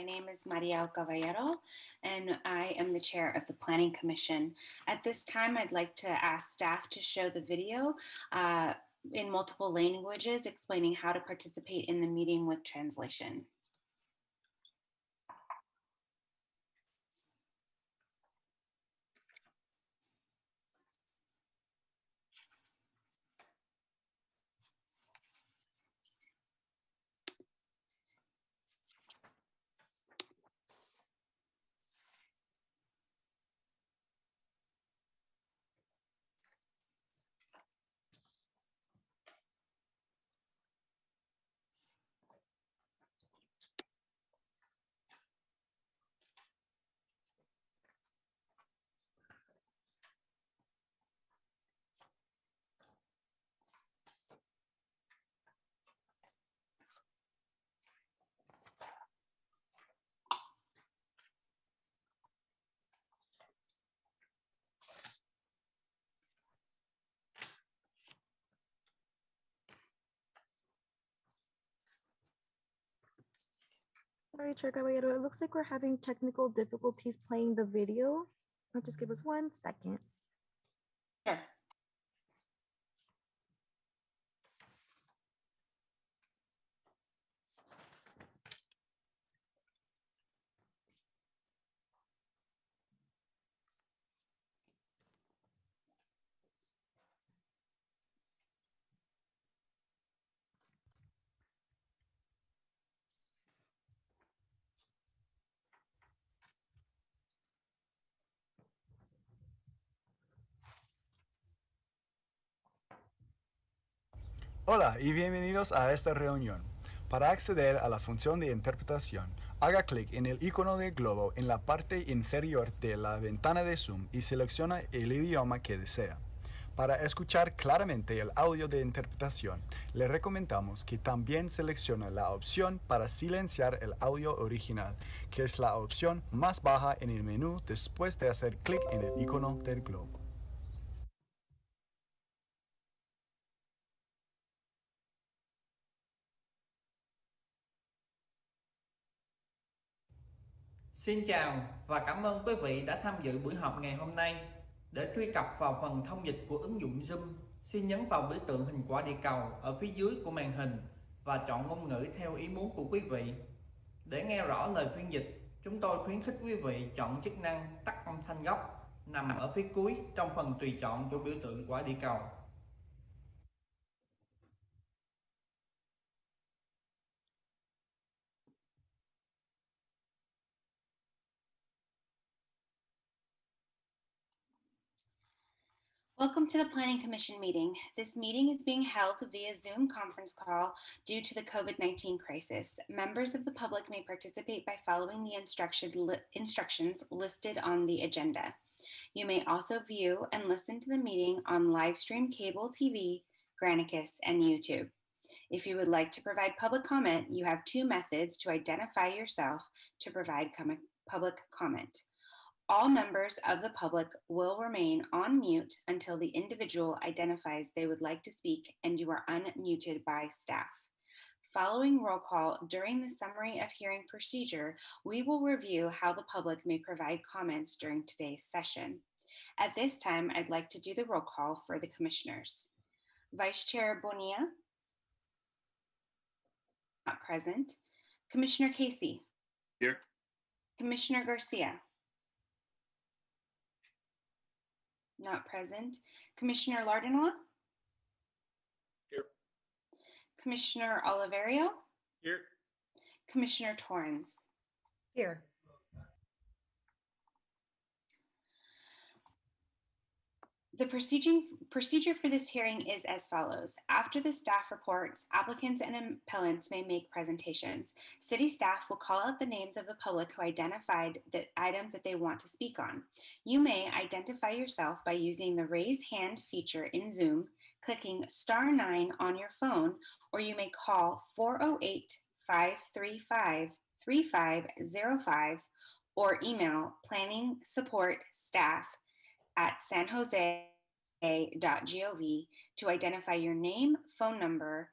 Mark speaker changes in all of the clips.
Speaker 1: My name is Maria Caballero, and I am the chair of the Planning Commission. At this time, I'd like to ask staff to show the video in multiple languages explaining how to participate in the meeting with translation.
Speaker 2: Sorry, Chair Caballero, it looks like we're having technical difficulties playing the video. Just give us 1 second.
Speaker 1: Sure.
Speaker 3: Hola y bienvenidos a esta reunión. Para acceder a la función de interpretación, haga clic en el icono del globo en la parte inferior de la ventana de Zoom y selecciona el idioma que desea. Para escuchar claramente el audio de interpretación, le recomendamos que también seleccione la opción para silenciar el audio original, que es la opción más baja en el menú después de hacer clic en el icono del globo.
Speaker 4: Xin chào và cảm ơn quý vị đã tham dự buổi họp ngày hôm nay. Để truy cập vào phần thông dịch của ứng dụng Zoom, xin nhấn vào biểu tượng hình quả địa cầu ở phía dưới của màn hình và chọn ngôn ngữ theo ý muốn của quý vị. Để nghe rõ lời phiên dịch, chúng tôi khuyến khích quý vị chọn chức năng tắt âm thanh gốc nằm ở phía cuối trong phần tùy chọn của biểu tượng quả địa cầu.
Speaker 1: Welcome to the Planning Commission meeting. This meeting is being held via Zoom conference call due to the COVID-19 crisis. Members of the public may participate by following the instructions listed on the agenda. You may also view and listen to the meeting on livestream cable TV, Granicus, and YouTube. If you would like to provide public comment, you have 2 methods to identify yourself to provide public comment. All members of the public will remain on mute until the individual identifies they would like to speak and you are unmuted by staff. Following roll call during the summary of hearing procedure, we will review how the public may provide comments during today's session. At this time, I'd like to do the roll call for the commissioners. Vice Chair Bonilla? Not present. Commissioner Casey?
Speaker 5: Here.
Speaker 1: Commissioner Garcia? Not present. Commissioner Lardinois?
Speaker 5: Here.
Speaker 1: Commissioner Oliverio?
Speaker 5: Here.
Speaker 1: Commissioner Torrens?
Speaker 6: Here.
Speaker 1: The procedure for this hearing is as follows. After the staff reports, applicants and appellants may make presentations. City staff will call out the names of the public who identified the items that they want to speak on. You may identify yourself by using the raise hand feature in Zoom, clicking *9 on your phone, or you may call 408-535-3505 or email planning support staff at sanjose.gov to identify your name, phone number,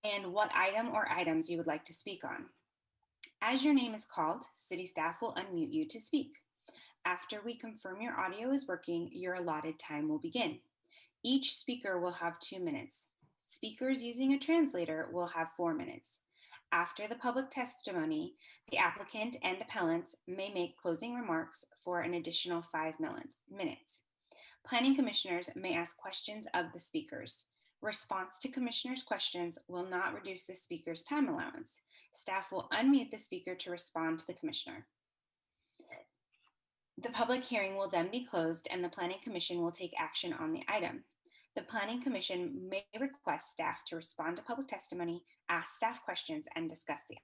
Speaker 1: and what item or items you would like to speak on. As your name is called, city staff will unmute you to speak. After we confirm your audio is working, your allotted time will begin. Each speaker will have 2 minutes. Speakers using a translator will have 4 minutes. After the public testimony, the applicant and appellants may make closing remarks for an additional 5 minutes. Planning commissioners may ask questions of the speakers. Response to commissioners' questions will not reduce the speaker's time allowance. Staff will unmute the speaker to respond to the commissioner. The public hearing will then be closed and the Planning Commission will take action on the item. The Planning Commission may request staff to respond to public testimony, ask staff questions, and discuss the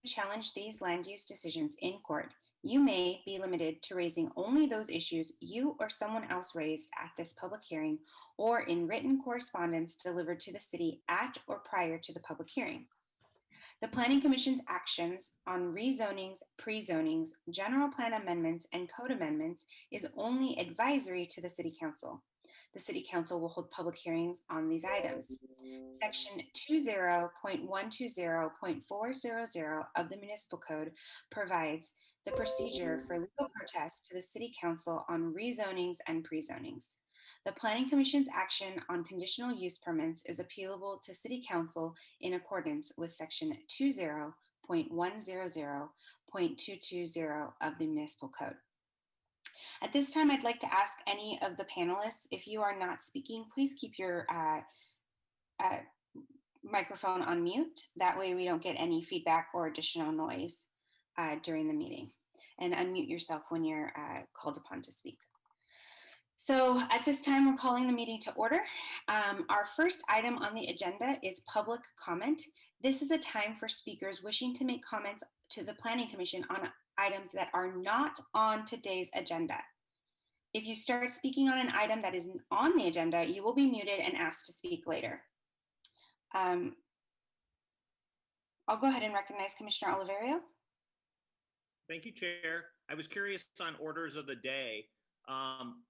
Speaker 1: challenge these land use decisions in court. You may be limited to raising only those issues you or someone else raised at this public hearing or in written correspondence delivered to the city at or prior to the public hearing. The Planning Commission's actions on rezonings, pre-zonings, general plan amendments, and code amendments is only advisory to the City Council. The City Council will hold public hearings on these items. Section 20.120.400 of the Municipal Code provides the procedure for legal protest to the City Council on rezonings and pre-zonings. The Planning Commission's action on conditional use permits is appealable to City Council in accordance with Section 20.100.220 of the Municipal Code. At this time, I'd like to ask any of the panelists, if you are not speaking, please keep your microphone on mute. That way we don't get any feedback or additional noise during the meeting. And unmute yourself when you're called upon to speak. So at this time, we're calling the meeting to order. Our first item on the agenda is public comment. This is a time for speakers wishing to make comments to the Planning Commission on items that are not on today's agenda. If you start speaking on an item that isn't on the agenda, you will be muted and asked to speak later. I'll go ahead and recognize Commissioner Oliverio.
Speaker 6: Thank you, Chair. I was curious on orders of the day.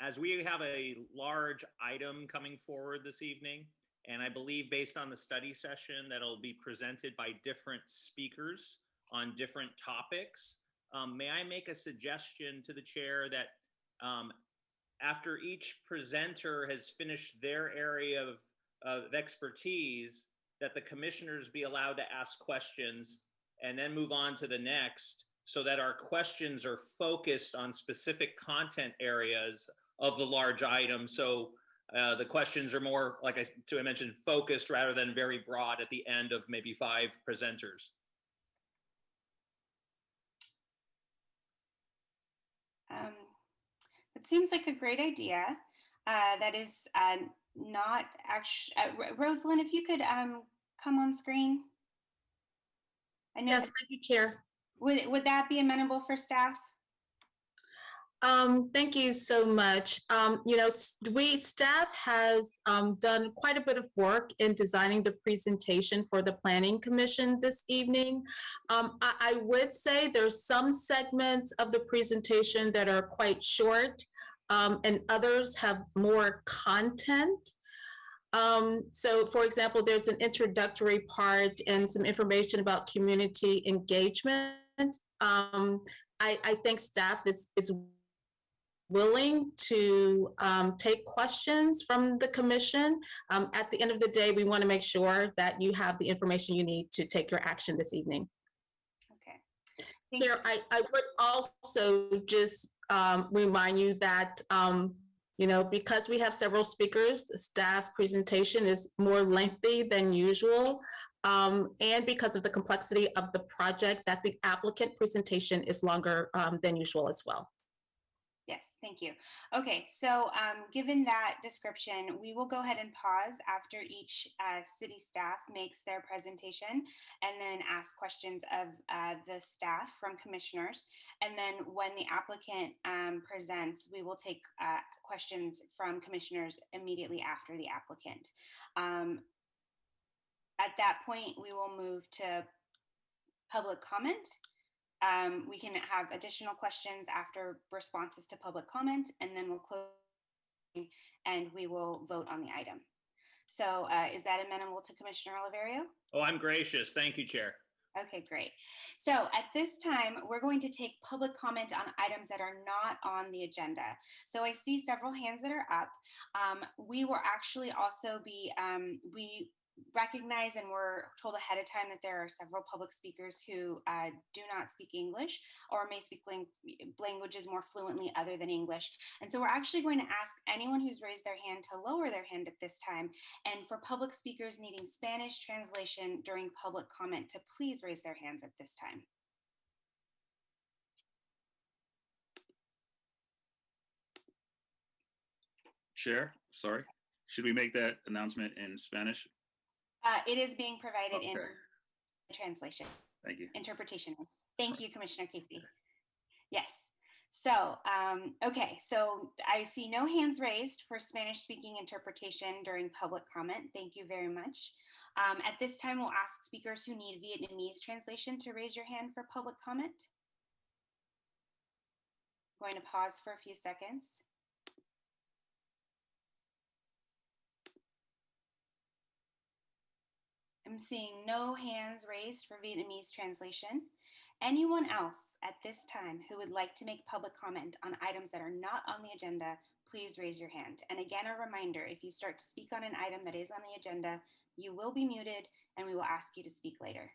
Speaker 6: As we have a large item coming forward this evening, and I believe based on the study session that will be presented by different speakers on different topics, may I make a suggestion to the chair that after each presenter has finished their area of expertise, that the commissioners be allowed to ask questions and then move on to the next, so that our questions are focused on specific content areas of the large item. So the questions are more, like I mentioned, focused rather than very broad at the end of maybe 5 presenters.
Speaker 1: It seems like a great idea. That is not actually, Rosalind, if you could come on screen. I know.
Speaker 7: Yes, thank you, Chair.
Speaker 1: Would that be amenable for staff?
Speaker 7: Thank you so much. Staff has done quite a bit of work in designing the presentation for the Planning Commission this evening. I would say there's some segments of the presentation that are quite short, and others have more content. So for example, there's an introductory part and some information about community engagement. I think staff is willing to take questions from the commission. At the end of the day, we want to make sure that you have the information you need to take your action this evening.
Speaker 1: Okay.
Speaker 7: There, I would also just remind you that because we have several speakers, the staff presentation is more lengthy than usual. And because of the complexity of the project, that the applicant presentation is longer than usual as well.
Speaker 1: Yes, thank you. Okay, so given that description, we will go ahead and pause after each city staff makes their presentation and then ask questions of the staff from commissioners. And then when the applicant presents, we will take questions from commissioners immediately after the applicant. At that point, we will move to public comment. We can have additional questions after responses to public comment, and then we'll close and we will vote on the item. So is that amenable to Commissioner Oliverio?
Speaker 6: Oh, I'm gracious. Thank you, Chair.
Speaker 1: Okay, great. So at this time, we're going to take public comment on items that are not on the agenda. So I see several hands that are up. We will actually also be, we recognize and we're told ahead of time that there are several public speakers who do not speak English or may speak languages more fluently other than English. And so we're actually going to ask anyone who's raised their hand to lower their hand at this time. And for public speakers needing Spanish translation during public comment to please raise their hands at this time.
Speaker 8: Chair, sorry. Should we make that announcement in Spanish?
Speaker 1: It is being provided in
Speaker 8: Okay.
Speaker 1: translation.
Speaker 8: Thank you.
Speaker 1: Interpretation is. Thank you, Commissioner Casey. Yes. So, okay, so I see no hands raised for Spanish speaking interpretation during public comment. Thank you very much. At this time, we'll ask speakers who need Vietnamese translation to raise your hand for public comment. I'm going to pause for a few seconds. I'm seeing no hands raised for Vietnamese translation. Anyone else at this time who would like to make public comment on items that are not on the agenda, please raise your hand. And again, a reminder, if you start to speak on an item that is on the agenda, you will be muted and we will ask you to speak later.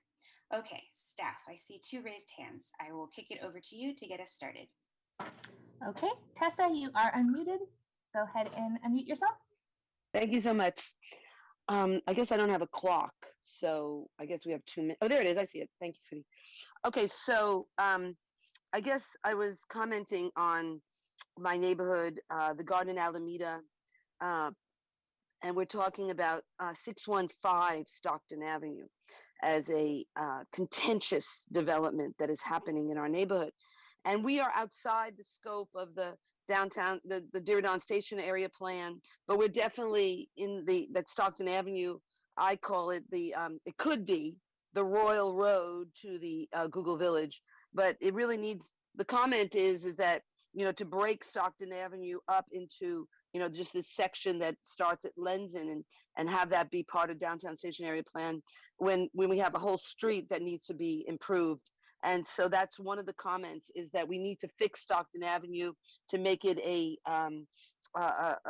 Speaker 1: Okay, staff, I see 2 raised hands. I will kick it over to you to get us started.
Speaker 2: Okay, Tessa, you are unmuted. Go ahead and unmute yourself.
Speaker 9: Thank you so much. I guess I don't have a clock, so I guess we have 2 minutes. Oh, there it is. I see it. Thank you, sweetie. Okay, so I guess I was commenting on my neighborhood, the Garden Alameda, and we're talking about 615 Stockton Avenue as a contentious development that is happening in our neighborhood. And we are outside the scope of the downtown, the Diridon Station area plan, but we're definitely in that Stockton Avenue. I call it it could be the Royal Road to the Google Village, but it really needs, the comment is that, to break Stockton Avenue up into, just this section that starts at Lenzen and have that be part of downtown station area plan when we have a whole street that needs to be improved. And so that's one of the comments, is that we need to fix Stockton Avenue to make it a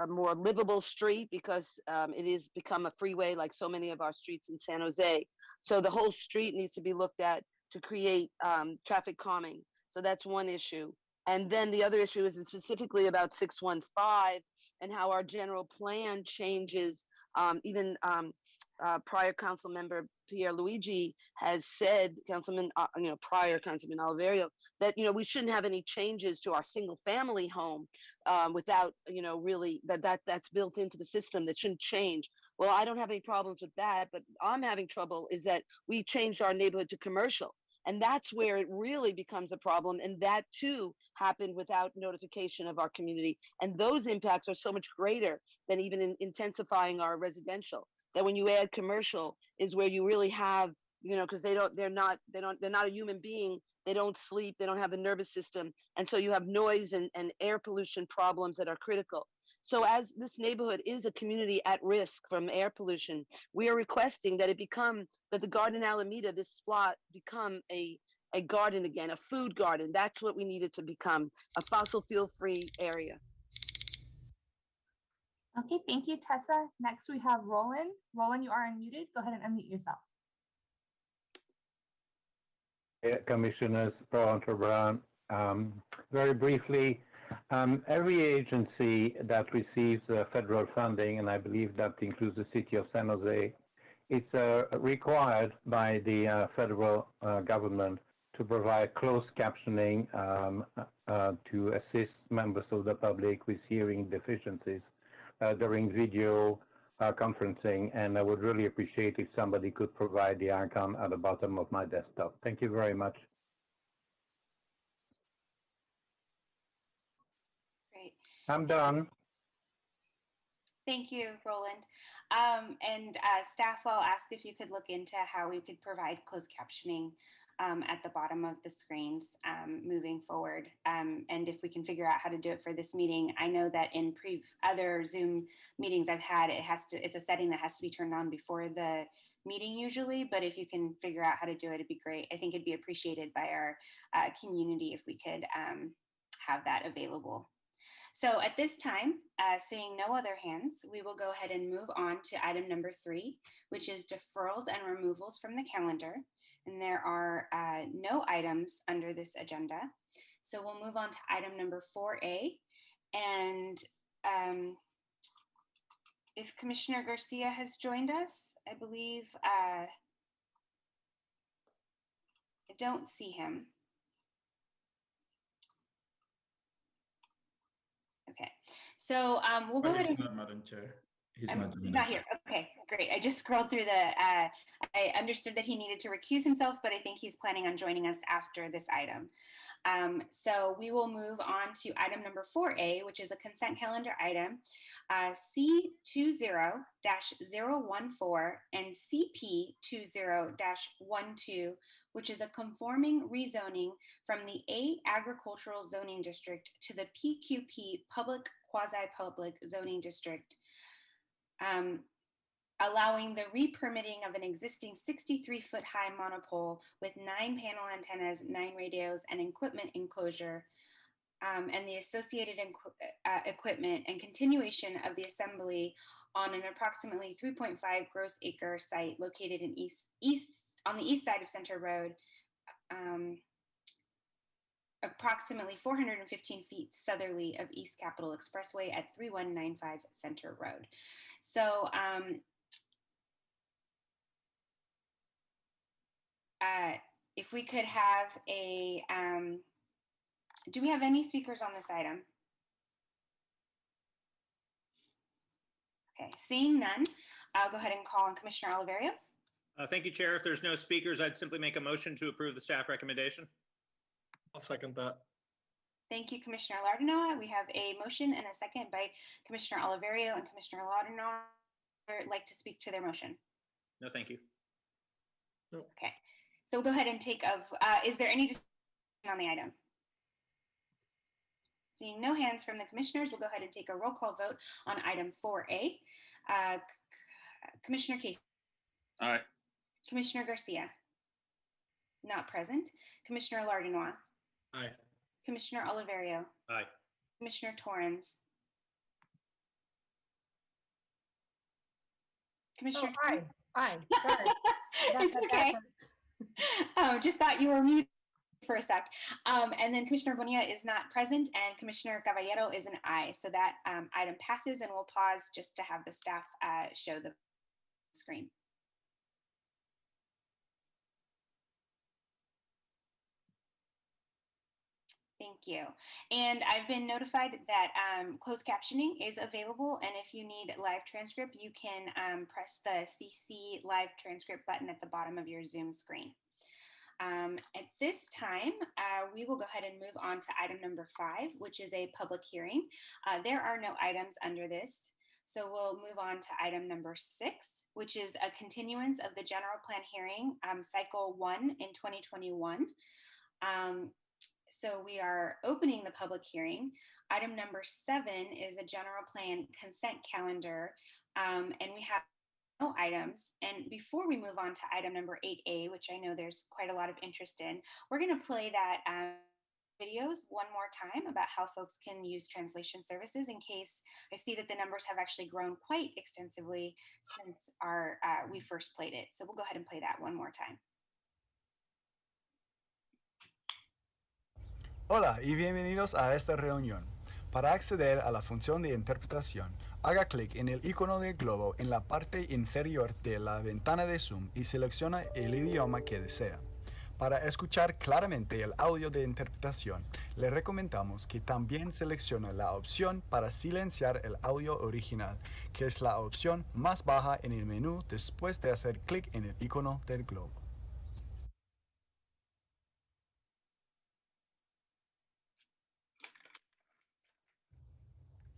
Speaker 9: more livable street, because it has become a freeway like so many of our streets in San Jose. So the whole street needs to be looked at to create traffic calming. So that's one issue. And then the other issue is specifically about 615 and how our general plan changes. Even prior council member Pierre Luigi has said, prior Councilman Oliverio, that we shouldn't have any changes to our single family home without really that's built into the system, that shouldn't change. Well, I don't have any problems with that, but I'm having trouble is that we changed our neighborhood to commercial. And that's where it really becomes a problem. And that too happened without notification of our community. And those impacts are so much greater than even in intensifying our residential. That when you add commercial is where you really have, because they're not a human being. They don't sleep. They don't have a nervous system. And so you have noise and air pollution problems that are critical. So as this neighborhood is a community at risk from air pollution, we are requesting that that the Garden Alameda, this spot, become a garden again, a food garden. That's what we need it to become, a fossil fuel free area.
Speaker 2: Okay, thank you, Tessa. Next we have Roland. Roland, you are unmuted. Go ahead and unmute yourself.
Speaker 10: Commissioners, Brown, very briefly, every agency that receives federal funding, and I believe that includes the city of San Jose, it's required by the federal government to provide closed captioning to assist members of the public with hearing deficiencies during video conferencing, and I would really appreciate if somebody could provide the icon at the bottom of my desktop. Thank you very much.
Speaker 1: Great.
Speaker 10: I'm done.
Speaker 1: Thank you, Roland. And staff, I'll ask if you could look into how we could provide closed captioning at the bottom of the screens moving forward. And if we can figure out how to do it for this meeting, I know that in other Zoom meetings I've had, it's a setting that has to be turned on before the meeting usually, but if you can figure out how to do it, it'd be great. I think it'd be appreciated by our community if we could have that available. So at this time, seeing no other hands, we will go ahead and move on to item number 3, which is deferrals and removals from the calendar. And there are no items under this agenda. So we'll move on to item number 4A. And if Commissioner Garcia has joined us, I believe, I don't see him. Okay, so we'll go ahead and.
Speaker 11: Not, Madam Chair. He's
Speaker 1: not here. Okay, great. I just scrolled through I understood that he needed to recuse himself, but I think he's planning on joining us after this item. So we will move on to item number 4A, which is a consent calendar item, C20-014 and CP20-12, which is a conforming rezoning from the A agricultural zoning district to the PQP public quasi-public zoning district, allowing the re-permitting of an existing 63-foot high monopole with 9 panel antennas, 9 radios, and equipment enclosure, and the associated equipment, and continuation of the assembly on an approximately 3.5 gross acre site located in on the east side of Center Road, approximately 415 feet southerly of East Capitol Expressway at 3195 Center Road. So if we could have a, do we have any speakers on this item? Okay, seeing none, I'll go ahead and call on Commissioner Oliverio.
Speaker 6: Thank you, Chair. If there's no speakers, I'd simply make a motion to approve the staff recommendation.
Speaker 5: I'll second that.
Speaker 1: Thank you, Commissioner Lardinois. We have a motion and a second by Commissioner Oliverio and Commissioner Lardinois. Would like to speak to their motion?
Speaker 6: No, thank you.
Speaker 5: Nope.
Speaker 1: Okay, so we'll go ahead and take is there any discussion on the item? Seeing no hands from the commissioners, we'll go ahead and take a roll call vote on item 4A. Commissioner Casey.
Speaker 8: Aye.
Speaker 1: Commissioner Garcia. Not present. Commissioner Lardinois.
Speaker 5: Aye.
Speaker 1: Commissioner Oliverio.
Speaker 6: Aye.
Speaker 1: Commissioner Torrens. Commissioner.
Speaker 2: Aye. Aye. Sorry.
Speaker 1: It's okay. Just thought you were muted for a sec. And then Commissioner Bonilla is not present and Commissioner Caballero is an aye. So that item passes, and we'll pause just to have the staff show the screen. Thank you. And I've been notified that closed captioning is available. And if you need live transcript, you can press the CC live transcript button at the bottom of your Zoom screen. At this time, we will go ahead and move on to item number 5, which is a public hearing. There are no items under this. So we'll move on to item number 6, which is a continuance of the general plan hearing, cycle 1 in 2021. So we are opening the public hearing. Item number 7 is a general plan consent calendar, and we have no items. And before we move on to item number 8A, which I know there's quite a lot of interest in, we're going to play that videos one more time about how folks can use translation services, in case I see that the numbers have actually grown quite extensively since we first played it. So we'll go ahead and play that one more time.
Speaker 3: Hola y bienvenidos a esta reunión. Para acceder a la función de interpretación, haga clic en el icono del globo en la parte inferior de la ventana de Zoom y selecciona el idioma que desea. Para escuchar claramente el audio de interpretación, le recomendamos que también seleccione la opción para silenciar el audio original, que es la opción más baja en el menú después de hacer clic en el icono del globo.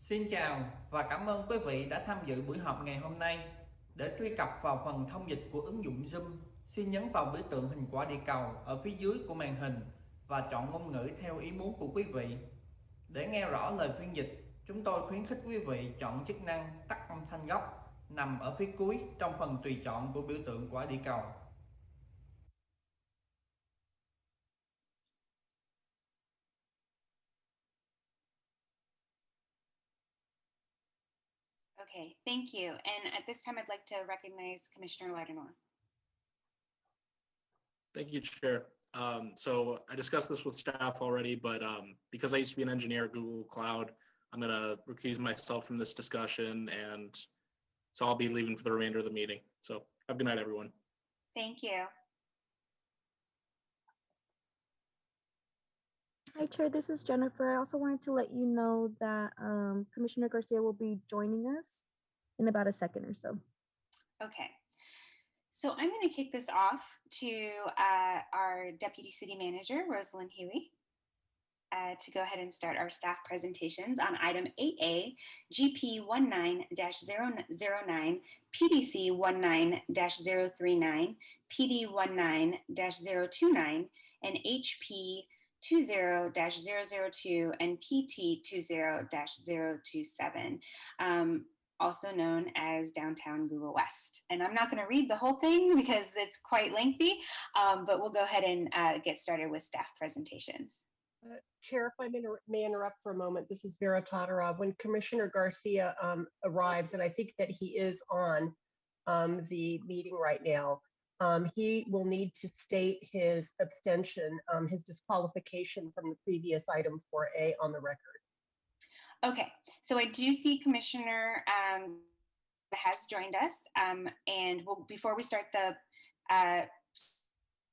Speaker 4: Xin chào và cảm ơn quý vị đã tham dự buổi họp ngày hôm nay. Để truy cập vào phần thông dịch của ứng dụng Zoom, xin nhấn vào biểu tượng hình quả địa cầu ở phía dưới của màn hình và chọn ngôn ngữ theo ý muốn của quý vị. Để nghe rõ lời phiên dịch, chúng tôi khuyến khích quý vị chọn chức năng tắt âm thanh gốc nằm ở phía cuối trong phần tùy chọn của biểu tượng quả địa cầu.
Speaker 1: Okay, thank you. And at this time, I'd like to recognize Commissioner Lardner.
Speaker 5: Thank you, Chair. So I discussed this with staff already, but because I used to be an engineer at Google Cloud, I'm going to recuse myself from this discussion, and so I'll be leaving for the remainder of the meeting. So have a good night, everyone.
Speaker 1: Thank you.
Speaker 2: Hi, Chair. This is Jennifer. I also wanted to let you know that Commissioner Garcia will be joining us in about a second or so.
Speaker 1: Okay. So I'm going to kick this off to our Deputy City Manager, Rosalind Huey, to go ahead and start our staff presentations on item 8A, GP 19-009, PDC 19-039, PD 19-029, and HP 20-002 and PT 20-027. Also known as Downtown Google West. And I'm not going to read the whole thing because it's quite lengthy, but we'll go ahead and get started with staff presentations.
Speaker 11: Chair, if I may interrupt for a moment, this is Vera Todorov. When Commissioner Garcia arrives, and I think that he is on the meeting right now, he will need to state his abstention, his disqualification from the previous item 4A on the record.
Speaker 1: Okay, so I do see Commissioner has joined us, and before we start the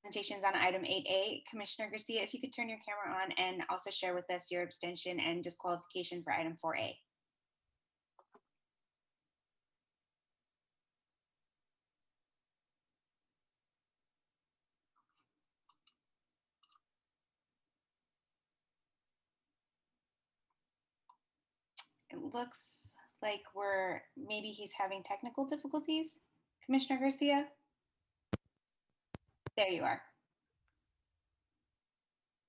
Speaker 1: presentations on item 8A, Commissioner Garcia, if you could turn your camera on and also share with us your abstention and disqualification for item 4A. It looks like maybe he's having technical difficulties. Commissioner Garcia? There you are.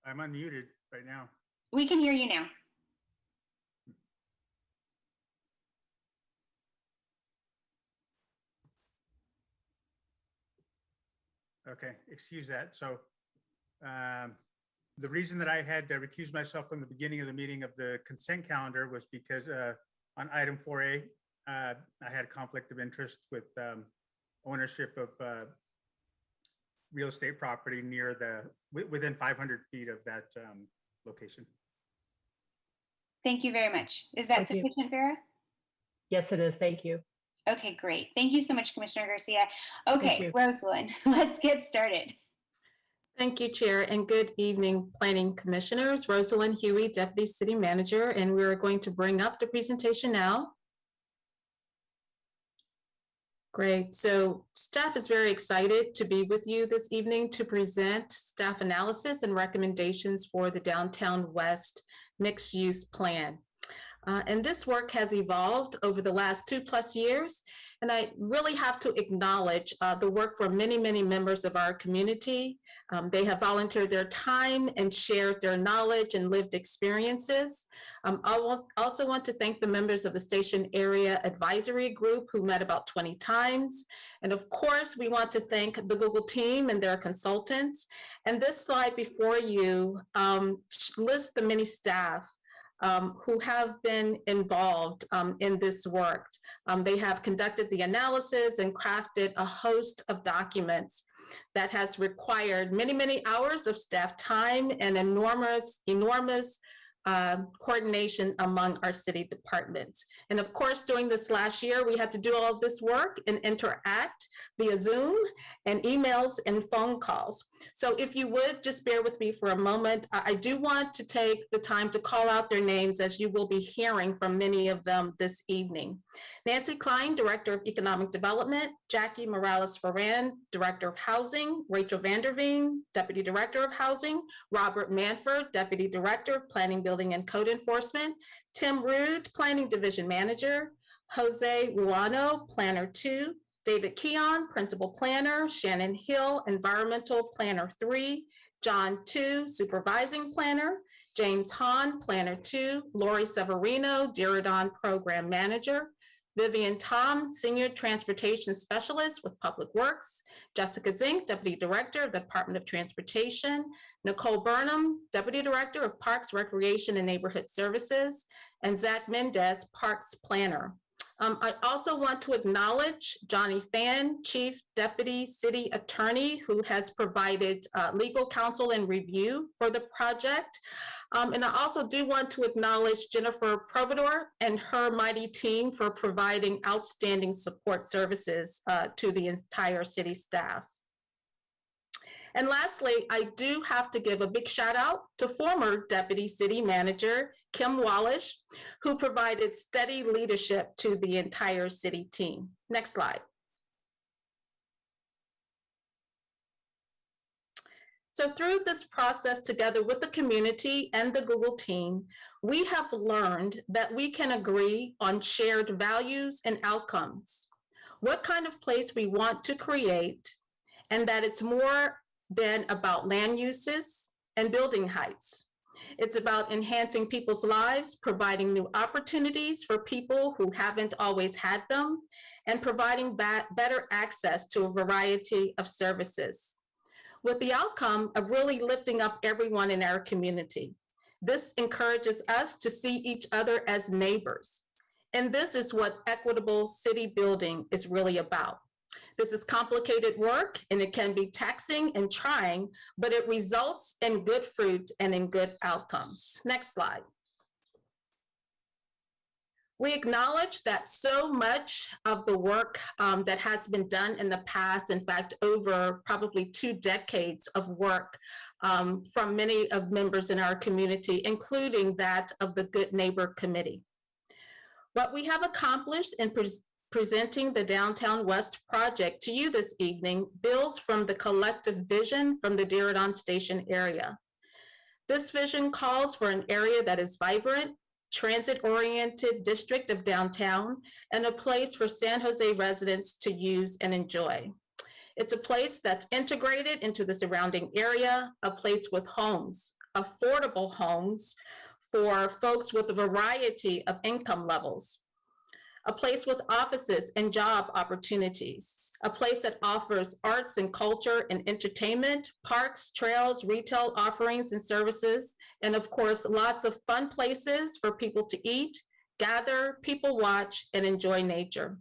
Speaker 12: I'm unmuted right now.
Speaker 1: We can hear you now.
Speaker 12: Okay, excuse that. So the reason that I had to recuse myself from the beginning of the meeting of the consent calendar was because on item 4A, I had a conflict of interest with ownership of real estate property near within 500 feet of that location.
Speaker 1: Thank you very much. Is that sufficient, Vera?
Speaker 11: Yes, it is. Thank you.
Speaker 1: Okay, great. Thank you so much, Commissioner Garcia. Okay, Rosalind, let's get started.
Speaker 7: Thank you, Chair, and good evening, Planning Commissioners. Rosalind Huey, Deputy City Manager, and we're going to bring up the presentation now. Great. So staff is very excited to be with you this evening to present staff analysis and recommendations for the Downtown West mixed-use plan. And this work has evolved over the last 2+ years. And I really have to acknowledge the work for many, many members of our community. They have volunteered their time and shared their knowledge and lived experiences. I also want to thank the members of the Station Area Advisory Group who met about 20 times. And of course, we want to thank the Google team and their consultants. And this slide before you lists the many staff who have been involved in this work. They have conducted the analysis and crafted a host of documents that has required many, many hours of staff time and enormous coordination among our city departments. And of course, during this last year, we had to do all of this work and interact via Zoom and emails and phone calls. So if you would just bear with me for a moment, I do want to take the time to call out their names as you will be hearing from many of them this evening. Nancy Klein, Director of Economic Development, Jackie Morales-Ferran, Director of Housing, Rachel Vanderveen, Deputy Director of Housing, Robert Manford, Deputy Director of Planning, Building and Code Enforcement, Tim Rude, Planning Division Manager, Jose Ruano, Planner 2, David Keon, Principal Planner, Shannon Hill, Environmental Planner 3, John 2, Supervising Planner, James Hahn, Planner 2, Lori Severino, Diridon Program Manager, Vivian Tom, Senior Transportation Specialist with Public Works, Jessica Zink, Deputy Director of the Department of Transportation, Nicole Burnham, Deputy Director of Parks, Recreation, and Neighborhood Services, and Zach Mendez, Parks Planner. I also want to acknowledge Johnny Fan, Chief Deputy City Attorney, who has provided legal counsel and review for the project. And I also do want to acknowledge Jennifer Providor and her mighty team for providing outstanding support services to the entire city staff. And lastly, I do have to give a big shout out to former Deputy City Manager Kim Wallish, who provided steady leadership to the entire city team. Next slide. So through this process, together with the community and the Google team, we have learned that we can agree on shared values and outcomes, what kind of place we want to create, and that it's more than about land uses and building heights. It's about enhancing people's lives, providing new opportunities for people who haven't always had them, and providing better access to a variety of services, with the outcome of really lifting up everyone in our community. This encourages us to see each other as neighbors. And this is what equitable city building is really about. This is complicated work and it can be taxing and trying, but it results in good fruit and in good outcomes. Next slide. We acknowledge that so much of the work that has been done in the past, in fact, over probably 2 decades of work from many of members in our community, including that of the Good Neighbor Committee. What we have accomplished in presenting the Downtown West project to you this evening builds from the collective vision from the Diridon Station area. This vision calls for an area that is vibrant, transit-oriented district of downtown, and a place for San Jose residents to use and enjoy. It's a place that's integrated into the surrounding area, a place with homes, affordable homes for folks with a variety of income levels, a place with offices and job opportunities, a place that offers arts and culture and entertainment, parks, trails, retail offerings and services, and of course, lots of fun places for people to eat, gather, people watch, and enjoy nature.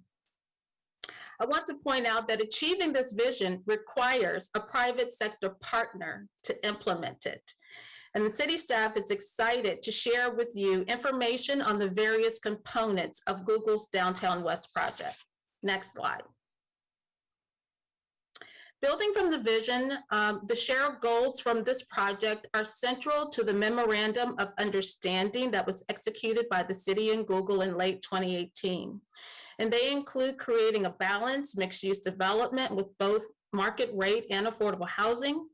Speaker 7: I want to point out that achieving this vision requires a private sector partner to implement it. And the city staff is excited to share with you information on the various components of Google's Downtown West project. Next slide. Building from the vision, the shared goals from this project are central to the Memorandum of Understanding that was executed by the city and Google in late 2018. And they include creating a balanced mixed-use development with both market rate and affordable housing,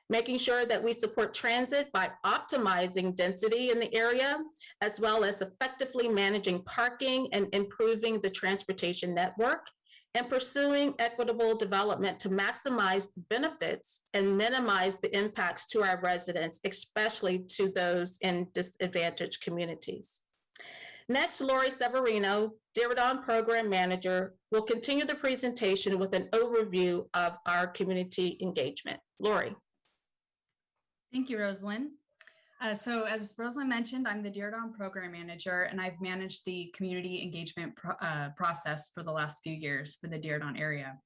Speaker 7: making sure that we support transit by optimizing density in the area, as well as effectively managing parking and improving the transportation network, and pursuing equitable development to maximize the benefits and minimize the impacts to our residents, especially to those in disadvantaged communities. Next, Lori Severino, Diridon Program Manager, will continue the presentation with an overview of our community engagement. Lori.
Speaker 13: Thank you, Rosalind. So as Rosalind mentioned, I'm the Diridon Program Manager, and I've managed the community engagement process for the last few years for the Diridon area.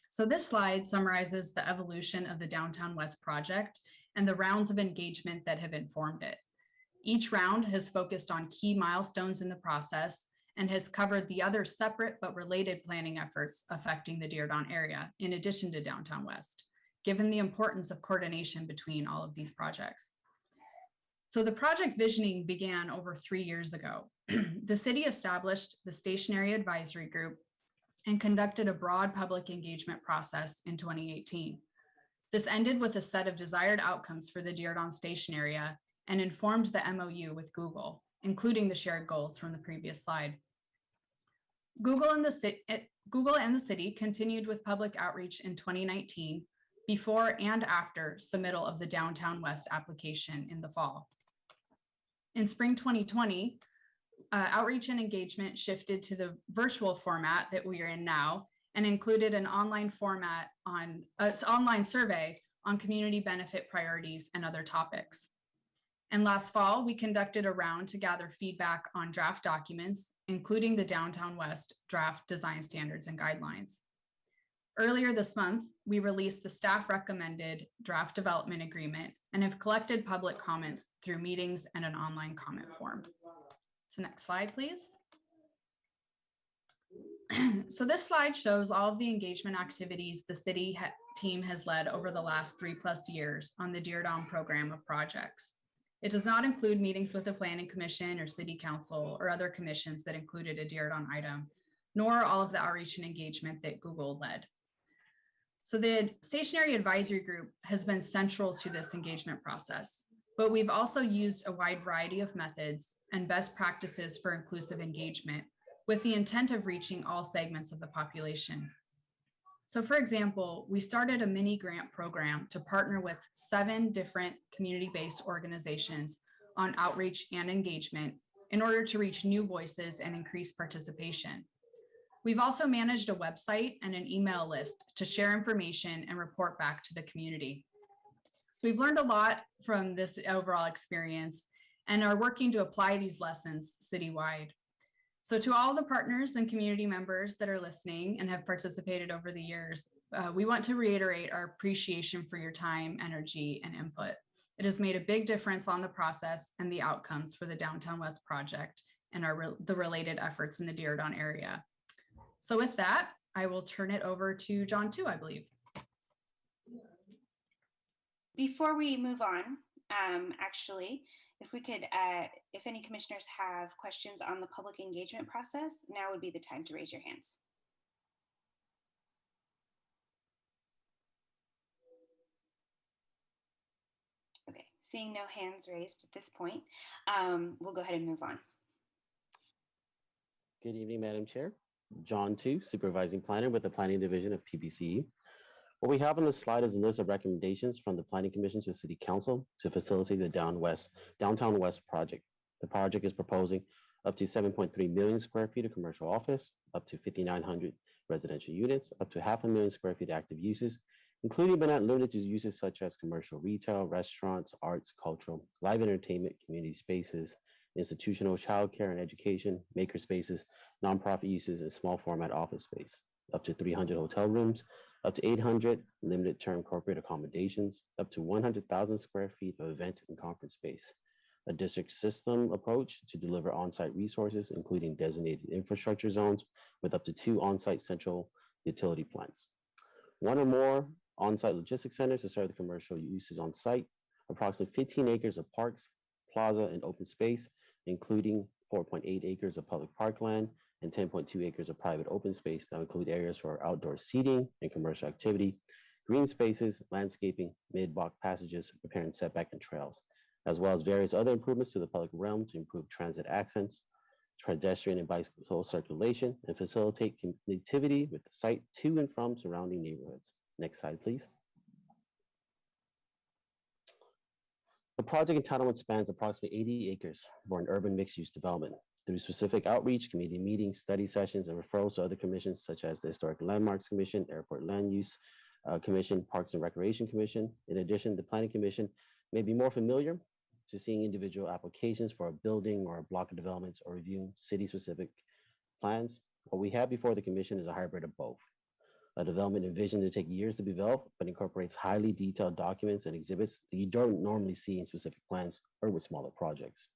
Speaker 13: So this slide summarizes the evolution of the Downtown West project and the rounds of engagement that have informed it. Each round has focused on key milestones in the process and has covered the other separate but related planning efforts affecting the Diridon area, in addition to Downtown West, given the importance of coordination between all of these projects. So the project visioning began over 3 years ago. The city established the Stationary Advisory Group and conducted a broad public engagement process in 2018. This ended with a set of desired outcomes for the Diridon Station area and informed the MOU with Google, including the shared goals from the previous slide. Google and the Google and the city continued with public outreach in 2019 before and after submittal of the Downtown West application in the fall. In spring 2020, outreach and engagement shifted to the virtual format that we are in now and included an online format on online survey on community benefit priorities and other topics. And last fall, we conducted a round to gather feedback on draft documents, including the Downtown West draft design standards and guidelines. Earlier this month, we released the staff recommended draft development agreement and have collected public comments through meetings and an online comment form. So next slide, please. So this slide shows all of the engagement activities the city team has led over the last 3+ years on the Deer Dawn program of projects. It does not include meetings with the Planning Commission or City Council or other commissions that included a Deer Dawn item, nor all of the outreach and engagement that Google led. So the Stationary Advisory Group has been central to this engagement process, but we've also used a wide variety of methods and best practices for inclusive engagement with the intent of reaching all segments of the population. So for example, we started a mini grant program to partner with 7 different community-based organizations on outreach and engagement in order to reach new voices and increase participation. We've also managed a website and an email list to share information and report back to the community. So we've learned a lot from this overall experience and are working to apply these lessons citywide. So to all the partners and community members that are listening and have participated over the years, we want to reiterate our appreciation for your time, energy, and input. It has made a big difference on the process and the outcomes for the Downtown West project and the related efforts in the Deer Dawn area. So with that, I will turn it over to John too, I believe.
Speaker 1: Before we move on, actually, if we could, if any commissioners have questions on the public engagement process, now would be the time to raise your hands. Okay, seeing no hands raised at this point, we'll go ahead and move on.
Speaker 14: Good evening, Madam Chair. John Tu, Supervising Planner with the Planning Division of PBCE. What we have on the slide is a list of recommendations from the Planning Commission to City Council to facilitate the Downtown West project. The project is proposing up to 7.3 million square feet of commercial office, up to 5,900 residential units, up to 500,000 square feet active uses, including but not limited to uses such as commercial retail, restaurants, arts, cultural, live entertainment, community spaces, institutional childcare and education, maker spaces, nonprofit uses, and small format office space, up to 300 hotel rooms, up to 800 limited term corporate accommodations, up to 100,000 square feet of event and conference space, a district system approach to deliver on-site resources, including designated infrastructure zones with up to 2 on-site central utility plants, 1 or more on-site logistics centers to serve the commercial uses on site, approximately 15 acres of parks, plaza, and open space, including 4.8 acres of public parkland and 10.2 acres of private open space that include areas for outdoor seating and commercial activity, green spaces, landscaping, mid-block passages, repairing setback and trails, as well as various other improvements to the public realm to improve transit access, pedestrian and bicycle circulation, and facilitate connectivity with the site to and from surrounding neighborhoods. Next slide, please. The project entitlement spans approximately 80 acres for an urban mixed-use development. Through specific outreach, community meetings, study sessions, and referrals to other commissions such as the Historic Landmarks Commission, Airport Land Use Commission, Parks and Recreation Commission. In addition, the Planning Commission may be more familiar to seeing individual applications for a building or a block of developments or reviewing city-specific plans. What we have before the commission is a hybrid of both. A development envisioned to take years to develop, but incorporates highly detailed documents and exhibits that you don't normally see in specific plans or with smaller projects.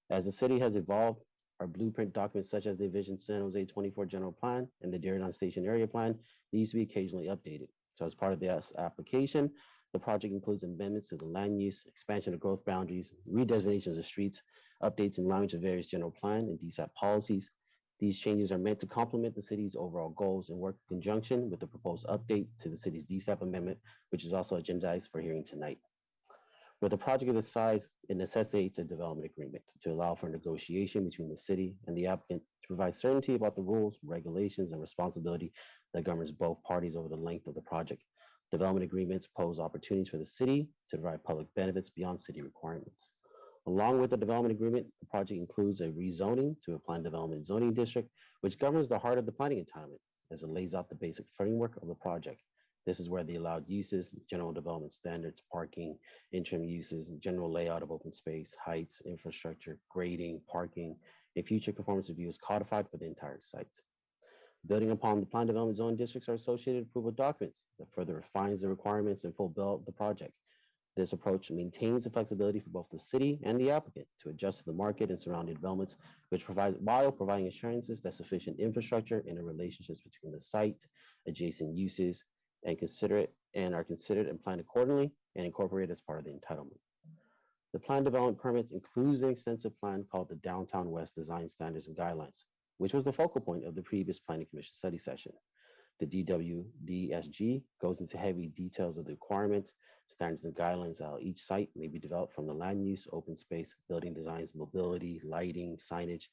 Speaker 14: As the city has evolved, our blueprint documents such as the Vision San Jose 24 General Plan and the Deer Dawn Station Area Plan needs to be occasionally updated. So as part of this application, the project includes amendments to the land use, expansion of growth boundaries, redesignations of streets, updates and language of various general plan and DSAP policies. These changes are meant to complement the city's overall goals and work in conjunction with the proposed update to the city's DSAP amendment, which is also agendized for hearing tonight. With a project of this size, it necessitates a development agreement to allow for negotiation between the city and the applicant to provide certainty about the rules, regulations, and responsibility that governs both parties over the length of the project. Development agreements pose opportunities for the city to provide public benefits beyond city requirements. Along with the development agreement, the project includes a rezoning to a planned development zoning district, which governs the heart of the planning entitlement as it lays out the basic framework of the project. This is where the allowed uses, general development standards, parking, interim uses, general layout of open space, heights, infrastructure, grading, parking, and future conformance review is codified for the entire site. Building upon the planned development zone districts are associated approval documents that further refines the requirements and full build of the project. This approach maintains the flexibility for both the city and the applicant to adjust to the market and surrounding developments, while providing assurances that sufficient infrastructure and the relationships between the site, adjacent uses, and are considered and planned accordingly and incorporated as part of the entitlement. The planned development permits includes an extensive plan called the Downtown West Design Standards and Guidelines, which was the focal point of the previous Planning Commission study session. The DWDSG goes into heavy details of the requirements, standards, and guidelines how each site may be developed from the land use, open space, building designs, mobility, lighting, signage,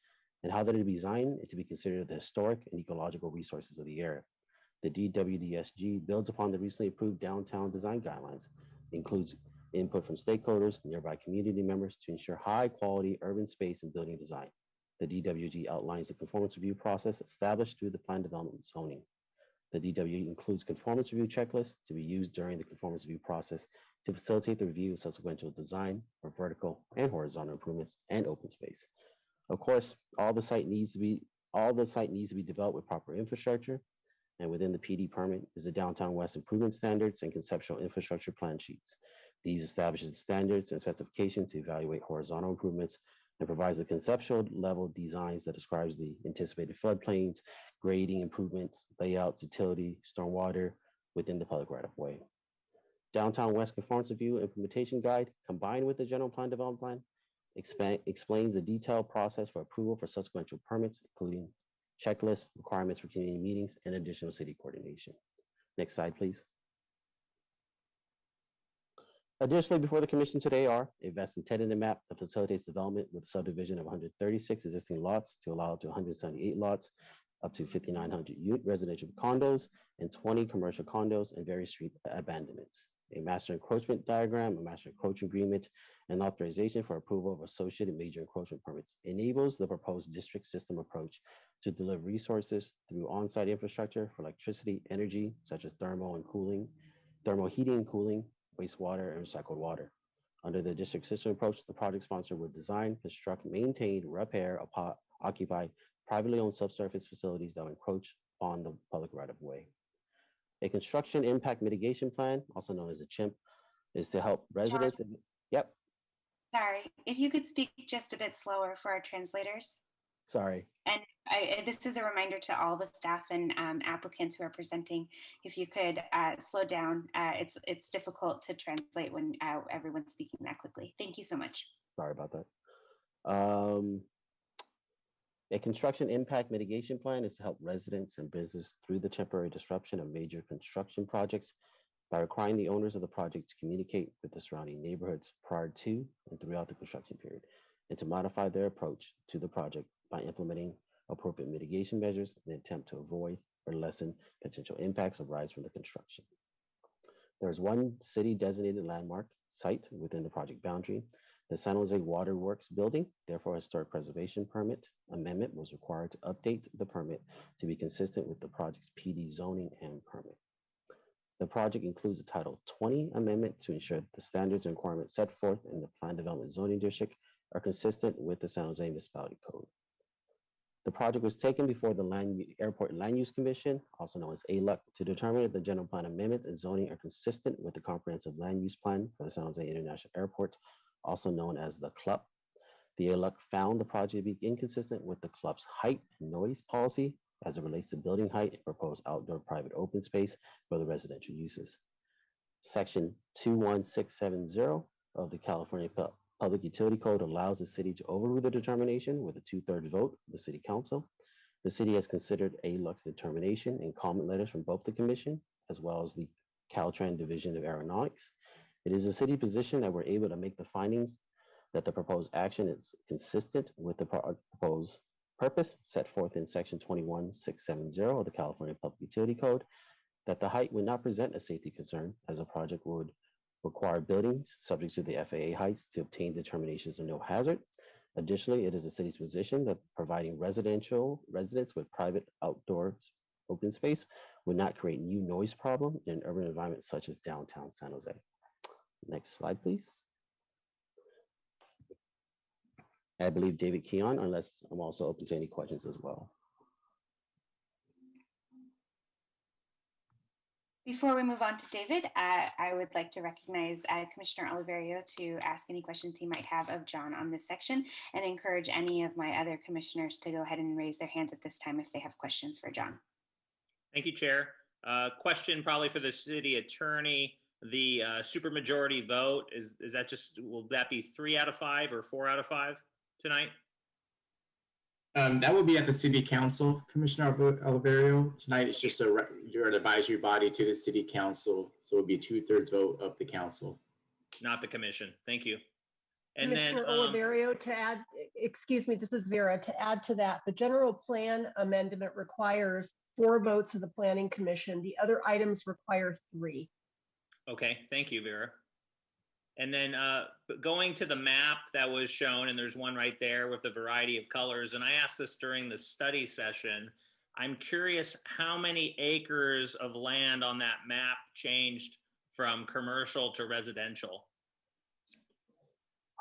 Speaker 14: and how that it be designed to be considered the historic and ecological resources of the area. The DWDSG builds upon the recently approved downtown design guidelines, includes input from stakeholders, nearby community members to ensure high quality urban space and building design. The DWG outlines the conformance review process established through the plan development zoning. The DWG includes conformance review checklists to be used during the conformance review process to facilitate the review of subsequent design for vertical and horizontal improvements and open space. Of course, all the site needs to be developed with proper infrastructure, and within the PD permit is the Downtown West Improvement Standards and Conceptual Infrastructure Plan Sheets. These establishes the standards and specifications to evaluate horizontal improvements and provides the conceptual level designs that describes the anticipated floodplains, grading improvements, layouts, utility, stormwater within the public right-of-way. Downtown West Conformance Review Implementation Guide, combined with the General Plan Development Plan, explains the detailed process for approval for subsequent permits, including checklists, requirements for community meetings, and additional city coordination. Next slide, please. Additionally, before the commission today are a vast and tentative map that facilitates development with a subdivision of 136 existing lots to allow up to 178 lots, up to 5,900 residential condos and 20 commercial condos and various street abandonments. A master encroachment diagram, a master encroachment agreement, and authorization for approval of associated major encroachment permits enables the proposed district system approach to deliver resources through on-site infrastructure for electricity, energy, such as thermal heating and cooling, wastewater, and recycled water. Under the district system approach, the project sponsor would design, construct, maintain, repair, occupy privately owned subsurface facilities that encroach on the public right-of-way. A construction impact mitigation plan, also known as a CHIMP, is to help residents. Yep.
Speaker 1: Sorry, if you could speak just a bit slower for our translators.
Speaker 14: Sorry.
Speaker 1: And this is a reminder to all the staff and applicants who are presenting. If you could slow down, it's difficult to translate when everyone's speaking that quickly. Thank you so much.
Speaker 14: Sorry about that. A construction impact mitigation plan is to help residents and business through the temporary disruption of major construction projects by requiring the owners of the project to communicate with the surrounding neighborhoods prior to and throughout the construction period, and to modify their approach to the project by implementing appropriate mitigation measures in an attempt to avoid or lessen potential impacts arise from the construction. There is one city designated landmark site within the project boundary. The San Jose Water Works building, therefore a historic preservation permit amendment was required to update the permit to be consistent with the project's PD zoning and permit. The project includes a Title 20 amendment to ensure that the standards and requirements set forth in the Plan Development Zoning District are consistent with the San Jose Municipality Code. The project was taken before the Airport Land Use Commission, also known as ALUC, to determine if the general plan amendment and zoning are consistent with the comprehensive land use plan for the San Jose International Airport, also known as the CLUP. The ALUC found the project to be inconsistent with the CLUP's height and noise policy as it relates to building height and proposed outdoor private open space for the residential uses. Section 21670 of the California Public Utility Code allows the city to overrule the determination with a 2/3 vote of the city council. The city has considered ALUC's determination and comment letters from both the commission as well as the Caltrans Division of Aeronautics. It is the city position that we're able to make the findings that the proposed action is consistent with the proposed purpose set forth in section 21670 of the California Public Utility Code, that the height would not present a safety concern as a project would require buildings subject to the FAA heights to obtain determinations of no hazard. Additionally, it is the city's position that providing residential residents with private outdoor open space would not create new noise problem in urban environments such as downtown San Jose. Next slide, please. I believe David Keon, unless I'm also open to any questions as well.
Speaker 1: Before we move on to David, I would like to recognize Commissioner Oliverio to ask any questions he might have of John on this section, and encourage any of my other commissioners to go ahead and raise their hands at this time if they have questions for John.
Speaker 6: Thank you, Chair. Question probably for the city attorney. The supermajority vote, is that just, will that be 3 out of 5 or 4 out of 5 tonight?
Speaker 15: That would be at the city council, Commissioner Oliverio. Tonight it's just you're an advisory body to the city council, so it would be 2/3 vote of the council.
Speaker 6: Not the commission. Thank you. And
Speaker 11: Commissioner
Speaker 6: then
Speaker 11: Oliverio, to add, excuse me, this is Vera, to add to that, the general plan amendment requires 4 votes of the planning commission. The other items require 3.
Speaker 6: okay, thank you, Vera. And then going to the map that was shown, and there's one right there with the variety of colors. And I asked this during the study session. I'm curious how many acres of land on that map changed from commercial to residential?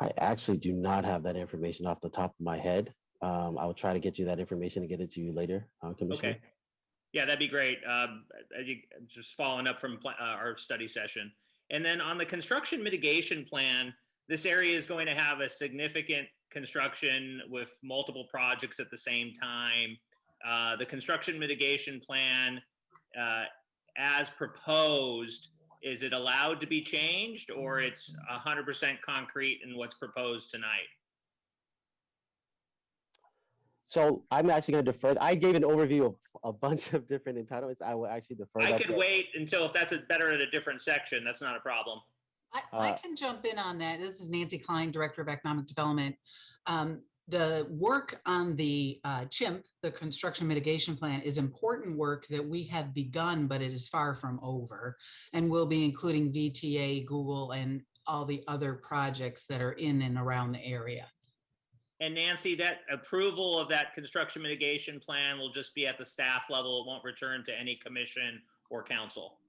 Speaker 14: I actually do not have that information off the top of my head. I will try to get you that information and get it to you later, Commissioner.
Speaker 6: Okay. Yeah, that'd be great. Just following up from our study session. And then on the construction mitigation plan, this area is going to have a significant construction with multiple projects at the same time. The construction mitigation plan, as proposed, is it allowed to be changed, or it's 100% concrete in what's proposed tonight?
Speaker 14: So I'm actually going to defer. I gave an overview of a bunch of different entitlements. I will actually defer.
Speaker 6: I could wait until if that's better at a different section. That's not a problem.
Speaker 16: I can jump in on that. This is Nancy Klein, Director of Economic Development. The work on the CHIMP, the Construction Mitigation Plan, is important work that we have begun, but it is far from over. And we'll be including VTA, Google, and all the other projects that are in and around the area.
Speaker 6: And Nancy, that approval of that construction mitigation plan will just be at the staff level. It won't return to any commission or council.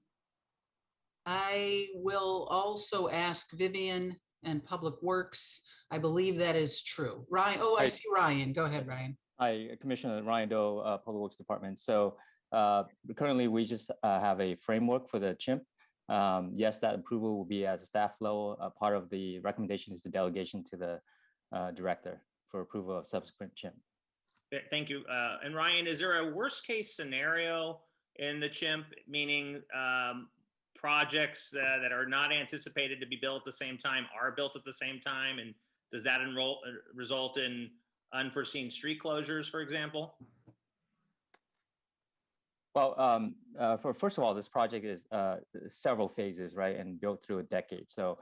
Speaker 16: I will also ask Vivian and Public Works. I believe that is true. Ryan, oh, I see Ryan. Go ahead, Ryan.
Speaker 17: Hi, Commissioner Ryan Doe, Public Works Department. So currently we just have a framework for the CHIMP. Yes, that approval will be at the staff level. Part of the recommendation is the delegation to the director for approval of subsequent CHIMP.
Speaker 6: Thank you. And Ryan, is there a worst case scenario in the CHIMP, meaning projects that are not anticipated to be built at the same time are built at the same time? And does that result in unforeseen street closures, for example?
Speaker 17: Well, first of all, this project is several phases, right, and built through a decade. So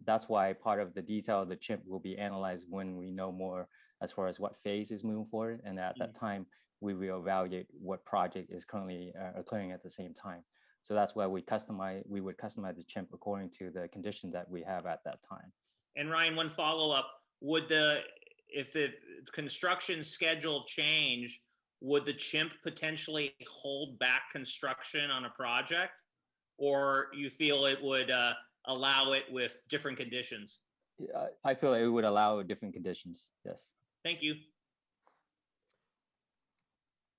Speaker 17: that's why part of the detail of the CHIMP will be analyzed when we know more as far as what phase is moving forward. And at that time, we will evaluate what project is currently occurring at the same time. So that's why we would customize the CHIMP according to the condition that we have at that time.
Speaker 6: And Ryan, one follow-up, if the construction schedule changed, would the CHIMP potentially hold back construction on a project, or you feel it would allow it with different conditions?
Speaker 17: I feel it would allow different conditions, yes.
Speaker 6: Thank you.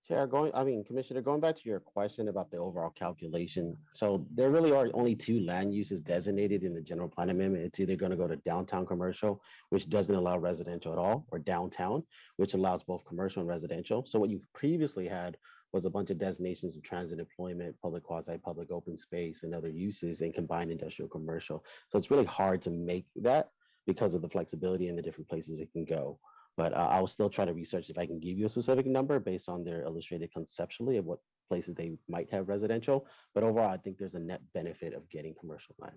Speaker 14: Chair, Commissioner, going back to your question about the overall calculation. So there really are only 2 land uses designated in the general plan amendment. It's either going to go to downtown commercial, which doesn't allow residential at all, or downtown, which allows both commercial and residential. So what you previously had was a bunch of designations of transit employment, public quasi-public open space, and other uses, and combined industrial commercial. So it's really hard to make that because of the flexibility and the different places it can go. But I'll still try to research if I can give you a specific number based on their illustrated conceptually of what places they might have residential. But overall, I think there's a net benefit of getting commercial land.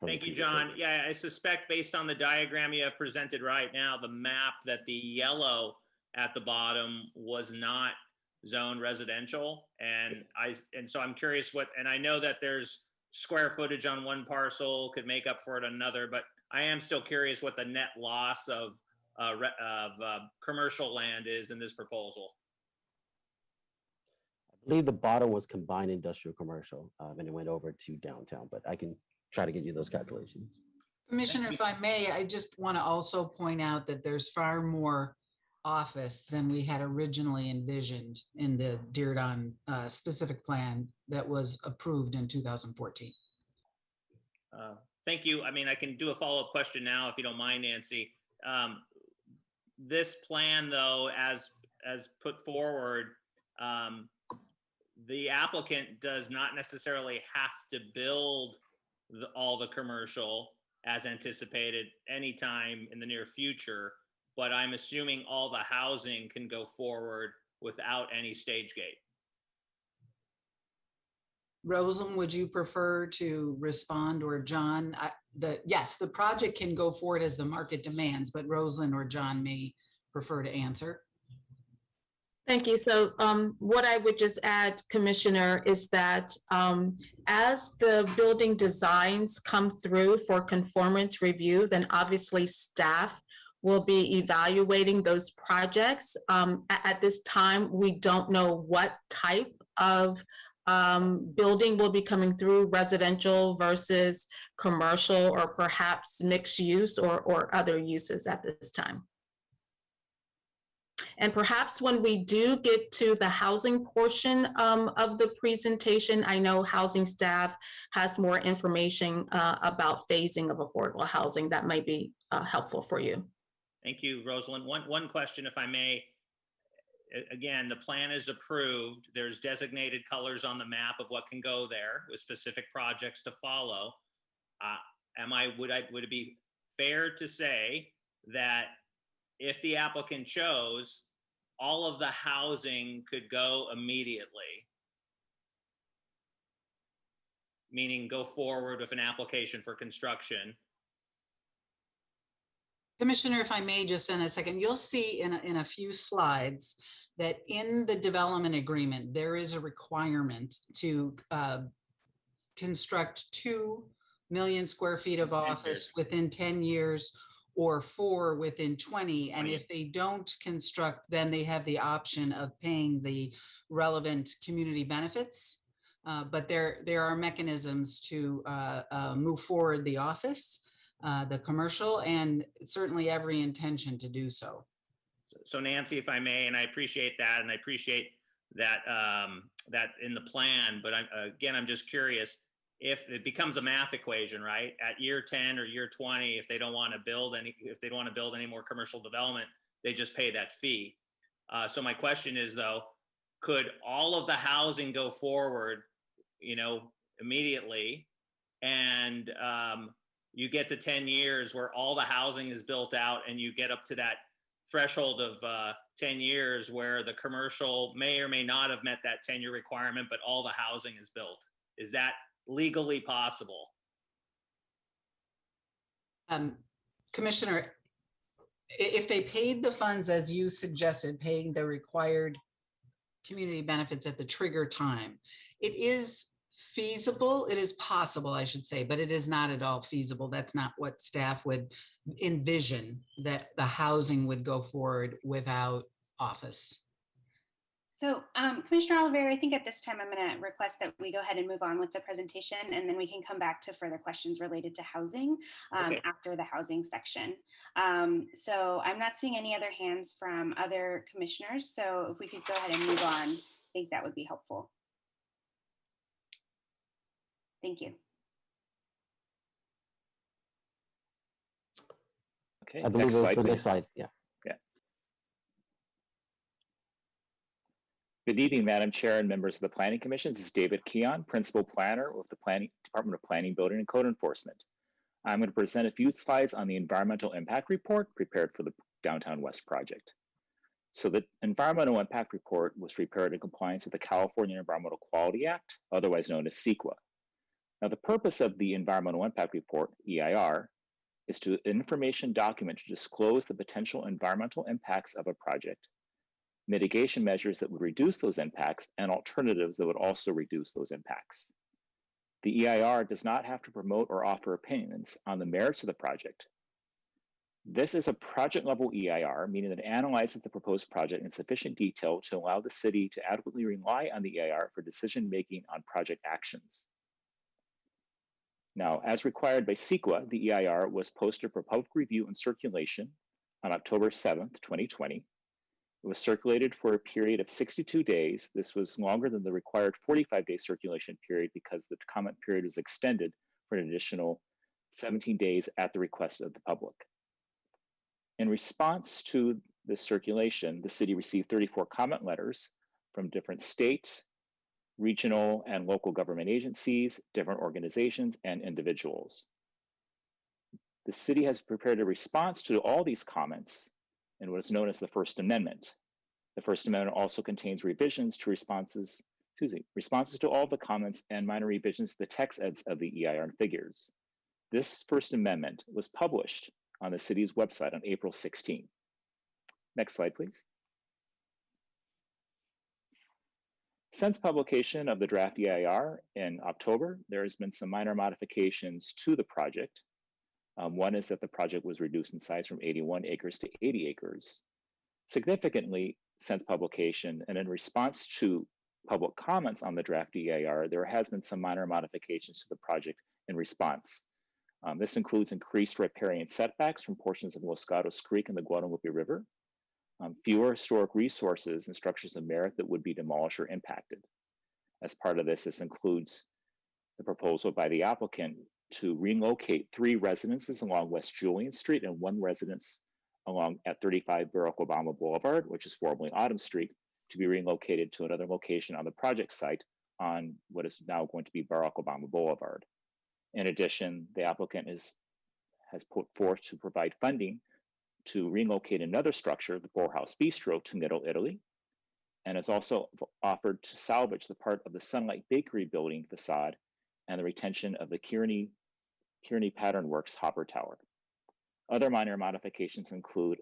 Speaker 6: Thank you, John. Yeah, I suspect based on the diagram you have presented right now, the map, that the yellow at the bottom was not zone residential. And so I'm curious and I know that there's square footage on one parcel could make up for it on another, but I am still curious what the net loss of commercial land is in this proposal.
Speaker 14: I believe the bottom was combined industrial commercial, and it went over to downtown, but I can try to get you those calculations.
Speaker 16: Commissioner, if I may, I just want to also point out that there's far more office than we had originally envisioned in the Diridon specific plan that was approved in 2014.
Speaker 6: Thank you. I mean, I can do a follow-up question now if you don't mind, Nancy. This plan, though, as put forward, the applicant does not necessarily have to build all the commercial as anticipated anytime in the near future, but I'm assuming all the housing can go forward without any stage gate.
Speaker 16: Rosalind, would you prefer to respond, or John? Yes, the project can go forward as the market demands, but Rosalind or John may prefer to answer.
Speaker 7: Thank you. So what I would just add, Commissioner, is that as the building designs come through for conformance review, then obviously staff will be evaluating those projects. At this time, we don't know what type of building will be coming through, residential versus commercial, or perhaps mixed use or other uses at this time. And perhaps when we do get to the housing portion of the presentation, I know housing staff has more information about phasing of affordable housing that might be helpful for you.
Speaker 6: Thank you, Rosalind. One question, if I may. Again, the plan is approved. There's designated colors on the map of what can go there with specific projects to follow. Would it be fair to say that if the applicant chose, all of the housing could go immediately? Meaning go forward with an application for construction.
Speaker 16: Commissioner, if I may, just in a second, you'll see in a few slides that in the development agreement, there is a requirement to construct 2 million square feet of office within 10 years or 4 within 20. And if they don't construct, then they have the option of paying the relevant community benefits. But there are mechanisms to move forward the office, the commercial, and certainly every intention to do so.
Speaker 6: So Nancy, if I may, and I appreciate that, and I appreciate that that in the plan, but I'm just curious, if it becomes a math equation, right? At year 10 or year 20, if they don't want to build any more commercial development, they just pay that fee. So my question is, though, could all of the housing go forward, immediately, and you get to 10 years where all the housing is built out, and you get up to that threshold of 10 years where the commercial may or may not have met that 10-year requirement, but all the housing is built? Is that legally possible?
Speaker 16: Commissioner, if they paid the funds as you suggested, paying the required community benefits at the trigger time, it is feasible. It is possible, I should say, but it is not at all feasible. That's not what staff would envision, that the housing would go forward without office.
Speaker 1: So Commissioner Oliveira, I think at this time I'm going to request that we go ahead and move on with the presentation, and then we can come back to further questions related to housing after the housing section. So I'm not seeing any other hands from other commissioners. So if we could go ahead and move on, I think that would be helpful. Thank you.
Speaker 14: Okay, I believe
Speaker 18: next slide,
Speaker 14: the
Speaker 18: please.
Speaker 14: next slide. Yeah.
Speaker 18: Good evening, Madam Chair and members of the Planning Commission. This is David Keon, Principal Planner with the Department of Planning, Building, and Code Enforcement. I'm going to present a few slides on the Environmental Impact Report prepared for the Downtown West project. So the Environmental Impact Report was prepared in compliance with the California Environmental Quality Act, otherwise known as CEQA. Now, the purpose of the Environmental Impact Report, EIR, is to an information document to disclose the potential environmental impacts of a project mitigation measures that would reduce those impacts, and alternatives that would also reduce those impacts. The EIR does not have to promote or offer opinions on the merits of the project. This is a project-level EIR, meaning that it analyzes the proposed project in sufficient detail to allow the city to adequately rely on the EIR for decision-making on project actions. Now, as required by CEQA, the EIR was posted for public review and circulation on October 7th, 2020. It was circulated for a period of 62 days. This was longer than the required 45-day circulation period because the comment period was extended for an additional 17 days at the request of the public. In response to the circulation, the city received 34 comment letters from different state, regional, and local government agencies, different organizations, and individuals. The city has prepared a response to all these comments in what is known as the First Amendment. The First Amendment also contains revisions to responses to all the comments and minor revisions to the text eds of the EIR and figures. This First Amendment was published on the city's website on April 16th. Next slide, please. Since publication of the draft EIR in October, there has been some minor modifications to the project. One is that the project was reduced in size from 81 acres to 80 acres. Significantly, since publication and in response to public comments on the draft EIR, there has been some minor modifications to the project in response. This includes increased riparian setbacks from portions of Los Gatos Creek and the Guadalupe River, fewer historic resources and structures of merit that would be demolished or impacted. As part of this, this includes the proposal by the applicant to relocate 3 residences along West Julian Street and 1 residence along at 35 Barack Obama Boulevard, which is formerly Autumn Street, to be relocated to another location on the project site on what is now going to be Barack Obama Boulevard. In addition, the applicant has put forth to provide funding to relocate another structure, the Boerhaus Bistro, to Middle Italy, and has also offered to salvage the part of the Sunlight Bakery building facade and the retention of the Kearney Pattern Works Hopper Tower. Other minor modifications include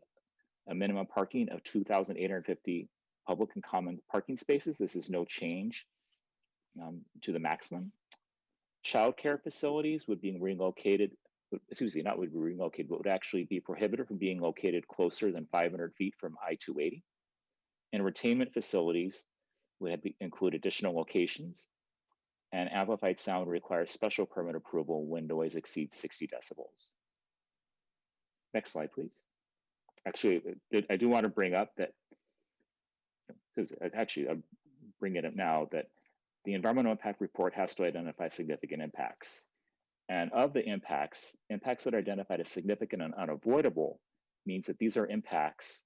Speaker 18: a minimum parking of 2,850 public and common parking spaces. This is no change to the maximum. Childcare facilities would be relocated, not would be relocated, but would actually be prohibited from being located closer than 500 feet from I-280. And retainment facilities would include additional locations, and amplified sound would require special permit approval when noise exceeds 60 decibels. Next slide, please. Actually, I do want to bring up that, actually, I'm bringing it up now, that the environmental impact report has to identify significant impacts. And of the impacts that are identified as significant and unavoidable means that these are impacts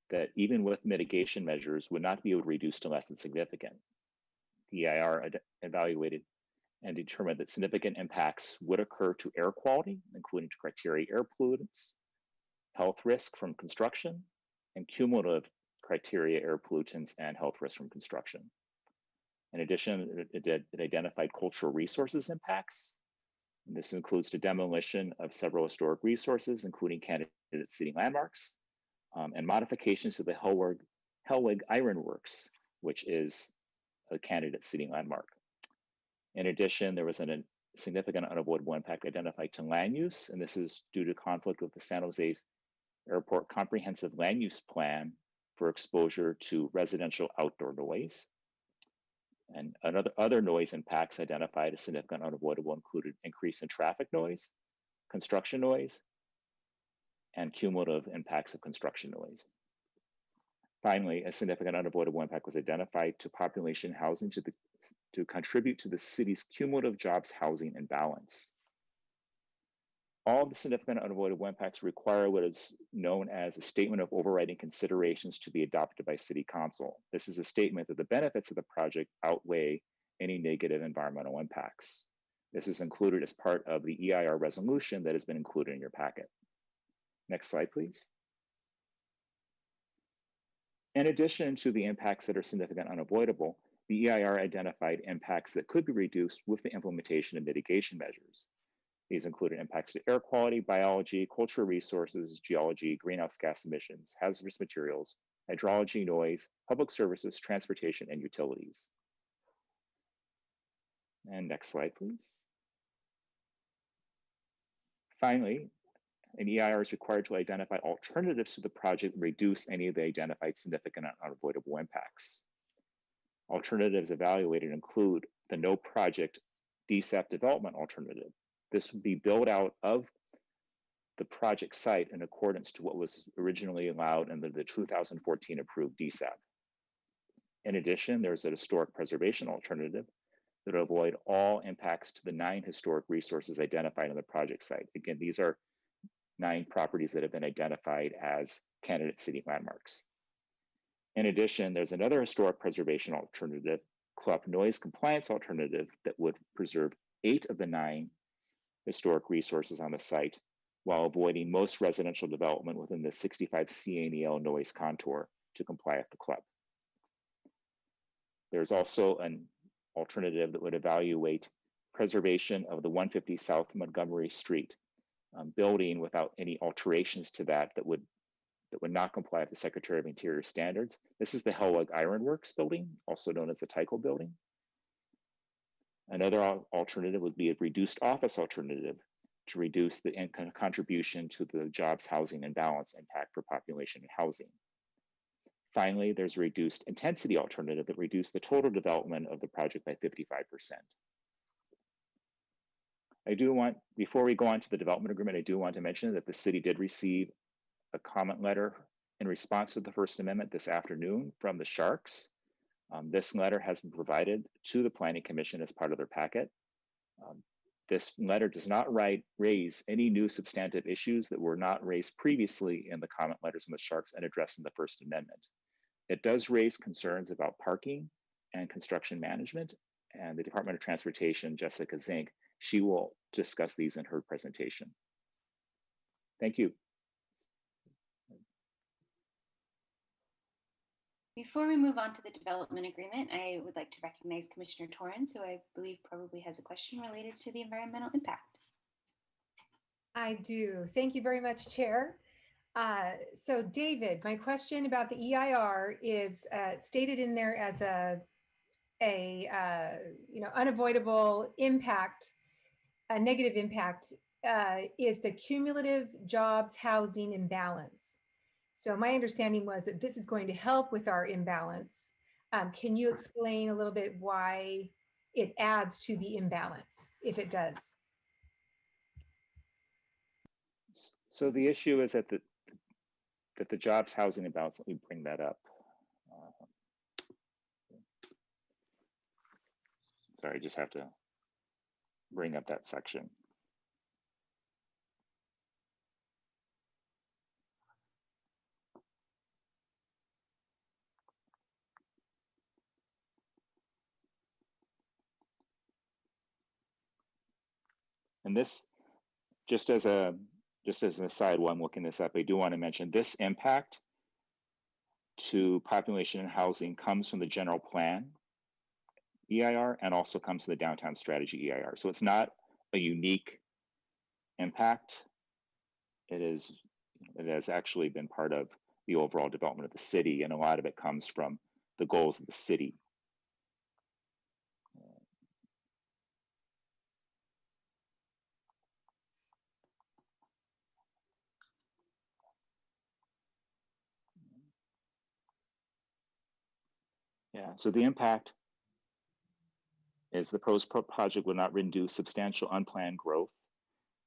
Speaker 18: that even with mitigation measures would not be able to reduce to less than significant. The EIR evaluated and determined that significant impacts would occur to air quality, including to criteria air pollutants, health risk from construction, and cumulative criteria air pollutants and health risk from construction. In addition, it identified cultural resources impacts. And this includes the demolition of several historic resources, including candidate city landmarks, and modifications to the Hellweg Iron Works, which is a candidate city landmark. In addition, there was a significant unavoidable impact identified to land use, and this is due to conflict with the San Jose's Airport Comprehensive Land Use Plan for exposure to residential outdoor noise. And other noise impacts identified as significant unavoidable included increase in traffic noise, construction noise, and cumulative impacts of construction noise. Finally, a significant unavoidable impact was identified to population housing to contribute to the city's cumulative jobs housing imbalance. All the significant unavoidable impacts require what is known as a statement of overriding considerations to be adopted by City Council. This is a statement that the benefits of the project outweigh any negative environmental impacts. This is included as part of the EIR resolution that has been included in your packet. Next slide, please. In addition to the impacts that are significant and unavoidable, the EIR identified impacts that could be reduced with the implementation of mitigation measures. These included impacts to air quality, biology, cultural resources, geology, greenhouse gas emissions, hazardous materials, hydrology, noise, public services, transportation, and utilities. And next slide, please. Finally, an EIR is required to identify alternatives to the project and reduce any of the identified significant and unavoidable impacts. Alternatives evaluated include the no project DSAP development alternative. This would be built out of the project site in accordance to what was originally allowed under the 2014 approved DSAP. In addition, there's a historic preservation alternative that will avoid all impacts to the 9 historic resources identified on the project site. Again, these are 9 properties that have been identified as candidate city landmarks. In addition, there's another historic preservation alternative, CLUP noise compliance alternative, that would preserve 8 of the 9 historic resources on the site while avoiding most residential development within the 65 CNEL noise contour to comply with the CLUP. There's also an alternative that would evaluate preservation of the 150 South Montgomery Street building without any alterations to that would not comply with the Secretary of Interior standards. This is the Hellweg Ironworks building, also known as the Tyco building. Another alternative would be a reduced office alternative to reduce the contribution to the jobs, housing, and balance impact for population and housing. Finally, there's a reduced intensity alternative that reduced the total development of the project by 55%. Before we go on to the development agreement, I do want to mention that the city did receive a comment letter in response to the First Amendment this afternoon from the Sharks. This letter has been provided to the Planning Commission as part of their packet. This letter does not raise any new substantive issues that were not raised previously in the comment letters from the Sharks and addressed in the First Amendment. It does raise concerns about parking and construction management, and the Department of Transportation, Jessica Zink, she will discuss these in her presentation. Thank you.
Speaker 1: Before we move on to the development agreement, I would like to recognize Commissioner Torrance, who I believe probably has a question related to the environmental impact.
Speaker 19: I do. Thank you very much, Chair. So David, my question about the EIR is stated in there as unavoidable impact, a negative impact is the cumulative jobs housing imbalance. So my understanding was that this is going to help with our imbalance. Can you explain a little bit why it adds to the imbalance, if it does?
Speaker 18: So the issue is that the jobs housing imbalance, let me bring that up. Sorry, I just have to bring up that section. And this, just as an aside while I'm looking this up, I do want to mention this impact to population and housing comes from the general plan EIR and also comes to the downtown strategy EIR. So it's not a unique impact. It has actually been part of the overall development of the city, and a lot of it comes from the goals of the city. Yeah, so the impact is the proposed project will not induce substantial unplanned growth,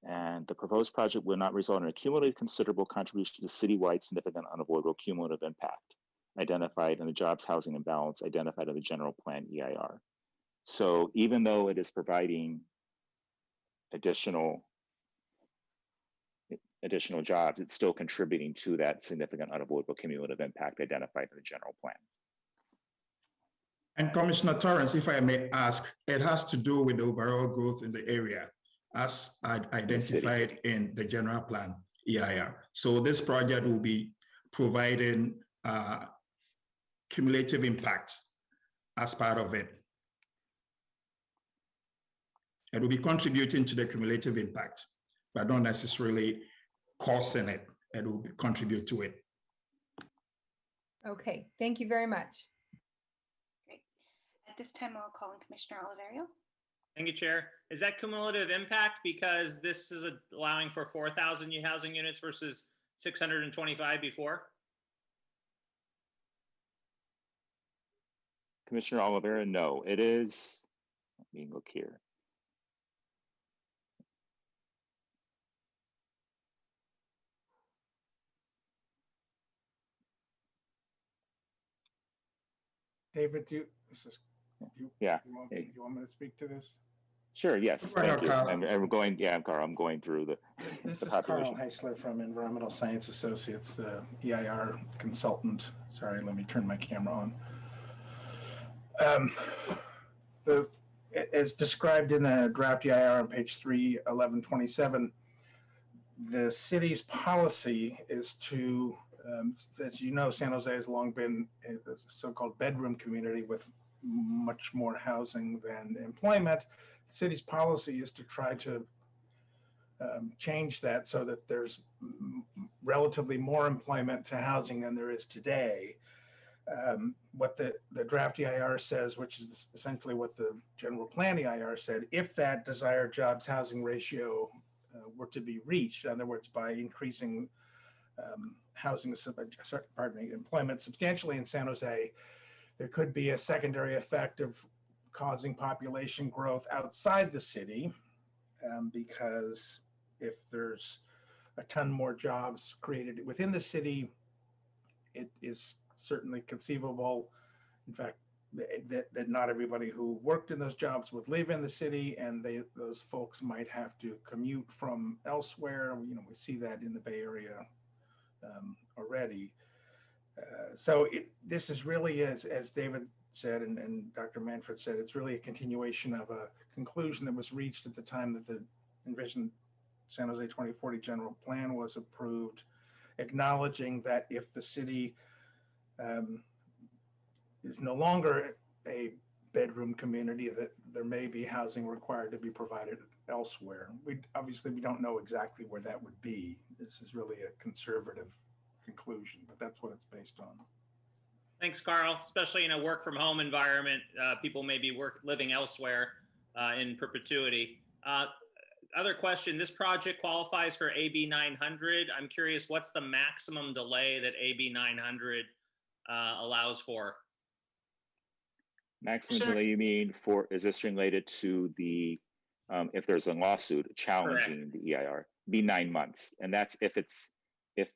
Speaker 18: and the proposed project will not result in a cumulative considerable contribution to citywide significant unavoidable cumulative impact identified in the jobs housing imbalance identified in the general plan EIR. So even though it is providing additional jobs, it's still contributing to that significant unavoidable cumulative impact identified in the general plan.
Speaker 20: And Commissioner Torrance, if I may ask, it has to do with the overall growth in the area as identified in the general plan EIR. So this project will be providing cumulative impact as part of it. It will be contributing to the cumulative impact, but not necessarily causing it. It will contribute to it.
Speaker 19: Okay, thank you very much.
Speaker 1: Great. At this time, I'll call on Commissioner Oliverio.
Speaker 6: Thank you, Chair. Is that cumulative impact because this is allowing for 4,000 new housing units versus 625 before?
Speaker 18: Commissioner Oliveira, no, it is. Let me look here.
Speaker 21: David,
Speaker 18: Yeah.
Speaker 21: do you want me to speak to this?
Speaker 18: Sure, yes,
Speaker 21: Go ahead,
Speaker 18: thank you.
Speaker 21: Carl.
Speaker 18: I'm going, yeah, Carl, I'm going through
Speaker 21: This
Speaker 18: the
Speaker 21: is Carl
Speaker 18: population.
Speaker 21: Heisler from Environmental Science Associates, the EIR consultant. Sorry, let me turn my camera on. As described in the draft EIR on page 31127, the city's policy is to, as you know, San Jose has long been a so-called bedroom community with much more housing than employment. The city's policy is to try to change that so that there's relatively more employment to housing than there is today. What the draft EIR says, which is essentially what the general plan EIR said, if that desired jobs housing ratio were to be reached, in other words, by increasing employment substantially in San Jose, there could be a secondary effect of causing population growth outside the city, because if there's a ton more jobs created within the city, it is certainly conceivable, in fact, that not everybody who worked in those jobs would live in the city, and those folks might have to commute from elsewhere. You know, we see that in the Bay Area already. So this is really, as David said and Dr. Manfred said, it's really a continuation of a conclusion that was reached at the time that the Envision San Jose 2040 general plan was approved, acknowledging that if the city is no longer a bedroom community, that there may be housing required to be provided elsewhere. We don't know exactly where that would be. This is really a conservative conclusion, but that's what it's based on.
Speaker 6: Thanks, Carl. Especially in a work from home environment, people may be living elsewhere in perpetuity. Other question, this project qualifies for AB 900. I'm curious, what's the maximum delay that AB 900 allows for?
Speaker 18: Maximum delay, you mean is this related to the, if there's a lawsuit challenging the EIR, be 9 months. And that's if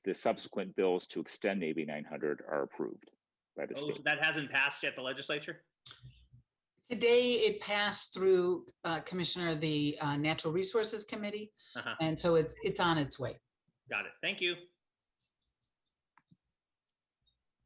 Speaker 18: the subsequent bills to extend AB 900 are approved by the state.
Speaker 6: So that hasn't passed yet, the legislature?
Speaker 16: Today, it passed through, Commissioner, the Natural Resources Committee. And so it's on its way.
Speaker 6: Got it. Thank you.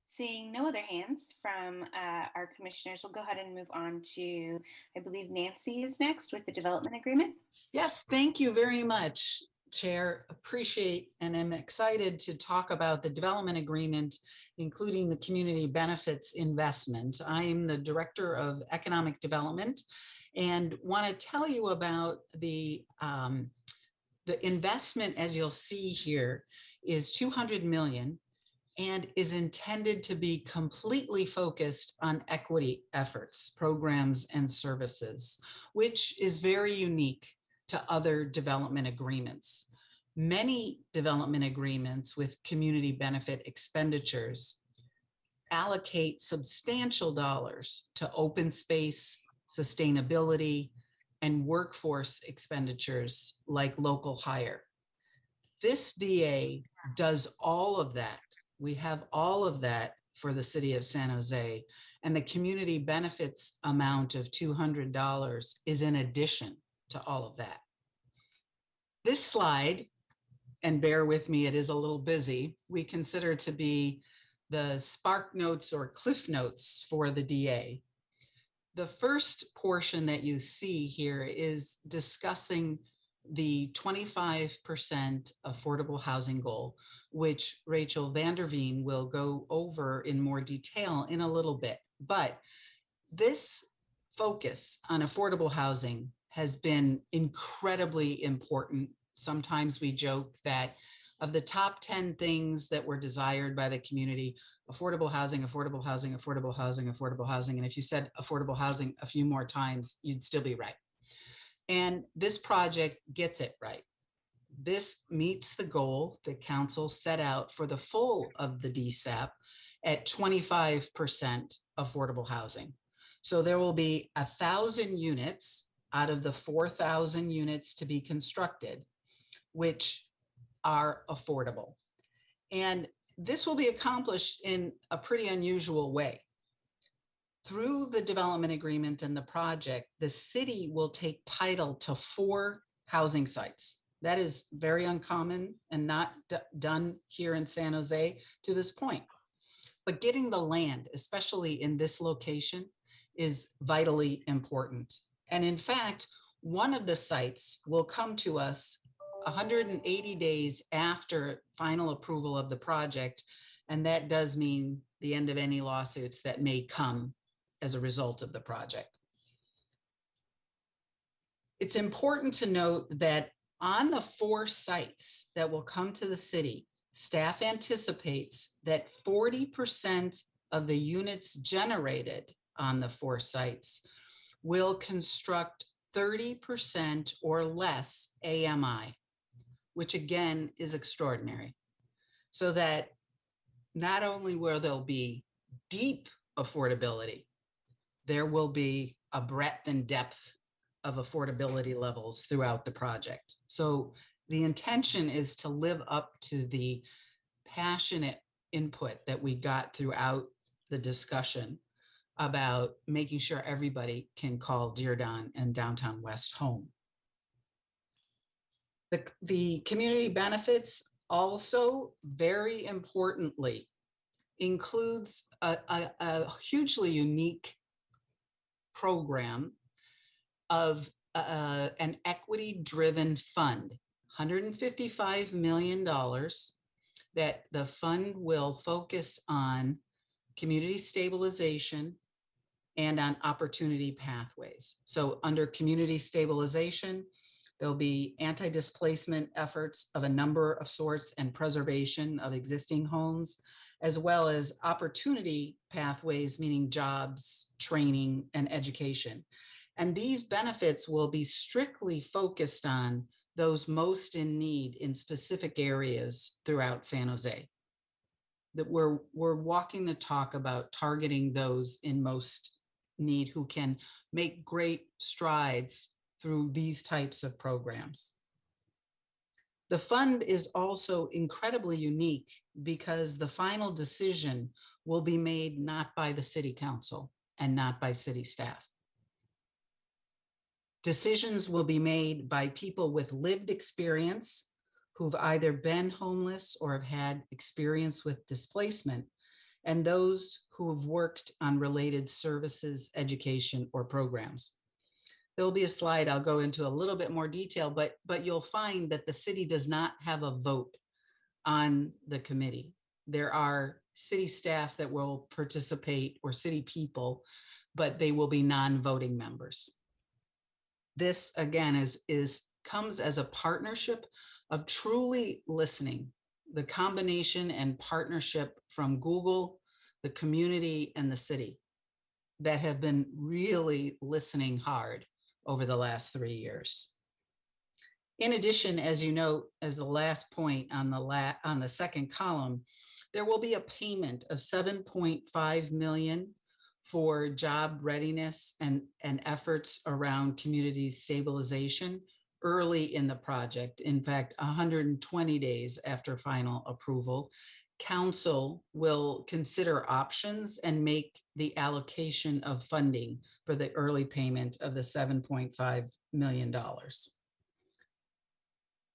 Speaker 1: Seeing no other hands from our commissioners, we'll go ahead and move on to, I believe Nancy is next with the development agreement.
Speaker 16: Yes, thank you very much, Chair. Appreciate and am excited to talk about the development agreement, including the community benefits investment. I am the Director of Economic Development and want to tell you about the investment, as you'll see here, is $200 million and is intended to be completely focused on equity efforts, programs, and services, which is very unique to other development agreements. Many development agreements with community benefit expenditures allocate substantial dollars to open space, sustainability, and workforce expenditures like local hire. This DA does all of that. We have all of that for the city of San Jose, and the community benefits amount of $200 is in addition to all of that. This slide, and bear with me, it is a little busy, we consider to be the spark notes or cliff notes for the DA. The first portion that you see here is discussing the 25% affordable housing goal, which Rachel Vanderveen will go over in more detail in a little bit. But this focus on affordable housing has been incredibly important. Sometimes we joke that Of the top 10 things that were desired by the community, affordable housing, affordable housing, affordable housing, affordable housing. And if you said affordable housing a few more times, you'd still be right. And this project gets it right. This meets the goal that council set out for the full of the DSAP at 25% affordable housing. So there will be 1,000 units out of the 4,000 units to be constructed, which are affordable. And this will be accomplished in a pretty unusual way. Through the development agreement and the project, the city will take title to 4 housing sites. That is very uncommon and not done here in San Jose to this point. But getting the land, especially in this location, is vitally important. And in fact, one of the sites will come to us 180 days after final approval of the project. And that does mean the end of any lawsuits that may come as a result of the project. It's important to note that on the 4 sites that will come to the city, staff anticipates that 40% of the units generated on the 4 sites will construct 30% or less AMI, which again is extraordinary. So that not only will there be deep affordability, there will be a breadth and depth of affordability levels throughout the project. So the intention is to live up to the passionate input that we got throughout the discussion about making sure everybody can call Diridon and Downtown West home. The community benefits also, very importantly, includes a hugely unique program of an equity-driven fund, $155 million that the fund will focus on community stabilization and on opportunity pathways. So under community stabilization, there'll be anti-displacement efforts of a number of sorts and preservation of existing homes, as well as opportunity pathways, meaning jobs, training, and education. And these benefits will be strictly focused on those most in need in specific areas throughout San Jose. That we're walking the talk about targeting those in most need who can make great strides through these types of programs. The fund is also incredibly unique because the final decision will be made not by the city council and not by city staff. Decisions will be made by people with lived experience who've either been homeless or have had experience with displacement, and those who have worked on related services, education, or programs. There'll be a slide I'll go into a little bit more detail, but you'll find that the city does not have a vote on the committee. There are city staff that will participate or city people, but they will be non-voting members. This again comes as a partnership of truly listening, the combination and partnership from Google, the community, and the city that have been really listening hard over the last 3 years. In addition, as you note, as the last point on the second column, there will be a payment of $7.5 million for job readiness and efforts around community stabilization early in the project. In fact, 120 days after final approval, council will consider options and make the allocation of funding for the early payment of the $7.5 million.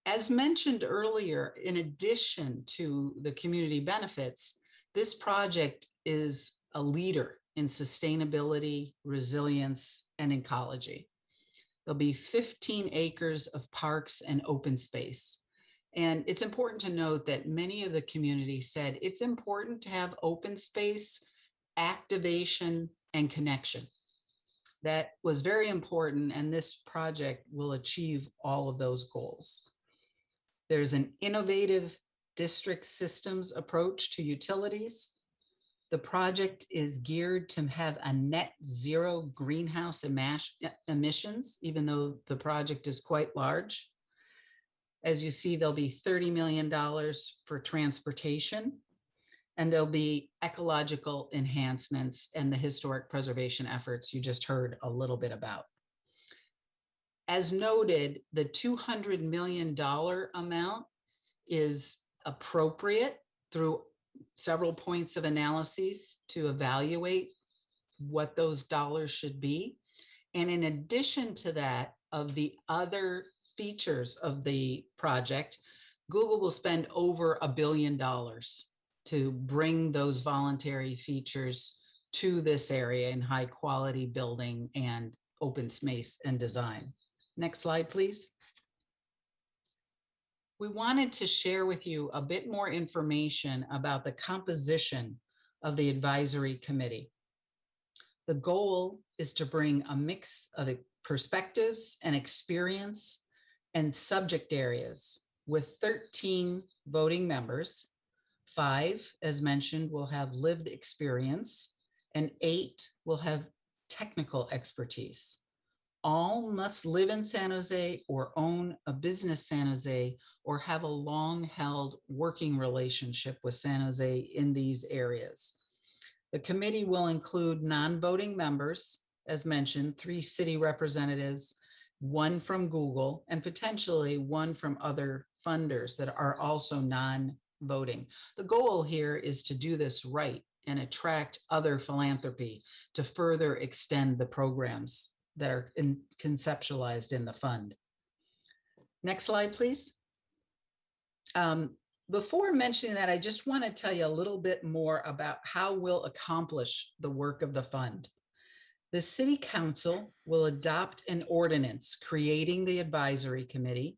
Speaker 16: As mentioned earlier, in addition to the community benefits, this project is a leader in sustainability, resilience, and ecology. There'll be 15 acres of parks and open space. And it's important to note that many of the community said it's important to have open space, activation, and connection. That was very important, and this project will achieve all of those goals. There's an innovative district systems approach to utilities. The project is geared to have a net zero greenhouse emissions, even though the project is quite large. As you see, there'll be $30 million for transportation, and there'll be ecological enhancements and the historic preservation efforts you just heard a little bit about. As noted, the $200 million amount is appropriate through several points of analyses to evaluate what those dollars should be. And in addition to that, of the other features of the project, Google will spend over $1 billion to bring those voluntary features to this area in high quality building and open space and design. Next slide, please. We wanted to share with you a bit more information about the composition of the advisory committee. The goal is to bring a mix of perspectives and experience and subject areas with 13 voting members. 5, as mentioned, will have lived experience, and 8 will have technical expertise. All must live in San Jose or own a business San Jose or have a long-held working relationship with San Jose in these areas. The committee will include non-voting members, as mentioned, 3 city representatives, 1 from Google, and potentially 1 from other funders that are also non-voting. The goal here is to do this right and attract other philanthropy to further extend the programs that are conceptualized in the fund. Next slide, please. Before mentioning that, I just want to tell you a little bit more about how we'll accomplish the work of the fund. The City Council will adopt an ordinance creating the advisory committee,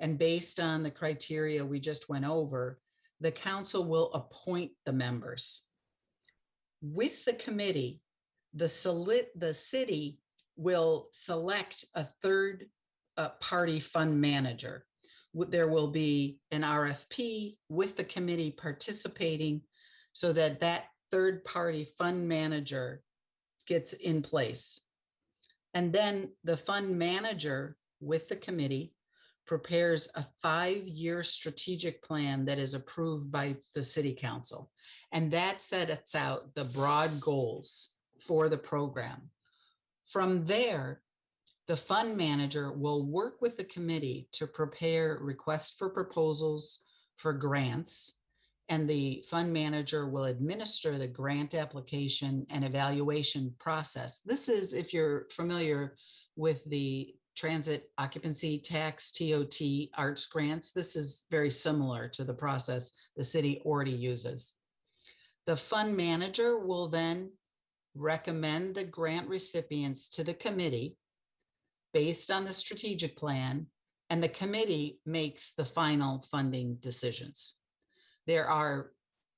Speaker 16: and based on the criteria we just went over, the council will appoint the members. With the committee, the city will select a third party fund manager. There will be an RFP with the committee participating so that that third party fund manager gets in place. And then the fund manager with the committee prepares a 5-year strategic plan that is approved by the city council. And that sets out the broad goals for the program. From there, the fund manager will work with the committee to prepare requests for proposals for grants, and the fund manager will administer the grant application and evaluation process. This is, if you're familiar with the Transit Occupancy Tax, TOT, arts grants, this is very similar to the process the city already uses. The fund manager will then recommend the grant recipients to the committee based on the strategic plan, and the committee makes the final funding decisions. There are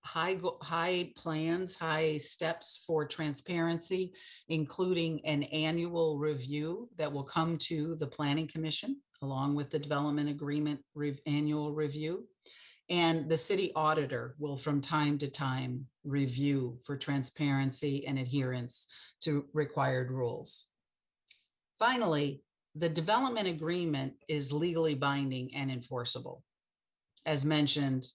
Speaker 16: high plans, high steps for transparency, including an annual review that will come to the Planning Commission along with the development agreement annual review. And the city auditor will from time to time review for transparency and adherence to required rules. Finally, the development agreement is legally binding and enforceable. As mentioned,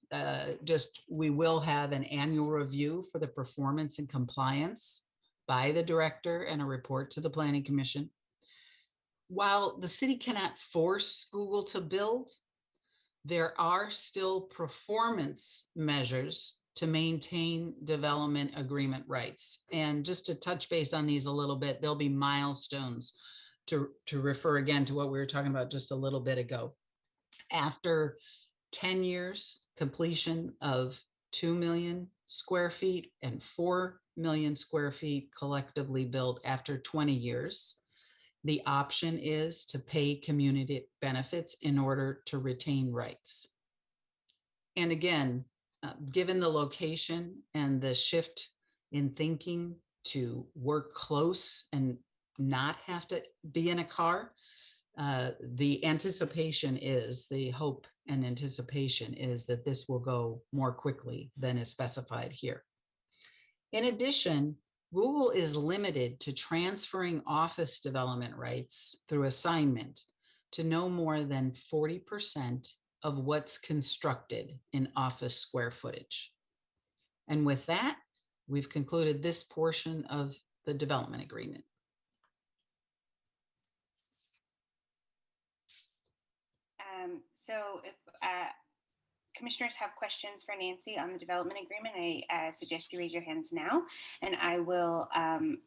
Speaker 16: we will have an annual review for the performance and compliance by the director and a report to the Planning Commission. While the city cannot force Google to build, there are still performance measures to maintain development agreement rights. And just to touch base on these a little bit, there'll be milestones to refer again to what we were talking about just a little bit ago. After 10 years, completion of 2 million square feet and 4 million square feet collectively built after 20 years. The option is to pay community benefits in order to retain rights. And again, given the location and the shift in thinking to work close and not have to be in a car, the anticipation is, the hope and anticipation is that this will go more quickly than is specified here. In addition, Google is limited to transferring office development rights through assignment to no more than 40% of what's constructed in office square footage. And with that, we've concluded this portion of the development agreement.
Speaker 1: So if commissioners have questions for Nancy on the development agreement, I suggest you raise your hands now, and I will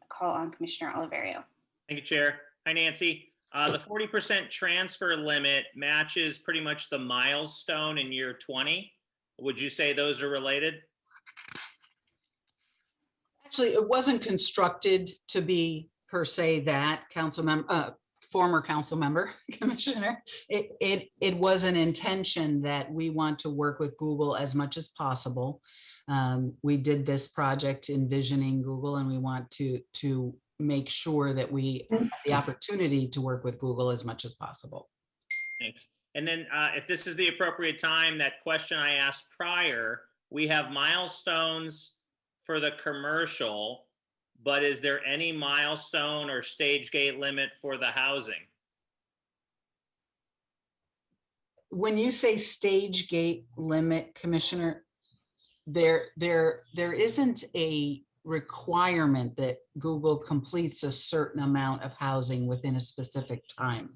Speaker 1: call on Commissioner Oliverio.
Speaker 6: Thank you, Chair. Hi, Nancy. The 40% transfer limit matches pretty much the milestone in year 20. Would you say those are related?
Speaker 16: Actually, it wasn't constructed to be per se that, former council member, Commissioner. It was an intention that we want to work with Google as much as possible. We did this project envisioning Google, and we want to make sure that we have the opportunity to work with Google as much as possible.
Speaker 6: Thanks. And then if this is the appropriate time, that question I asked prior, we have milestones for the commercial, but is there any milestone or stage gate limit for the housing?
Speaker 16: When you say stage gate limit, Commissioner, there isn't a requirement that Google completes a certain amount of housing within a specific time.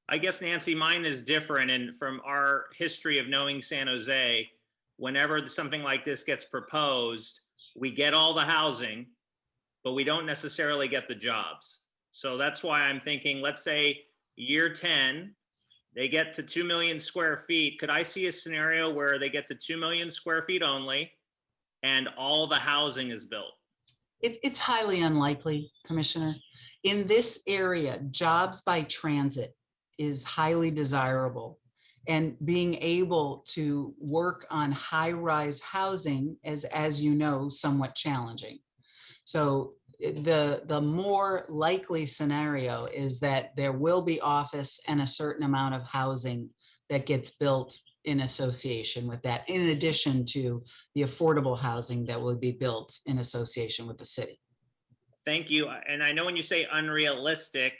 Speaker 6: I guess, Nancy, mine is different. And from our history of knowing San Jose, whenever something like this gets proposed, we get all the housing, but we don't necessarily get the jobs. So that's why I'm thinking, let's say year 10, they get to 2 million square feet. Could I see a scenario where they get to 2 million square feet only and all the housing is built?
Speaker 16: It's highly unlikely, Commissioner. In this area, jobs by transit is highly desirable. And being able to work on high-rise housing is, as you know, somewhat challenging. So the more likely scenario is that there will be office and a certain amount of housing that gets built in association with that, in addition to the affordable housing that will be built in association with the city.
Speaker 6: Thank you. And I know when you say unrealistic,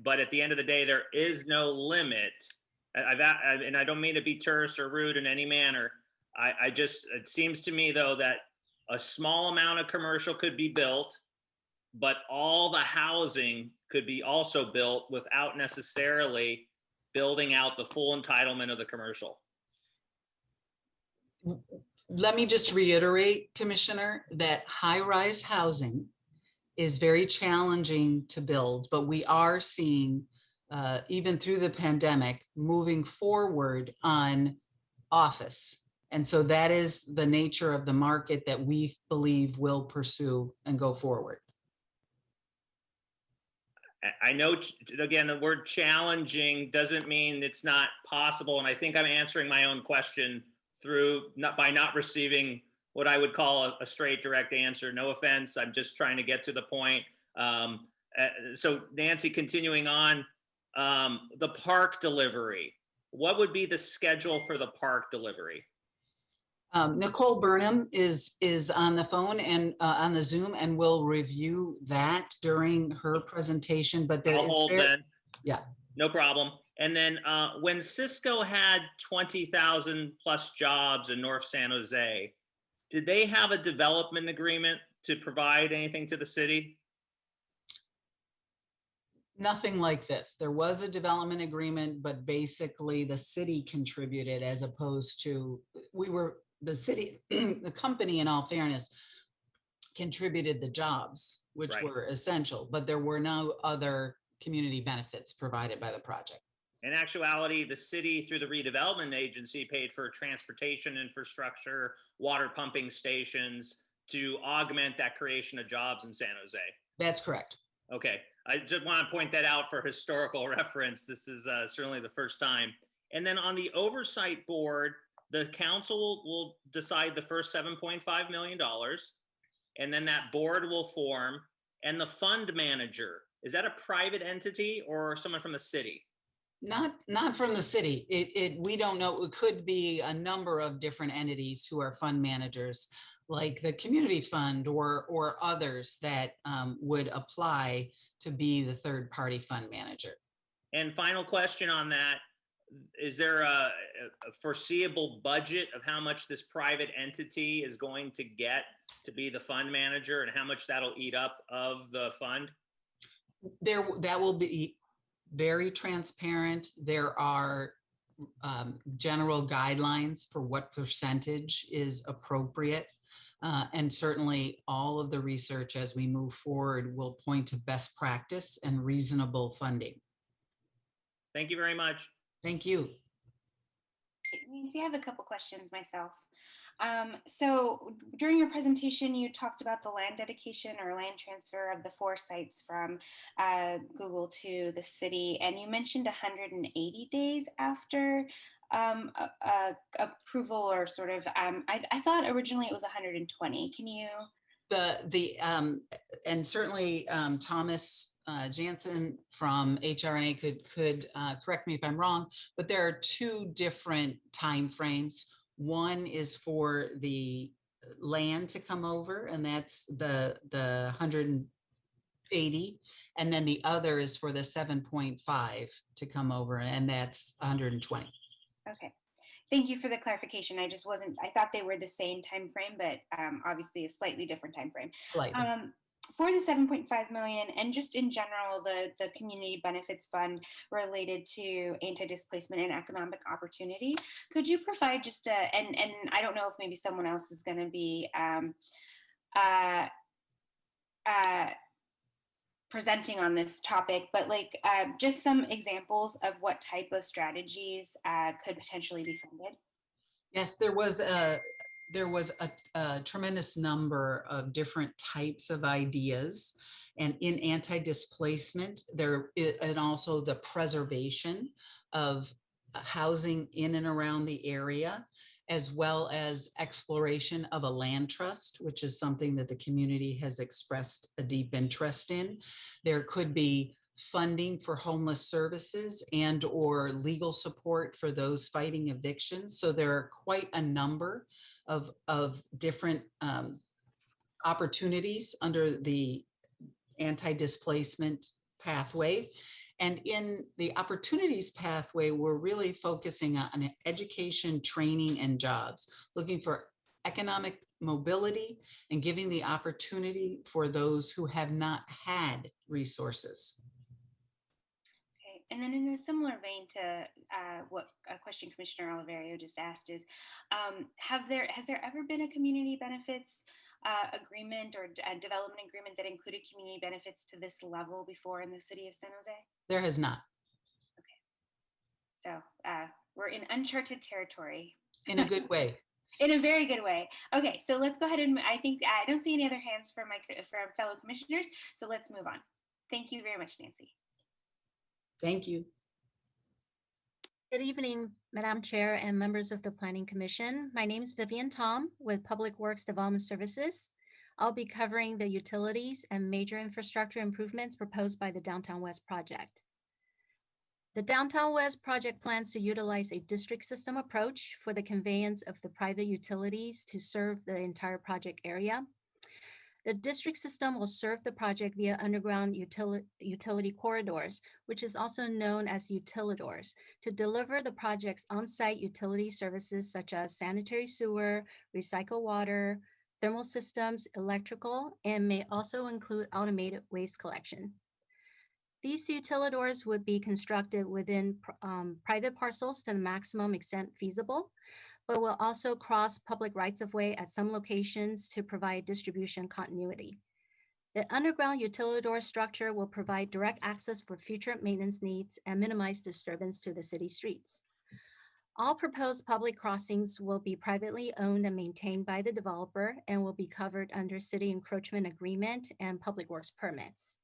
Speaker 6: but at the end of the day, there is no limit. And I don't mean to be terse or rude in any manner. It seems to me though that a small amount of commercial could be built, but all the housing could be also built without necessarily building out the full entitlement of the commercial.
Speaker 16: Let me just reiterate, Commissioner, that high-rise housing is very challenging to build, but we are seeing even through the pandemic, moving forward on office. And so that is the nature of the market that we believe will pursue and go forward.
Speaker 6: I know, again, the word challenging doesn't mean it's not possible. And I think I'm answering my own question by not receiving what I would call a straight, direct answer. No offense, I'm just trying to get to the point. So Nancy, continuing on, the park delivery. What would be the schedule for the park delivery?
Speaker 16: Nicole Burnham is on the phone and on the Zoom, and will review that during her presentation. But
Speaker 6: I'll hold then.
Speaker 16: Yeah,
Speaker 6: no problem. And then when Cisco had 20,000 plus jobs in North San Jose, did they have a development agreement to provide anything to the city?
Speaker 16: Nothing like this. There was a development agreement, but basically the city contributed as opposed to, the city, the company, in all fairness, contributed the jobs, which were essential, but there were no other community benefits provided by the project.
Speaker 6: In actuality, the city, through the redevelopment agency, paid for transportation infrastructure, water pumping stations to augment that creation of jobs in San Jose.
Speaker 16: That's correct.
Speaker 6: Okay, I just want to point that out for historical reference. This is certainly the first time. And then on the oversight board, the council will decide the first $7.5 million, and then that board will form. And the fund manager, is that a private entity or someone from the city?
Speaker 16: Not from the city. We don't know. It could be a number of different entities who are fund managers, like the community fund or others that would apply to be the third party fund manager.
Speaker 6: And final question on that, is there a foreseeable budget of how much this private entity is going to get to be the fund manager and how much that'll eat up of the fund?
Speaker 16: That will be very transparent. There are general guidelines for what percentage is appropriate. And certainly all of the research as we move forward will point to best practice and reasonable funding.
Speaker 6: Thank you very much.
Speaker 16: Thank you.
Speaker 1: Nancy, I have a couple questions myself. So during your presentation, you talked about the land dedication or land transfer of the 4 sites from Google to the city, and you mentioned 180 days after approval, or sort of, I thought originally it was 120. Can you?
Speaker 16: And certainly Thomas Jansen from HRNA could correct me if I'm wrong, but there are 2 different timeframes. One is for the land to come over, and that's the 180, and then the other is for the 7.5 to come over, and that's 120.
Speaker 1: Okay. Thank you for the clarification. I just wasn't, I thought they were the same time frame, but obviously a slightly different time frame. For the 7.5 million, and just in general, the Community Benefits Fund related to anti-displacement and economic opportunity, could you provide just and I don't know if maybe someone else is going to be presenting on this topic, but like just some examples of what type of strategies could potentially be funded?
Speaker 16: Yes, there was a tremendous number of different types of ideas, and in anti-displacement there, and also the preservation of housing in and around the area, as well as exploration of a land trust, which is something that the community has expressed a deep interest in. There could be funding for homeless services and or legal support for those fighting evictions. So there are quite a number of different opportunities under the anti-displacement pathway. And in the opportunities pathway, we're really focusing on education, training, and jobs, looking for economic mobility and giving the opportunity for those who have not had resources.
Speaker 1: Okay, and then in a similar vein to what a question Commissioner Oliverio just asked is, has there ever been a community benefits agreement or a development agreement that included community benefits to this level before in the city of San Jose?
Speaker 16: There has not.
Speaker 1: Okay, so we're in uncharted territory.
Speaker 16: In a good way.
Speaker 1: In a very good way. Okay, so let's go ahead and I think I don't see any other hands from our fellow commissioners, so let's move on. Thank you very much, Nancy.
Speaker 16: Thank you.
Speaker 9: Good evening, Madam Chair and members of the Planning Commission. My name is Vivian Tom with Public Works Development Services. I'll be covering the utilities and major infrastructure improvements proposed by the Downtown West project. The Downtown West project plans to utilize a district system approach for the conveyance of the private utilities to serve the entire project area. The district system will serve the project via underground utility corridors, which is also known as utilidors, to deliver the project's on-site utility services such as sanitary sewer, recycled water, thermal systems, electrical, and may also include automated waste collection. These utilidors would be constructed within private parcels to the maximum extent feasible, but will also cross public rights-of-way at some locations to provide distribution continuity. The underground utilidor structure will provide direct access for future maintenance needs and minimize disturbance to the city streets. All proposed public crossings will be privately owned and maintained by the developer and will be covered under city encroachment agreement and public works permits.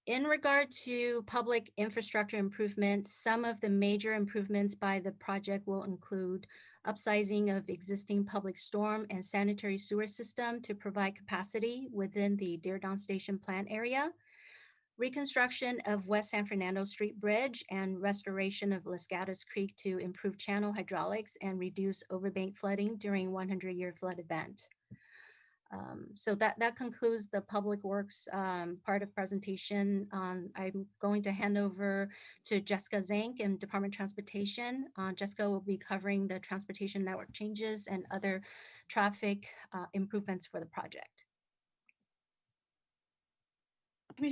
Speaker 9: In regard to public infrastructure improvements, some of the major improvements by the project will include upsizing of existing public storm and sanitary sewer system to provide capacity within the Deer Down Station plant area, reconstruction of West San Fernando Street Bridge, and restoration of Las Gatas Creek to improve channel hydraulics and reduce overbank flooding during 100-year flood event. So that concludes the Public Works part of presentation. I'm going to hand over to Jessica Zank in Department of Transportation. Jessica will be covering the transportation network changes and other traffic improvements for the project.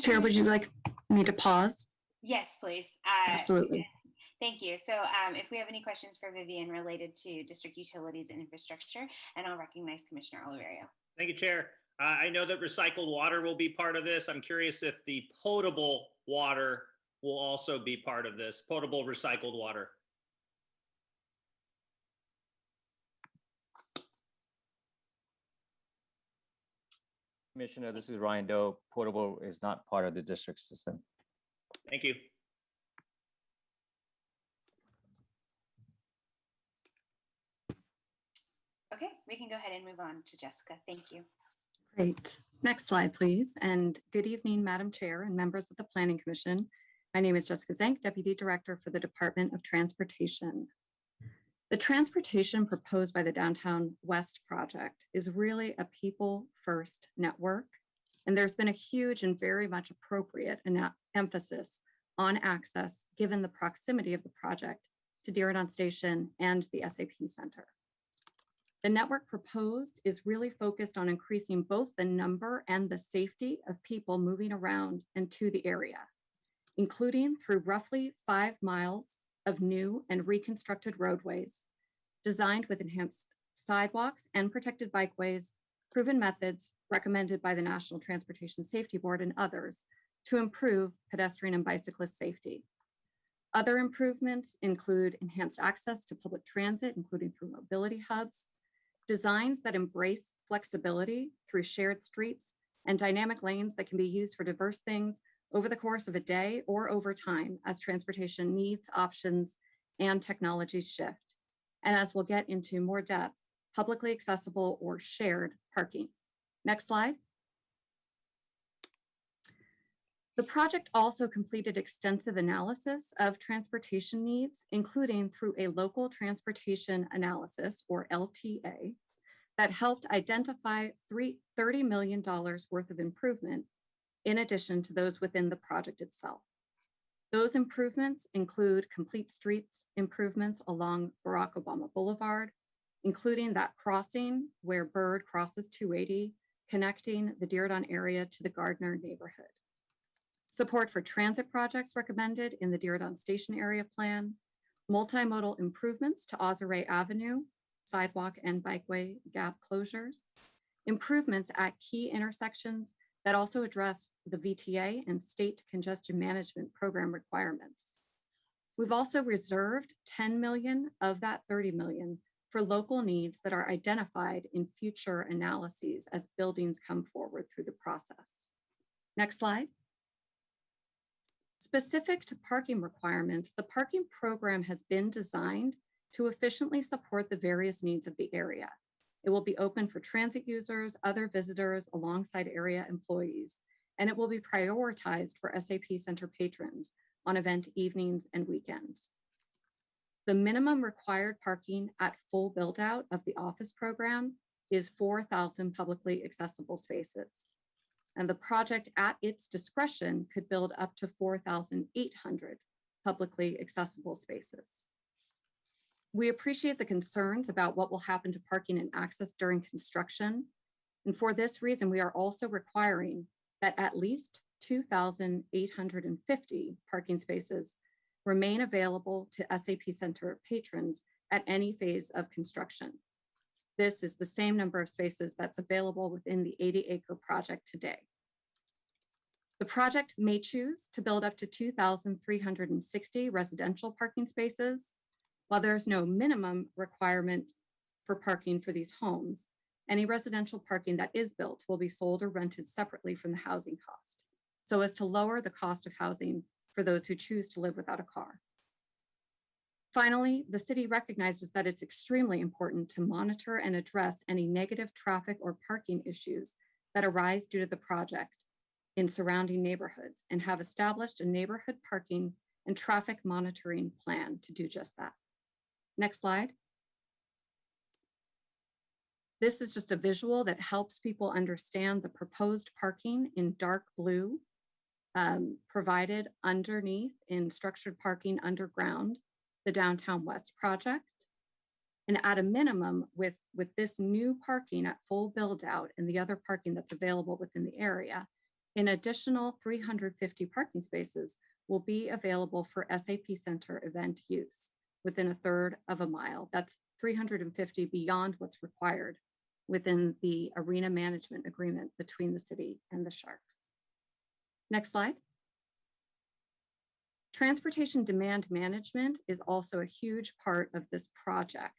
Speaker 10: Chair, would you like me to pause?
Speaker 1: Yes, please.
Speaker 10: Absolutely.
Speaker 1: Thank you. So if we have any questions for Vivian related to district utilities and infrastructure, and I'll recognize Commissioner Oliverio.
Speaker 6: Thank you, Chair. I know that recycled water will be part of this. I'm curious if the potable water will also be part of this, potable recycled water.
Speaker 17: Commissioner, this is Ryan Doe. Portable is not part of the district system.
Speaker 6: Thank you.
Speaker 1: Okay, we can go ahead and move on to Jessica. Thank you.
Speaker 10: Great. Next slide, please. And good evening, Madam Chair and members of the Planning Commission. My name is Jessica Zank, Deputy Director for the Department of Transportation. The transportation proposed by the Downtown West project is really a people-first network, and there's been a huge and very much appropriate emphasis on access given the proximity of the project to Diridon Station and the SAP Center. The network proposed is really focused on increasing both the number and the safety of people moving around and to the area, including through roughly 5 miles of new and reconstructed roadways, designed with enhanced sidewalks and protected bikeways, proven methods recommended by the National Transportation Safety Board and others to improve pedestrian and bicyclist safety. Other improvements include enhanced access to public transit, including through mobility hubs, designs that embrace flexibility through shared streets and dynamic lanes that can be used for diverse things over the course of a day or over time as transportation needs, options, and technologies shift. And as we'll get into more depth, publicly accessible or shared parking. Next slide. The project also completed extensive analysis of transportation needs, including through a local transportation analysis, or LTA, that helped identify $30 million worth of improvement in addition to those within the project itself. Those improvements include complete streets improvements along Barack Obama Boulevard, including that crossing where Bird crosses 280, connecting the Diridon area to the Gardner neighborhood. Support for transit projects recommended in the Diridon Station area plan, multimodal improvements to Ozare Avenue, sidewalk and bikeway gap closures, improvements at key intersections that also address the VTA and state congestion management program requirements. We've also reserved 10 million of that 30 million for local needs that are identified in future analyses as buildings come forward through the process. Next slide. Specific to parking requirements, the parking program has been designed to efficiently support the various needs of the area. It will be open for transit users, other visitors, alongside area employees, and it will be prioritized for SAP Center patrons on event evenings and weekends. The minimum required parking at full build out of the office program is 4,000 publicly accessible spaces. And the project at its discretion could build up to 4,800 publicly accessible spaces. We appreciate the concerns about what will happen to parking and access during construction. And for this reason, we are also requiring that at least 2,850 parking spaces remain available to SAP Center patrons at any phase of construction. This is the same number of spaces that's available within the 80-acre project today. The project may choose to build up to 2,360 residential parking spaces. While there is no minimum requirement for parking for these homes, any residential parking that is built will be sold or rented separately from the housing cost, so as to lower the cost of housing for those who choose to live without a car. Finally, the city recognizes that it's extremely important to monitor and address any negative traffic or parking issues that arise due to the project. in surrounding neighborhoods and have established a neighborhood parking and traffic monitoring plan to do just that. Next slide. This is just a visual that helps people understand the proposed parking in dark blue provided underneath in structured parking underground, the Downtown West project. And at a minimum, with this new parking at full build out and the other parking that's available within the area, an additional 350 parking spaces will be available for SAP Center event use within a third of a mile. That's 350 beyond what's required within the arena management agreement between the city and the Sharks. Next slide. Transportation demand management is also a huge part of this project.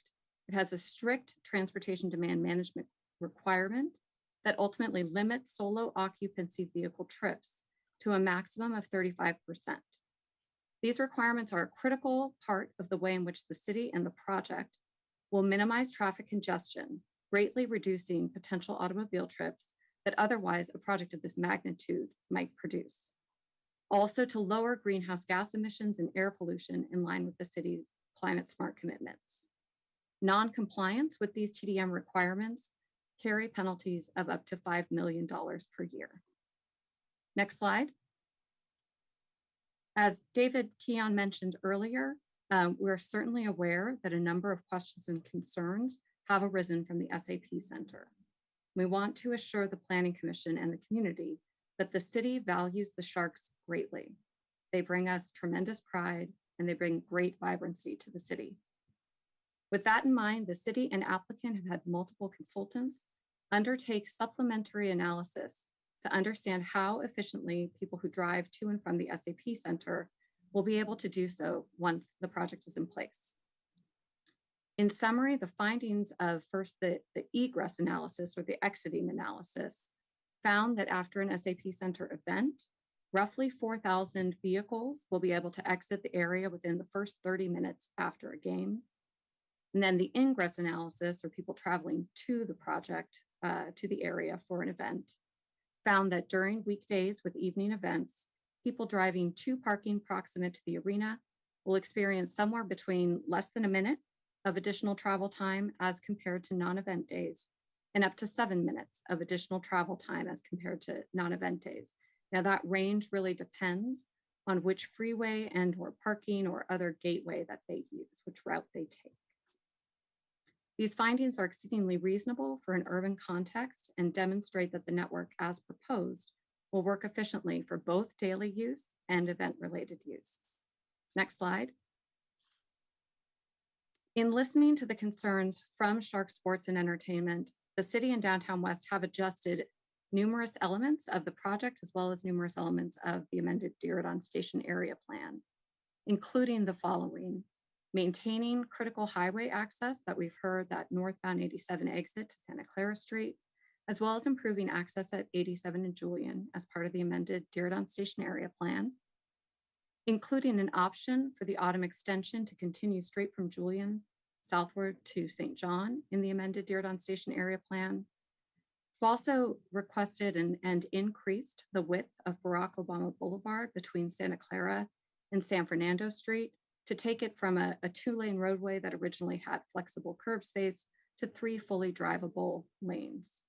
Speaker 10: It has a strict transportation demand management requirement that ultimately limits solo occupancy vehicle trips to a maximum of 35%. These requirements are a critical part of the way in which the city and the project will minimize traffic congestion, greatly reducing potential automobile trips that otherwise a project of this magnitude might produce. Also to lower greenhouse gas emissions and air pollution in line with the city's climate smart commitments. Non-compliance with these TDM requirements carry penalties of up to $5 million per year. Next slide. As David Keon mentioned earlier, we're certainly aware that a number of questions and concerns have arisen from the SAP Center. We want to assure the Planning Commission and the community that the city values the Sharks greatly. They bring us tremendous pride and they bring great vibrancy to the city. With that in mind, the city and applicant have had multiple consultants undertake supplementary analysis to understand how efficiently people who drive to and from the SAP Center will be able to do so once the project is in place. In summary, the findings of first the egress analysis or the exiting analysis found that after an SAP Center event, roughly 4,000 vehicles will be able to exit the area within the first 30 minutes after a game. And then the ingress analysis, or people traveling to the project, to the area for an event, found that during weekdays with evening events, people driving to parking proximate to the arena will experience somewhere between less than a minute of additional travel time as compared to non-event days, and up to 7 minutes of additional travel time as compared to non-event days. Now that range really depends on which freeway and or parking or other gateway that they use, which route they take. These findings are exceedingly reasonable for an urban context and demonstrate that the network as proposed will work efficiently for both daily use and event-related use. Next slide. In listening to the concerns from Shark Sports and Entertainment, the city and Downtown West have adjusted numerous elements of the project as well as numerous elements of the amended Diridon Station Area Plan, including the following: maintaining critical highway access that we've heard that northbound 87 exit to Santa Clara Street, as well as improving access at 87 and Julian as part of the amended Diridon Station Area Plan, including an option for the autumn extension to continue straight from Julian southward to St. John in the amended Diridon Station Area Plan. We've also requested and increased the width of Barack Obama Boulevard between Santa Clara and San Fernando Street to take it from a 2-lane roadway that originally had flexible curb space to 3 fully drivable lanes.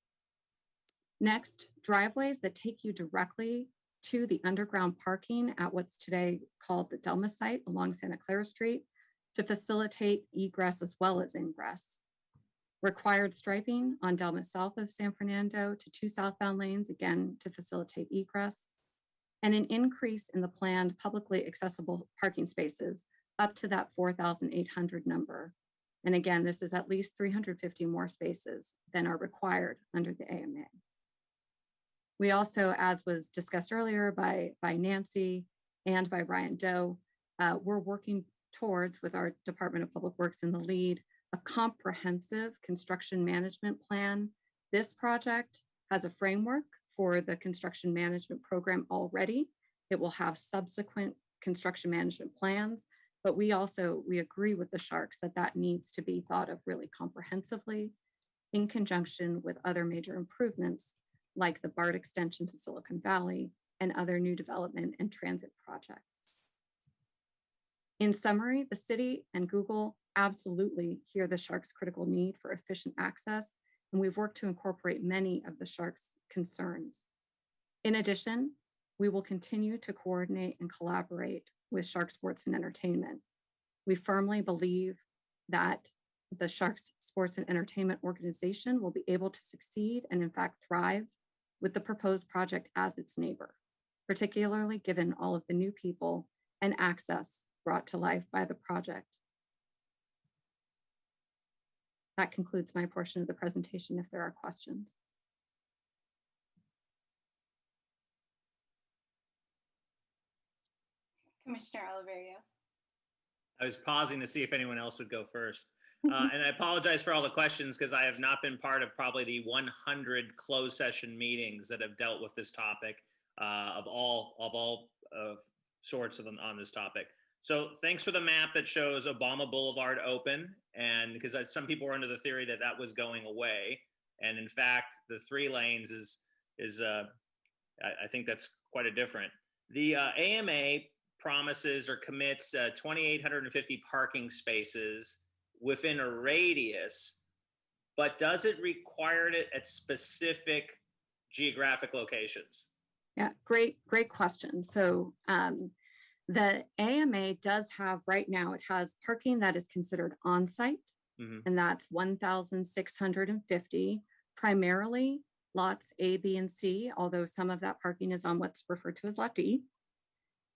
Speaker 10: Next, driveways that take you directly to the underground parking at what's today called the Delma site along Santa Clara Street to facilitate egress as well as ingress. Required striping on Delma south of San Fernando to 2 southbound lanes, again, to facilitate egress, and an increase in the planned publicly accessible parking spaces up to that 4,800 number. And again, this is at least 350 more spaces than are required under the AMA. We also, as was discussed earlier by Nancy and by Ryan Doe, we're working towards, with our Department of Public Works in the lead, a comprehensive construction management plan. This project has a framework for the construction management program already. It will have subsequent construction management plans, but we agree with the Sharks that needs to be thought of really comprehensively in conjunction with other major improvements like the BART extension to Silicon Valley and other new development and transit projects. In summary, the city and Google absolutely hear the Sharks' critical need for efficient access, and we've worked to incorporate many of the Sharks' concerns. In addition, we will continue to coordinate and collaborate with Shark Sports and Entertainment. We firmly believe that the Sharks Sports and Entertainment organization will be able to succeed and in fact thrive with the proposed project as its neighbor, particularly given all of the new people and access brought to life by the project. That concludes my portion of the presentation if there are questions.
Speaker 1: Commissioner Oliverio.
Speaker 6: I was pausing to see if anyone else would go first. And I apologize for all the questions because I have not been part of probably the 100 closed session meetings that have dealt with this topic of all sorts of them on this topic. So thanks for the map that shows Obama Boulevard open, and because some people were under the theory that that was going away, and in fact the 3 lanes is I think that's quite a different. The AMA promises or commits 2,850 parking spaces within a radius, but does it require it at specific geographic locations?
Speaker 10: Yeah, great question. So the AMA does have right now, it has parking that is considered on-site, and that's 1,650, primarily lots A, B, and C, although some of that parking is on what's referred to as lot E.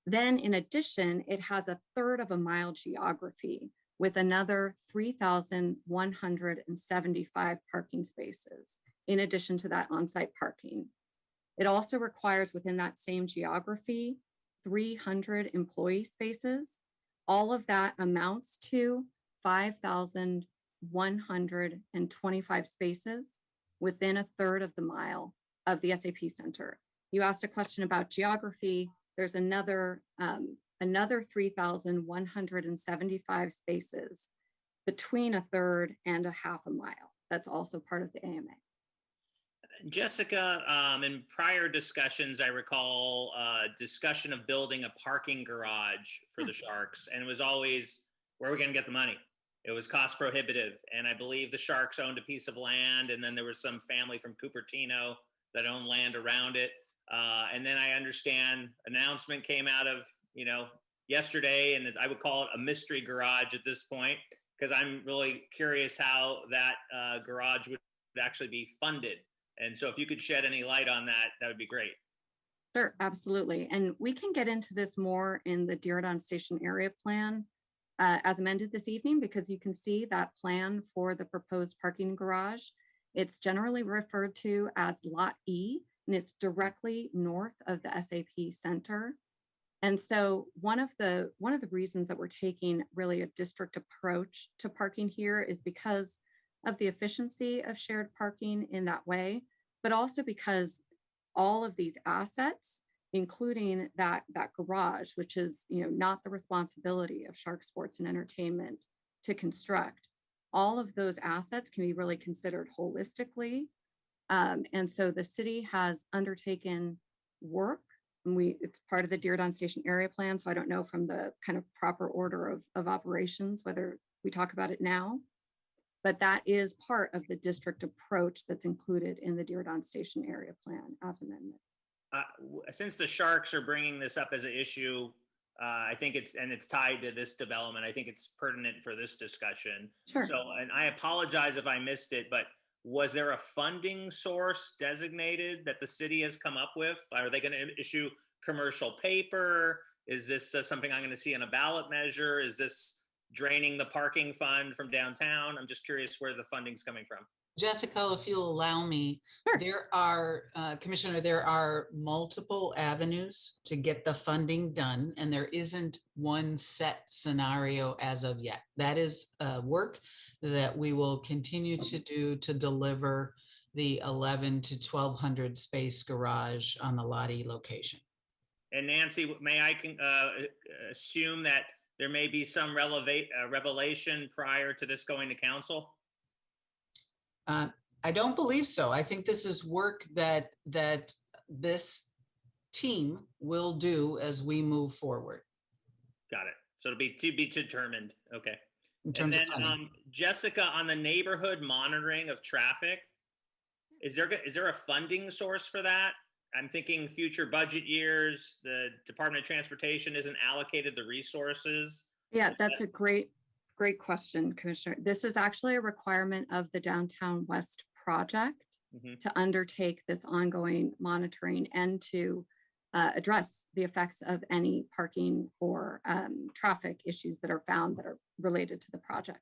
Speaker 10: Then in addition, it has a third of a mile geography with another 3,175 parking spaces, in addition to that on-site parking. It also requires within that same geography 300 employee spaces. All of that amounts to 5,125 spaces within a third of the mile of the SAP Center. You asked a question about geography. There's another 3,175 spaces between a third and a half a mile. That's also part of the AMA.
Speaker 6: Jessica, in prior discussions, I recall discussion of building a parking garage for the Sharks, and it was always, where are we going to get the money? It was cost prohibitive, and I believe the Sharks owned a piece of land, and then there was some family from Cupertino that owned land around it. And then I understand announcement came out of, yesterday, and I would call it a mystery garage at this point, because I'm really curious how that garage would actually be funded. And so if you could shed any light on that, that would be great.
Speaker 10: Sure, absolutely. And we can get into this more in the Diridon Station area plan as amended this evening, because you can see that plan for the proposed parking garage. It's generally referred to as Lot E, and it's directly north of the SAP Center. And so one of the reasons that we're taking really a district approach to parking here is because of the efficiency of shared parking in that way, but also because all of these assets, including that garage, which is not the responsibility of Shark Sports and Entertainment to construct, all of those assets can be really considered holistically. And so the city has undertaken work, and it's part of the Diridon Station area plan. So I don't know from the kind of proper order of operations, whether we talk about it now, but that is part of the district approach that's included in the Diridon Station area plan as amendment.
Speaker 6: Since the Sharks are bringing this up as an issue, I think it's tied to this development. I think it's pertinent for this discussion.
Speaker 10: Sure.
Speaker 6: So, and I apologize if I missed it, but was there a funding source designated that the city has come up with? Are they going to issue commercial paper? Is this something I'm going to see in a ballot measure? Is this draining the parking fund from downtown? I'm just curious where the funding's coming from.
Speaker 16: Jessica, if you'll allow me,
Speaker 10: sure.
Speaker 16: There are, Commissioner, there are multiple avenues to get the funding done, and there isn't one set scenario as of yet. That is work that we will continue to do to deliver the 1,100 to 1,200 space garage on the Lottie location.
Speaker 6: And Nancy, may I assume that there may be some revelation prior to this going to council?
Speaker 16: I don't believe so. I think this is work that this team will do as we move forward.
Speaker 6: Got it. So it'll be to be determined. Okay.
Speaker 16: In
Speaker 6: And
Speaker 16: terms of
Speaker 6: then
Speaker 16: funding.
Speaker 6: Jessica, on the neighborhood monitoring of traffic, is there a funding source for that? I'm thinking future budget years, the Department of Transportation isn't allocated the resources.
Speaker 10: Yeah, that's a great question, Commissioner. This is actually a requirement of the Downtown West project to undertake this ongoing monitoring and to address the effects of any parking or traffic issues that are found that are related to the project.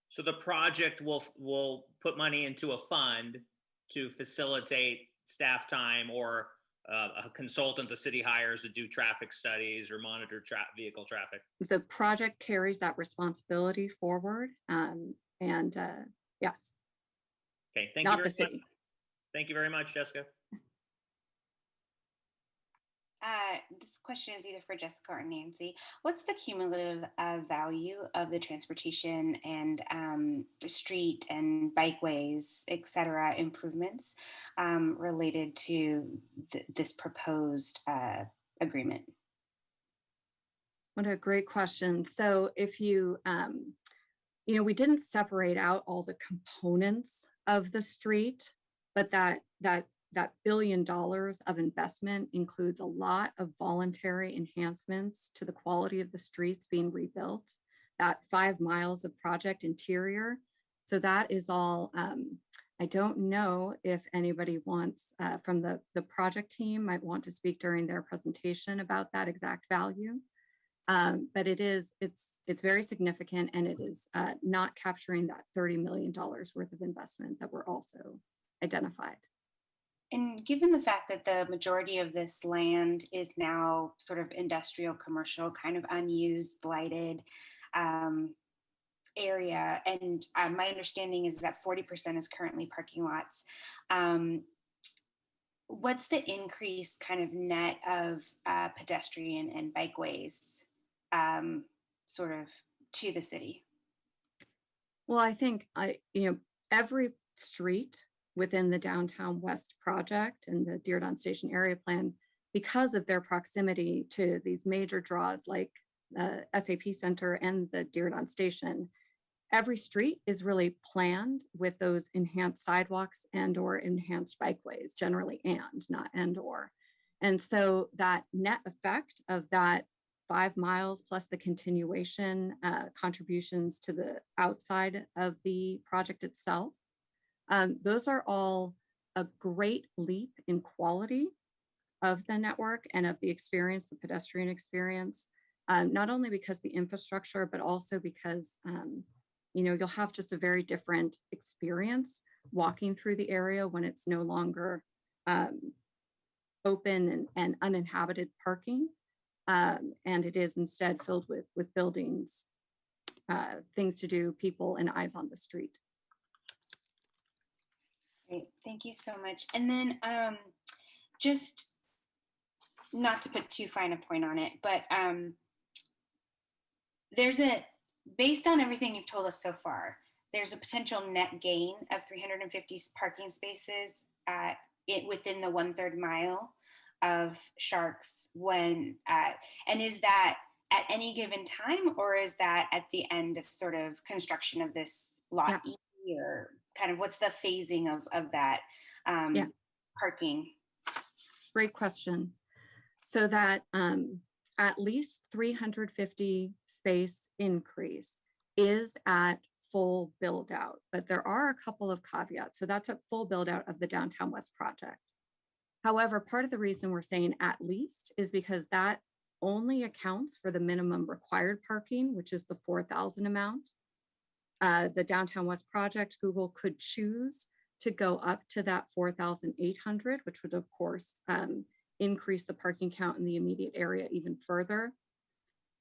Speaker 6: So the project will put money into a fund to facilitate staff time or a consultant the city hires to do traffic studies or monitor vehicle traffic.
Speaker 10: The project carries that responsibility forward, and yes.
Speaker 6: Okay, thank
Speaker 10: Not
Speaker 6: you
Speaker 10: the
Speaker 6: very
Speaker 10: city.
Speaker 6: much. Thank you very much, Jessica.
Speaker 1: This question is either for Jessica or Nancy. What's the cumulative value of the transportation and street and bikeways, et cetera, improvements related to this proposed agreement?
Speaker 10: What a great question. So if you, we didn't separate out all the components of the street, but that $1 billion of investment includes a lot of voluntary enhancements to the quality of the streets being rebuilt, that 5 miles of project interior. So that is all, I don't know if anybody wants from the project team might want to speak during their presentation about that exact value. But it's very significant, and it is not capturing that $30 million worth of investment that were also identified.
Speaker 1: And given the fact that the majority of this land is now sort of industrial, commercial, kind of unused, blighted area, and my understanding is that 40% is currently parking lots. What's the increase kind of net of pedestrian and bikeways sort of to the city?
Speaker 10: Well, I think every street within the Downtown West project and the Dearborn Station area plan, because of their proximity to these major draws like the SAP Center and the Dearborn Station, every street is really planned with those enhanced sidewalks and or enhanced bikeways, generally and, not and or. And so that net effect of that 5 miles plus the continuation contributions to the outside of the project itself, those are all a great leap in quality of the network and of the experience, the pedestrian experience, not only because the infrastructure, but also because, you'll have just a very different experience walking through the area when it's no longer open and uninhabited parking. And it is instead filled with buildings, things to do, people, and eyes on the street.
Speaker 1: Great, thank you so much. And then just not to put too fine a point on it, but based on everything you've told us so far, there's a potential net gain of 350 parking spaces within the 1/3 mile of Sharks and is that at any given time, or is that at the end of sort of construction of this lot E, or kind of what's the phasing of that parking?
Speaker 10: Great question. So that at least 350 space increase is at full build out, but there are a couple of caveats. So that's at full build out of the Downtown West project. However, part of the reason we're saying at least is because that only accounts for the minimum required parking, which is the 4,000 amount. The Downtown West project, Google could choose to go up to that 4,800, which would of course increase the parking count in the immediate area even further.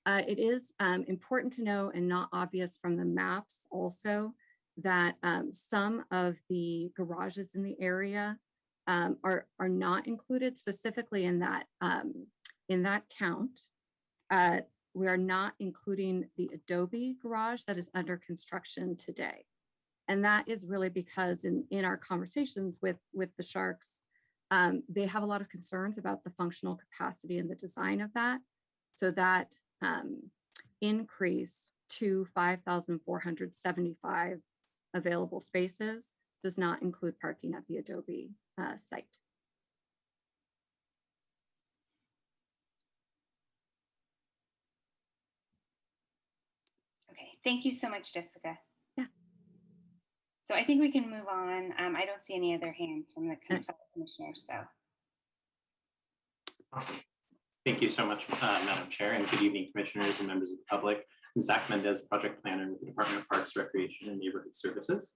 Speaker 10: It is important to know, and not obvious from the maps also, that some of the garages in the area are not included specifically in that count. We are not including the Adobe garage that is under construction today. And that is really because in our conversations with the Sharks, They have a lot of concerns about the functional capacity and the design of that. So that increase to 5,475 available spaces does not include parking at the Adobe site.
Speaker 1: Okay, thank you so much, Jessica.
Speaker 10: Yeah.
Speaker 1: So I think we can move on. I don't see any other hands from the fellow commissioners, so.
Speaker 8: Awesome. Thank you so much, Madam Chair, and good evening, commissioners and members of the public. I'm Zach Mendez, project planner with the Department of Parks, Recreation, and Neighborhood Services.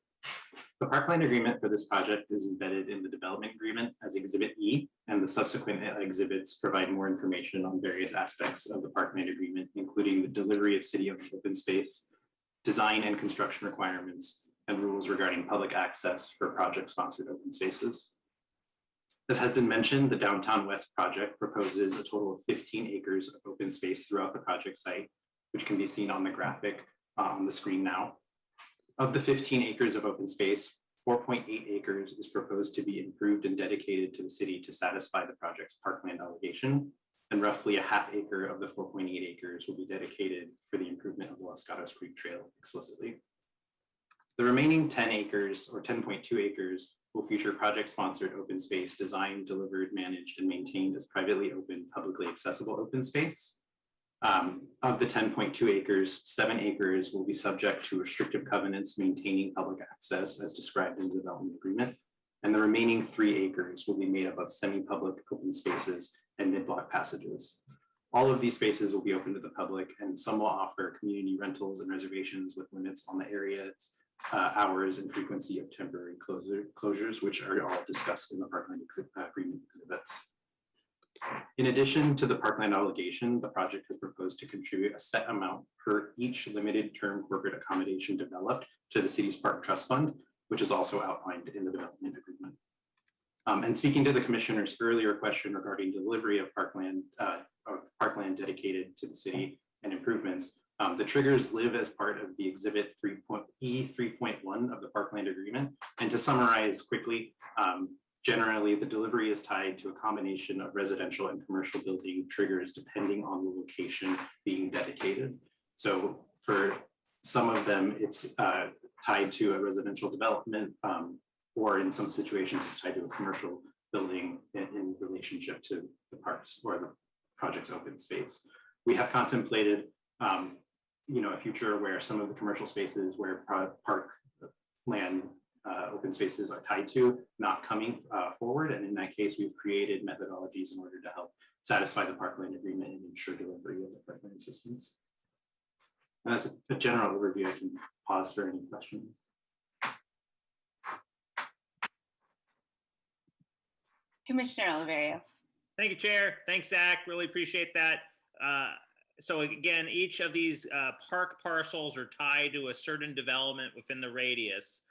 Speaker 8: The Parkland agreement for this project is embedded in the development agreement as Exhibit E, and the subsequent exhibits provide more information on various aspects of the Parkland agreement, including the delivery of city-owned open space, design and construction requirements, and rules regarding public access for project-sponsored open spaces. As has been mentioned, the Downtown West project proposes a total of 15 acres of open space throughout the project site, which can be seen on the graphic on the screen now. Of the 15 acres of open space, 4.8 acres is proposed to be improved and dedicated to the city to satisfy the project's parkland obligation, and roughly a half acre of the 4.8 acres will be dedicated for the improvement of the Los Gatos Creek Trail explicitly. The remaining 10 acres or 10.2 acres will feature project-sponsored open space designed, delivered, managed, and maintained as privately open, publicly accessible open space. Of the 10.2 acres, 7 acres will be subject to restrictive covenants maintaining public access as described in the development agreement. And the remaining 3 acres will be made up of semi-public open spaces and mid-block passages. All of these spaces will be open to the public, and some will offer community rentals and reservations with limits on the areas, hours, and frequency of temporary closures, which are all discussed in the Parkland agreement exhibits. In addition to the Parkland obligation, the project has proposed to contribute a set amount per each limited term corporate accommodation developed to the city's Park Trust Fund, which is also outlined in the development agreement. And speaking to the commissioner's earlier question regarding delivery of Parkland dedicated to the city and improvements, the triggers live as part of the exhibit 3.1 of the Parkland agreement. And to summarize quickly, generally, the delivery is tied to a combination of residential and commercial building triggers depending on the location being dedicated. So for some of them, it's tied to a residential development, or in some situations, it's tied to a commercial building in relationship to the parks or the project's open space. We have contemplated a future where some of the commercial spaces where Parkland open spaces are tied to not coming forward. And in that case, we've created methodologies in order to help satisfy the Parkland agreement and ensure delivery of the Parkland systems. And that's a general overview. I can pause for any questions.
Speaker 1: Commissioner Oliverio.
Speaker 6: Thank you, Chair. Thanks, Zach. Really appreciate that. So again, each of these park parcels are tied to a certain development within the radius.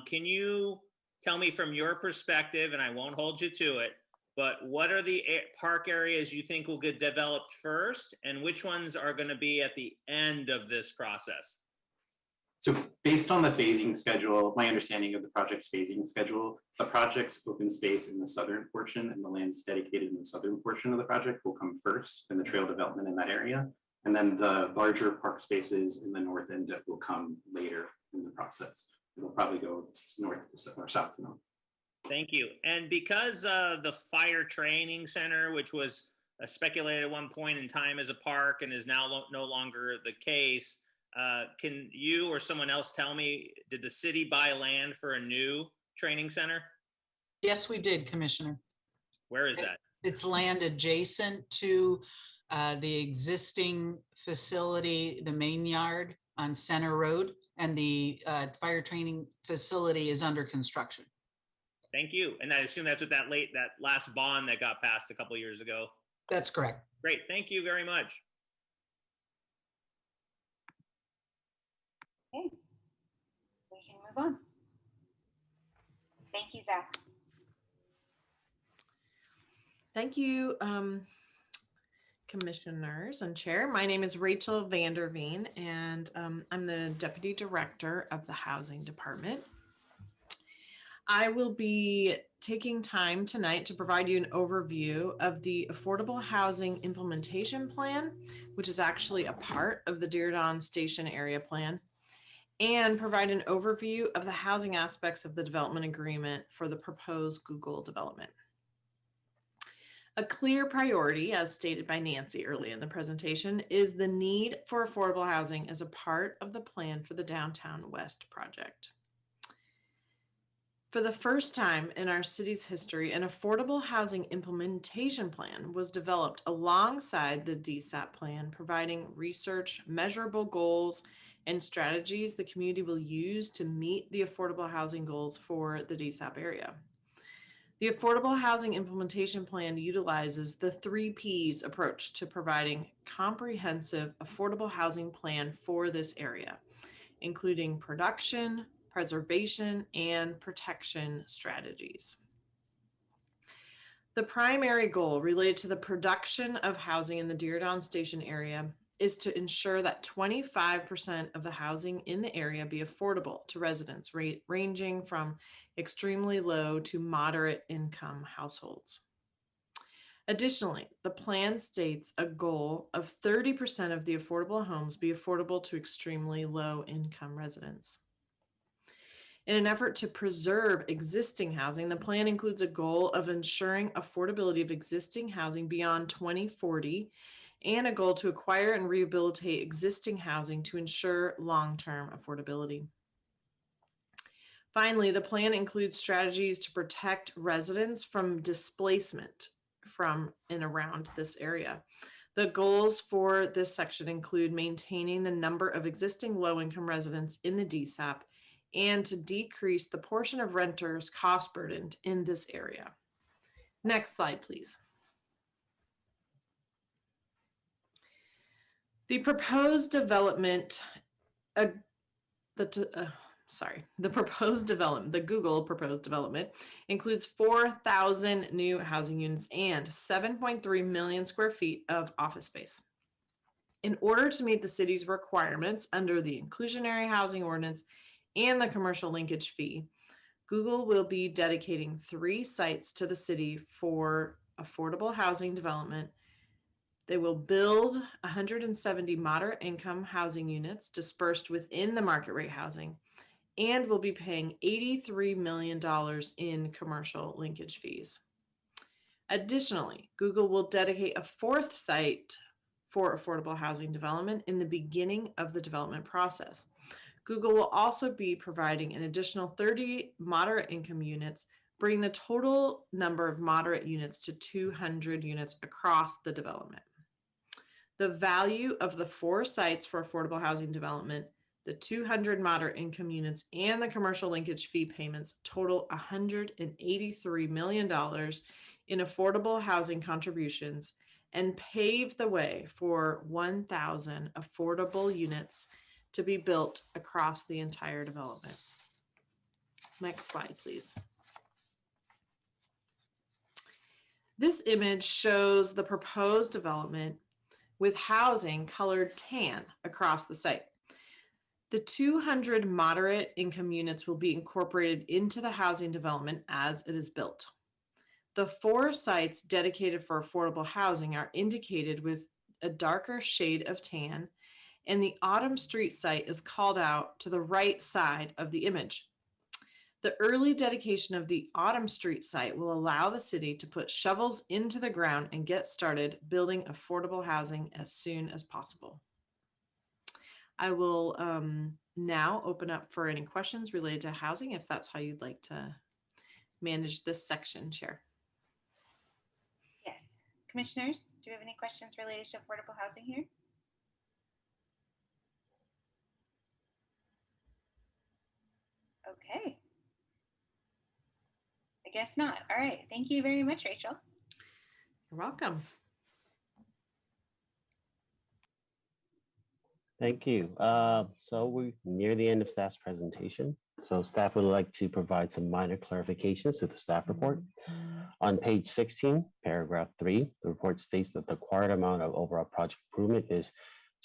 Speaker 6: Can you tell me from your perspective, and I won't hold you to it, but what are the park areas you think will get developed first, and which ones are going to be at the end of this process?
Speaker 8: So based on the phasing schedule, my understanding of the project's phasing schedule, the project's open space in the southern portion and the lands dedicated in the southern portion of the project will come first, and the trail development in that area. And then the larger park spaces in the north end will come later in the process. It'll probably go north or south to north.
Speaker 6: Thank you. And because the fire training center, which was speculated at one point in time as a park and is now no longer the case, can you or someone else tell me, did the city buy land for a new training center?
Speaker 16: Yes, we did, Commissioner.
Speaker 6: Where is that?
Speaker 16: It's land adjacent to the existing facility, the main yard on Center Road, and the fire training facility is under construction.
Speaker 6: Thank you. And I assume that's what that last bond that got passed a couple of years ago.
Speaker 16: That's correct.
Speaker 6: Great. Thank you very much.
Speaker 1: Okay, we can move on. Thank you, Zach.
Speaker 22: Thank you, commissioners and chair. My name is Rachel Vanderveen, and I'm the Deputy Director of the Housing Department. I will be taking time tonight to provide you an overview of the Affordable Housing Implementation Plan, which is actually a part of the Diridon Station Area Plan, and provide an overview of the housing aspects of the development agreement for the proposed Google development. A clear priority, as stated by Nancy early in the presentation, is the need for affordable housing as a part of the plan for the Downtown West project. For the first time in our city's history, an affordable housing implementation plan was developed alongside the DSAP plan, providing research, measurable goals, and strategies the community will use to meet the affordable housing goals for the DSAP area. The Affordable Housing Implementation Plan utilizes the 3 Ps approach to providing comprehensive affordable housing plan for this area, including production, preservation, and protection strategies. The primary goal related to the production of housing in the Diridon Station area is to ensure that 25% of the housing in the area be affordable to residents ranging from extremely low to moderate income households. Additionally, the plan states a goal of 30% of the affordable homes be affordable to extremely low income residents. In an effort to preserve existing housing, the plan includes a goal of ensuring affordability of existing housing beyond 2040 and a goal to acquire and rehabilitate existing housing to ensure long-term affordability. Finally, the plan includes strategies to protect residents from displacement from and around this area. The goals for this section include maintaining the number of existing low-income residents in the DSAP and to decrease the portion of renters cost burdened in this area. Next slide, please. The proposed development, the Google proposed development includes 4,000 new housing units and 7.3 million square feet of office space. In order to meet the city's requirements under the Inclusionary Housing Ordinance and the commercial linkage fee, Google will be dedicating 3 sites to the city for affordable housing development. They will build 170 moderate income housing units dispersed within the market rate housing and will be paying $83 million in commercial linkage fees. Additionally, Google will dedicate a 4th site for affordable housing development in the beginning of the development process. Google will also be providing an additional 30 moderate income units, bringing the total number of moderate units to 200 units across the development. The value of the 4 sites for affordable housing development, the 200 moderate income units, and the commercial linkage fee payments total $183 million in affordable housing contributions and pave the way for 1,000 affordable units to be built across the entire development. Next slide, please. This image shows the proposed development with housing colored tan across the site. The 200 moderate income units will be incorporated into the housing development as it is built. The 4 sites dedicated for affordable housing are indicated with a darker shade of tan, and the Autumn Street site is called out to the right side of the image. The early dedication of the Autumn Street site will allow the city to put shovels into the ground and get started building affordable housing as soon as possible. I will now open up for any questions related to housing, if that's how you'd like to manage this section, Chair.
Speaker 1: Yes. Commissioners, do you have any questions related to affordable housing here? Okay. I guess not. All right. Thank you very much, Rachel.
Speaker 22: You're welcome.
Speaker 14: Thank you. So we're near the end of staff's presentation. So staff would like to provide some minor clarifications to the staff report. On page 16, paragraph 3, the report states that the required amount of overall project improvement is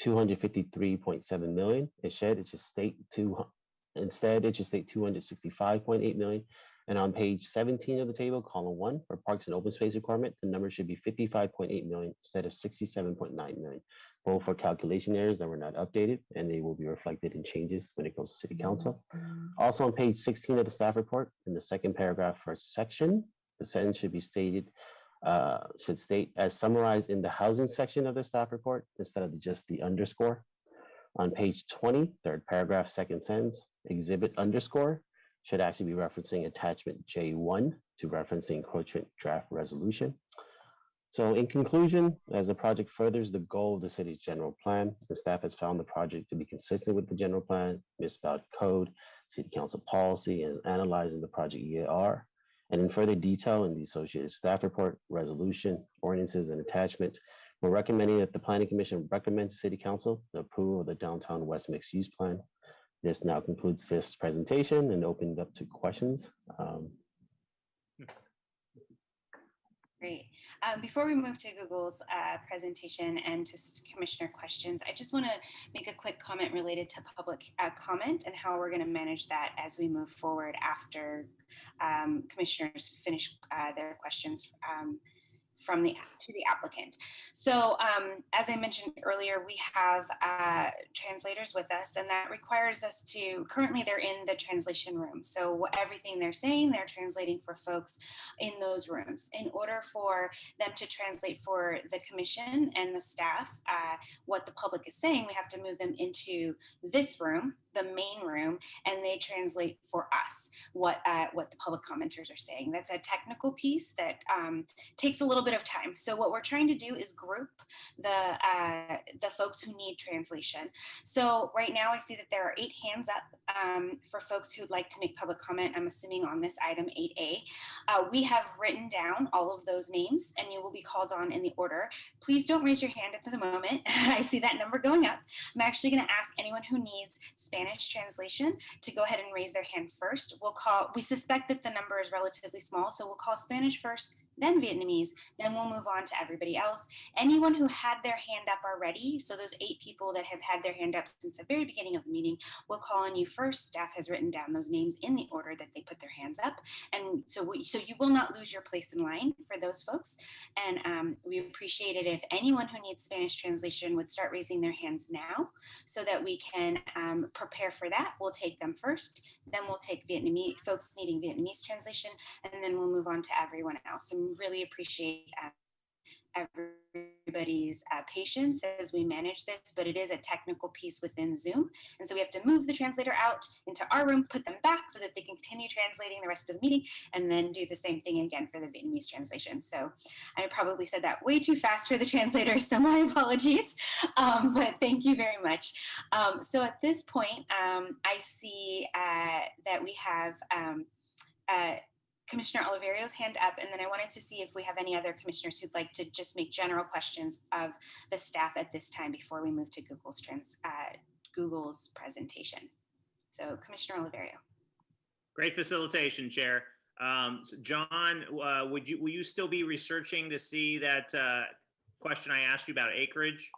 Speaker 14: $253.7 million. Instead, it should state $265.8 million. And on page 17 of the table, column 1, for parks and open space requirement, the number should be 55.8 million instead of 67.9 million. Both for calculation errors that were not updated, and they will be reflected in changes when it goes to City Council. Also on page 16 of the staff report, in the second paragraph, first section, the sentence should be stated, should state as summarized in the housing section of the staff report instead of just the underscore. On page 20, third paragraph, second sentence, exhibit underscore should actually be referencing attachment J1 to reference the encroachment draft resolution. So in conclusion, as the project furthers the goal of the city's general plan, the staff has found the project to be consistent with the general plan, municipality code, city council policy, and analyzing the project EAR. And in further detail in the associated staff report, resolution, ordinances, and attachment, we're recommending that the Planning Commission recommend to City Council the approval of the Downtown West Mixed Use Plan. This now concludes this presentation and opened up to questions.
Speaker 1: Great. Before we move to Google's presentation and to commissioner questions, I just want to make a quick comment related to public comment and how we're going to manage that as we move forward after commissioners finish their questions to the applicant. So as I mentioned earlier, we have translators with us, and that requires us to, currently they're in the translation room. So everything they're saying, they're translating for folks in those rooms. In order for them to translate for the commission and the staff, what the public is saying, we have to move them into this room, the main room, and they translate for us what the public commenters are saying. That's a technical piece that takes a little bit of time. So what we're trying to do is group the folks who need translation. So right now I see that there are 8 hands up for folks who'd like to make public comment. I'm assuming on this item 8A. We have written down all of those names and you will be called on in the order. Please don't raise your hand at the moment. I see that number going up. I'm actually going to ask anyone who needs Spanish translation to go ahead and raise their hand first. We suspect that the number is relatively small, so we'll call Spanish first, then Vietnamese, then we'll move on to everybody else. Anyone who had their hand up already, so those 8 people that have had their hand up since the very beginning of the meeting, we'll call on you first. Staff has written down those names in the order that they put their hands up. And so you will not lose your place in line for those folks. And we appreciate it if anyone who needs Spanish translation would start raising their hands now so that we can prepare for that. We'll take them first, then we'll take Vietnamese folks needing Vietnamese translation, and then we'll move on to everyone else. And really appreciate everybody's patience as we manage this, but it is a technical piece within Zoom. And so we have to move the translator out into our room, put them back so that they can continue translating the rest of the meeting, and then do the same thing again for the Vietnamese translation. So I probably said that way too fast for the translator, so my apologies, but thank you very much. So at this point, I see that we have Commissioner Oliverio's hand up, and then I wanted to see if we have any other commissioners who'd like to just make general questions of the staff at this time before we move to Google's presentation. So Commissioner Oliverio.
Speaker 6: Great facilitation, Chair. So John, will you still be researching to see that question I asked you about acreage?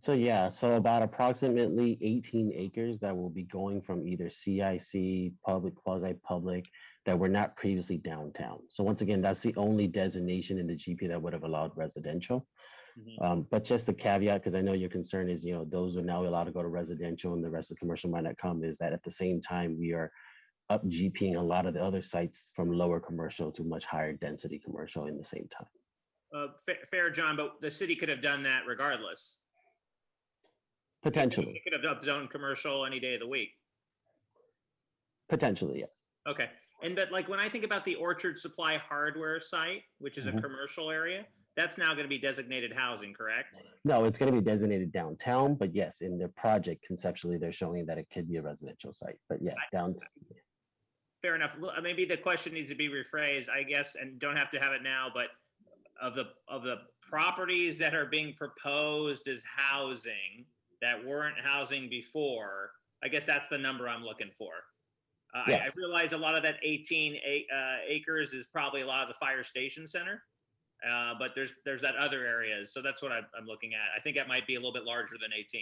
Speaker 14: So yeah, so about approximately 18 acres that will be going from either CIC, public, quasi-public, that were not previously downtown. So once again, that's the only designation in the GP that would have allowed residential. But just a caveat, because I know your concern is, those are now allowed to go to residential and the rest of commercial might not come, is that at the same time, we are up GPing a lot of the other sites from lower commercial to much higher density commercial in the same time.
Speaker 6: Fair, John, but the city could have done that regardless.
Speaker 14: Potentially.
Speaker 6: It could have upzoned commercial any day of the week.
Speaker 14: Potentially, yes.
Speaker 6: Okay, but like when I think about the Orchard Supply Hardware site, which is a commercial area, that's now going to be designated housing, correct?
Speaker 14: No, it's going to be designated downtown, but yes, in their project conceptually, they're showing that it could be a residential site, but yeah, downtown.
Speaker 6: Fair enough. Well, maybe the question needs to be rephrased, I guess, and don't have to have it now, but of the properties that are being proposed as housing that weren't housing before, I guess that's the number I'm looking for. Yes. I realize a lot of that 18 acres is probably a lot of the fire station center, but there's that other areas. So that's what I'm looking at. I think that might be a little bit larger than 18.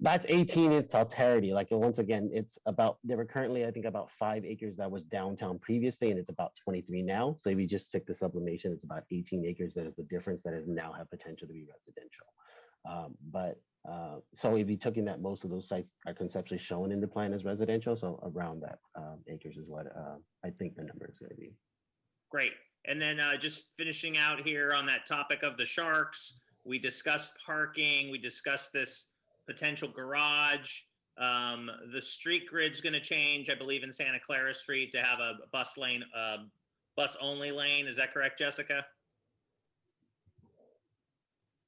Speaker 14: That's 18 in totality. Like, once again, it's about, there were currently, I think, about 5 acres that was downtown previously, and it's about 23 now. So if you just took the sublimation, it's about 18 acres. That is the difference that is now have potential to be residential. So if you took in that, most of those sites are conceptually shown in the plan as residential. So around that acres is what I think the number is going to be.
Speaker 6: Great. And then just finishing out here on that topic of the sharks, we discussed parking, we discussed this potential garage. The street grid's going to change, I believe, in Santa Clara Street to have a bus lane, bus only lane. Is that correct, Jessica?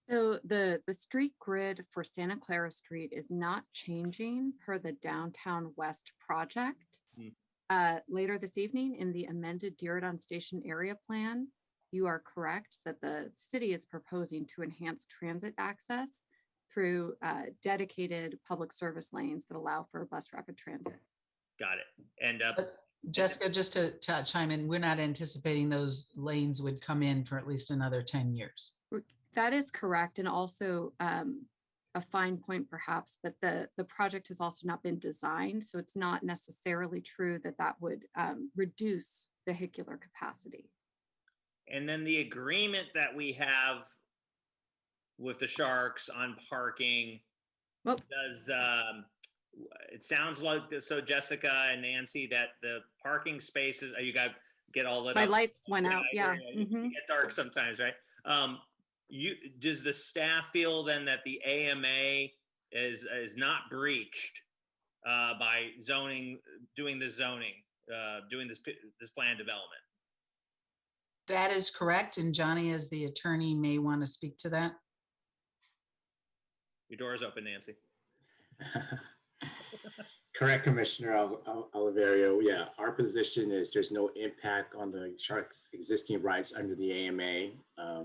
Speaker 10: So the street grid for Santa Clara Street is not changing per the Downtown West project. Later this evening in the amended Diridon Station area plan, you are correct that the city is proposing to enhance transit access through dedicated public service lanes that allow for bus rapid transit.
Speaker 6: Got it. And
Speaker 16: Jessica, just to chime in, we're not anticipating those lanes would come in for at least another 10 years.
Speaker 10: That is correct. And also a fine point perhaps, but the project has also not been designed. So it's not necessarily true that that would reduce vehicular capacity.
Speaker 6: And then the agreement that we have with the Sharks on parking does, it sounds like, so Jessica and Nancy, that the parking spaces, you got get all lit up.
Speaker 10: My lights went out, yeah.
Speaker 6: It get dark sometimes, right? Does the staff feel then that the AMA is not breached by zoning, doing this plan development?
Speaker 16: That is correct. And Johnny, as the attorney, may want to speak to that.
Speaker 6: Your door is open, Nancy.
Speaker 15: Correct, Commissioner Oliverio. Yeah, our position is there's no impact on the Sharks' existing rights under the AMA.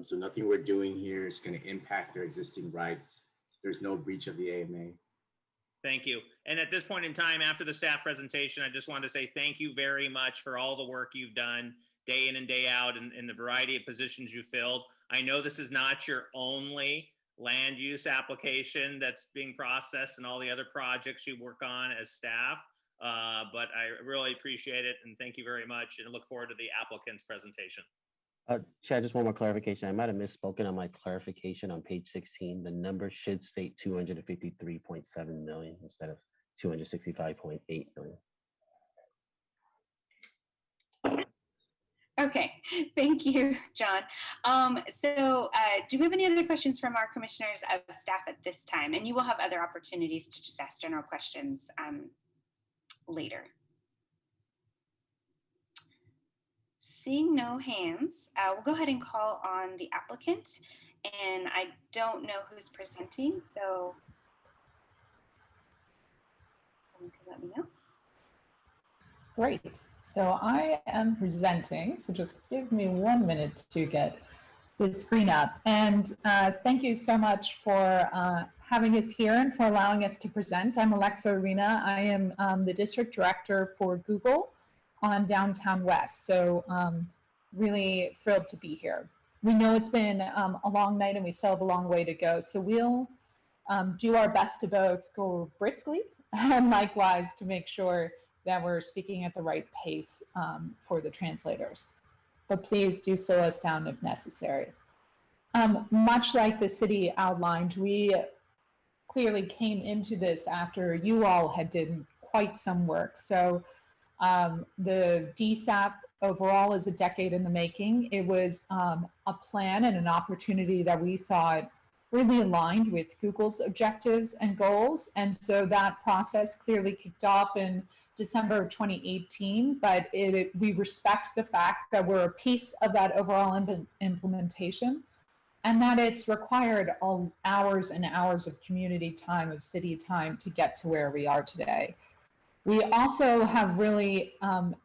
Speaker 15: So nothing we're doing here is going to impact their existing rights. There's no breach of the AMA.
Speaker 6: Thank you. And at this point in time, after the staff presentation, I just want to say thank you very much for all the work you've done day in and day out in the variety of positions you filled. I know this is not your only land use application that's being processed and all the other projects you work on as staff, but I really appreciate it and thank you very much and look forward to the applicant's presentation.
Speaker 14: Chad, just one more clarification. I might have misspoken on my clarification on page 16. The number should state 253.7 million instead of 265.8 million.
Speaker 1: Okay, thank you, John. So do we have any other questions from our commissioners of staff at this time? And you will have other opportunities to just ask general questions later. Seeing no hands, we'll go ahead and call on the applicant. And I don't know who's presenting, so someone can let me know.
Speaker 3: Great. So I am presenting, so just give me 1 minute to get the screen up. And thank you so much for having us here and for allowing us to present. I'm Alexa Arena. I am the district director for Google on Downtown West. So really thrilled to be here. We know it's been a long night and we still have a long way to go. So we'll do our best to both go briskly and likewise to make sure that we're speaking at the right pace for the translators. But please do slow us down if necessary. Much like the city outlined, we clearly came into this after you all had done quite some work. So the DSAP overall is a decade in the making. It was a plan and an opportunity that we thought really aligned with Google's objectives and goals. And so that process clearly kicked off in December of 2018, but we respect the fact that we're a piece of that overall implementation and that it's required all hours and hours of community time, of city time to get to where we are today. We also have really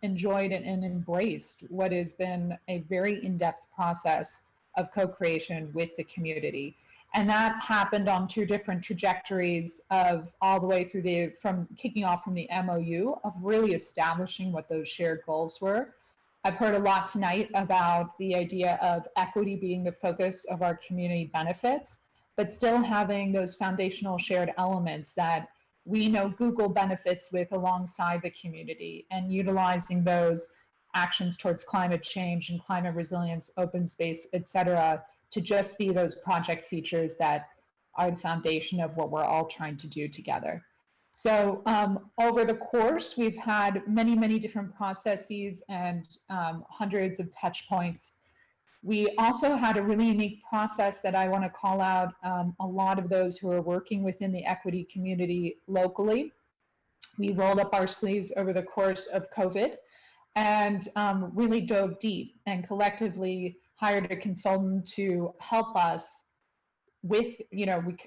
Speaker 3: enjoyed and embraced what has been a very in-depth process of co-creation with the community. And that happened on 2 different trajectories of all the way through from kicking off from the MOU of really establishing what those shared goals were. I've heard a lot tonight about the idea of equity being the focus of our community benefits. but still having those foundational shared elements that we know Google benefits with alongside the community, and utilizing those actions towards climate change and climate resilience, open space, et cetera, to just be those project features that are the foundation of what we're all trying to do together. So over the course, we've had many, many different processes and hundreds of touch points. We also had a really unique process that I want to call out a lot of those who are working within the equity community locally. We rolled up our sleeves over the course of COVID and really dove deep and collectively hired a consultant to help us with,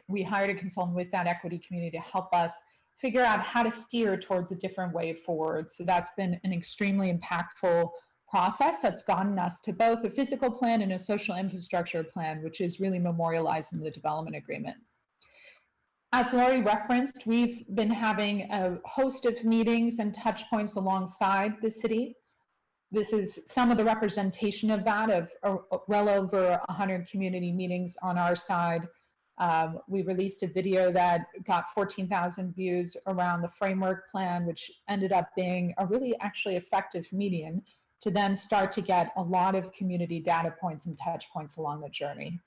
Speaker 3: we hired a consultant with that equity community to help us figure out how to steer towards a different way forward. So that's been an extremely impactful process that's gotten us to both a physical plan and a social infrastructure plan, which is really memorialized in the development agreement. As Laurie referenced, we've been having a host of meetings and touch points alongside the city. This is some of the representation of that, of well over 100 community meetings on our side. We released a video that got 14,000 views around the framework plan, which ended up being a really actually effective medium to then start to get a lot of community data points and touch points along the journey.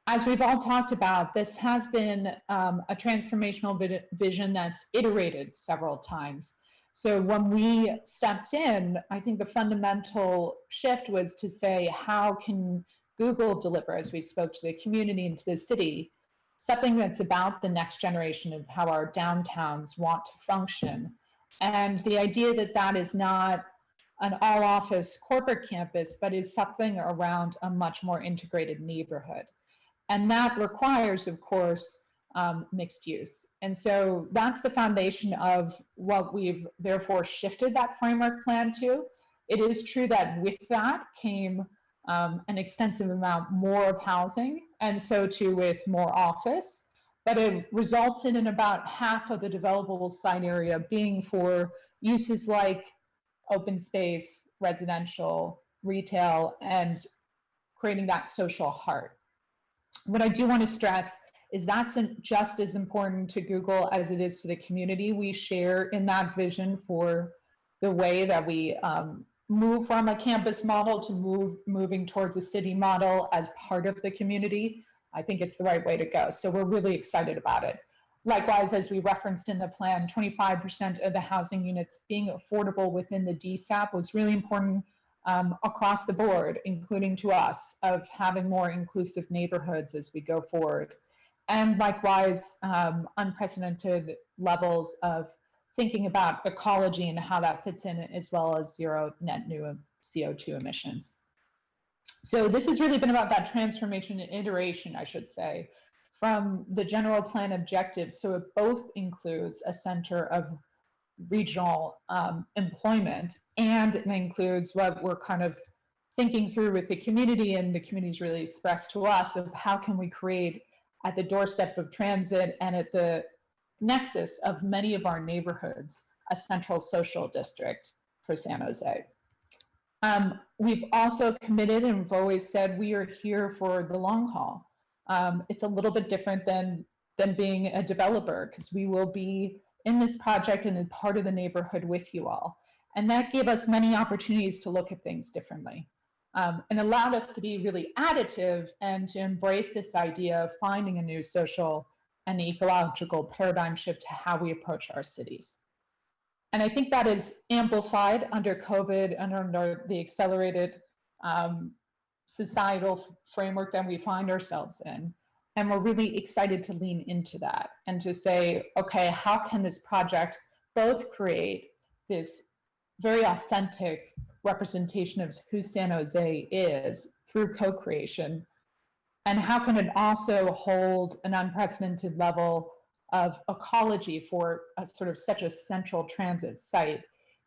Speaker 3: As we've all talked about, this has been a transformational vision that's iterated several times. So when we stepped in, I think the fundamental shift was to say, how can Google deliver, as we spoke to the community and to the city, something that's about the next generation of how our downtowns want to function. And the idea that that is not an all-office corporate campus, but is something around a much more integrated neighborhood. And that requires, of course, mixed use. And so that's the foundation of what we've therefore shifted that framework plan to. It is true that with that came an extensive amount more of housing, and so too with more office, but it resulted in about half of the developable site area being for uses like open space, residential, retail, and creating that social heart. What I do want to stress is that's just as important to Google as it is to the community. We share in that vision for the way that we move from a campus model to moving towards a city model as part of the community. I think it's the right way to go. So we're really excited about it. Likewise, as we referenced in the plan, 25% of the housing units being affordable within the DSAP was really important across the board, including to us, of having more inclusive neighborhoods as we go forward. And likewise, unprecedented levels of thinking about ecology and how that fits in, as well as zero net new CO2 emissions. So this has really been about that transformation and iteration, I should say, from the general plan objectives. So it both includes a center of regional employment, and it includes what we're kind of thinking through with the community, and the community's really expressed to us of how can we create at the doorstep of transit and at the nexus of many of our neighborhoods, a central social district for San Jose. We've also committed, and we've always said we are here for the long haul. It's a little bit different than being a developer, because we will be in this project and in part of the neighborhood with you all. And that gave us many opportunities to look at things differently, and allowed us to be really additive and to embrace this idea of finding a new social and ecological paradigm shift to how we approach our cities. And I think that is amplified under COVID and under the accelerated societal framework that we find ourselves in. And we're really excited to lean into that and to say, okay, how can this project both create this very authentic representation of who San Jose is through co-creation, and how can it also hold an unprecedented level of ecology for a sort of such a central transit site?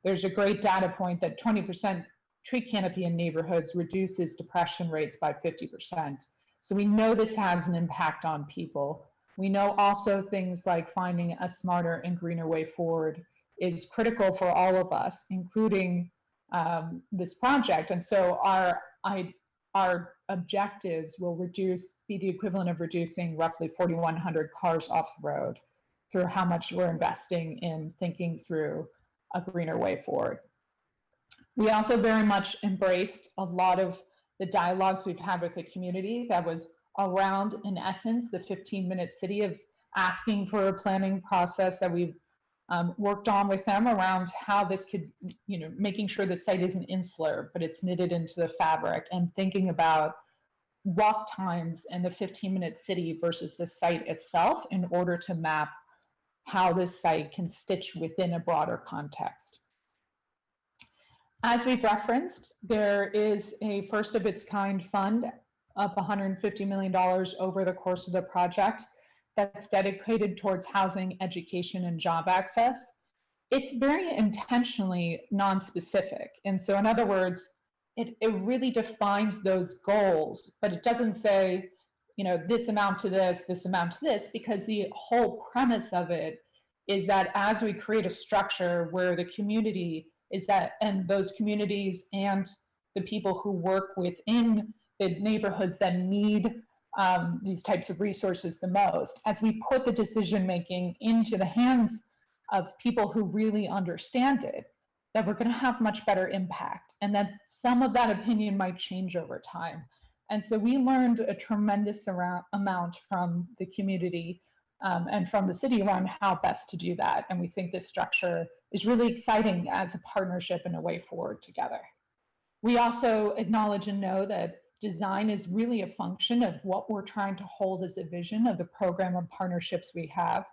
Speaker 3: There's a great data point that 20% tree canopy in neighborhoods reduces depression rates by 50%. So we know this has an impact on people. We know also things like finding a smarter and greener way forward is critical for all of us, including this project. And so our objectives will be the equivalent of reducing roughly 4,100 cars off the road through how much we're investing in thinking through a greener way forward. We also very much embraced a lot of the dialogues we've had with the community that was around, in essence, the 15-minute city, of asking for a planning process that we've worked on with them around how this could, making sure the site isn't insular, but it's knitted into the fabric, and thinking about walk times and the 15-minute city versus the site itself in order to map how this site can stitch within a broader context. As we've referenced, there is a first of its kind fund of $150 million over the course of the project that's dedicated towards housing, education, and job access. It's very intentionally non-specific. And so in other words, it really defines those goals, but it doesn't say, this amount to this amount to this, because the whole premise of it is that as we create a structure where the community is that, and those communities and the people who work within the neighborhoods that need these types of resources the most, as we put the decision making into the hands of people who really understand it, that we're going to have much better impact, and that some of that opinion might change over time. And so we learned a tremendous amount from the community and from the city around how best to do that. And we think this structure is really exciting as a partnership and a way forward together. We also acknowledge and know that design is really a function of what we're trying to hold as a vision of the program and partnerships we have.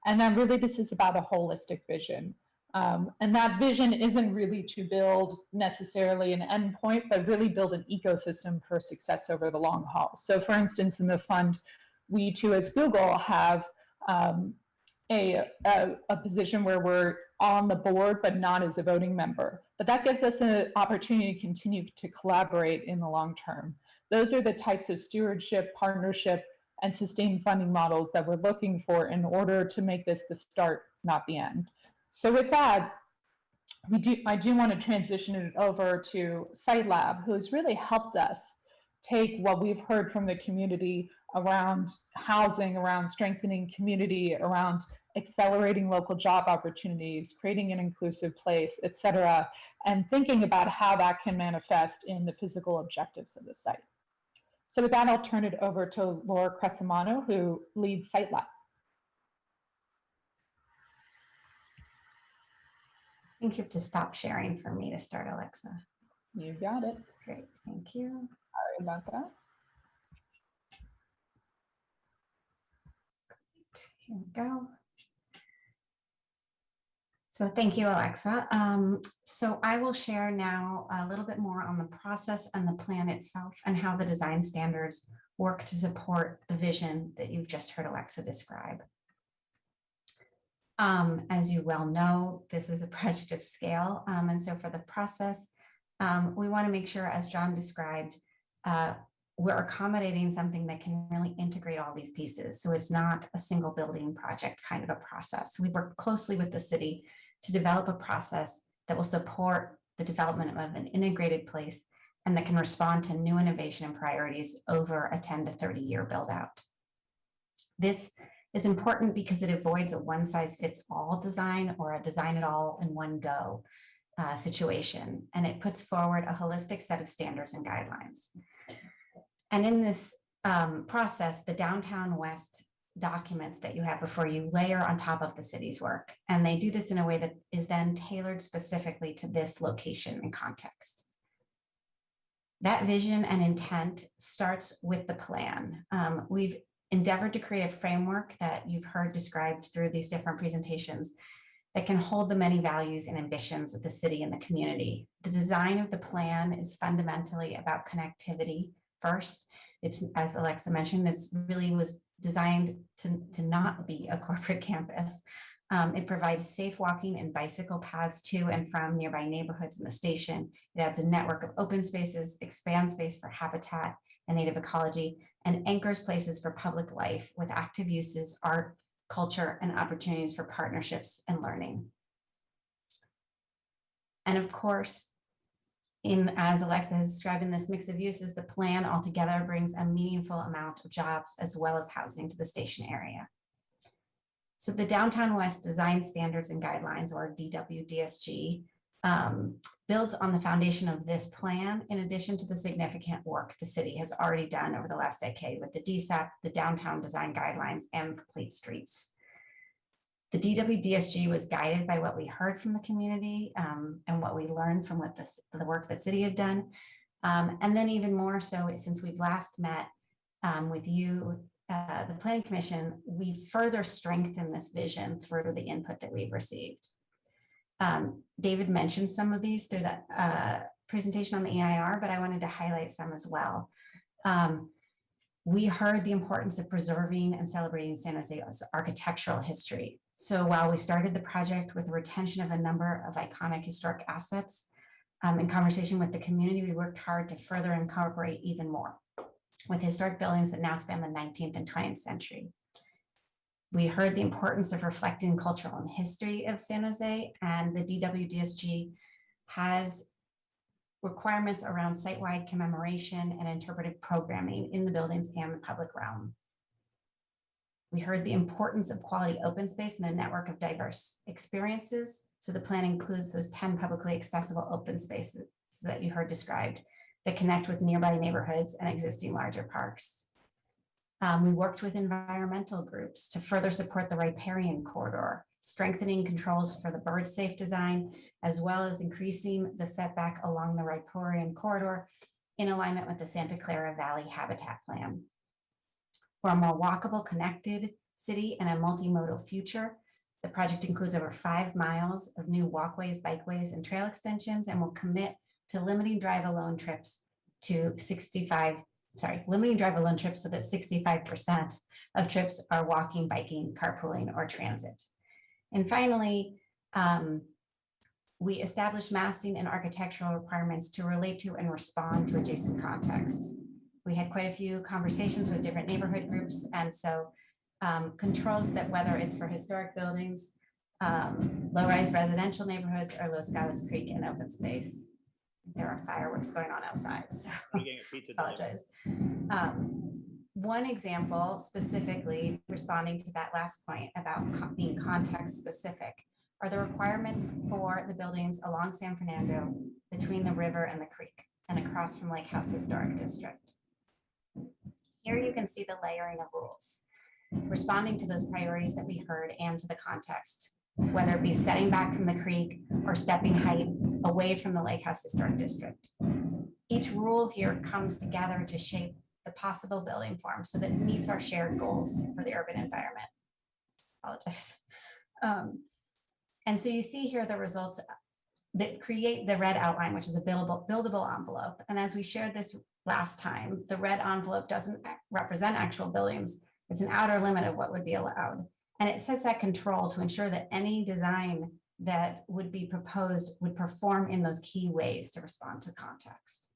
Speaker 3: And then really this is about a holistic vision. And that vision isn't really to build necessarily an endpoint, but really build an ecosystem for success over the long haul. So for instance, in the fund, we too as Google have a position where we're on the board, but not as a voting member. But that gives us an opportunity to continue to collaborate in the long term. Those are the types of stewardship, partnership, and sustained funding models that we're looking for in order to make this the start, not the end. So with that, I do want to transition it over to SiteLab, who has really helped us take what we've heard from the community around housing, around strengthening community, around accelerating local job opportunities, creating an inclusive place, et cetera, and thinking about how that can manifest in the physical objectives of the site. So with that, I'll turn it over to Laura Cresamano, who leads SiteLab.
Speaker 4: I think you have to stop sharing for me to start, Alexa.
Speaker 3: You got it.
Speaker 4: Great, thank you.
Speaker 3: Sorry about that.
Speaker 4: Here we go. So thank you, Alexa. So I will share now a little bit more on the process and the plan itself and how the design standards work to support the vision that you've just heard Alexa describe. As you well know, this is a project of scale. And so for the process, we want to make sure, as John described, we're accommodating something that can really integrate all these pieces. So it's not a single building project kind of a process. We work closely with the city to develop a process that will support the development of an integrated place and that can respond to new innovation and priorities over a 10 to 30 year build out. This is important because it avoids a one size fits all design or a design it all in one go situation. And it puts forward a holistic set of standards and guidelines. And in this process, the Downtown West documents that you have before you layer on top of the city's work. And they do this in a way that is then tailored specifically to this location and context. That vision and intent starts with the plan. We've endeavored to create a framework that you've heard described through these different presentations that can hold the many values and ambitions of the city and the community. The design of the plan is fundamentally about connectivity first. It's, as Alexa mentioned, it's really was designed to not be a corporate campus. It provides safe walking and bicycle paths to and from nearby neighborhoods in the station. It adds a network of open spaces, expands space for habitat and native ecology, and anchors places for public life with active uses, art, culture, and opportunities for partnerships and learning. And of course, as Alexa has described in this mix of uses, the plan altogether brings a meaningful amount of jobs as well as housing to the station area. So the Downtown West Design Standards and Guidelines, or DWDSG, builds on the foundation of this plan, in addition to the significant work the city has already done over the last decade with the DSAP, the Downtown Design Guidelines, and Complete Streets. The DWDSG was guided by what we heard from the community and what we learned from what the work that city had done. And then even more so, since we've last met with you, the Planning Commission, we further strengthened this vision through the input that we've received. David mentioned some of these through that presentation on the EIR, but I wanted to highlight some as well. We heard the importance of preserving and celebrating San Jose's architectural history. So while we started the project with the retention of a number of iconic historic assets, in conversation with the community, we worked hard to further incorporate even more with historic buildings that now span the 19th and 20th century. We heard the importance of reflecting cultural and history of San Jose, and the DWDSG has requirements around site-wide commemoration and interpretive programming in the buildings and the public realm. We heard the importance of quality open space and a network of diverse experiences. So the plan includes those 10 publicly accessible open spaces that you heard described that connect with nearby neighborhoods and existing larger parks. We worked with environmental groups to further support the riparian corridor, strengthening controls for the bird safe design, as well as increasing the setback along the riparian corridor in alignment with the Santa Clara Valley Habitat Plan. For a more walkable, connected city and a multimodal future, the project includes over 5 miles of new walkways, bikeways, and trail extensions, and will commit to limiting drive alone trips so that 65% of trips are walking, biking, carpooling, or transit. And finally, we established massing and architectural requirements to relate to and respond to adjacent contexts. We had quite a few conversations with different neighborhood groups, and so controls that whether it's for historic buildings, low-rise residential neighborhoods, or Los Gatos Creek and open space. There are fireworks going on outside, so I apologize. One example specifically responding to that last point about being context specific are the requirements for the buildings along San Fernando between the river and the creek and across from Lake House Historic District. Here you can see the layering of rules, responding to those priorities that we heard and to the context, whether it be setting back from the creek or stepping height away from the Lake House Historic District. Each rule here comes together to shape the possible building form so that it meets our shared goals for the urban environment. Apologize. And so you see here the results that create the red outline, which is a buildable envelope. And as we shared this last time, the red envelope doesn't represent actual buildings. It's an outer limit of what would be allowed. And it sets that control to ensure that any design that would be proposed would perform in those key ways to respond to context.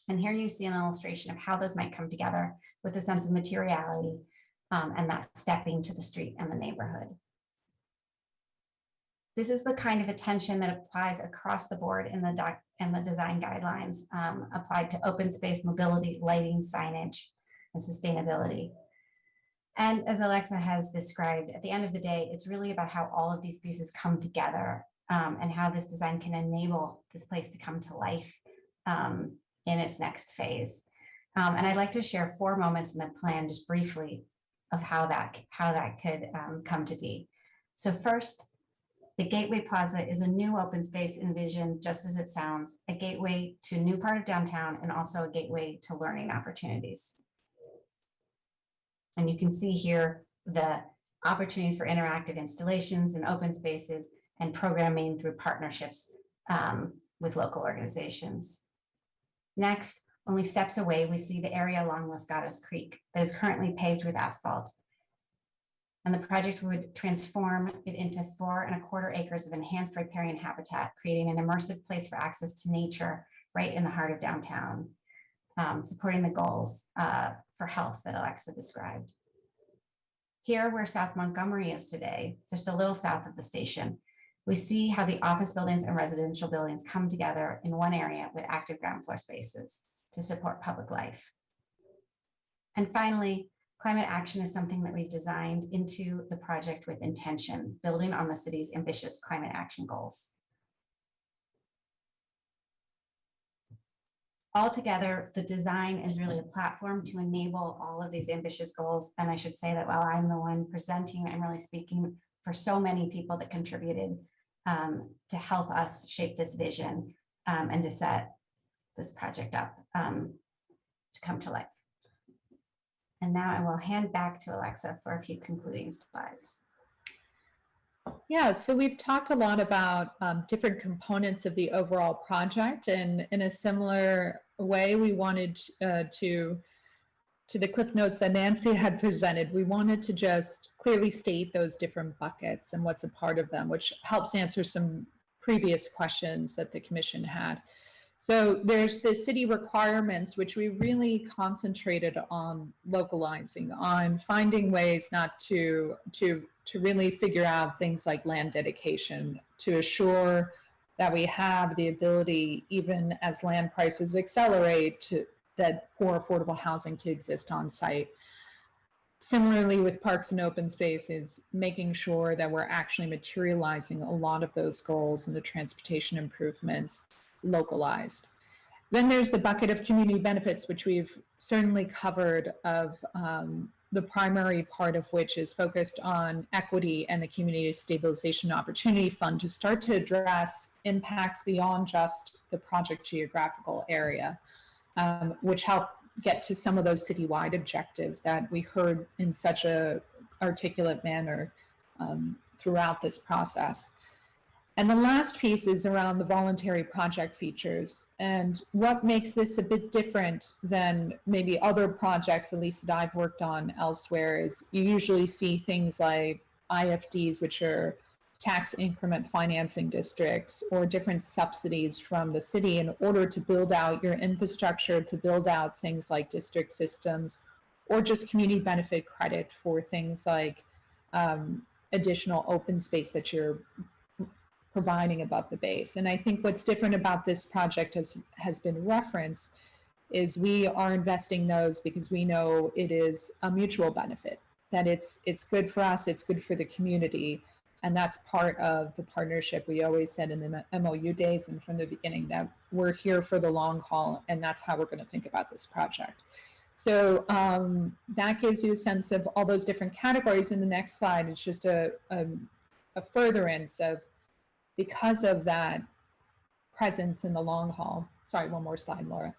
Speaker 4: And here you see an illustration of how those might come together with a sense of materiality and that stepping to the street and the neighborhood. This is the kind of attention that applies across the board in the design guidelines applied to open space, mobility, lighting, signage, and sustainability. And as Alexa has described, at the end of the day, it's really about how all of these pieces come together and how this design can enable this place to come to life in its next phase. And I'd like to share 4 moments in the plan just briefly of how that could come to be. So first, the Gateway Plaza is a new open space envisioned, just as it sounds, a gateway to a new part of downtown and also a gateway to learning opportunities. And you can see here the opportunities for interactive installations and open spaces and programming through partnerships with local organizations. Next, only steps away, we see the area along Los Gatos Creek that is currently paved with asphalt. And the project would transform it into 4¼ acres of enhanced riparian habitat, creating an immersive place for access to nature right in the heart of downtown, supporting the goals for health that Alexa described. Here, where South Montgomery is today, just a little south of the station, We see how the office buildings and residential buildings come together in one area with active ground floor spaces to support public life. And finally, climate action is something that we've designed into the project with intention, building on the city's ambitious climate action goals. Altogether, the design is really a platform to enable all of these ambitious goals. And I should say that while I'm the one presenting, I'm really speaking for so many people that contributed to help us shape this vision and to set this project up to come to life. And now I will hand back to Alexa for a few concluding slides.
Speaker 3: Yeah, so we've talked a lot about different components of the overall project, and in a similar way, we wanted to the cliff notes that Nancy had presented, we wanted to just clearly state those different buckets and what's a part of them, which helps answer some previous questions that the commission had. So there's the city requirements, which we really concentrated on localizing, on finding ways not to really figure out things like land dedication, to assure that we have the ability, even as land prices accelerate, that for affordable housing to exist on site. Similarly with parks and open spaces, making sure that we're actually materializing a lot of those goals and the transportation improvements localized. Then there's the bucket of community benefits, which we've certainly covered, of the primary part of which is focused on equity and the Community Stabilization Opportunity Fund to start to address impacts beyond just the project geographical area, which help get to some of those citywide objectives that we heard in such a articulate manner throughout this process. And the last piece is around the voluntary project features. And what makes this a bit different than maybe other projects, at least that I've worked on elsewhere, is you usually see things like IFDs, which are tax increment financing districts, or different subsidies from the city in order to build out your infrastructure, to build out things like district systems, or just community benefit credit for things like additional open space that you're providing above the base. And I think what's different about this project, as has been referenced, is we are investing those because we know it is a mutual benefit, that it's good for us, it's good for the community. And that's part of the partnership. We always said in the MOU days and from the beginning that we're here for the long haul, and that's how we're going to think about this project. So that gives you a sense of all those different categories. In the next slide, it's just a furtherance of, because of that presence in the long haul. Sorry, one more slide, Laura.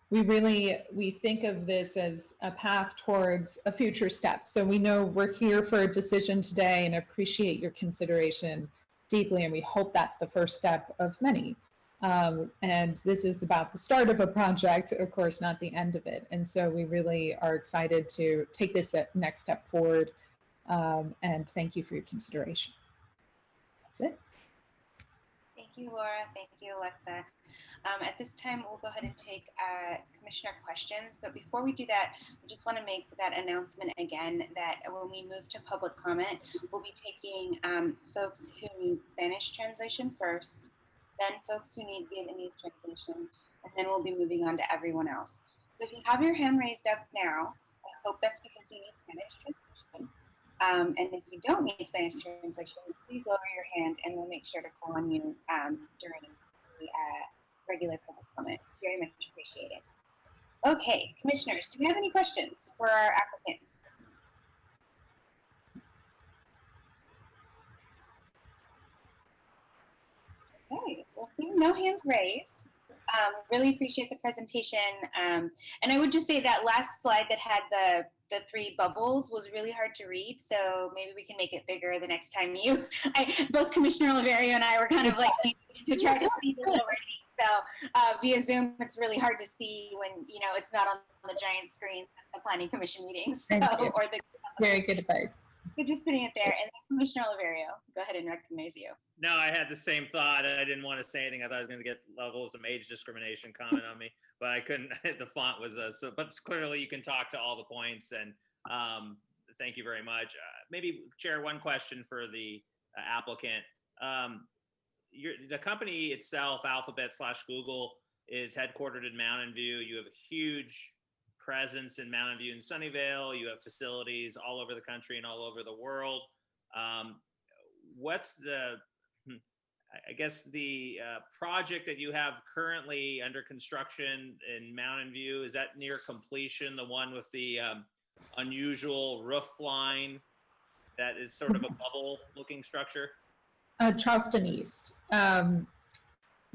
Speaker 3: We think of this as a path towards a future step. So we know we're here for a decision today and appreciate your consideration deeply, and we hope that's the first step of many. And this is about the start of a project, of course, not the end of it. And so we really are excited to take this next step forward, and thank you for your consideration. That's it.
Speaker 1: Thank you, Laura. Thank you, Alexa. At this time, we'll go ahead and take commissioner questions. But before we do that, I just want to make that announcement again that when we move to public comment, we'll be taking folks who need Spanish translation first, then folks who need Vietnamese translation, and then we'll be moving on to everyone else. So if you have your hand raised up now, I hope that's because you need Spanish translation. And if you don't need Spanish translation, please lower your hand and we'll make sure to call on you during the regular public comment. Very much appreciated. Okay, commissioners, do we have any questions for our applicants? Okay, we'll see no hands raised. Really appreciate the presentation. And I would just say that last slide that had the three bubbles was really hard to read. So maybe we can make it bigger the next time both Commissioner Oliverio and I were kind of like to try to see the little writing. So via Zoom, it's really hard to see when, it's not on the giant screen at the Planning Commission meetings. So, or the
Speaker 3: very good advice.
Speaker 1: So just putting it there. And then Commissioner Oliverio, go ahead and recognize you.
Speaker 6: No, I had the same thought. I didn't want to say anything. I thought I was going to get levels of age discrimination comment on me, but I couldn't. The font was but clearly you can talk to all the points, and thank you very much. Maybe, Chair, one question for the applicant. The company itself, Alphabet/Google, is headquartered in Mountain View. You have a huge presence in Mountain View and Sunnyvale. You have facilities all over the country and all over the world. What's the, I guess, the project that you have currently under construction in Mountain View, is that near completion? The one with the unusual roof line that is sort of a bubble looking structure?
Speaker 3: Charleston East.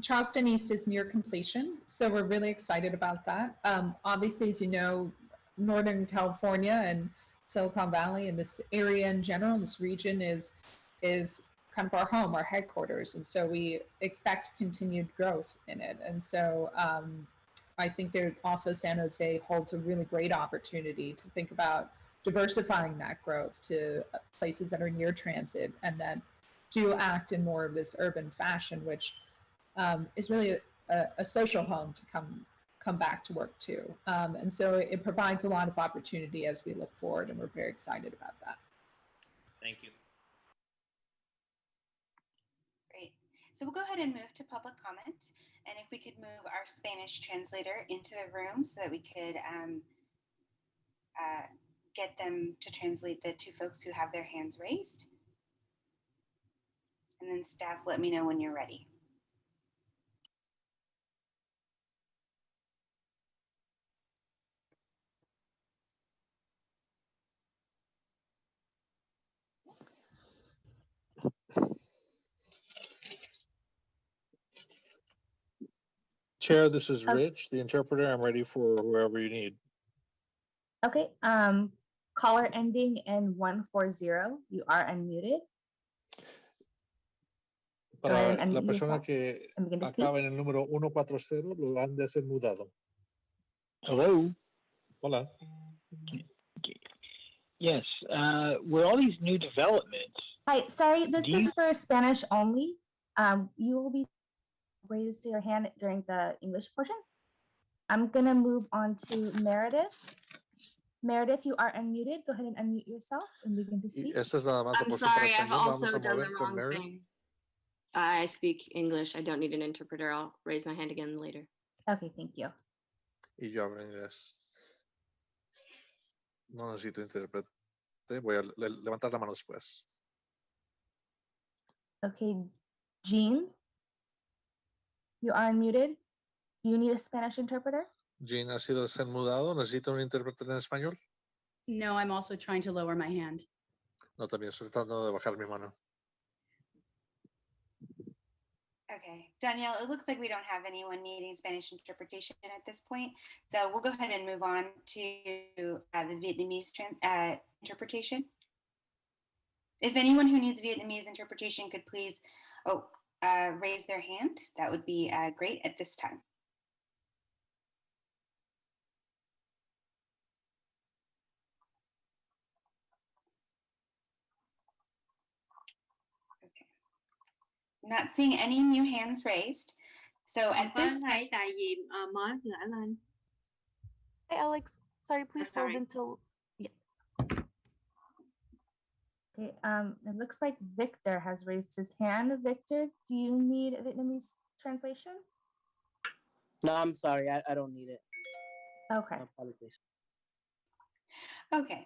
Speaker 3: Charleston East is near completion, so we're really excited about that. Obviously, as you know, Northern California and Silicon Valley and this area in general, this region is kind of our home, our headquarters, and so we expect continued growth in it. And so I think there also San Jose holds a really great opportunity to think about diversifying that growth to places that are near transit and that do act in more of this urban fashion, which is really a social home to come back to work to. And so it provides a lot of opportunity as we look forward, and we're very excited about that.
Speaker 6: Thank you.
Speaker 1: Great. So we'll go ahead and move to public comment. And if we could move our Spanish translator into the room so that we could get them to translate the two folks who have their hands raised. And then staff, let me know when you're ready.
Speaker 2: Chair, this is Rich, the interpreter. I'm ready for whoever you need.
Speaker 5: Okay, caller ending in 140, you are unmuted.
Speaker 2: Para la persona que acaba en el número 140, lo han desenmudado.
Speaker 23: Hello.
Speaker 2: Hola.
Speaker 23: Yes, with all these new developments.
Speaker 5: Hi, sorry, this is for Spanish only. You will be raised your hand during the English portion. I'm gonna move on to Meredith. Meredith, you are unmuted. Go ahead and unmute yourself and begin to speak.
Speaker 2: I'm
Speaker 24: sorry, I've also done the wrong thing. I speak English. I don't need an interpreter. I'll raise my hand again later.
Speaker 5: Okay, thank you.
Speaker 2: Y yo hablo inglés. No necesito intérprete. Voy a levantar la mano después.
Speaker 5: Okay, Jean, you are unmuted. Do you need a Spanish interpreter?
Speaker 2: Jean ha sido desenmudado. ¿Necesito un intérprete en español?
Speaker 24: No, I'm also trying to lower my hand.
Speaker 2: No, también estoy tratando de bajar mi mano.
Speaker 1: Okay, Danielle, it looks like we don't have anyone needing Spanish interpretation at this point. So we'll go ahead and move on to the Vietnamese interpretation. If anyone who needs Vietnamese interpretation could please raise their hand, that would be great at this time. Not seeing any new hands raised. So at this
Speaker 25: Hi Alex, sorry, please hold until
Speaker 5: Okay, it looks like Victor has raised his hand. Victor, do you need a Vietnamese translation?
Speaker 26: No, I'm sorry, I don't need it.
Speaker 5: Okay.
Speaker 26: Apologies.
Speaker 1: Okay,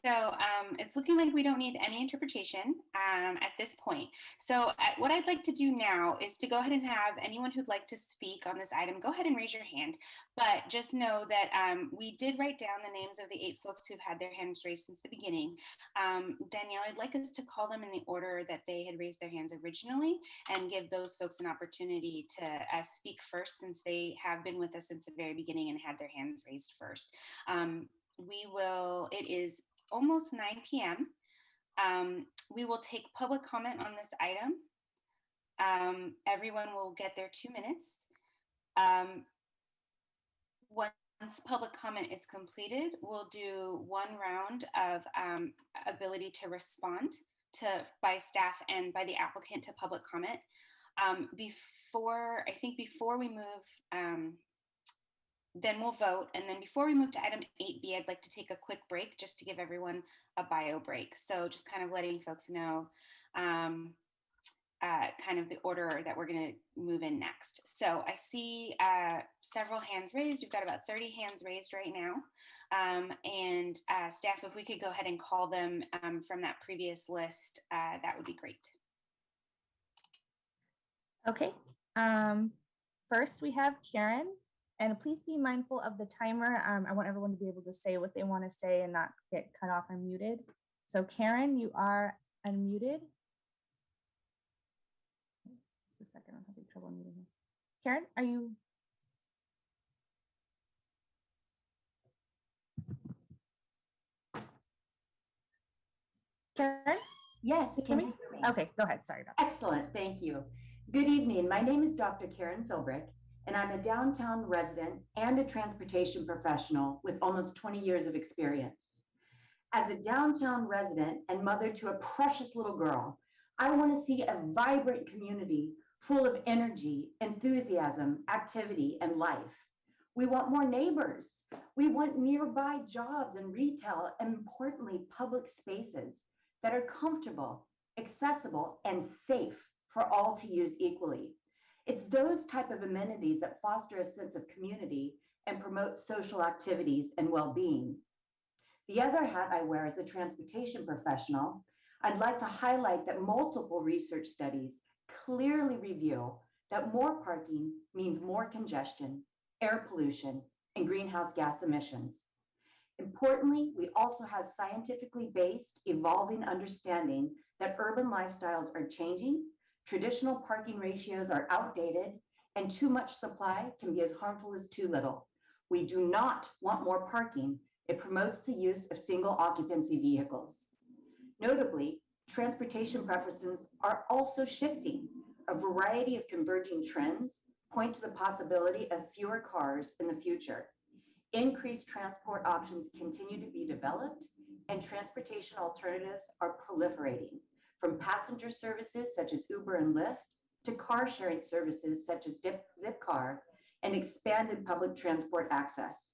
Speaker 1: so it's looking like we don't need any interpretation at this point. So what I'd like to do now is to go ahead and have anyone who'd like to speak on this item, go ahead and raise your hand. But just know that we did write down the names of the 8 folks who've had their hands raised since the beginning. Danielle, I'd like us to call them in the order that they had raised their hands originally and give those folks an opportunity to speak first, since they have been with us since the very beginning and had their hands raised first. It is almost 9 p.m. We will take public comment on this item. Everyone will get their 2 minutes. Once public comment is completed, we'll do one round of ability to respond by staff and by the applicant to public comment. Before we move, then we'll vote. And then before we move to item 8B, I'd like to take a quick break just to give everyone a bio break. So just kind of letting folks know kind of the order that we're going to move in next. So I see several hands raised. We've got about 30 hands raised right now. And staff, if we could go ahead and call them from that previous list, that would be great.
Speaker 5: Okay. First, we have Karen. And please be mindful of the timer. I want everyone to be able to say what they want to say and not get cut off or muted. So Karen, you are unmuted. Just a second, I'm having trouble muting you. Karen, are you? Karen?
Speaker 7: Yes, can you hear me?
Speaker 5: Okay, go ahead, sorry about that.
Speaker 7: Excellent, thank you. Good evening, my name is Dr. Karen Philbrick, and I'm a downtown resident and a transportation professional with almost 20 years of experience. As a downtown resident and mother to a precious little girl, I want to see a vibrant community full of energy, enthusiasm, activity, and life. We want more neighbors. We want nearby jobs and retail, and importantly, public spaces that are comfortable, accessible, and safe for all to use equally. It's those type of amenities that foster a sense of community and promote social activities and well-being. The other hat I wear as a transportation professional, I'd like to highlight that multiple research studies clearly reveal that more parking means more congestion, air pollution, and greenhouse gas emissions. Importantly, we also have scientifically based, evolving understanding that urban lifestyles are changing, traditional parking ratios are outdated, and too much supply can be as harmful as too little. We do not want more parking. It promotes the use of single occupancy vehicles. Notably, transportation preferences are also shifting. A variety of converging trends point to the possibility of fewer cars in the future. Increased transport options continue to be developed, and transportation alternatives are proliferating, from passenger services such as Uber and Lyft to car sharing services such as Zipcar and expanded public transport access.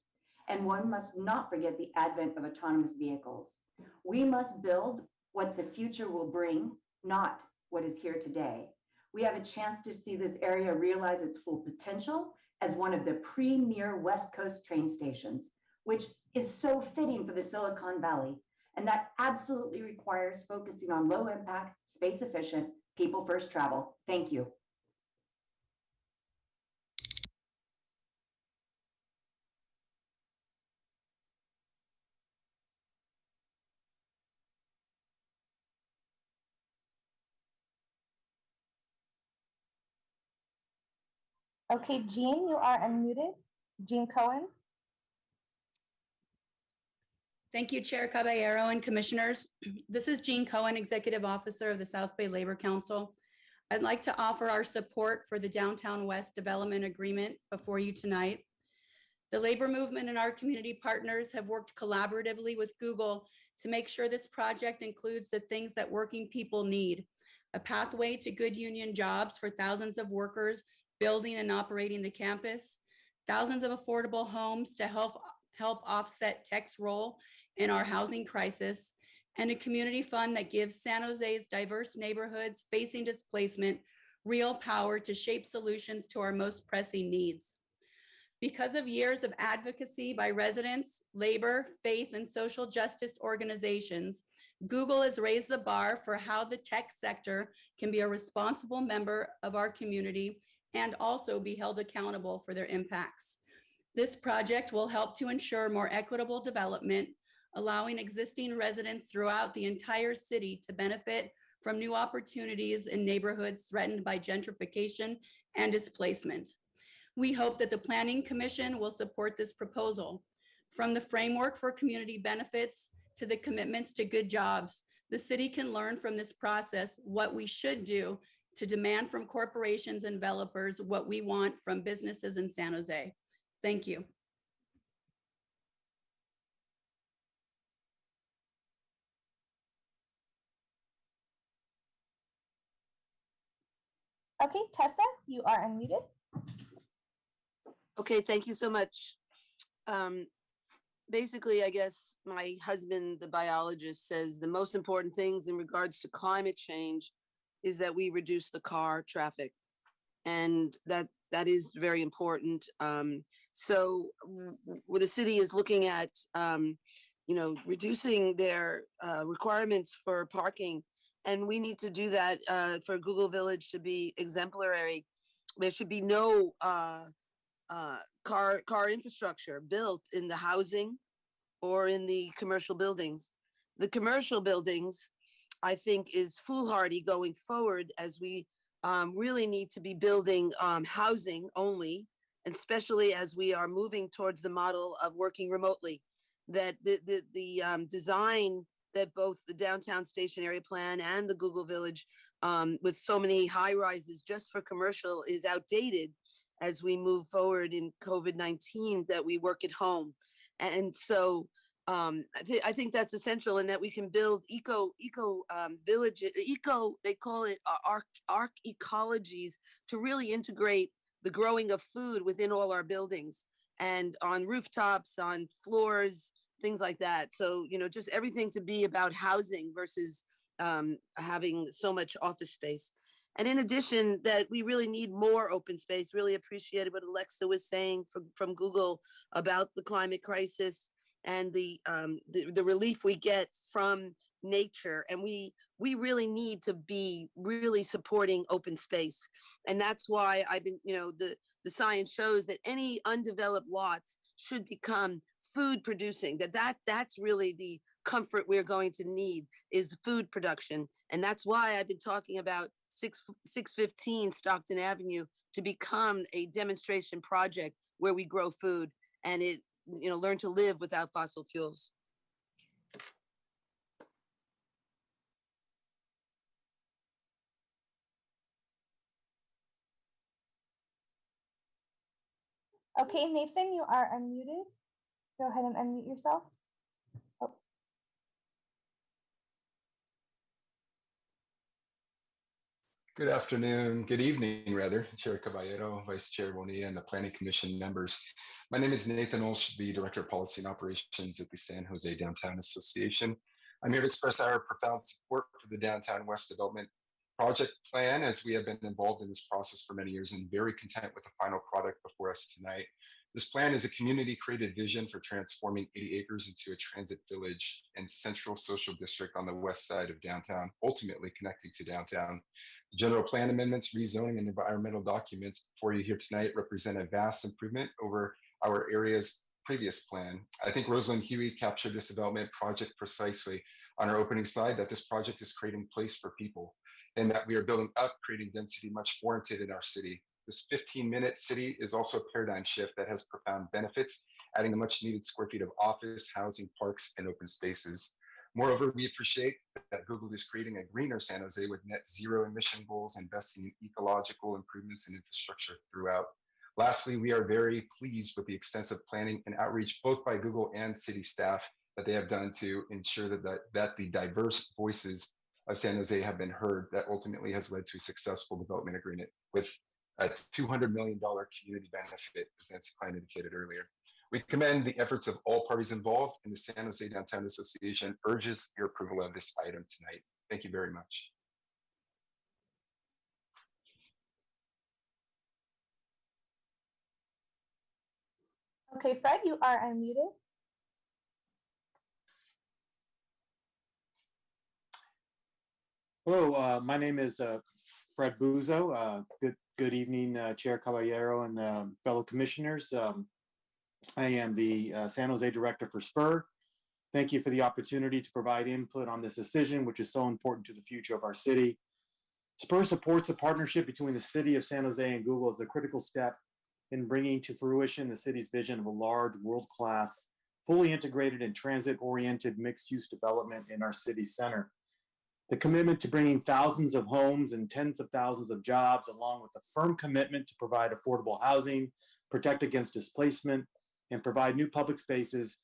Speaker 7: And one must not forget the advent of autonomous vehicles. We must build what the future will bring, not what is here today. We have a chance to see this area realize its full potential as one of the premier West Coast train stations, which is so fitting for the Silicon Valley. And that absolutely requires focusing on low impact, space efficient, people first travel. Thank you.
Speaker 5: Okay, Jean, you are unmuted. Jean Cohen.
Speaker 11: Thank you, Chair Caballero and Commissioners. This is Jean Cohen, Executive Officer of the South Bay Labor Council. I'd like to offer our support for the Downtown West Development Agreement before you tonight. The labor movement and our community partners have worked collaboratively with Google to make sure this project includes the things that working people need: a pathway to good union jobs for thousands of workers building and operating the campus, thousands of affordable homes to help offset tech's role in our housing crisis, and a community fund that gives San Jose's diverse neighborhoods facing displacement real power to shape solutions to our most pressing needs. Because of years of advocacy by residents, labor, faith, and social justice organizations, Google has raised the bar for how the tech sector can be a responsible member of our community and also be held accountable for their impacts. This project will help to ensure more equitable development, allowing existing residents throughout the entire city to benefit from new opportunities in neighborhoods threatened by gentrification and displacement. We hope that the Planning Commission will support this proposal. From the framework for community benefits to the commitments to good jobs, the city can learn from this process what we should do to demand from corporations and developers what we want from businesses in San Jose. Thank you.
Speaker 5: Okay, Tessa, you are unmuted.
Speaker 25: Okay, thank you so much.
Speaker 12: basically, I guess my husband, the biologist, says the most important things in regards to climate change is that we reduce the car traffic. And that is very important. So the city is looking at, reducing their requirements for parking. And we need to do that for Google Village to be exemplary. There should be no car infrastructure built in the housing or in the commercial buildings. The commercial buildings, I think, is foolhardy going forward, as we really need to be building housing only, especially as we are moving towards the model of working remotely. That the design that both the downtown station area plan and the Google Village with so many high rises just for commercial is outdated as we move forward in COVID-19, that we work at home. And so I think that's essential, in that we can build eco villages, they call it arc ecologies, to really integrate the growing of food within all our buildings and on rooftops, on floors, things like that. So, just everything to be about housing versus having so much office space. And in addition, that we really need more open space. Really appreciated what Alexa was saying from Google about the climate crisis and the relief we get from nature. And we really need to be really supporting open space. And that's why I've been, the science shows that any undeveloped lots should become food producing, that's really the comfort we're going to need, is food production. And that's why I've been talking about 615 Stockton Avenue to become a demonstration project where we grow food and learn to live without fossil fuels.
Speaker 5: Okay, Nathan, you are unmuted. Go ahead and unmute yourself. Oh.
Speaker 13: Good afternoon, good evening rather, Chair Caballero, Vice Chair Bonilla, and the Planning Commission members. My name is Nathan Olsch, the Director of Policy and Operations at the San Jose Downtown Association. I'm here to express our profound support for the Downtown West Development Project Plan, as we have been involved in this process for many years and very content with the final product before us tonight. This plan is a community-created vision for transforming 80 acres into a transit village and central social district on the west side of downtown, ultimately connecting to downtown. The general plan amendments, rezoning, and environmental documents before you here tonight represent a vast improvement over our area's previous plan. I think Rosalind Huey captured this development project precisely on our opening slide, that this project is creating place for people, and that we are building up, creating density much warranted in our city. This 15-minute city is also a paradigm shift that has profound benefits, adding the much needed square feet of office, housing, parks, and open spaces. Moreover, we appreciate that Google is creating a greener San Jose with net zero emission goals, investing in ecological improvements and infrastructure throughout. Lastly, we are very pleased with the extensive planning and outreach, both by Google and city staff, that they have done to ensure that the diverse voices of San Jose have been heard, that ultimately has led to a successful development agreement with a $200 million community benefit, as Nancy Klein indicated earlier. We commend the efforts of all parties involved, and the San Jose Downtown Association urges your approval of this item tonight. Thank you very much.
Speaker 5: Okay, Fred, you are unmuted.
Speaker 18: Hello, my name is Fred Buzo. Good evening, Chair Caballero and fellow commissioners. I am the San Jose Director for SPUR. Thank you for the opportunity to provide input on this decision, which is so important to the future of our city. SPUR supports a partnership between the City of San Jose and Google as a critical step in bringing to fruition the city's vision of a large, world-class, fully integrated and transit-oriented mixed-use development in our city center. The commitment to bringing thousands of homes and tens of thousands of jobs, along with a firm commitment to provide affordable housing, protect against displacement, and provide new public spaces,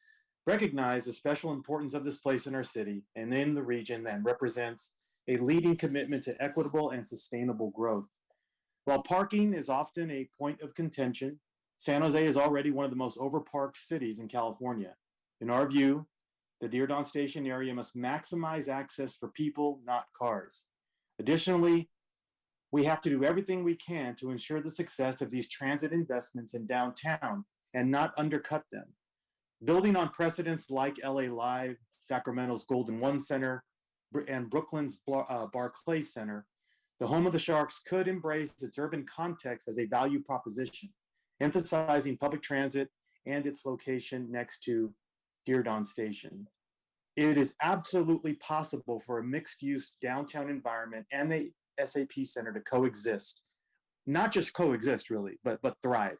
Speaker 18: recognize the special importance of this place in our city and in the region, that represents a leading commitment to equitable and sustainable growth. While parking is often a point of contention, San Jose is already one of the most overparked cities in California. In our view, the Dearborn Station area must maximize access for people, not cars. Additionally, we have to do everything we can to ensure the success of these transit investments in downtown and not undercut them. Building on precedents like LA Live, Sacramento's Golden One Center, and Brooklyn's Barclay Center, the home of the Sharks could embrace its urban context as a value proposition, emphasizing public transit and its location next to Dearborn Station. It is absolutely possible for a mixed-use downtown environment and the SAP Center to coexist. Not just coexist, really, but thrive.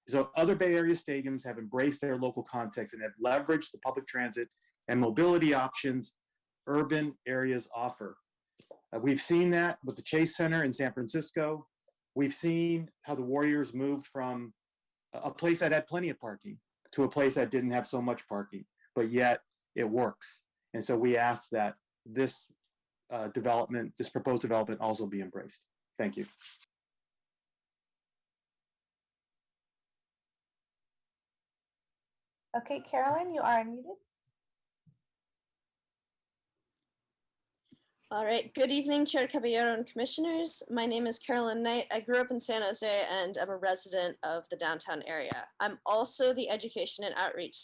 Speaker 18: So other Bay Area stadiums have embraced their local context and have leveraged the public transit and mobility options urban areas offer. We've seen that with the Chase Center in San Francisco. We've seen how the Warriors moved from a place that had plenty of parking to a place that didn't have so much parking, but yet it works. And so we ask that this development, this proposed development also be embraced. Thank you.
Speaker 5: Okay, Carolyn, you are unmuted.
Speaker 8: All right, good evening, Chair Caballero and commissioners. My name is Carolyn Knight. I grew up in San Jose and I'm a resident of the downtown area. I'm also the education and outreach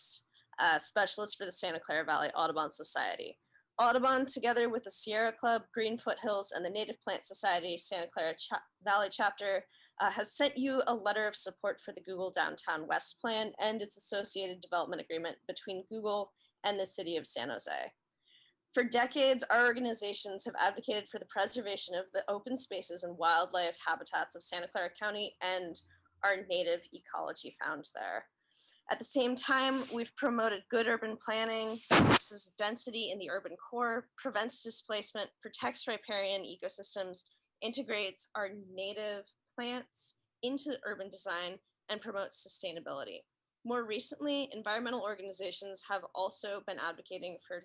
Speaker 8: specialist for the Santa Clara Valley Audubon Society. Audubon, together with the Sierra Club, Green Foothills, and the Native Plant Society Santa Clara Valley chapter, has sent you a letter of support for the Google Downtown West Plan and its associated development agreement between Google and the city of San Jose. For decades, our organizations have advocated for the preservation of the open spaces and wildlife habitats of Santa Clara County and our native ecology found there. At the same time, we've promoted good urban planning that reduces density in the urban core, prevents displacement, protects riparian ecosystems, integrates our native plants into urban design, and promotes sustainability. More recently, environmental organizations have also been advocating for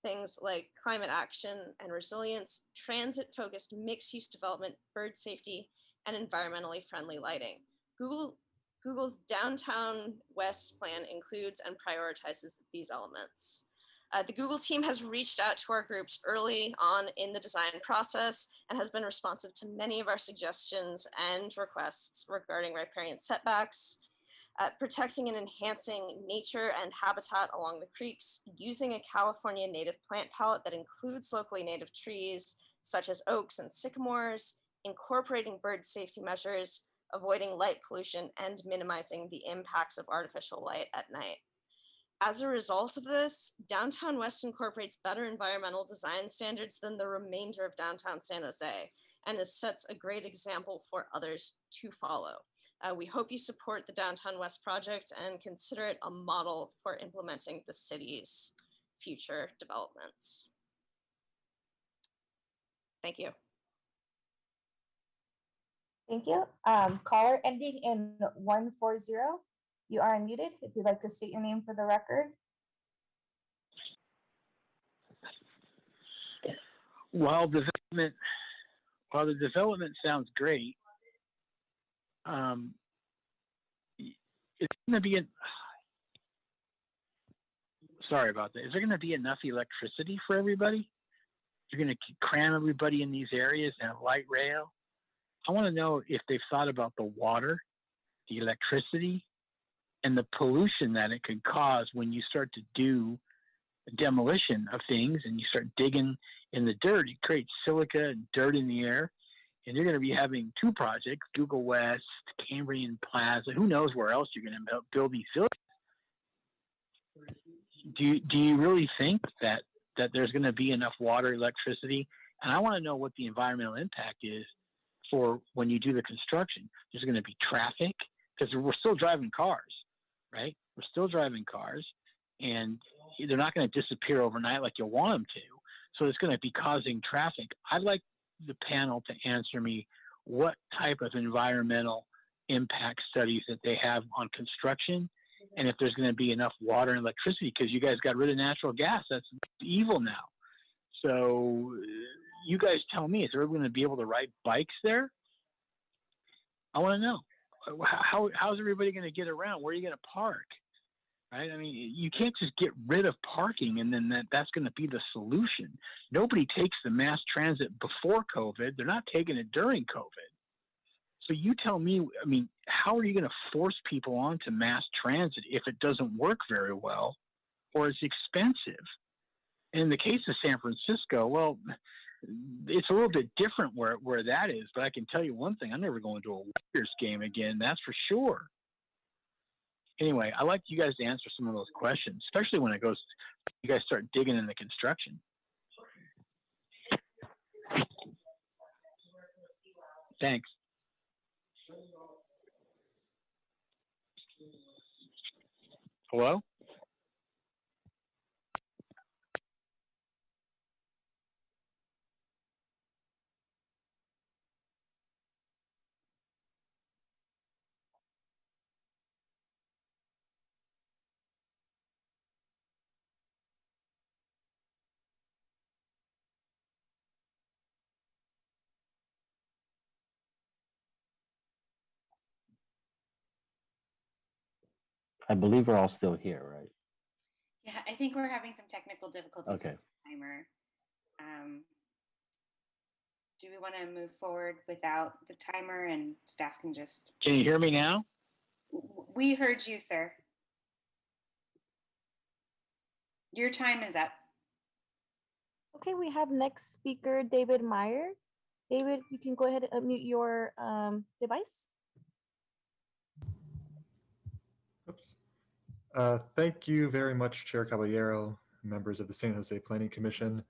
Speaker 8: things like climate action and resilience, transit-focused mixed-use development, bird safety, and environmentally friendly lighting. Google's Downtown West plan includes and prioritizes these elements. The Google team has reached out to our groups early on in the design process and has been responsive to many of our suggestions and requests regarding riparian setbacks, protecting and enhancing nature and habitat along the creeks, using a California native plant palette that includes locally native trees, such as oaks and sycamores, incorporating bird safety measures, avoiding light pollution, and minimizing the impacts of artificial light at night. As a result of this, Downtown West incorporates better environmental design standards than the remainder of downtown San Jose, and it sets a great example for others to follow. We hope you support the Downtown West project and consider it a model for implementing the city's future developments. Thank you.
Speaker 5: Thank you. Caller ending in 140. You are unmuted if you'd like to state your name for the record.
Speaker 23: While the development sounds great, it's going to be sorry about that. Is there going to be enough electricity for everybody? You're going to cram everybody in these areas and have light rail? I want to know if they've thought about the water, the electricity, and the pollution that it could cause when you start to do demolition of things and you start digging in the dirt. You create silica and dirt in the air, and you're going to be having two projects, Google West, Cambrian Plaza. Who knows where else you're going to build these villages? Do you really think that there's going to be enough water, electricity? And I want to know what the environmental impact is for when you do the construction. There's going to be traffic because we're still driving cars, right? We're still driving cars, and they're not going to disappear overnight like you want them to. So it's going to be causing traffic. I'd like the panel to answer me what type of environmental impact studies that they have on construction, and if there's going to be enough water and electricity, because you guys got rid of natural gas. That's evil now. So you guys tell me, is everyone going to be able to ride bikes there? I want to know. How's everybody going to get around? Where are you going to park? right? I mean, you can't just get rid of parking and then that's going to be the solution. Nobody takes the mass transit before COVID. They're not taking it during COVID. So you tell me, I mean, how are you going to force people onto mass transit if it doesn't work very well or it's expensive? In the case of San Francisco, well, it's a little bit different where that is, but I can tell you one thing, I'm never going to a Warriors game again, that's for sure. Anyway, I like you guys to answer some of those questions, especially when you guys start digging into construction. Thanks. Hello?
Speaker 14: I believe we're all still here, right?
Speaker 1: Yeah, I think we're having some technical difficulties
Speaker 14: Okay.
Speaker 1: with the timer. Do we want to move forward without the timer and staff can just...
Speaker 23: Can you hear me now?
Speaker 1: We heard you, sir. Your time is up.
Speaker 25: Okay, we have next speaker, David Meyer. David, you can go ahead and unmute your device.
Speaker 9: Oops. Thank you very much, Chair Caballero, members of the San Jose Planning Commission.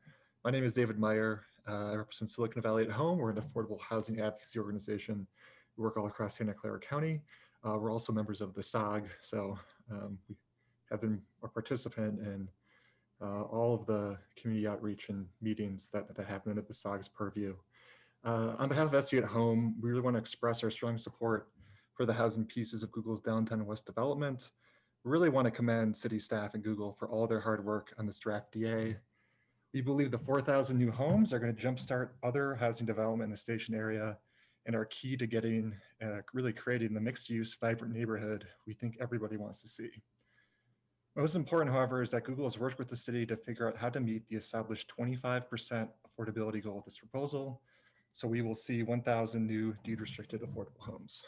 Speaker 9: My name is David Meyer. I represent Silicon Valley at Home. We're an affordable housing advocacy organization. We work all across Santa Clara County. We're also members of the SOG, so we have been a participant in all of the community outreach and meetings that happen under the SOG's purview. On behalf of SU at Home, we really want to express our strong support for the housing pieces of Google's Downtown West development. We really want to commend city staff and Google for all their hard work on this draft DA. We believe the 4,000 new homes are going to jumpstart other housing development in the station area and are key to getting, really creating the mixed use, vibrant neighborhood we think everybody wants to see. Most important, however, is that Google has worked with the city to figure out how to meet the established 25% affordability goal of this proposal. So we will see 1,000 new deed restricted affordable homes.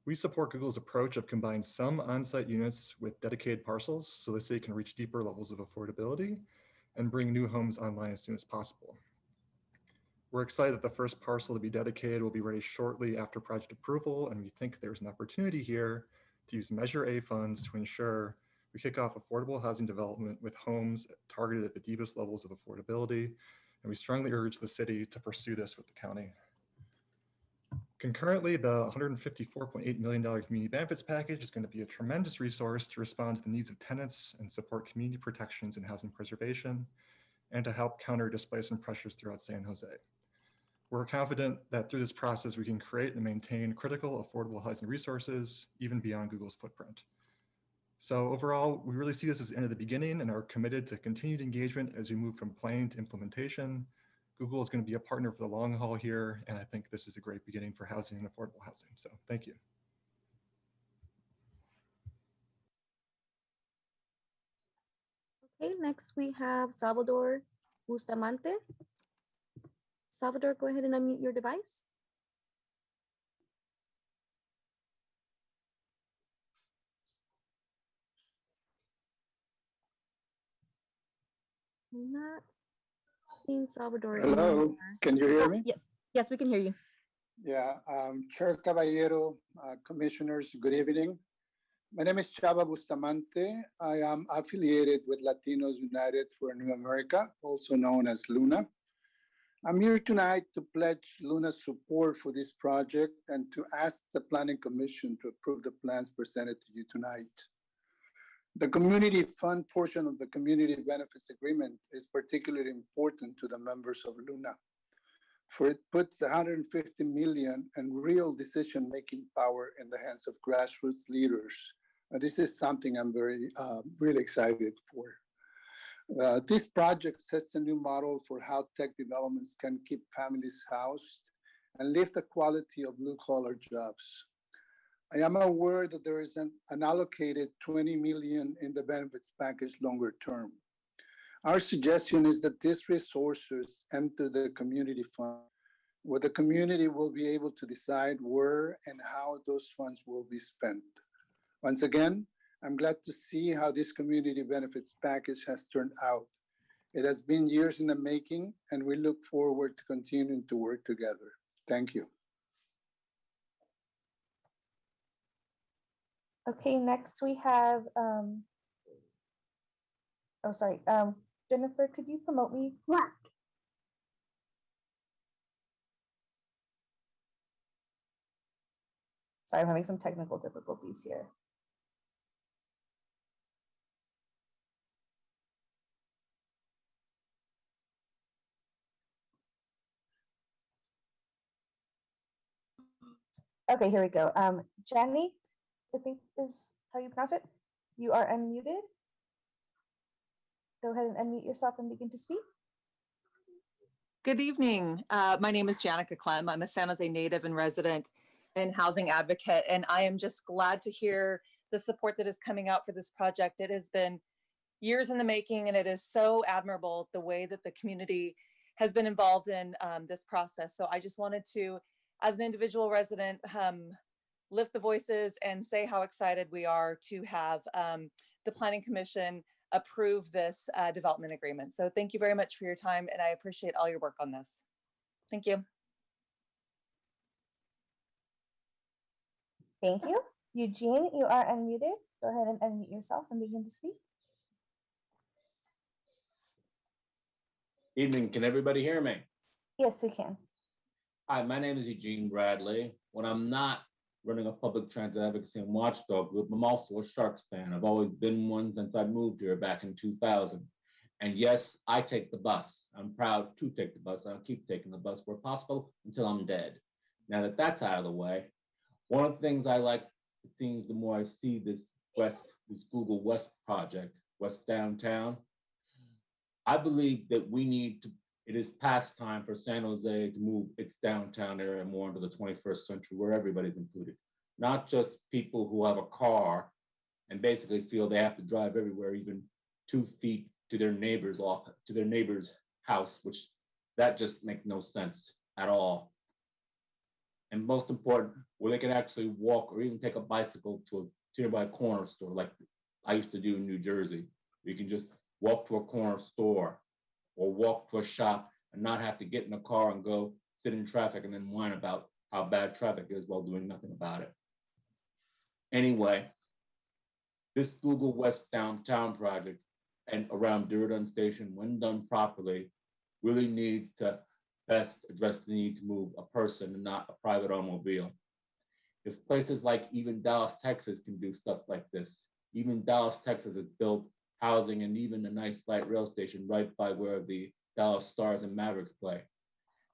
Speaker 9: We support Google's approach of combining some on-site units with dedicated parcels so the city can reach deeper levels of affordability and bring new homes online as soon as possible. We're excited that the first parcel to be dedicated will be ready shortly after project approval, and we think there's an opportunity here to use Measure A funds to ensure we kick off affordable housing development with homes targeted at the deepest levels of affordability, and we strongly urge the city to pursue this with the county. Concurrently, the $154.8 million community benefits package is going to be a tremendous resource to respond to the needs of tenants and support community protections and housing preservation, and to help counter displacement pressures throughout San Jose. We're confident that through this process, we can create and maintain critical affordable housing resources, even beyond Google's footprint. So overall, we really see this as the end of the beginning and are committed to continued engagement as we move from planning to implementation. Google is going to be a partner for the long haul here, and I think this is a great beginning for housing and affordable housing. So thank you.
Speaker 25: Okay, next we have Salvador Bustamante. Salvador, go ahead and unmute your device. Not seeing Salvador.
Speaker 17: Hello,
Speaker 25: anymore.
Speaker 17: can you hear
Speaker 25: Oh,
Speaker 17: me?
Speaker 25: Yes, we can hear you.
Speaker 17: Yeah, Chair Caballero, Commissioners, good evening. My name is Chava Bustamante. I am affiliated with Latinos United for New America, also known as LUNA. I'm here tonight to pledge LUNA's support for this project and to ask the Planning Commission to approve the plans presented to you tonight. The community fund portion of the community benefits agreement is particularly important to the members of LUNA, for it puts $150 million and real decision-making power in the hands of grassroots leaders. This is something I'm really excited for. This project sets a new model for how tech developments can keep families housed and lift the quality of blue-collar jobs. I am aware that there is an allocated 20 million in the benefits package longer term. Our suggestion is that these resources enter the community fund, where the community will be able to decide where and how those funds will be spent. Once again, I'm glad to see how this community benefits package has turned out. It has been years in the making, and we look forward to continuing to work together. Thank you.
Speaker 5: Okay, next we have, Jennifer, could you promote me? What? Sorry, I'm having some technical difficulties here. Okay, here we go. Jenny, I think is how you pronounce it. You are unmuted. Go ahead and unmute yourself and begin to speak.
Speaker 10: Good evening. My name is Janica Clem. I'm a San Jose native and resident and housing advocate, and I am just glad to hear the support that is coming out for this project. It has been years in the making, and it is so admirable the way that the community has been involved in this process. So I just wanted to, as an individual resident, lift the voices and say how excited we are to have the Planning Commission approve this development agreement. So thank you very much for your time, and I appreciate all your work on this. Thank you.
Speaker 5: Thank you. Eugene, you are unmuted. Go ahead and unmute yourself and begin to speak.
Speaker 16: Evening, can everybody hear me?
Speaker 5: Yes, we can.
Speaker 16: Hi, my name is Eugene Bradley. When I'm not running a public transit advocacy and watchdog group, I'm also a Sharks fan. I've always been one since I moved here back in 2000. And yes, I take the bus. I'm proud to take the bus. I'll keep taking the bus where possible until I'm dead. Now that that's out of the way, one of the things I like, it seems the more I see this Google West project, West Downtown, I believe that we need to, it is past time for San Jose to move its downtown area more into the 21st century where everybody's included, not just people who have a car and basically feel they have to drive everywhere, even 2 feet to their neighbor's house, which that just makes no sense at all. And most important, where they can actually walk or even take a bicycle to a nearby corner store, like I used to do in New Jersey. You can just walk to a corner store or walk to a shop and not have to get in a car and go sit in traffic and then whine about how bad traffic is while doing nothing about it. Anyway, this Google West Downtown project and around Durden Station, when done properly, really needs to best address the need to move a person and not a private automobile. If places like even Dallas, Texas can do stuff like this, even Dallas, Texas has built housing and even a nice light rail station right by where the Dallas Stars and Mavericks play.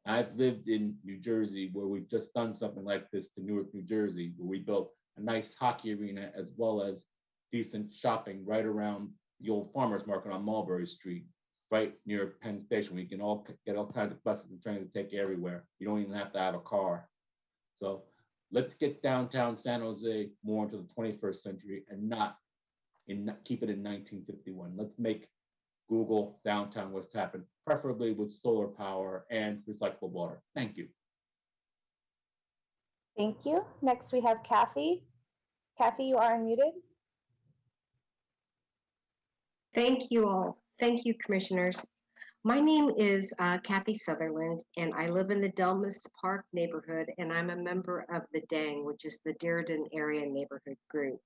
Speaker 16: I've lived in New Jersey where we've just done something like this to Newark, New Jersey, where we built a nice hockey arena as well as decent shopping right around the old farmers market on Mulberry Street, right near Penn Station. We can all get all kinds of buses and trains to take you everywhere. You don't even have to have a car. So let's get downtown San Jose more into the 21st century and not keep it in 1951. Let's make Google Downtown West happen, preferably with solar power and recyclable water. Thank you.
Speaker 5: Thank you. Next we have Kathy. Kathy, you are unmuted.
Speaker 19: Thank you all. Thank you, commissioners. My name is Kathy Sutherland, and I live in the Delmas Park neighborhood, and I'm a member of the DANG, which is the Durden Area Neighborhood Group.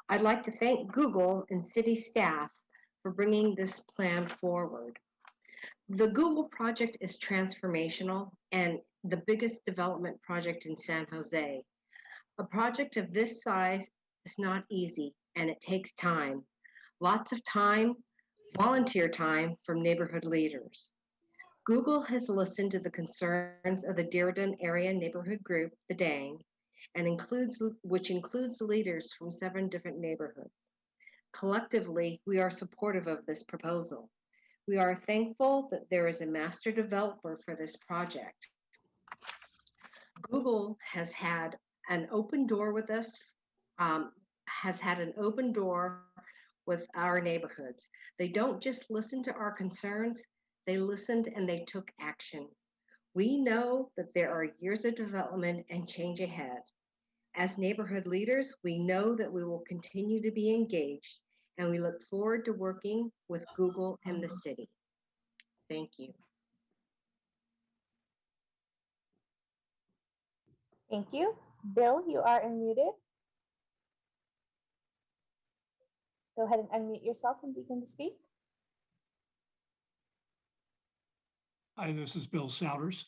Speaker 19: I'd like to thank Google and city staff for bringing this plan forward. The Google project is transformational and the biggest development project in San Jose. A project of this size is not easy, and it takes time. Lots of time, volunteer time from neighborhood leaders. Google has listened to the concerns of the Durden Area Neighborhood Group, the DANG, and which includes leaders from 7 different neighborhoods. Collectively, we are supportive of this proposal. We are thankful that there is a master developer for this project. Google has had an open door with us, has had an open door with our neighborhoods. They don't just listen to our concerns, they listened and they took action. We know that there are years of development and change ahead. As neighborhood leaders, we know that we will continue to be engaged, and we look forward to working with Google and the city. Thank you.
Speaker 25: Thank you. Bill, you are unmuted. Go ahead and unmute yourself and begin to speak.
Speaker 3: Hi, this is Bill Souders.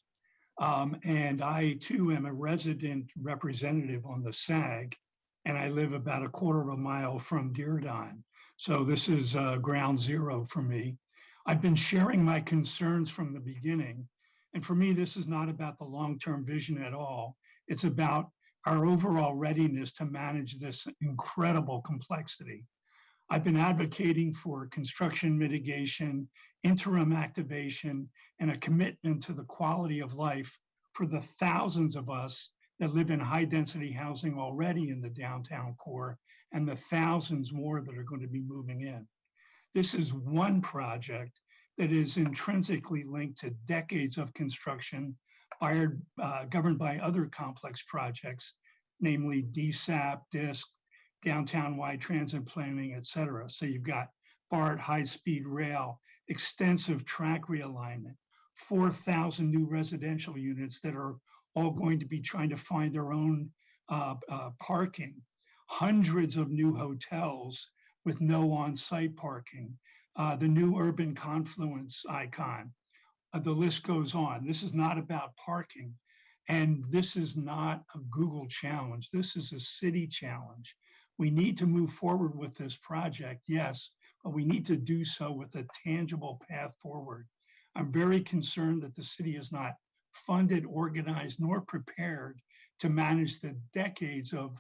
Speaker 3: And I too am a resident representative on the SAG, and I live about a quarter of a mile from Diridon. So this is ground zero for me. I've been sharing my concerns from the beginning. And for me, this is not about the long-term vision at all. It's about our overall readiness to manage this incredible complexity. I've been advocating for construction mitigation, interim activation, and a commitment to the quality of life for the thousands of us that live in high-density housing already in the downtown core, and the thousands more that are going to be moving in. This is one project that is intrinsically linked to decades of construction governed by other complex projects, namely DSAP, DISC, downtown-wide transit planning, et cetera. So you've got BART, high-speed rail, extensive track realignment, 4,000 new residential units that are all going to be trying to find their own parking, hundreds of new hotels with no on-site parking, the new urban confluence icon. The list goes on. This is not about parking, and this is not a Google challenge. This is a city challenge. We need to move forward with this project, yes, but we need to do so with a tangible path forward. I'm very concerned that the city is not funded, organized, nor prepared to manage the decades of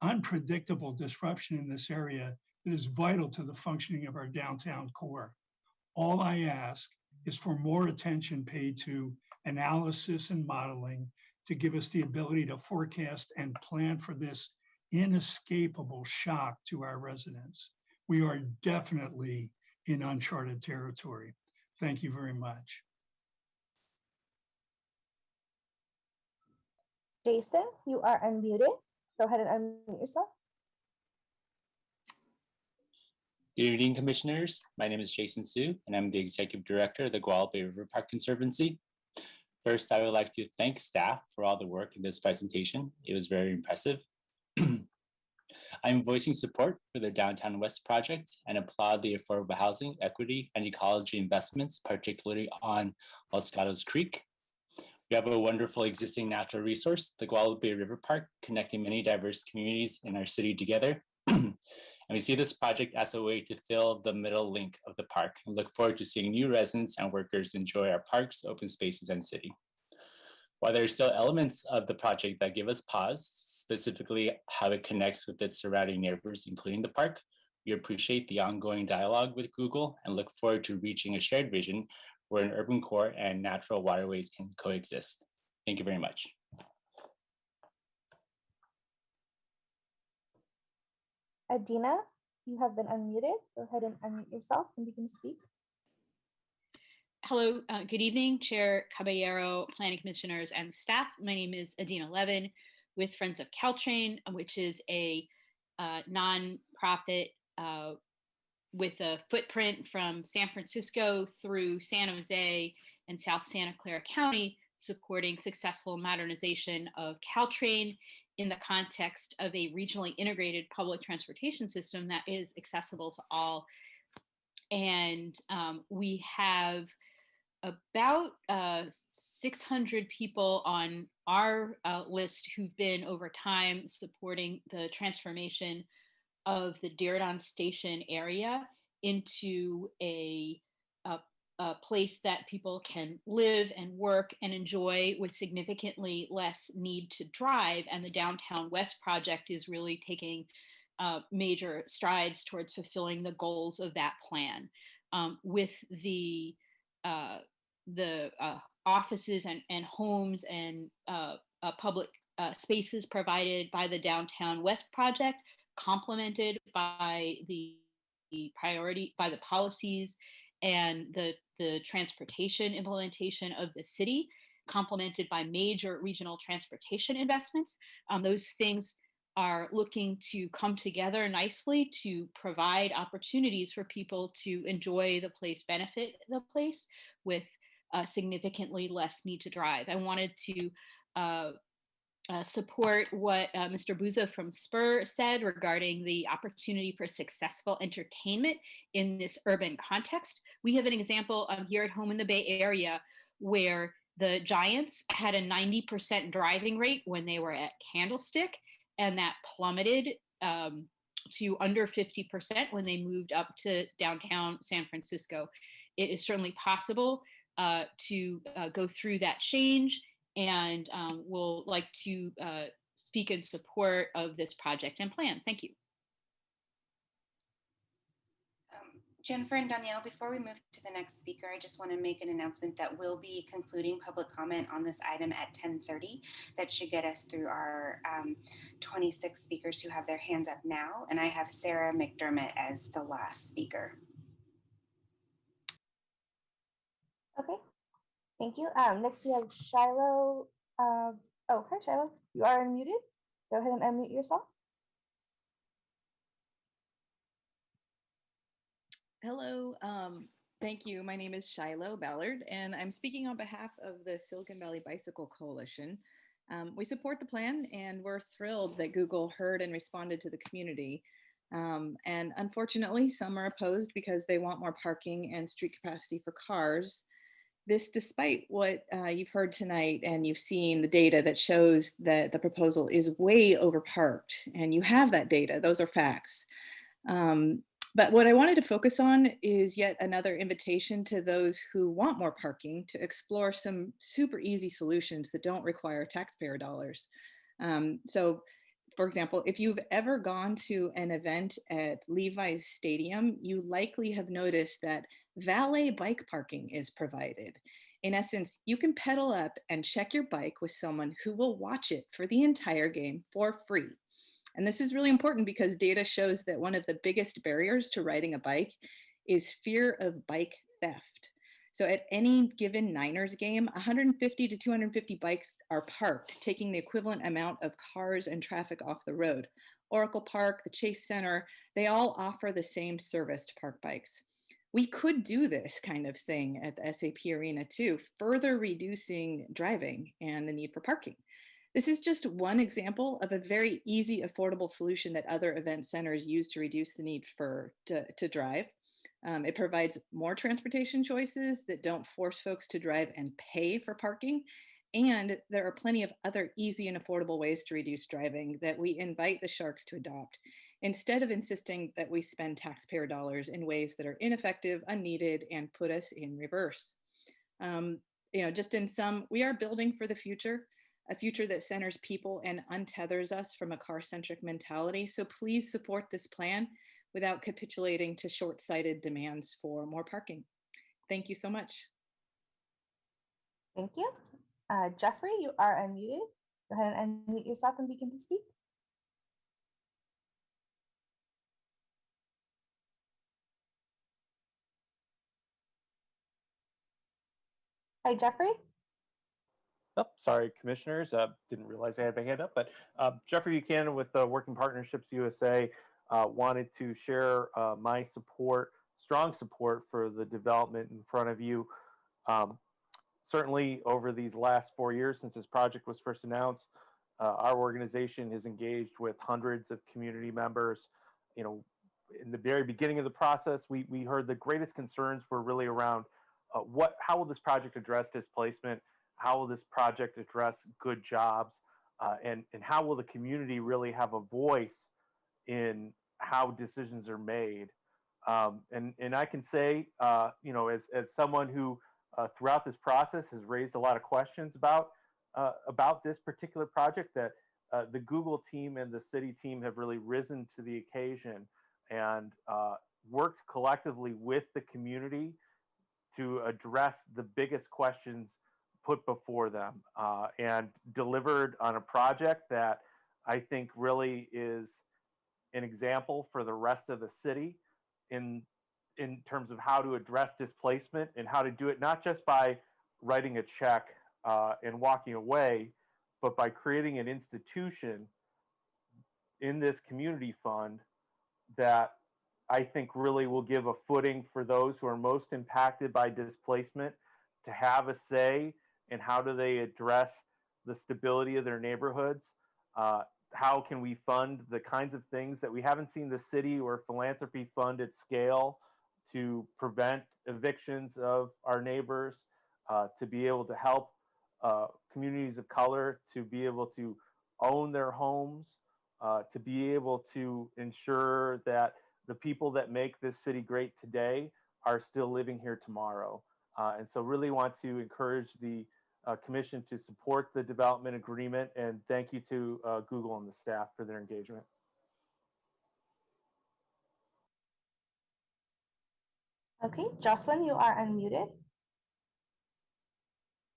Speaker 3: unpredictable disruption in this area that is vital to the functioning of our downtown core. All I ask is for more attention paid to analysis and modeling to give us the ability to forecast and plan for this inescapable shock to our residents. We are definitely in uncharted territory. Thank you very much.
Speaker 25: Jason, you are unmuted. Go ahead and unmute yourself.
Speaker 4: Good evening, commissioners. My name is Jason Su, and I'm the executive director of the Guadalupe River Park Conservancy. First, I would like to thank staff for all the work in this presentation. It was very impressive. I'm voicing support for the Downtown West project and applaud the affordable housing, equity, and ecology investments, particularly on Los Gatos Creek. We have a wonderful existing natural resource, the Guadalupe River Park, connecting many diverse communities in our city together. And we see this project as a way to fill the middle link of the park and look forward to seeing new residents and workers enjoy our parks, open spaces, and city. While there are still elements of the project that give us pause, specifically how it connects with its surrounding neighbors, including the park, we appreciate the ongoing dialogue with Google and look forward to reaching a shared vision where an urban core and natural waterways can coexist. Thank you very much.
Speaker 25: Adina, you have been unmuted. Go ahead and unmute yourself and begin to speak.
Speaker 15: Hello, good evening, Chair Caballero, Planning Commissioners, and staff. My name is Adina Levin with Friends of Caltrain, which is a nonprofit with a footprint from San Francisco through San Jose and South Santa Clara County, supporting successful modernization of Caltrain in the context of a regionally integrated public transportation system that is accessible to all. And we have about 600 people on our list who've been over time supporting the transformation of the Diridon Station area into a place that people can live and work and enjoy with significantly less need to drive. And the Downtown West project is really taking major strides towards fulfilling the goals of that plan. With the offices and homes and public spaces provided by the Downtown West project, complemented by the policies and the transportation implementation of the city, complemented by major regional transportation investments. Those things are looking to come together nicely to provide opportunities for people to enjoy the place, benefit the place with significantly less need to drive. I wanted to support what Mr. Buza from Spur said regarding the opportunity for successful entertainment in this urban context. We have an example here at home in the Bay Area where the Giants had a 90% driving rate when they were at Candlestick, and that plummeted to under 50% when they moved up to downtown San Francisco. It is certainly possible to go through that change, and we'll like to speak in support of this project and plan. Thank you.
Speaker 1: Jennifer and Danielle, before we move to the next speaker, I just want to make an announcement that we'll be concluding public comment on this item at 10:30. That should get us through our 26 speakers who have their hands up now. And I have Sarah McDermott as the last speaker.
Speaker 5: Okay, thank you. Next we have Shiloh. Oh, hi Shiloh. You are unmuted. Go ahead and unmute yourself.
Speaker 2: Hello, thank you. My name is Shiloh Ballard, and I'm speaking on behalf of the Silicon Valley Bicycle Coalition. We support the plan, and we're thrilled that Google heard and responded to the community. And unfortunately, some are opposed because they want more parking and street capacity for cars. This despite what you've heard tonight, and you've seen the data that shows that the proposal is way overparked, and you have that data. Those are facts. But what I wanted to focus on is yet another invitation to those who want more parking to explore some super easy solutions that don't require taxpayer dollars. So, for example, if you've ever gone to an event at Levi's Stadium, you likely have noticed that valet bike parking is provided. In essence, you can pedal up and check your bike with someone who will watch it for the entire game for free. And this is really important because data shows that one of the biggest barriers to riding a bike is fear of bike theft. So at any given Niners game, 150 to 250 bikes are parked, taking the equivalent amount of cars and traffic off the road. Oracle Park, the Chase Center, they all offer the same service to park bikes. We could do this kind of thing at the SAP Arena too, further reducing driving and the need for parking. This is just one example of a very easy, affordable solution that other event centers use to reduce the need to drive. It provides more transportation choices that don't force folks to drive and pay for parking. And there are plenty of other easy and affordable ways to reduce driving that we invite the Sharks to adopt, instead of insisting that we spend taxpayer dollars in ways that are ineffective, unneeded, and put us in reverse. Just in sum, we are building for the future, a future that centers people and untethers us from a car-centric mentality. So please support this plan without capitulating to short-sighted demands for more parking. Thank you so much.
Speaker 5: Thank you. Jeffrey, you are unmuted. Go ahead and unmute yourself and begin to speak. Hi, Jeffrey.
Speaker 6: Oh, sorry, commissioners. Didn't realize I had my hand up, but Jeffrey Buchanan with Working Partnerships USA wanted to share my support, strong support for the development in front of you. Certainly over these last 4 years since this project was first announced, our organization has engaged with hundreds of community members. In the very beginning of the process, we heard the greatest concerns were really around how will this project address displacement? How will this project address good jobs? And how will the community really have a voice in how decisions are made? And I can say, as someone who throughout this process has raised a lot of questions about this particular project, that the Google team and the city team have really risen to the occasion and worked collectively with the community to address the biggest questions put before them and delivered on a project that I think really is an example for the rest of the city in terms of how to address displacement and how to do it not just by writing a check and walking away, but by creating an institution in this community fund that I think really will give a footing for those who are most impacted by displacement to have a say in how do they address the stability of their neighborhoods. How can we fund the kinds of things that we haven't seen the city or philanthropy fund at scale to prevent evictions of our neighbors, to be able to help communities of color to be able to own their homes, to be able to ensure that the people that make this city great today are still living here tomorrow. And so really want to encourage the commission to support the development agreement, and thank you to Google and the staff for their engagement.
Speaker 5: Okay, Jocelyn, you are unmuted.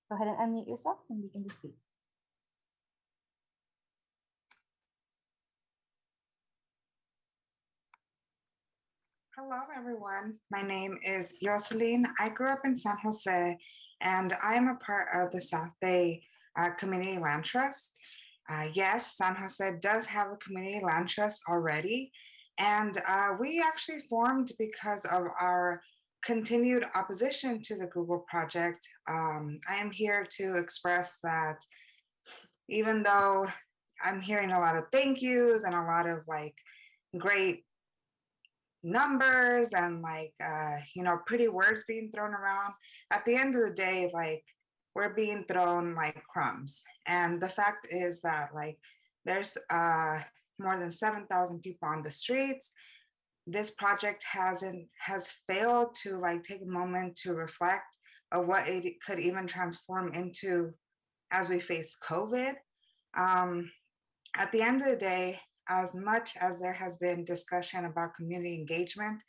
Speaker 5: Go ahead and unmute yourself and begin to speak.
Speaker 7: Hello, everyone. My name is Jocelyn. I grew up in San Jose, and I am a part of the South Bay Community Land Trust. Yes, San Jose does have a community land trust already, and we actually formed because of our continued opposition to the Google project. I am here to express that even though I'm hearing a lot of thank yous and a lot of like great numbers and like pretty words being thrown around, at the end of the day, like we're being thrown like crumbs. And the fact is that like there's more than 7,000 people on the streets. This project has failed to like take a moment to reflect of what it could even transform into as we face COVID. At the end of the day, as much as there has been discussion about community engagement,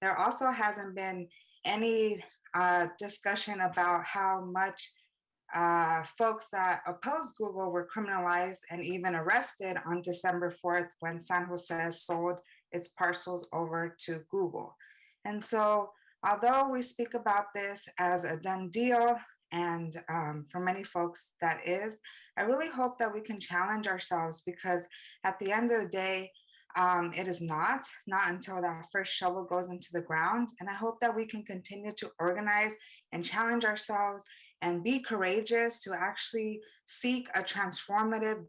Speaker 7: there also hasn't been any discussion about how much folks that oppose Google were criminalized and even arrested on December 4th when San Jose sold its parcels over to Google. And so although we speak about this as a done deal, and for many folks that is, I really hope that we can challenge ourselves, because at the end of the day, it is not until that first shovel goes into the ground. And I hope that we can continue to organize and challenge ourselves and be courageous to actually seek a transformative,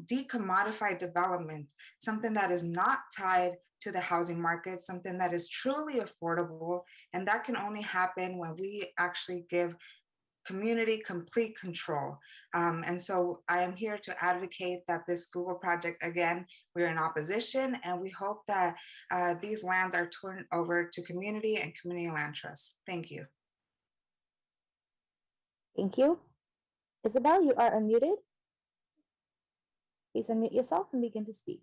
Speaker 7: decommodified development, something that is not tied to the housing market, something that is truly affordable. And that can only happen when we actually give community complete control. And so I am here to advocate that this Google project, again, we're in opposition, and we hope that these lands are turned over to community and community land trusts. Thank you.
Speaker 25: Thank you. Isabel, you are unmuted. Please unmute yourself and begin to speak.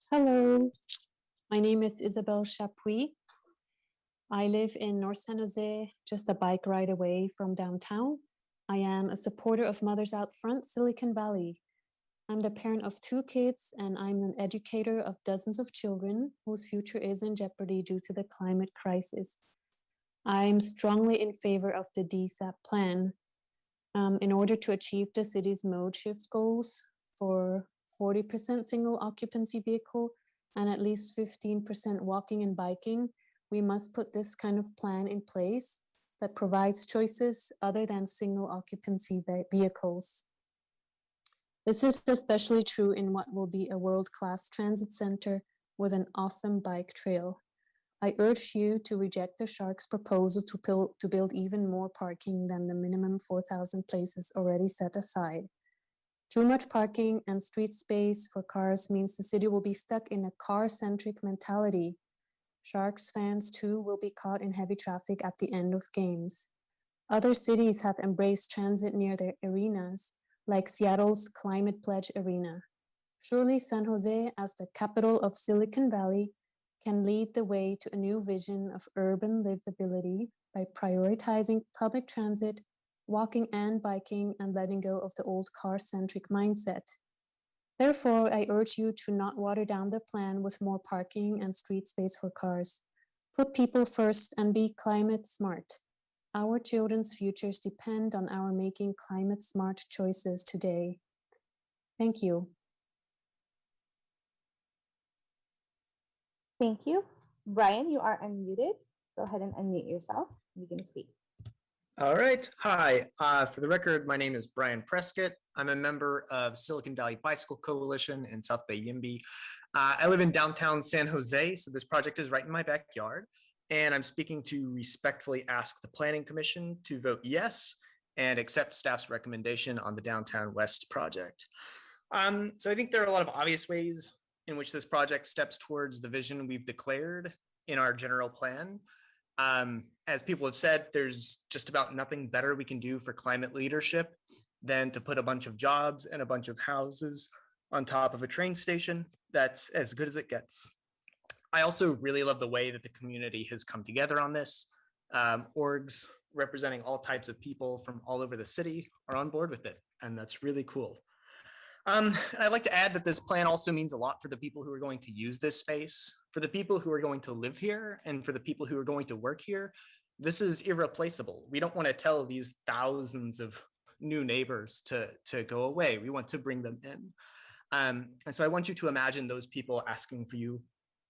Speaker 20: Hello, my name is Isabel Chapuis. I live in North San Jose, just a bike ride away from downtown. I am a supporter of Mothers Out Front, Silicon Valley. I'm the parent of 2 kids, and I'm an educator of dozens of children whose future is in jeopardy due to the climate crisis. I'm strongly in favor of the DSAP plan. In order to achieve the city's mode shift goals for 40% single occupancy vehicle and at least 15% walking and biking, we must put this kind of plan in place that provides choices other than single occupancy vehicles. This is especially true in what will be a world-class transit center with an awesome bike trail. I urge you to reject the Sharks' proposal to build even more parking than the minimum 4,000 places already set aside. Too much parking and street space for cars means the city will be stuck in a car-centric mentality. Sharks fans too will be caught in heavy traffic at the end of games. Other cities have embraced transit near their arenas, like Seattle's Climate Pledge Arena. Surely San Jose, as the capital of Silicon Valley, can lead the way to a new vision of urban livability by prioritizing public transit, walking and biking, and letting go of the old car-centric mindset. Therefore, I urge you to not water down the plan with more parking and street space for cars. Put people first and be climate smart. Our children's futures depend on our making climate smart choices today. Thank you.
Speaker 5: Thank you. Brian, you are unmuted. Go ahead and unmute yourself. You can speak.
Speaker 11: All right. Hi. For the record, my name is Brian Prescott. I'm a member of Silicon Valley Bicycle Coalition in South Bay Yimby. I live in downtown San Jose, so this project is right in my backyard. And I'm speaking to respectfully ask the Planning Commission to vote yes and accept staff's recommendation on the Downtown West project. So I think there are a lot of obvious ways in which this project steps towards the vision we've declared in our general plan. As people have said, there's just about nothing better we can do for climate leadership than to put a bunch of jobs and a bunch of houses on top of a train station. That's as good as it gets. I also really love the way that the community has come together on this. Orgs representing all types of people from all over the city are on board with it, and that's really cool. I'd like to add that this plan also means a lot for the people who are going to use this space, for the people who are going to live here, and for the people who are going to work here. This is irreplaceable. We don't want to tell these thousands of new neighbors to go away. We want to bring them in. And so I want you to imagine those people asking for you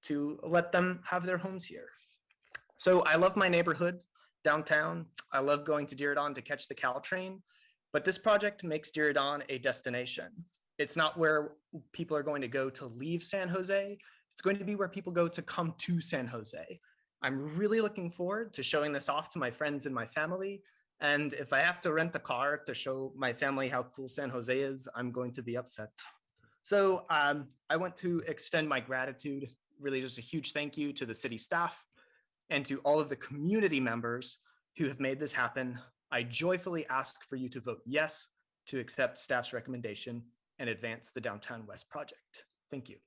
Speaker 11: to let them have their homes here. So I love my neighborhood downtown. I love going to Diridon to catch the Caltrain, but this project makes Diridon a destination. It's not where people are going to go to leave San Jose. It's going to be where people go to come to San Jose. I'm really looking forward to showing this off to my friends and my family. And if I have to rent a car to show my family how cool San Jose is, I'm going to be upset. So I want to extend my gratitude, really just a huge thank you to the city staff and to all of the community members who have made this happen. I joyfully ask for you to vote yes to accept staff's recommendation and advance the Downtown West project. Thank you.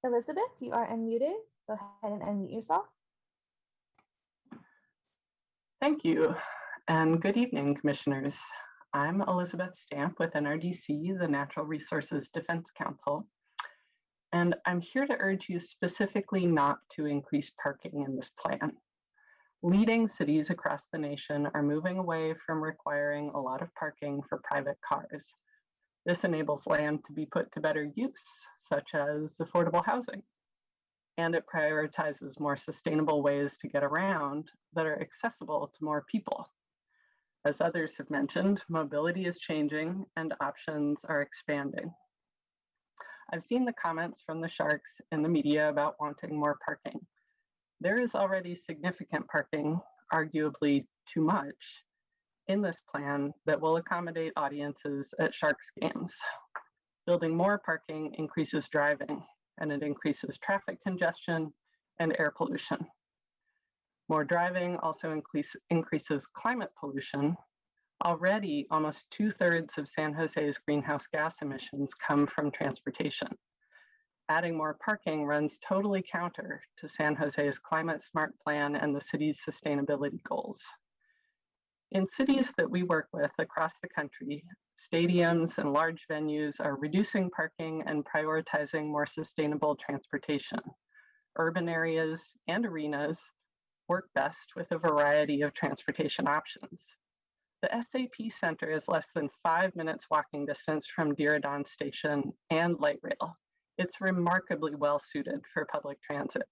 Speaker 5: Elizabeth, you are unmuted. Go ahead and unmute yourself.
Speaker 12: Thank you, and good evening, commissioners. I'm Elizabeth Stamp with NRDC, the Natural Resources Defense Council, and I'm here to urge you specifically not to increase parking in this plan. Leading cities across the nation are moving away from requiring a lot of parking for private cars. This enables land to be put to better use, such as affordable housing. And it prioritizes more sustainable ways to get around that are accessible to more people. As others have mentioned, mobility is changing and options are expanding. I've seen the comments from the Sharks in the media about wanting more parking. There is already significant parking, arguably too much, in this plan that will accommodate audiences at Sharks games. Building more parking increases driving, and it increases traffic congestion and air pollution. More driving also increases climate pollution. Already, almost 2/3 of San Jose's greenhouse gas emissions come from transportation. Adding more parking runs totally counter to San Jose's climate smart plan and the city's sustainability goals. In cities that we work with across the country, stadiums and large venues are reducing parking and prioritizing more sustainable transportation. Urban areas and arenas work best with a variety of transportation options. The SAP Center is less than 5 minutes walking distance from Diridon Station and light rail. It's remarkably well suited for public transit.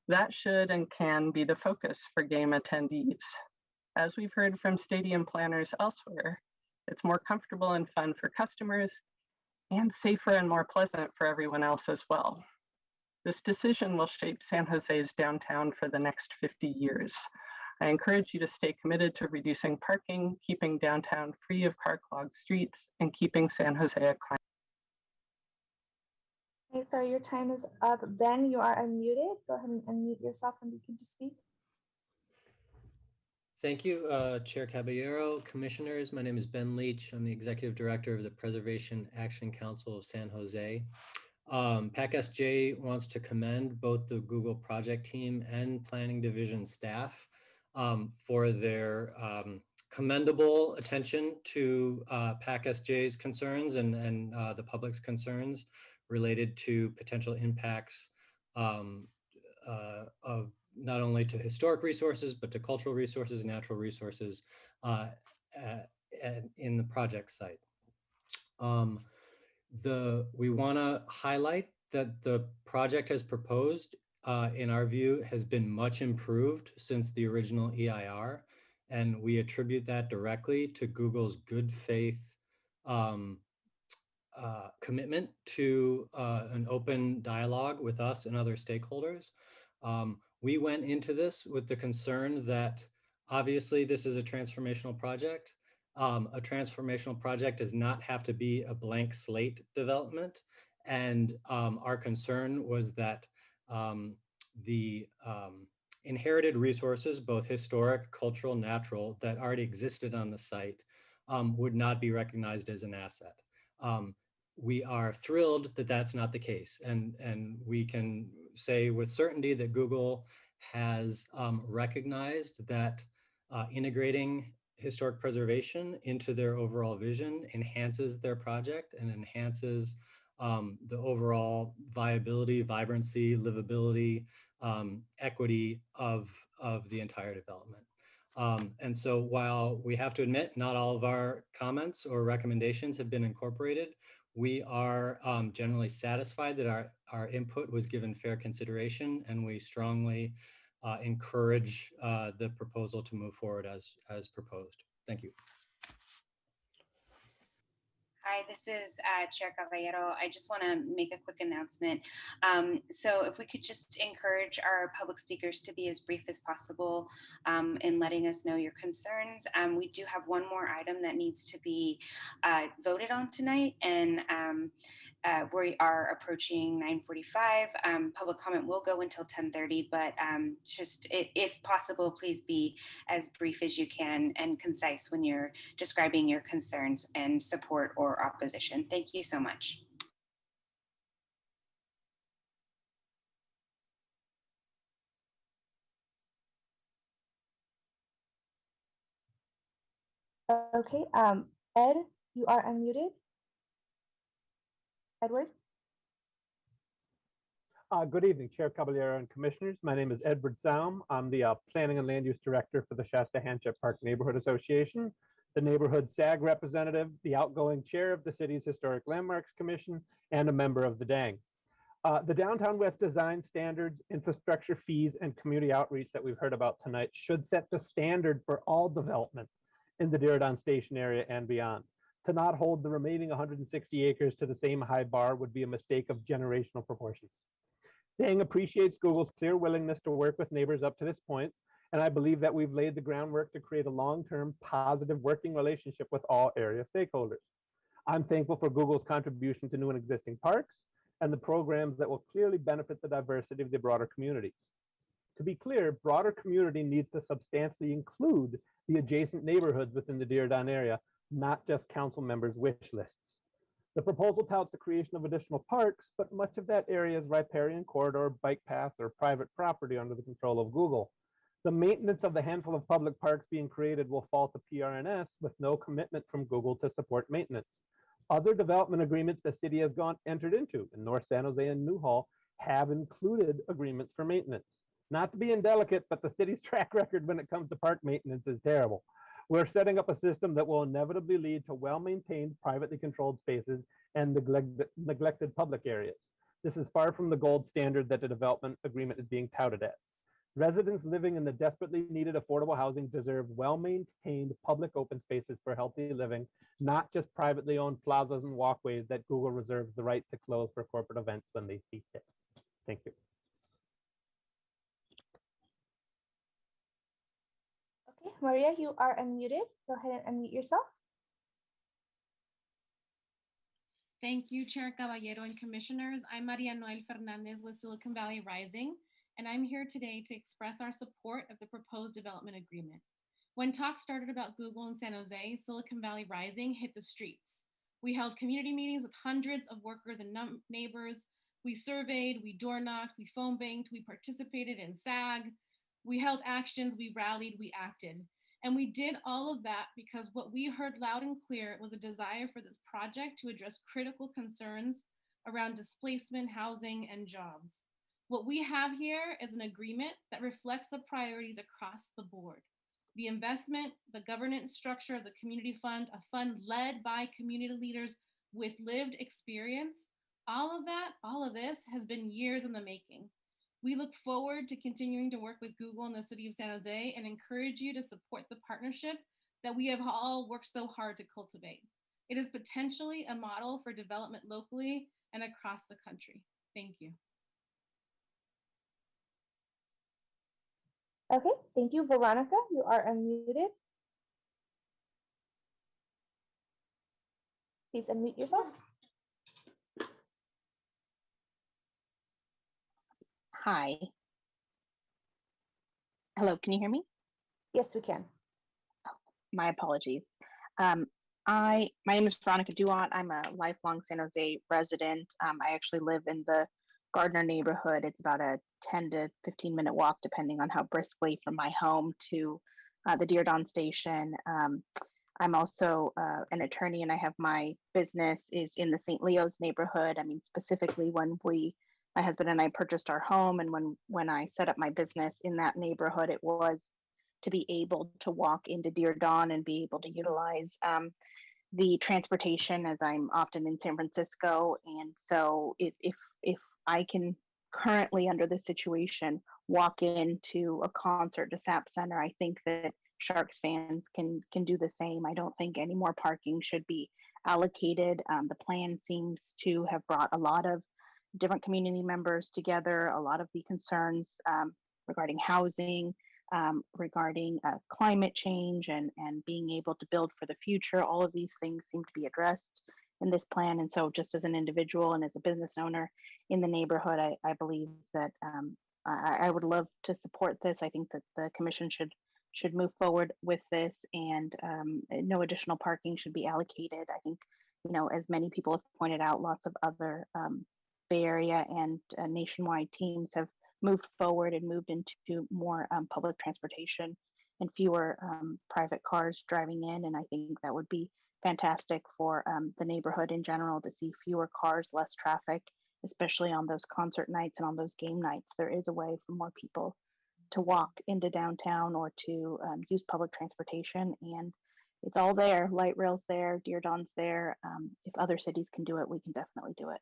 Speaker 12: That should and can be the focus for game attendees. As we've heard from stadium planners elsewhere, it's more comfortable and fun for customers and safer and more pleasant for everyone else as well. This decision will shape San Jose's downtown for the next 50 years. I encourage you to stay committed to reducing parking, keeping downtown free of car-clogged streets, and keeping San Jose a climate.
Speaker 5: Okay, sorry, your time is up. Ben, you are unmuted. Go ahead and unmute yourself and begin to speak.
Speaker 21: Thank you, Chair Caballero, Commissioners. My name is Ben Leach. I'm the Executive Director of the Preservation Action Council of San Jose. PAC-SJ wants to commend both the Google project team and planning division staff for their commendable attention to PAC-SJ's concerns and the public's concerns related to potential impacts of not only to historic resources, but to cultural resources, natural resources in the project site. We want to highlight that the project as proposed, in our view, has been much improved since the original EIR, and we attribute that directly to Google's good faith commitment to an open dialogue with us and other stakeholders. We went into this with the concern that obviously this is a transformational project. A transformational project does not have to be a blank slate development. And our concern was that the inherited resources, both historic, cultural, natural, that already existed on the site would not be recognized as an asset. We are thrilled that that's not the case. And we can say with certainty that Google has recognized that integrating historic preservation into their overall vision enhances their project and enhances the overall viability, vibrancy, livability, equity of the entire development. And so while we have to admit not all of our comments or recommendations have been incorporated, we are generally satisfied that our input was given fair consideration, and we strongly encourage the proposal to move forward as proposed. Thank you.
Speaker 1: Hi, this is Chair Caballero. I just want to make a quick announcement. So if we could just encourage our public speakers to be as brief as possible in letting us know your concerns. We do have one more item that needs to be voted on tonight, and we are approaching 9:45. Public comment will go until 10:30, but just if possible, please be as brief as you can and concise when you're describing your concerns and support or opposition. Thank you so much.
Speaker 25: Okay, Ed, you are unmuted. Edward?
Speaker 6: Good evening, Chair Caballero and Commissioners. My name is Edward Zaum. I'm the Planning and Land Use Director for the Shasta-Hanchett Park Neighborhood Association, the Neighborhood SAG representative, the outgoing chair of the city's Historic Landmarks Commission, and a member of the DANG. The Downtown West design standards, infrastructure fees, and community outreach that we've heard about tonight should set the standard for all development in the Diridon Station area and beyond. To not hold the remaining 160 acres to the same high bar would be a mistake of generational proportions. DANG appreciates Google's clear willingness to work with neighbors up to this point, and I believe that we've laid the groundwork to create a long-term positive working relationship with all area stakeholders. I'm thankful for Google's contribution to new and existing parks and the programs that will clearly benefit the diversity of the broader community. To be clear, broader community needs to substantially include the adjacent neighborhoods within the Diridon area, not just council members' wish lists. The proposal touts the creation of additional parks, but much of that area is riparian corridor, bike paths, or private property under the control of Google. The maintenance of the handful of public parks being created will fall to PRNS with no commitment from Google to support maintenance. Other development agreements the city has entered into in North San Jose and Newhall have included agreements for maintenance. Not to be indelicate, but the city's track record when it comes to park maintenance is terrible. We're setting up a system that will inevitably lead to well-maintained, privately controlled spaces and neglected public areas. This is far from the gold standard that the development agreement is being touted as. Residents living in the desperately needed affordable housing deserve well-maintained public open spaces for healthy living, not just privately owned plazas and walkways that Google reserves the right to close for corporate events when they see fit. Thank you.
Speaker 25: Okay, Maria, you are unmuted. Go ahead and unmute yourself.
Speaker 8: Thank you, Chair Caballero and Commissioners. I'm Maria Noel Fernandez with Silicon Valley Rising, and I'm here today to express our support of the proposed development agreement. When talks started about Google in San Jose, Silicon Valley Rising hit the streets. We held community meetings with hundreds of workers and neighbors, We surveyed, we door knocked, we phone banked, we participated in SAG, we held actions, we rallied, we acted. And we did all of that because what we heard loud and clear was a desire for this project to address critical concerns around displacement, housing, and jobs. What we have here is an agreement that reflects the priorities across the board. The investment, the governance structure of the community fund, a fund led by community leaders with lived experience, all of this has been years in the making. We look forward to continuing to work with Google and the city of San Jose and encourage you to support the partnership that we have all worked so hard to cultivate. It is potentially a model for development locally and across the country. Thank you.
Speaker 25: Okay, thank you, Veronica. You are unmuted. Please unmute yourself.
Speaker 13: Hi. Hello, can you hear me?
Speaker 25: Yes, we can.
Speaker 13: My apologies. My name is Veronica Duant. I'm a lifelong San Jose resident. I actually live in the Gardner neighborhood. It's about a 10 to 15 minute walk, depending on how briskly, from my home to the Deer Dawn station. I'm also an attorney, and I have my business is in the St. Leo's neighborhood. I mean, specifically when my husband and I purchased our home, and when I set up my business in that neighborhood, it was to be able to walk into Deer Dawn and be able to utilize the transportation, as I'm often in San Francisco. And so if I can currently, under this situation, walk into a concert to SAP Center, I think that Sharks fans can do the same. I don't think any more parking should be allocated. The plan seems to have brought a lot of different community members together, a lot of the concerns regarding housing, regarding climate change and being able to build for the future. All of these things seem to be addressed in this plan. And so just as an individual and as a business owner in the neighborhood, I believe that I would love to support this. I think that the commission should move forward with this, and no additional parking should be allocated. I think, as many people have pointed out, lots of other Bay Area and nationwide teams have moved forward and moved into more public transportation and fewer private cars driving in. And I think that would be fantastic for the neighborhood in general, to see fewer cars, less traffic, especially on those concert nights and on those game nights. There is a way for more people to walk into downtown or to use public transportation, and it's all there. Light rail's there, Deer Dawn's there. If other cities can do it, we can definitely do it.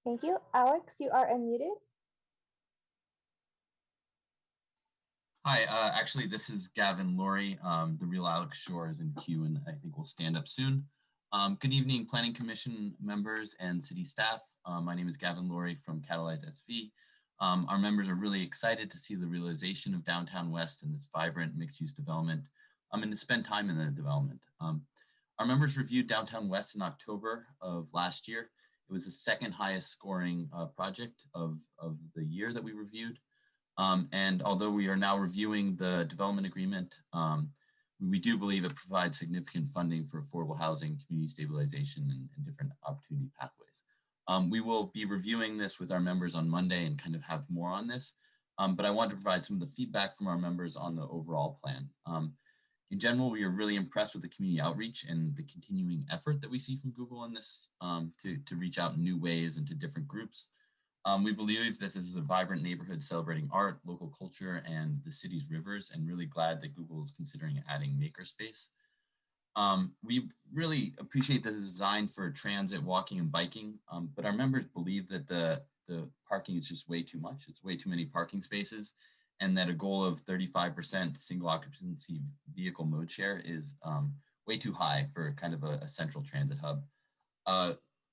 Speaker 25: Thank you. Alex, you are unmuted.
Speaker 14: Hi, actually, this is Gavin Laurie. The real Alex Shore is in queue, and I think will stand up soon. Good evening, Planning Commission members and city staff. My name is Gavin Laurie from Catalyze SV. Our members are really excited to see the realization of Downtown West and this vibrant mixed-use development, and to spend time in the development. Our members reviewed Downtown West in October of last year. It was the second highest scoring project of the year that we reviewed. And although we are now reviewing the development agreement, we do believe it provides significant funding for affordable housing, community stabilization, and different opportunity pathways. We will be reviewing this with our members on Monday and kind of have more on this, but I want to provide some of the feedback from our members on the overall plan. In general, we are really impressed with the community outreach and the continuing effort that we see from Google in this to reach out in new ways and to different groups. We believe that this is a vibrant neighborhood celebrating art, local culture, and the city's rivers, and really glad that Google is considering adding makerspace. We really appreciate that it's designed for transit, walking, and biking, but our members believe that the parking is just way too much. It's way too many parking spaces, and that a goal of 35% single occupancy vehicle mode share is way too high for kind of a central transit hub.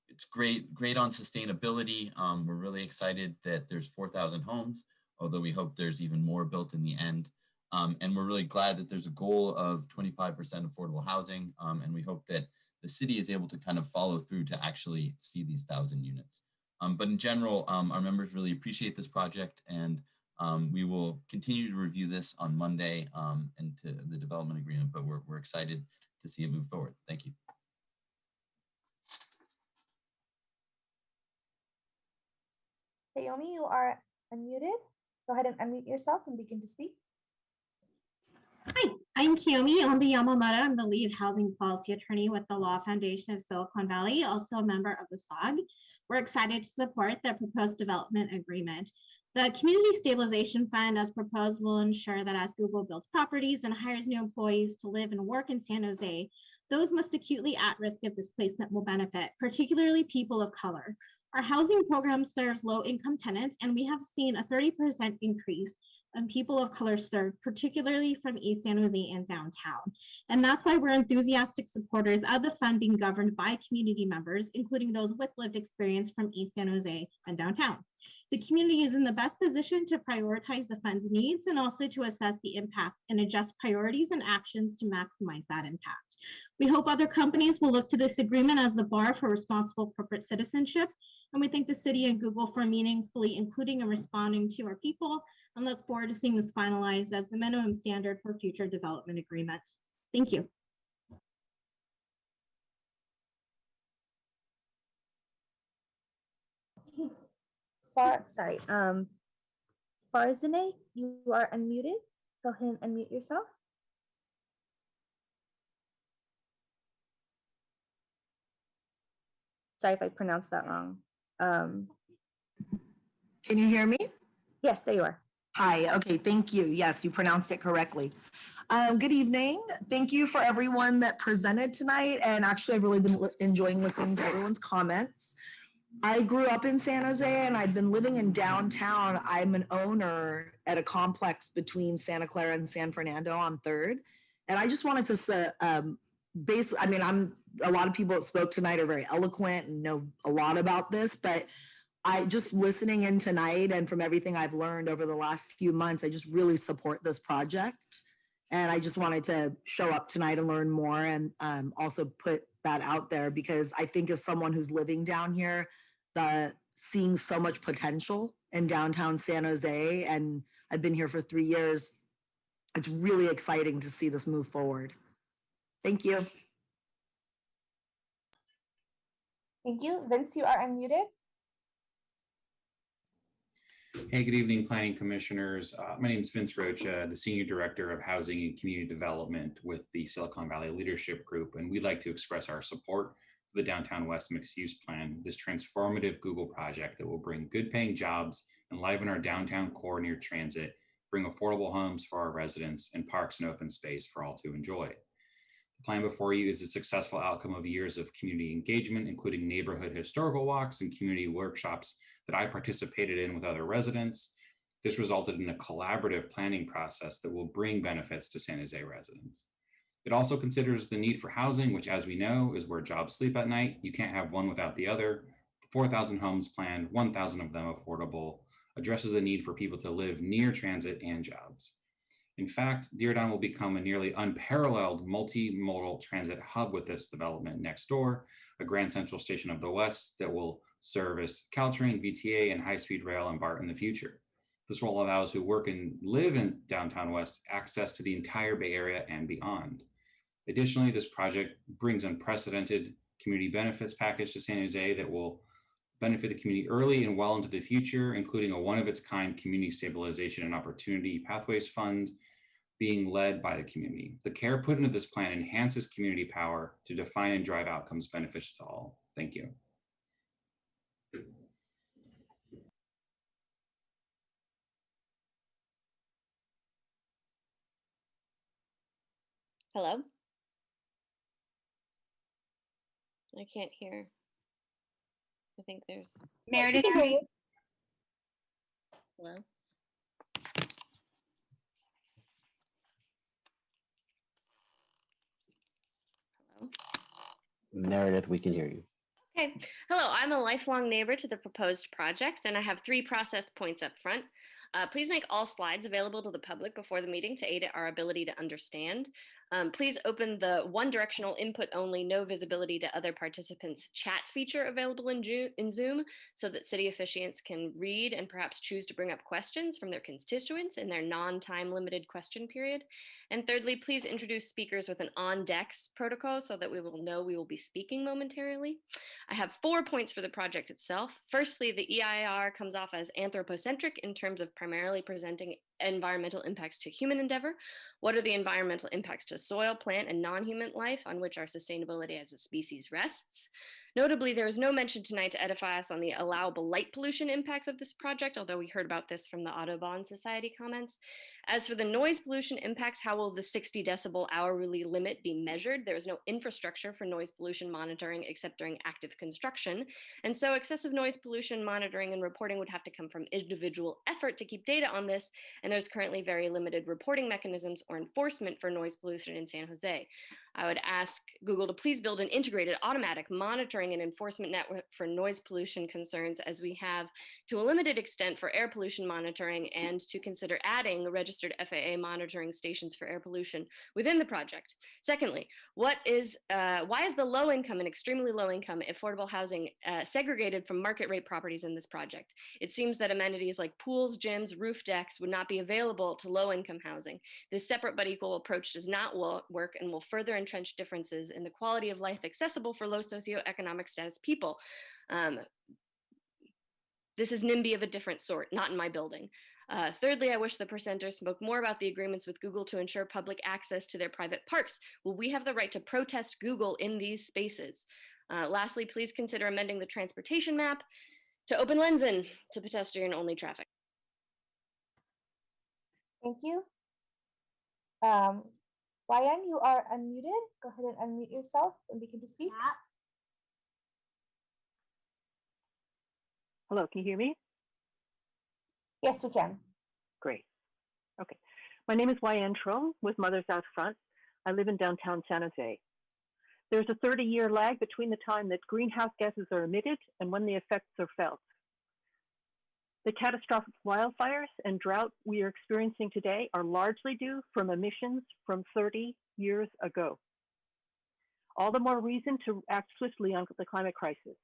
Speaker 14: It's great on sustainability. We're really excited that there's 4,000 homes, although we hope there's even more built in the end. And we're really glad that there's a goal of 25% affordable housing. And we hope that the city is able to kind of follow through to actually see these 1,000 units. But in general, our members really appreciate this project, and we will continue to review this on Monday and to the development agreement, but we're excited to see it move forward. Thank you.
Speaker 25: Naomi, you are unmuted. Go ahead and unmute yourself and begin to speak.
Speaker 9: Hi, I'm Kiyomi Ombi Yamamoto. I'm the lead housing policy attorney with the Law Foundation of Silicon Valley, also a member of the SOG. We're excited to support the proposed development agreement. The Community Stabilization Fund, as proposed, will ensure that as Google builds properties and hires new employees to live and work in San Jose, those most acutely at risk of displacement will benefit, particularly people of color. Our housing program serves low-income tenants, and we have seen a 30% increase in people of color served, particularly from East San Jose and downtown. And that's why we're enthusiastic supporters of the fund being governed by community members, including those with lived experience from East San Jose and downtown. The community is in the best position to prioritize the fund's needs and also to assess the impact and adjust priorities and actions to maximize that impact. We hope other companies will look to this agreement as the bar for responsible corporate citizenship. And we thank the city and Google for meaningfully including and responding to our people, and look forward to seeing this finalized as the minimum standard for future development agreements. Thank you.
Speaker 25: Farzaneh, you are unmuted. Go ahead and unmute yourself. Sorry if I pronounced that wrong.
Speaker 18: Can you hear me?
Speaker 25: Yes, there you are.
Speaker 18: Hi, okay, thank you. Yes, you pronounced it correctly. Good evening. Thank you for everyone that presented tonight. And actually, I've really been enjoying listening to everyone's comments. I grew up in San Jose and I've been living in downtown. I'm an owner at a complex between Santa Clara and San Fernando on 3rd. And I just wanted to basically, I mean, a lot of people that spoke tonight are very eloquent and know a lot about this, but I just listening in tonight and from everything I've learned over the last few months, I just really support this project. And I just wanted to show up tonight and learn more and also put that out there because I think as someone who's living down here, seeing so much potential in downtown San Jose, and I've been here for 3 years, it's really exciting to see this move forward. Thank you.
Speaker 25: Thank you. Vince, you are unmuted.
Speaker 22: Hey, good evening, Planning Commissioners. My name is Vince Rocha, the Senior Director of Housing and Community Development with the Silicon Valley Leadership Group, and we'd like to express our support for the Downtown West Mixed Use Plan, this transformative Google project that will bring good-paying jobs, enliven our downtown core near transit, bring affordable homes for our residents, and parks and open space for all to enjoy. The plan before you is a successful outcome of years of community engagement, including neighborhood historical walks and community workshops that I participated in with other residents. This resulted in a collaborative planning process that will bring benefits to San Jose residents. It also considers the need for housing, which, as we know, is where jobs sleep at night. You can't have one without the other. 4,000 homes planned, 1,000 of them affordable, addresses the need for people to live near transit and jobs. In fact, Diridon will become a nearly unparalleled multimodal transit hub with this development next door, a Grand Central Station of the West that will service Caltrain, VTA, and high-speed rail and BART in the future. This will allow those who work and live in downtown West access to the entire Bay Area and beyond. Additionally, this project brings unprecedented community benefits package to San Jose that will benefit the community early and well into the future, including a one-of-its-kind Community Stabilization and Opportunity Pathways Fund being led by the community. The care put into this plan enhances community power to define and drive outcomes beneficial to all. Thank you.
Speaker 23: Hello? I can't hear. I think there's
Speaker 25: Meredith.
Speaker 23: Hello? Hello?
Speaker 24: Meredith, we can hear you.
Speaker 23: Okay. Hello, I'm a lifelong neighbor to the proposed project, and I have 3 process points up front.
Speaker 3: Please make all slides available to the public before the meeting to aid our ability to understand. Please open the one directional input only, no visibility to other participants chat feature available in Zoom so that city officiants can read and perhaps choose to bring up questions from their constituents in their non-time limited question period. And thirdly, please introduce speakers with an on-decks protocol so that we will know we will be speaking momentarily. I have 4 points for the project itself. Firstly, the EIR comes off as anthropocentric in terms of primarily presenting environmental impacts to human endeavor. What are the environmental impacts to soil, plant, and non-human life on which our sustainability as a species rests? Notably, there is no mention tonight to edify us on the allowable light pollution impacts of this project, although we heard about this from the Audubon Society comments. As for the noise pollution impacts, how will the 60 decibel hourly limit be measured? There is no infrastructure for noise pollution monitoring except during active construction. And so excessive noise pollution monitoring and reporting would have to come from individual effort to keep data on this. And there's currently very limited reporting mechanisms or enforcement for noise pollution in San Jose. I would ask Google to please build an integrated automatic monitoring and enforcement network for noise pollution concerns as we have to a limited extent for air pollution monitoring, and to consider adding registered FAA monitoring stations for air pollution within the project. Secondly, why is the low income and extremely low income affordable housing segregated from market rate properties in this project? It seems that amenities like pools, gyms, roof decks would not be available to low income housing. This separate but equal approach does not work and will further entrench differences in the quality of life accessible for low socioeconomic status people. This is NIMBY of a different sort, not in my building. Thirdly, I wish the presenters spoke more about the agreements with Google to ensure public access to their private parks. Will we have the right to protest Google in these spaces? Lastly, please consider amending the transportation map to open Lenzen to pedestrian-only traffic.
Speaker 5: Thank you. Ryan, you are unmuted. Go ahead and unmute yourself and begin to speak.
Speaker 10: Hello, can you hear me?
Speaker 5: Yes, we can.
Speaker 10: Great. Okay. My name is Wyan Tro with Mothers Out Front. I live in downtown San Jose. There's a 30-year lag between the time that greenhouse gases are emitted and when the effects are felt. The catastrophic wildfires and drought we are experiencing today are largely due from emissions from 30 years ago. All the more reason to act swiftly on the climate crisis.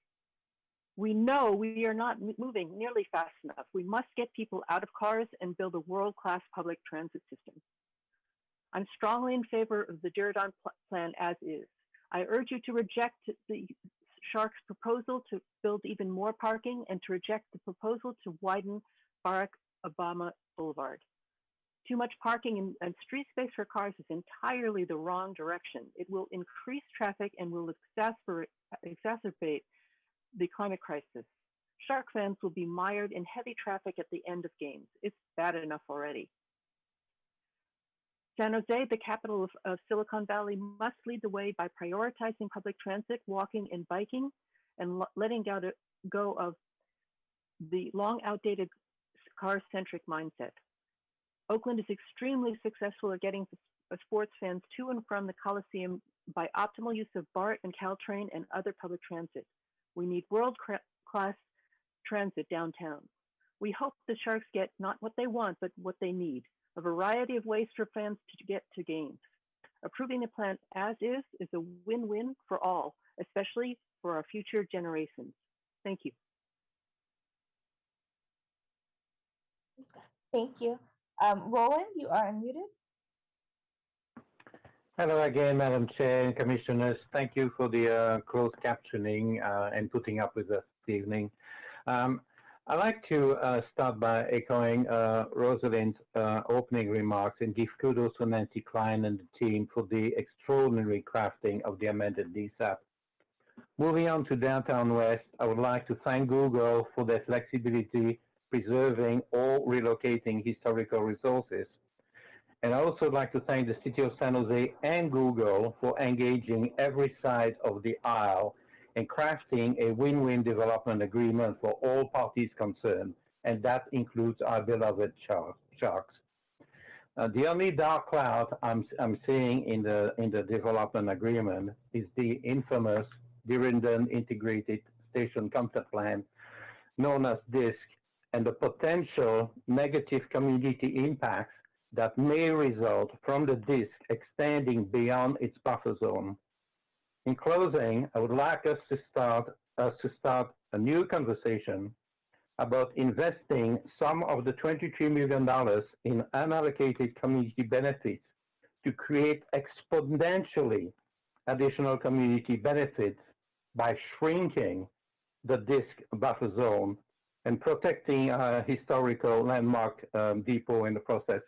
Speaker 10: We know we are not moving nearly fast enough. We must get people out of cars and build a world-class public transit system. I'm strongly in favor of the Diridon plan as is. I urge you to reject the Shark's proposal to build even more parking and to reject the proposal to widen Barack Obama Boulevard. Too much parking and street space for cars is entirely the wrong direction. It will increase traffic and will exacerbate the climate crisis. Shark fans will be mired in heavy traffic at the end of games. It's bad enough already. San Jose, the capital of Silicon Valley, must lead the way by prioritizing public transit, walking, and biking, and letting go of the long outdated car-centric mindset. Oakland is extremely successful at getting sports fans to and from the Coliseum by optimal use of BART and Caltrain and other public transit. We need world-class transit downtown. We hope the Sharks get not what they want, but what they need. A variety of ways for fans to get to games. Approving the plan as is a win-win for all, especially for our future generations. Thank you.
Speaker 5: Thank you. Roland, you are unmuted.
Speaker 16: Hello again, Madam Chair and Commissioners. Thank you for the closed captioning and putting up with us this evening. I'd like to start by echoing Rosalind's opening remarks and give kudos to Nancy Klein and the team for the extraordinary crafting of the amended DSAP. Moving on to Downtown West, I would like to thank Google for their flexibility, preserving or relocating historical resources. And I also would like to thank the City of San Jose and Google for engaging every side of the aisle and crafting a win-win development agreement for all parties concerned, and that includes our beloved Sharks. The only dark cloud I'm seeing in the development agreement is the infamous Diridon Integrated Station Concept Plan, known as DISC, and the potential negative community impacts that may result from the disk extending beyond its buffer zone. In closing, I would like us to start a new conversation about investing some of the $23 million in unallocated community benefits to create exponentially additional community benefits by shrinking the disk buffer zone and protecting a historical landmark depot in the process.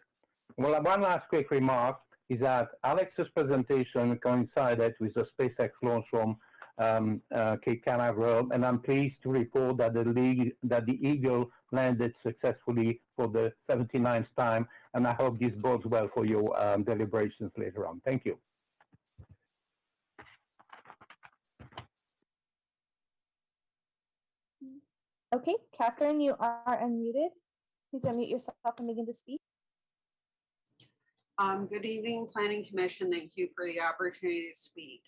Speaker 16: Well, one last quick remark is that Alex's presentation coincided with the SpaceX launch from Cape Canaveral, and I'm pleased to report that the Eagle landed successfully for the 79th time, and I hope this bodes well for your deliberations later on. Thank you.
Speaker 25: Okay, Catherine, you are unmuted. Please unmute yourself and begin to speak.
Speaker 2: Good evening, Planning Commission. Thank you for the opportunity to speak.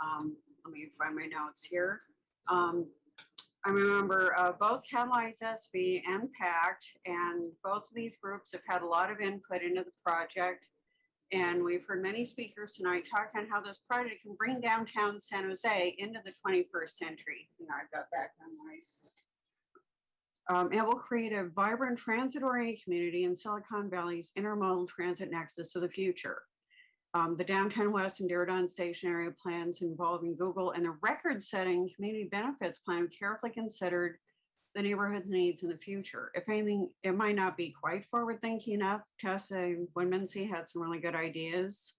Speaker 2: Let me find my notes here. I'm a member of both Catalyze SV and PACT, and both of these groups have had a lot of input into the project. And we've heard many speakers tonight talk on how this project can bring downtown San Jose into the 21st century. You know, I've got background noise. It will create a vibrant transit-oriented community in Silicon Valley's intermodal transit nexus of the future. The Downtown West and Diridon Station area plans involving Google and the record-setting community benefits plan carefully considered the neighborhood's needs in the future. If anything, it might not be quite forward-thinking enough. Tessa and Winmansey had some really good ideas.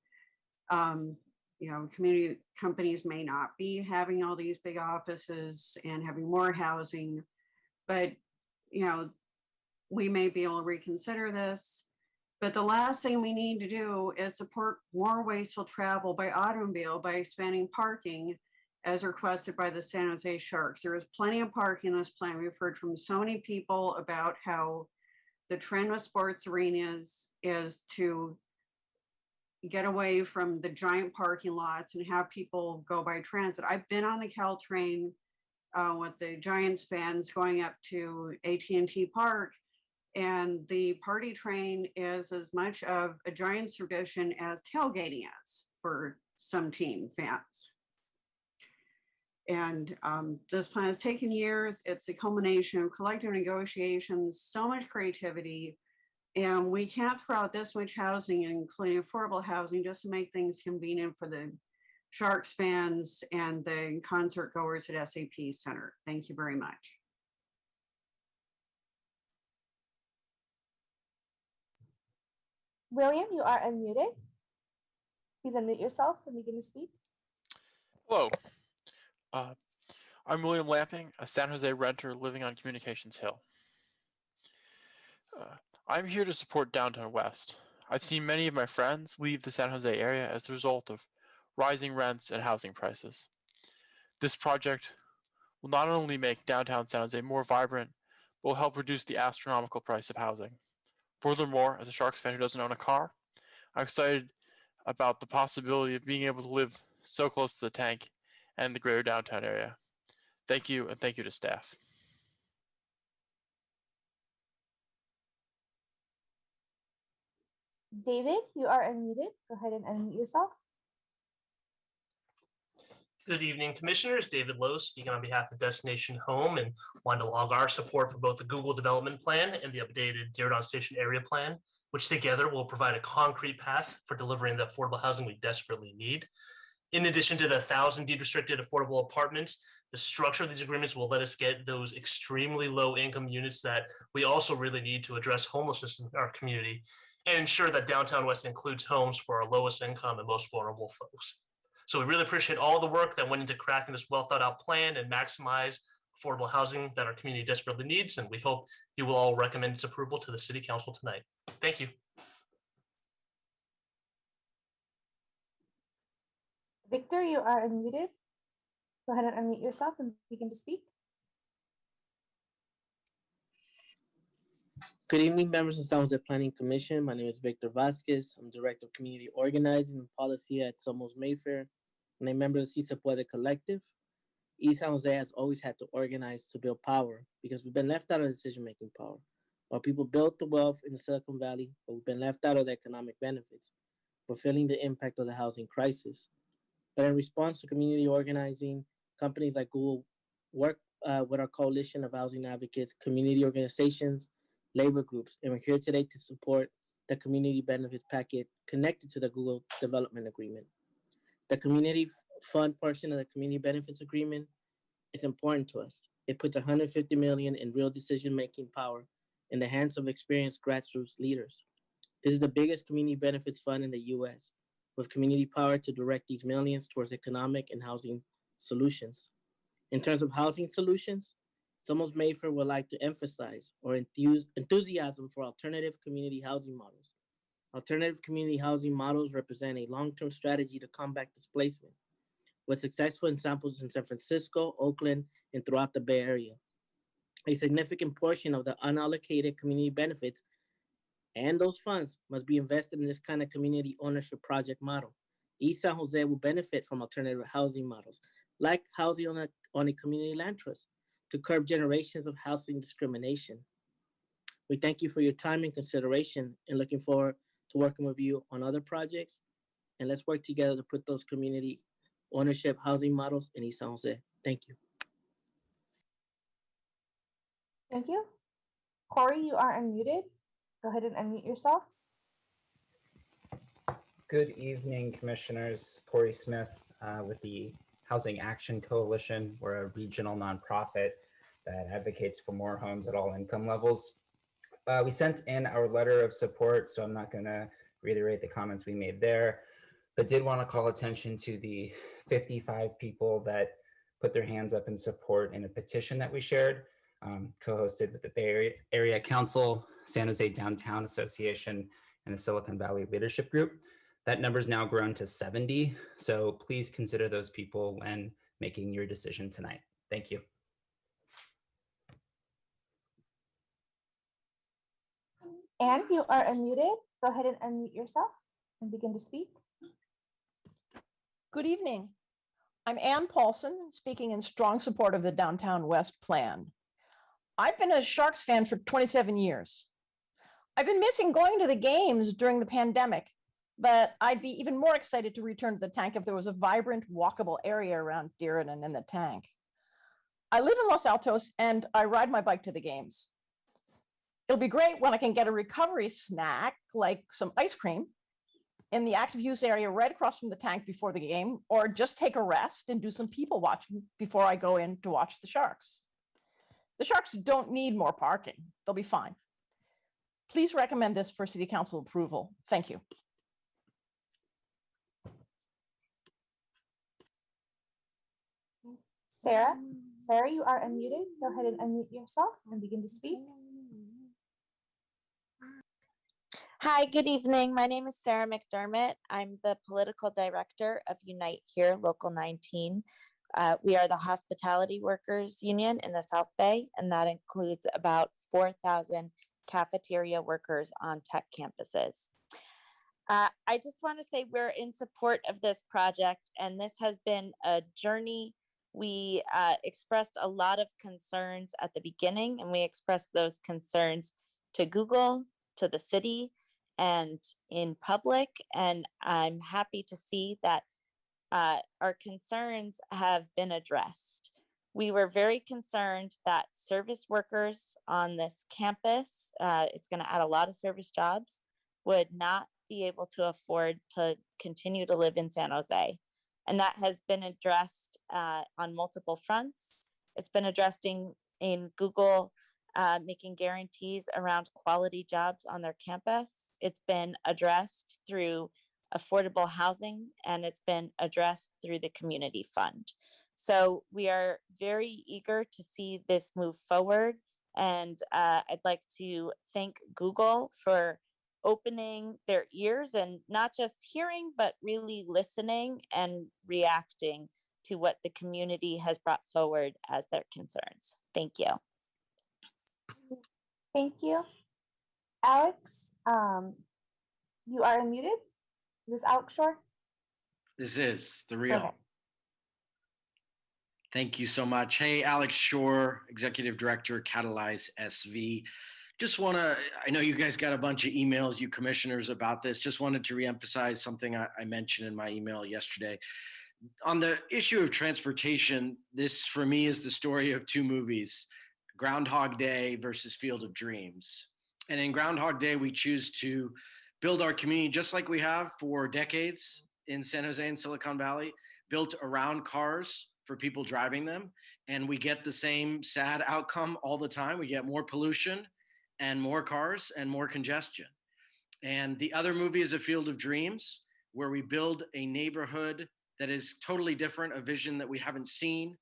Speaker 2: You know, community companies may not be having all these big offices and having more housing, but you know, we may be able to reconsider this. But the last thing we need to do is support more wasteful travel by automobile by expanding parking as requested by the San Jose Sharks. There is plenty of parking in this plan. We've heard from so many people about how the trend with sports arenas is to get away from the giant parking lots and have people go by transit. I've been on the Caltrain with the Giants fans going up to AT&T Park, and the party train is as much of a Giants tradition as tailgating is for some team fans. And this plan has taken years. It's a culmination of collective negotiations, so much creativity, and we can't throw out this much housing, including affordable housing, just to make things convenient for the Sharks fans and the concert goers at SAP Center. Thank you very much.
Speaker 25: William, you are unmuted. Please unmute yourself and begin to speak.
Speaker 4: Hello. I'm William Lamping, a San Jose renter living on Communications Hill. I'm here to support Downtown West. I've seen many of my friends leave the San Jose area as a result of rising rents and housing prices. This project will not only make downtown San Jose more vibrant, but will help reduce the astronomical price of housing. Furthermore, as a Sharks fan who doesn't own a car, I'm excited about the possibility of being able to live so close to the tank and the greater downtown area. Thank you, and thank you to staff.
Speaker 25: David, you are unmuted. Go ahead and unmute yourself.
Speaker 15: Good evening, Commissioners. David Lowe speaking on behalf of Destination Home, and wanted to log our support for both the Google Development Plan and the updated Diridon Station Area Plan, which together will provide a concrete path for delivering the affordable housing we desperately need. In addition to the 1,000 deed-restricted affordable apartments, the structure of these agreements will let us get those extremely low-income units that we also really need to address homelessness in our community and ensure that Downtown West includes homes for our lowest income and most vulnerable folks. So we really appreciate all the work that went into crafting this well-thought-out plan and maximize affordable housing that our community desperately needs, and we hope you will all recommend its approval to the City Council tonight. Thank you.
Speaker 25: Victor, you are unmuted. Go ahead and unmute yourself and begin to speak.
Speaker 17: Good evening, members of San Jose Planning Commission. My name is Victor Vasquez. I'm Director of Community Organizing and Policy at Somos Mayfair, and a member of the Si Se Puede Collective. East San Jose has always had to organize to build power because we've been left out of decision-making power. While people built the wealth in the Silicon Valley, but we've been left out of the economic benefits, fulfilling the impact of the housing crisis. But in response to community organizing, companies like Google work with our coalition of housing advocates, community organizations, labor groups, and we're here today to support the community benefits packet connected to the Google Development Agreement. The community fund portion of the community benefits agreement is important to us. It puts $150 million in real decision-making power in the hands of experienced grassroots leaders. This is the biggest community benefits fund in the US, with community power to direct these millions towards economic and housing solutions. In terms of housing solutions, Somos Mayfair would like to emphasize or enthusiasm for alternative community housing models. Alternative community housing models represent a long-term strategy to combat displacement, with successful examples in San Francisco, Oakland, and throughout the Bay Area. A significant portion of the unallocated community benefits and those funds must be invested in this kind of community ownership project model. East San Jose will benefit from alternative housing models, like housing on a community land trust, to curb generations of housing discrimination. We thank you for your time and consideration and looking forward to working with you on other projects. And let's work together to put those community ownership housing models in East San Jose. Thank you.
Speaker 5: Thank you. Corey, you are unmuted. Go ahead and unmute yourself.
Speaker 7: Good evening, Commissioners. Corey Smith with the Housing Action Coalition. We're a regional nonprofit that advocates for more homes at all income levels. We sent in our letter of support, so I'm not going to reiterate the comments we made there, but did want to call attention to the 55 people that put their hands up in support in a petition that we shared, co-hosted with the Bay Area Council, San Jose Downtown Association, and the Silicon Valley Leadership Group. That number's now grown to 70, so please consider those people when making your decision tonight. Thank you.
Speaker 5: And you are unmuted. Go ahead and unmute yourself and begin to speak.
Speaker 11: Good evening. I'm Ann Paulson, speaking in strong support of the Downtown West plan. I've been a Sharks fan for 27 years. I've been missing going to the games during the pandemic, but I'd be even more excited to return to the tank if there was a vibrant, walkable area around Deeren and in the tank. I live in Los Altos and I ride my bike to the games. It'll be great when I can get a recovery snack, like some ice cream, in the active use area right across from the tank before the game, or just take a rest and do some people watching before I go in to watch the Sharks. The Sharks don't need more parking. They'll be fine. Please recommend this for City Council approval. Thank you.
Speaker 5: Sarah, you are unmuted. Go ahead and unmute yourself and begin to speak.
Speaker 12: Hi, good evening. My name is Sarah McDermott. I'm the political director of Unite Here, Local 19. We are the hospitality workers union in the South Bay, and that includes about 4,000 cafeteria workers on tech campuses. I just want to say we're in support of this project, and this has been a journey. We expressed a lot of concerns at the beginning, and we expressed those concerns to Google, to the city, and in public. And I'm happy to see that our concerns have been addressed. We were very concerned that service workers on this campus, it's going to add a lot of service jobs, would not be able to afford to continue to live in San Jose. And that has been addressed on multiple fronts. It's been addressed in Google making guarantees around quality jobs on their campus. It's been addressed through affordable housing, and it's been addressed through the community fund. So we are very eager to see this move forward. And I'd like to thank Google for opening their ears and not just hearing, but really listening and reacting to what the community has brought forward as their concerns. Thank you.
Speaker 5: Thank you. Alex, you are unmuted. Is this Alex Shore?
Speaker 19: This is the real.
Speaker 5: Okay.
Speaker 1: Thank you so much. Hey, Alex Shore, Executive Director, Catalyze SV. Just want to, I know you guys got a bunch of emails, you commissioners, about this. Just wanted to reemphasize something I mentioned in my email yesterday. On the issue of transportation, this for me is the story of two movies, Groundhog Day versus Field of Dreams. And in Groundhog Day, we choose to build our community just like we have for decades in San Jose and Silicon Valley, built around cars for people driving them. And we get the same sad outcome all the time. We get more pollution and more cars and more congestion. And the other movie is A Field of Dreams, where we build a neighborhood that is totally different, a vision that we haven't seen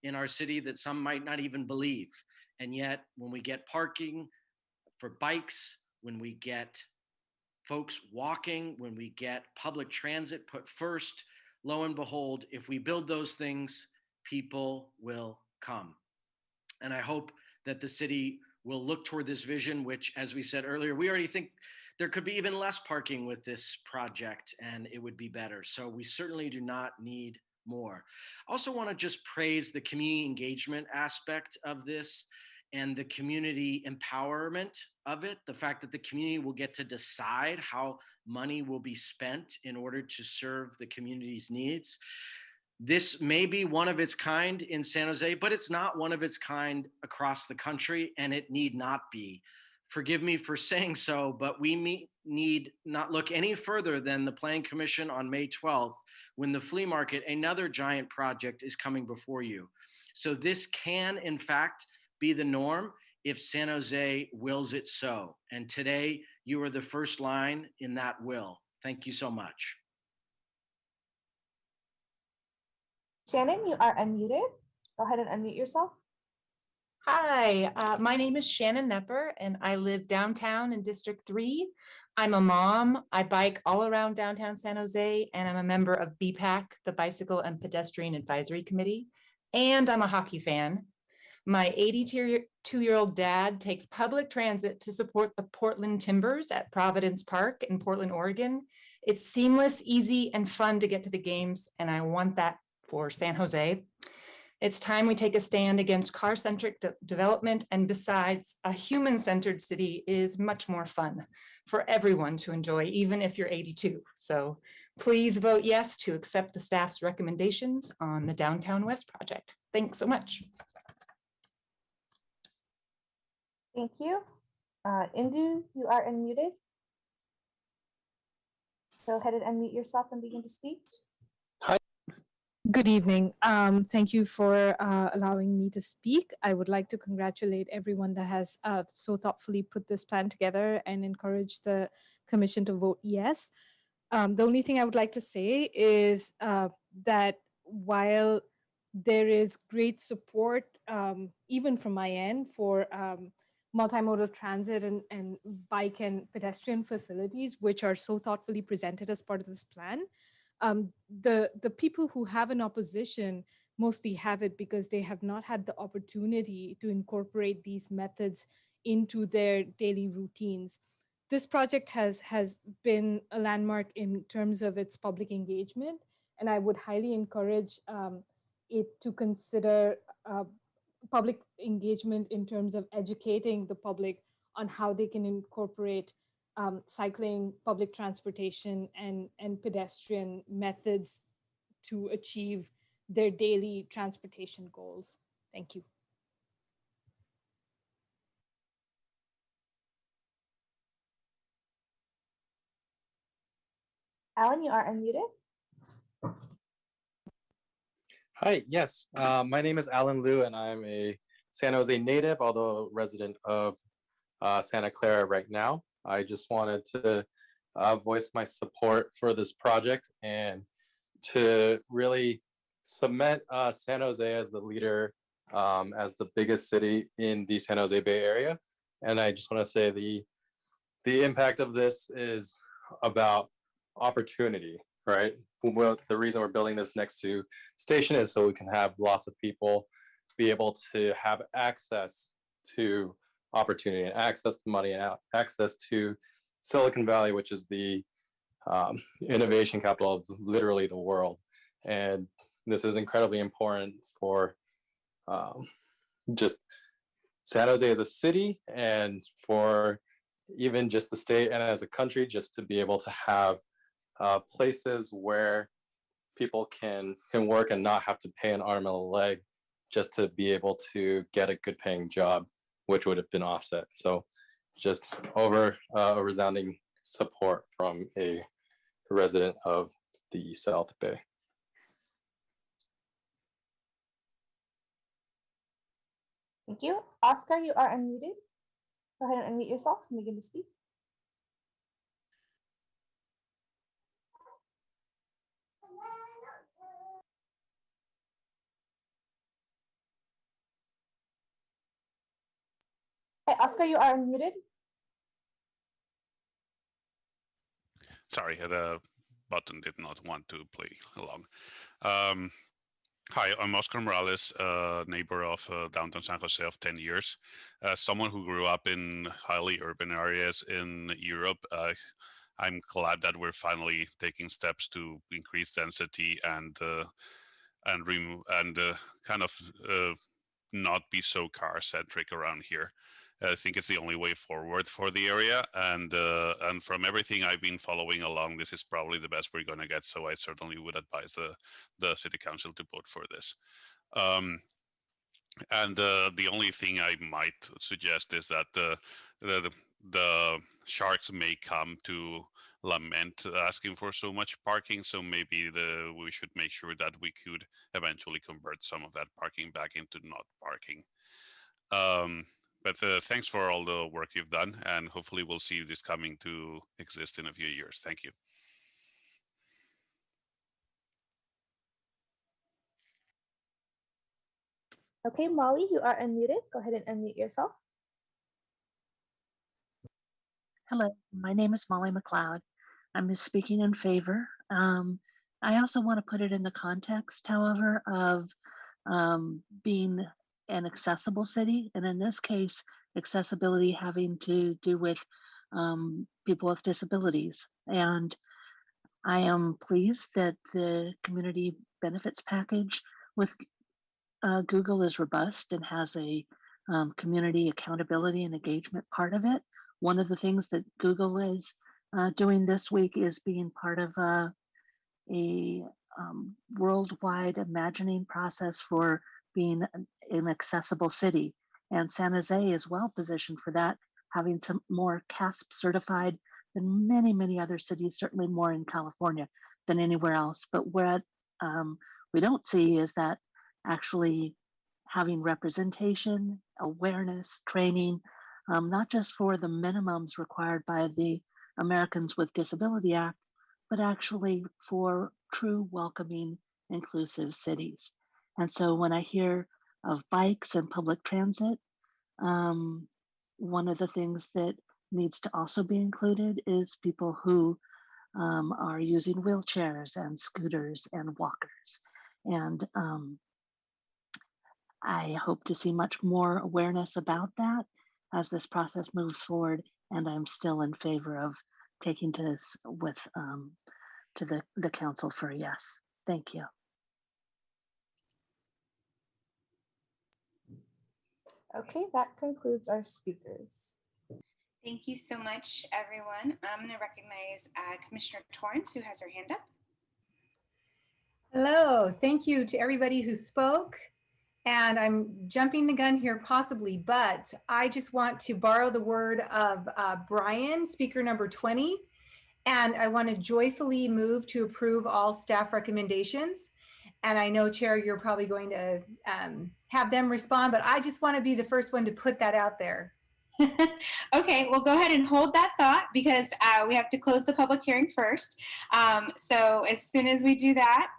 Speaker 1: in our city that some might not even believe. And yet, when we get parking for bikes, when we get folks walking, when we get public transit put first, lo and behold, if we build those things, people will come. And I hope that the city will look toward this vision, which, as we said earlier, we already think there could be even less parking with this project and it would be better. So we certainly do not need more. I also want to just praise the community engagement aspect of this and the community empowerment of it, the fact that the community will get to decide how money will be spent in order to serve the community's needs. This may be one of its kind in San Jose, but it's not one of its kind across the country, and it need not be. Forgive me for saying so, but we need not look any further than the Planning Commission on May 12th, when the flea market, another giant project, is coming before you. So this can, in fact, be the norm if San Jose wills it so. And today, you are the first line in that will. Thank you so much.
Speaker 5: Shannon, you are unmuted. Go ahead and unmute yourself.
Speaker 6: Hi, my name is Shannon Nepper and I live downtown in District 3. I'm a mom. I bike all around downtown San Jose and I'm a member of BPAC, the Bicycle and Pedestrian Advisory Committee, and I'm a hockey fan. My 82-year-old dad takes public transit to support the Portland Timbers at Providence Park in Portland, Oregon. It's seamless, easy, and fun to get to the games, and I want that for San Jose. It's time we take a stand against car-centric development, and besides, a human-centered city is much more fun for everyone to enjoy, even if you're 82. So please vote yes to accept the staff's recommendations on the Downtown West project. Thanks so much.
Speaker 5: Thank you. Indu, you are unmuted. Go ahead and unmute yourself and begin to speak.
Speaker 19: Good evening. Thank you for allowing me to speak. I would like to congratulate everyone that has so thoughtfully put this plan together and encourage the commission to vote yes. The only thing I would like to say is that while there is great support, even from my end, for multimodal transit and bike and pedestrian facilities, which are so thoughtfully presented as part of this plan, the people who have an opposition mostly have it because they have not had the opportunity to incorporate these methods into their daily routines. This project has been a landmark in terms of its public engagement, and I would highly encourage it to consider public engagement in terms of educating the public on how they can incorporate cycling, public transportation, and pedestrian methods to achieve their daily transportation goals. Thank you.
Speaker 5: Alan, you are unmuted.
Speaker 20: Hi, yes. My name is Alan Liu, and I'm a San Jose native, although resident of Santa Clara right now. I just wanted to voice my support for this project and to really cement San Jose as the leader, as the biggest city in the San Jose Bay Area. And I just want to say the impact of this is about opportunity, right? Well, the reason we're building this next to station is so we can have lots of people be able to have access to opportunity and access to money and access to Silicon Valley, which is the innovation capital of literally the world. And this is incredibly important for just San Jose as a city and for even just the state and as a country, just to be able to have places where people can work and not have to pay an arm and a leg just to be able to get a good paying job, which would have been offset. So just over a resounding support from a resident of the South Bay.
Speaker 5: Thank you. Oscar, you are unmuted. Go ahead and unmute yourself and begin to speak. Hi, Oscar, you are unmuted.
Speaker 8: Sorry, the button did not want to play along. Hi, I'm Oscar Morales, neighbor of downtown San Jose of 10 years. As someone who grew up in highly urban areas in Europe, I'm glad that we're finally taking steps to increase density and kind of not be so car-centric around here. I think it's the only way forward for the area, and from everything I've been following along, this is probably the best we're going to get. So I certainly would advise the city council to vote for this. And the only thing I might suggest is that the Sharks may come to lament asking for so much parking. So maybe we should make sure that we could eventually convert some of that parking back into not parking. But thanks for all the work you've done, and hopefully we'll see this coming to exist in a few years. Thank you.
Speaker 5: Okay, Molly, you are unmuted. Go ahead and unmute yourself.
Speaker 9: Hello, my name is Molly McLeod. I'm speaking in favor. I also want to put it in the context, however, of being an accessible city. And in this case, accessibility having to do with people with disabilities. And I am pleased that the community benefits package with Google is robust and has a community accountability and engagement part of it. One of the things that Google is doing this week is being part of a worldwide imagining process for being an accessible city. And San Jose is well positioned for that, having some more CASP certified than many, many other cities, certainly more in California than anywhere else. But what we don't see is that actually having representation, awareness, training, not just for the minimums required by the Americans with Disability Act, but actually for true welcoming, inclusive cities. And so when I hear of bikes and public transit, one of the things that needs to also be included is people who are using wheelchairs and scooters and walkers. And I hope to see much more awareness about that as this process moves forward. And I'm still in favor of taking this with to the council for a yes. Thank you.
Speaker 5: Okay, that concludes our speakers.
Speaker 13: Thank you so much, everyone. I'm going to recognize Commissioner Torrance, who has her hand up.
Speaker 14: Hello, thank you to everybody who spoke. And I'm jumping the gun here possibly, but I just want to borrow the word of Brian, speaker number 20. And I want to joyfully move to approve all staff recommendations. And I know, Chair, you're probably going to have them respond, but I just want to be the first one to put that out there.
Speaker 13: Okay, well, go ahead and hold that thought because we have to close the public hearing first. So as soon as we do that,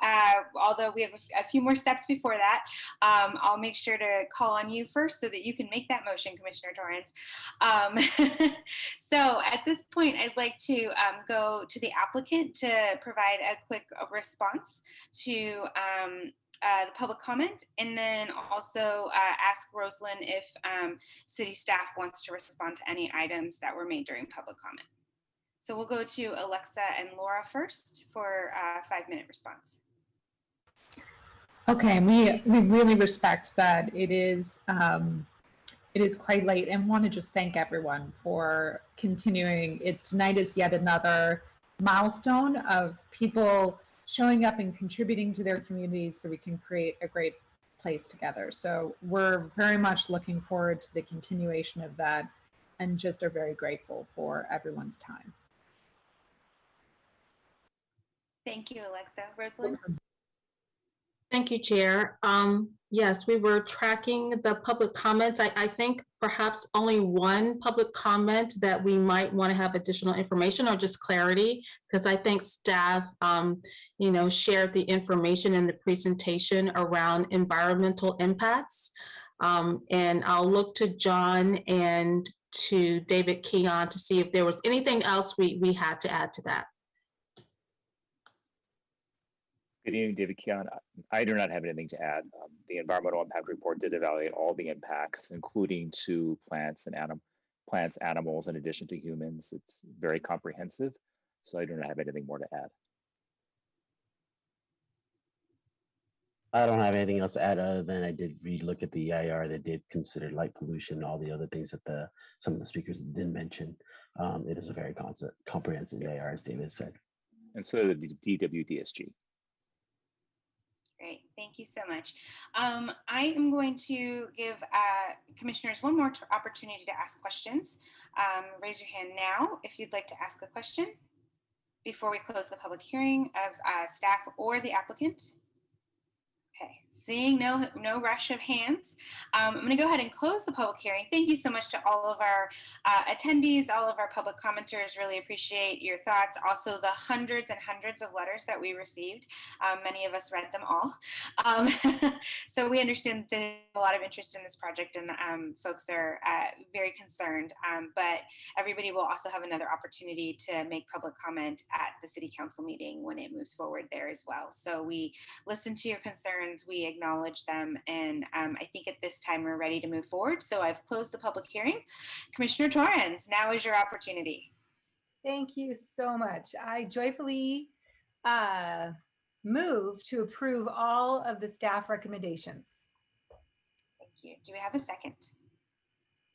Speaker 13: although we have a few more steps before that, I'll make sure to call on you first so that you can make that motion, Commissioner Torrance. So at this point, I'd like to go to the applicant to provide a quick response to the public comment, and then also ask Rosalind if city staff wants to respond to any items that were made during public comment. So we'll go to Alexa and Laura first for a 5-minute response.
Speaker 18: Okay, we really respect that it is quite late and want to just thank everyone for continuing. Tonight is yet another milestone of people showing up and contributing to their communities so we can create a great place together. So we're very much looking forward to the continuation of that and just are very grateful for everyone's time.
Speaker 13: Thank you, Alexa. Rosalind?
Speaker 6: Thank you, Chair. Yes, we were tracking the public comments. I think perhaps only one public comment that we might want to have additional information or just clarity, because I think staff, shared the information in the presentation around environmental impacts. And I'll look to John and to David Keon to see if there was anything else we had to add to that.
Speaker 21: Good evening, David Keon. I do not have anything to add. The environmental impact report did evaluate all the impacts, including to plants, animals, in addition to humans. It's very comprehensive, so I do not have anything more to add.
Speaker 22: I don't have anything else to add other than I did relook at the EIR that did consider light pollution, all the other things that some of the speakers didn't mention. It is a very comprehensive EIR, as David said.
Speaker 21: And so the DWDSG.
Speaker 13: Great, thank you so much. I am going to give commissioners one more opportunity to ask questions. Raise your hand now if you'd like to ask a question before we close the public hearing of staff or the applicant. Okay, seeing no rush of hands, I'm going to go ahead and close the public hearing. Thank you so much to all of our attendees, all of our public commenters. Really appreciate your thoughts. Also, the hundreds and hundreds of letters that we received. Many of us read them all. So we understand there's a lot of interest in this project, and folks are very concerned. But everybody will also have another opportunity to make public comment at the City Council meeting when it moves forward there as well. So we listen to your concerns. We acknowledge them, and I think at this time we're ready to move forward. So I've closed the public hearing. Commissioner Torrens, now is your opportunity.
Speaker 14: Thank you so much. I joyfully move to approve all of the staff recommendations.
Speaker 13: Thank you. Do we have a second?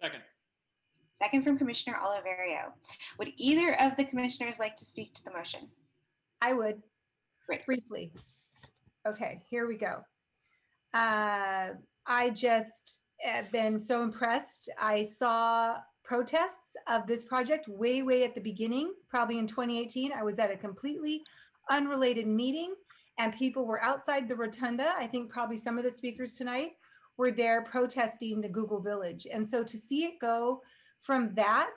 Speaker 23: Second.
Speaker 13: Second from Commissioner Oliverio. Would either of the commissioners like to speak to the motion?
Speaker 14: I would.
Speaker 13: Great.
Speaker 14: Briefly. Okay, here we go. I just have been so impressed. I saw protests of this project way at the beginning, probably in 2018. I was at a completely unrelated meeting and people were outside the rotunda. I think probably some of the speakers tonight were there protesting the Google Village. And so to see it go from that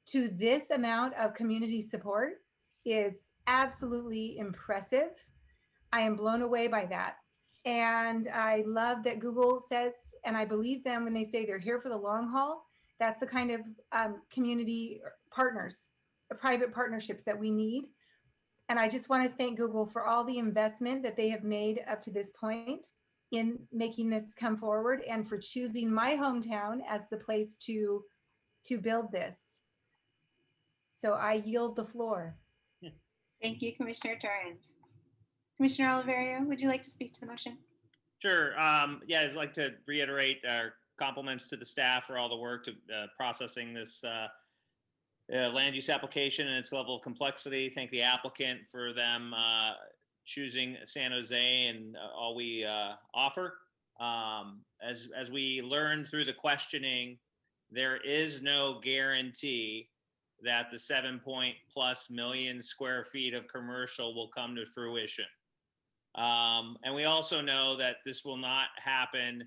Speaker 14: to this amount of community support is absolutely impressive. I am blown away by that. And I love that Google says, and I believe them when they say they're here for the long haul. That's the kind of community partners, the private partnerships that we need. And I just want to thank Google for all the investment that they have made up to this point in making this come forward and for choosing my hometown as the place to build this. So I yield the floor.
Speaker 13: Thank you, Commissioner Torrens. Commissioner Oliverio, would you like to speak to the motion?
Speaker 23: Sure. Yeah, I'd like to reiterate our compliments to the staff for all the work to processing this land use application and its level of complexity. Thank the applicant for them choosing San Jose and all we offer. As we learned through the questioning, there is no guarantee that the 7+ million square feet of commercial will come to fruition. And we also know that this will not happen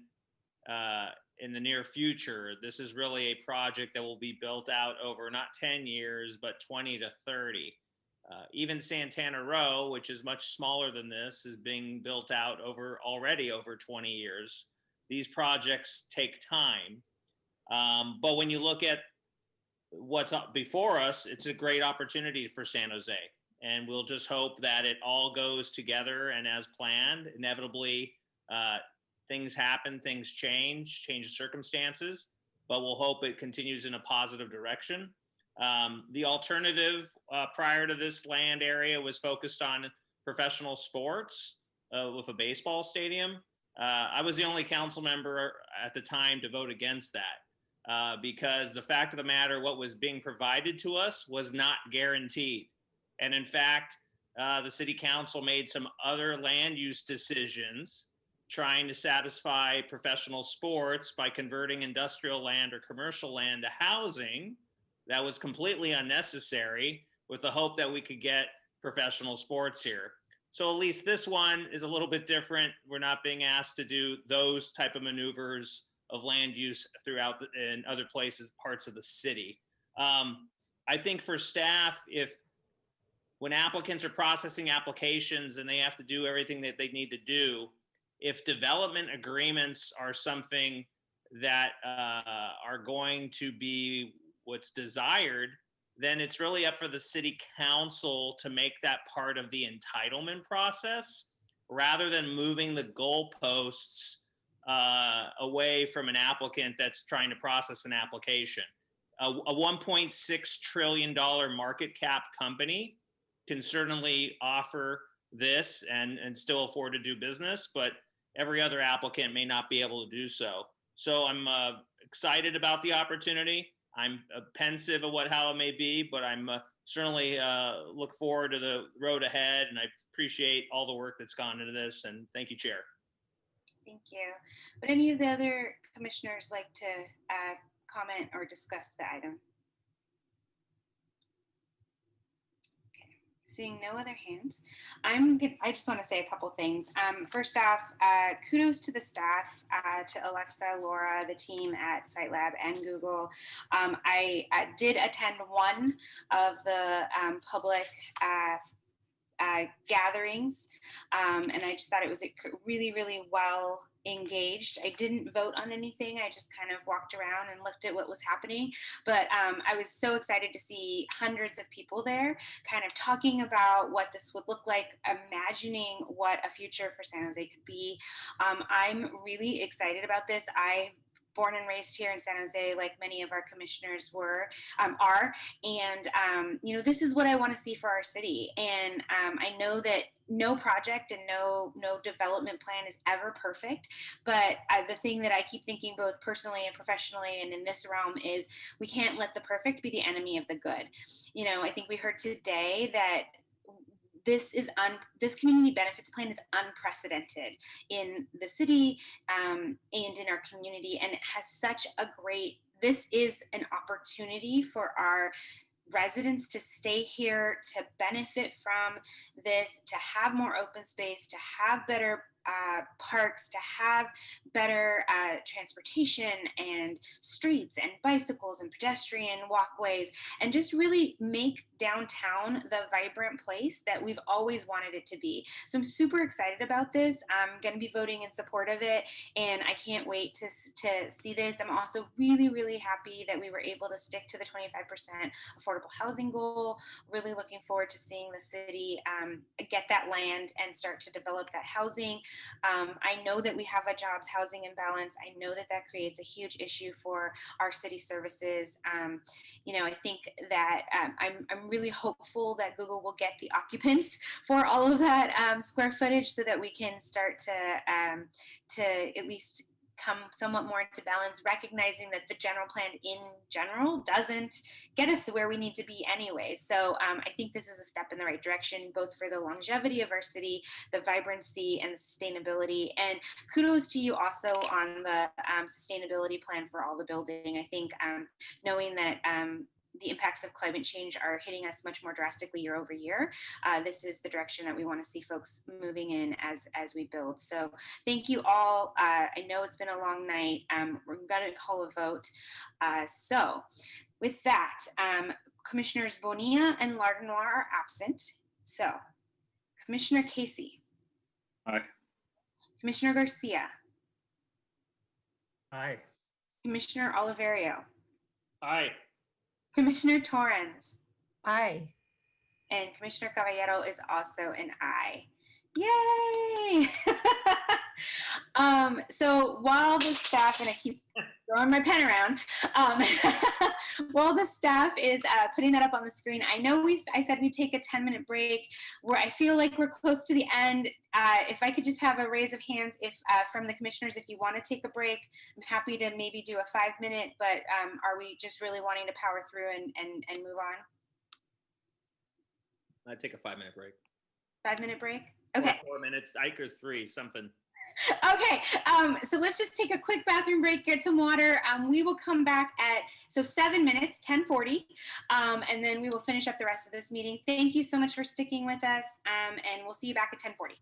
Speaker 23: in the near future. This is really a project that will be built out over not 10 years, but 20 to 30. Even Santana Row, which is much smaller than this, is being built out already over 20 years. These projects take time. But when you look at what's up before us, it's a great opportunity for San Jose. And we'll just hope that it all goes together and as planned. Inevitably, things happen, things change circumstances, but we'll hope it continues in a positive direction. The alternative prior to this land area was focused on professional sports. with a baseball stadium. I was the only council member at the time to vote against that because the fact of the matter, what was being provided to us was not guaranteed. And in fact, the city council made some other land use decisions trying to satisfy professional sports by converting industrial land or commercial land to housing that was completely unnecessary with the hope that we could get professional sports here. So at least this one is a little bit different. We're not being asked to do those type of maneuvers of land use throughout in other places, parts of the city. I think for staff, when applicants are processing applications and they have to do everything that they need to do, if development agreements are something that are going to be what's desired, then it's really up for the city council to make that part of the entitlement process rather than moving the goalposts away from an applicant that's trying to process an application. A $1.6 trillion market cap company can certainly offer this and still afford to do business, but every other applicant may not be able to do so. So I'm excited about the opportunity. I'm pensive of how it may be, but I'm certainly look forward to the road ahead, and I appreciate all the work that's gone into this, and thank you, Chair.
Speaker 13: Thank you. Would any of the other commissioners like to comment or discuss the item? Seeing no other hands, I just want to say a couple things. First off, kudos to the staff, to Alexa, Laura, the team at SiteLab and Google. I did attend one of the public gatherings, and I just thought it was really, really well engaged. I didn't vote on anything. I just kind of walked around and looked at what was happening. But I was so excited to see hundreds of people there kind of talking about what this would look like, imagining what a future for San Jose could be. I'm really excited about this. I born and raised here in San Jose, like many of our commissioners are, and this is what I want to see for our city. And I know that no project and no development plan is ever perfect, but the thing that I keep thinking both personally and professionally and in this realm is we can't let the perfect be the enemy of the good. I think we heard today that this community benefits plan is unprecedented in the city and in our community, and it has such a this is an opportunity for our residents to stay here, to benefit from this, to have more open space, to have better parks, to have better transportation and streets and bicycles and pedestrian walkways, and just really make downtown the vibrant place that we've always wanted it to be. So I'm super excited about this. I'm going to be voting in support of it, and I can't wait to see this. I'm also really, really happy that we were able to stick to the 25% affordable housing goal. Really looking forward to seeing the city get that land and start to develop that housing. I know that we have a jobs housing imbalance. I know that creates a huge issue for our city services. I think that I'm really hopeful that Google will get the occupants for all of that square footage so that we can start to at least come somewhat more into balance, recognizing that the general plan in general doesn't get us to where we need to be anyway. So I think this is a step in the right direction, both for the longevity of our city, the vibrancy and the sustainability. And kudos to you also on the sustainability plan for all the building. I think knowing that the impacts of climate change are hitting us much more drastically year over year. This is the direction that we want to see folks moving in as we build. So thank you all. I know it's been a long night. We're going to call a vote. So with that, Commissioners Bonilla and Lardenoir are absent. So Commissioner Casey.
Speaker 2: Aye.
Speaker 13: Commissioner Garcia.
Speaker 2: Aye.
Speaker 13: Commissioner Oliverio.
Speaker 23: Aye.
Speaker 13: Commissioner Torrens.
Speaker 14: Aye.
Speaker 13: And Commissioner Caballero is also an aye. Yay! So while the staff, and I keep throwing my pen around. While the staff is putting that up on the screen, I know I said we'd take a 10-minute break. Where I feel like we're close to the end. If I could just have a raise of hands if from the commissioners, if you want to take a break, I'm happy to maybe do a 5-minute, but are we just really wanting to power through and move on?
Speaker 23: I'd take a 5-minute break.
Speaker 13: 5-minute break? Okay.
Speaker 23: 4 minutes, Ike, or 3, something.
Speaker 13: Okay, so let's just take a quick bathroom break, get some water. We will come back at 7 minutes, 10:40, and then we will finish up the rest of this meeting. Thank you so much for sticking with us, and we'll see you back at 10:40.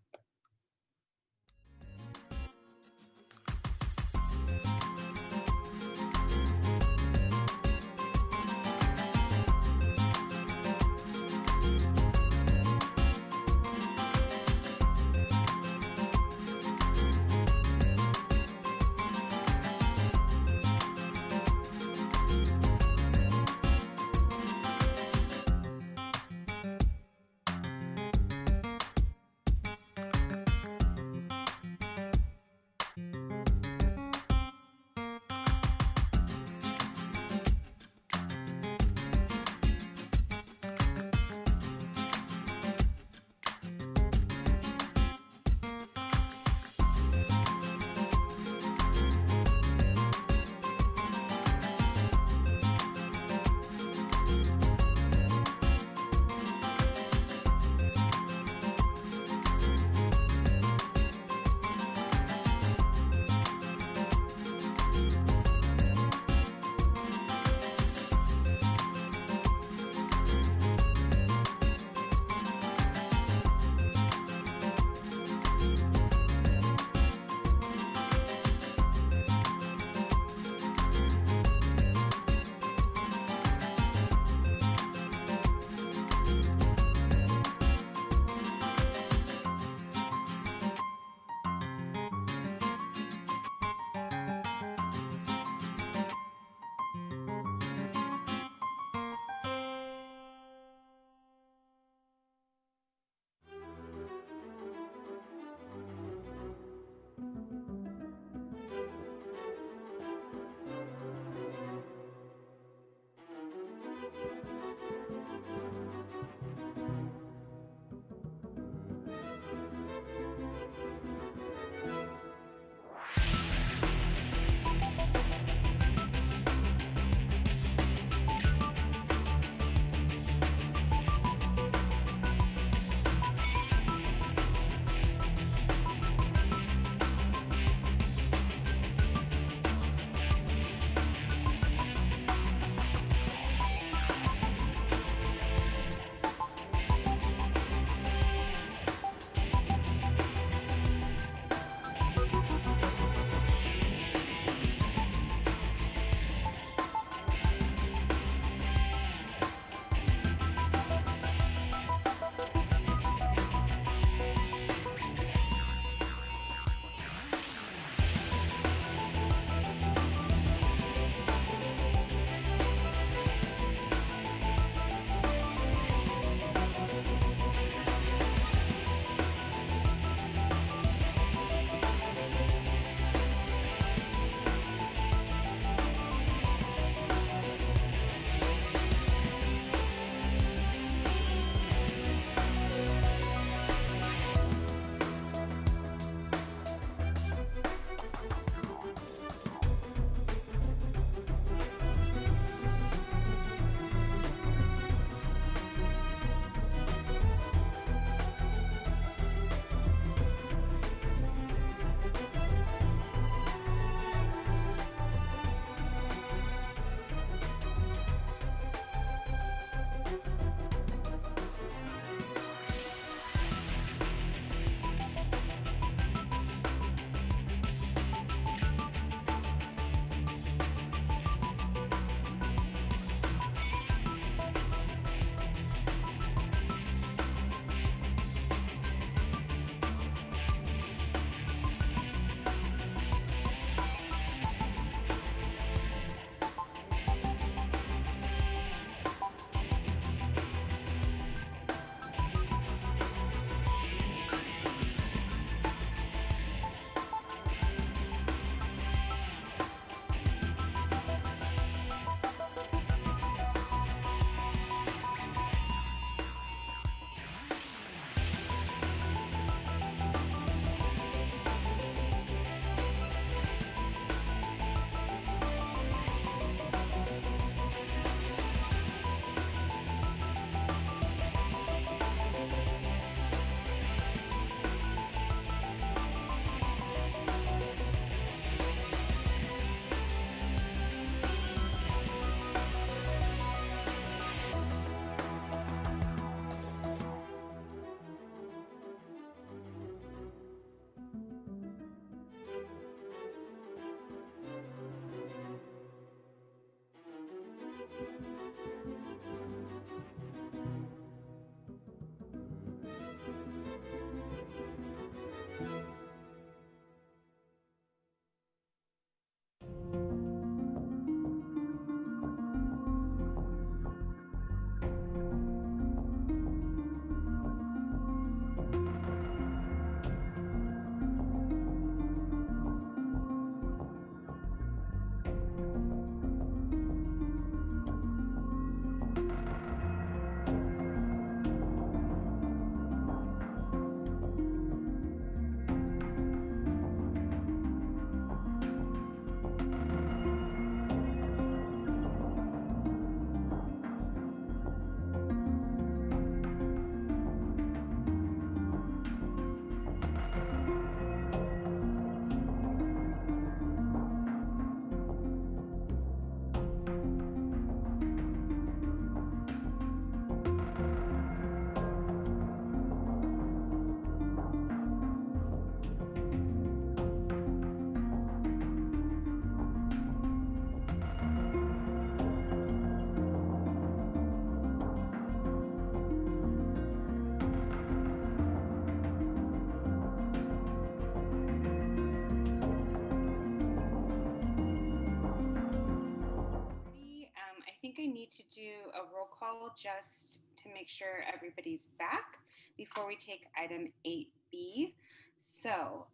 Speaker 13: to do a roll call just to make sure everybody's back before we take item 8B. So,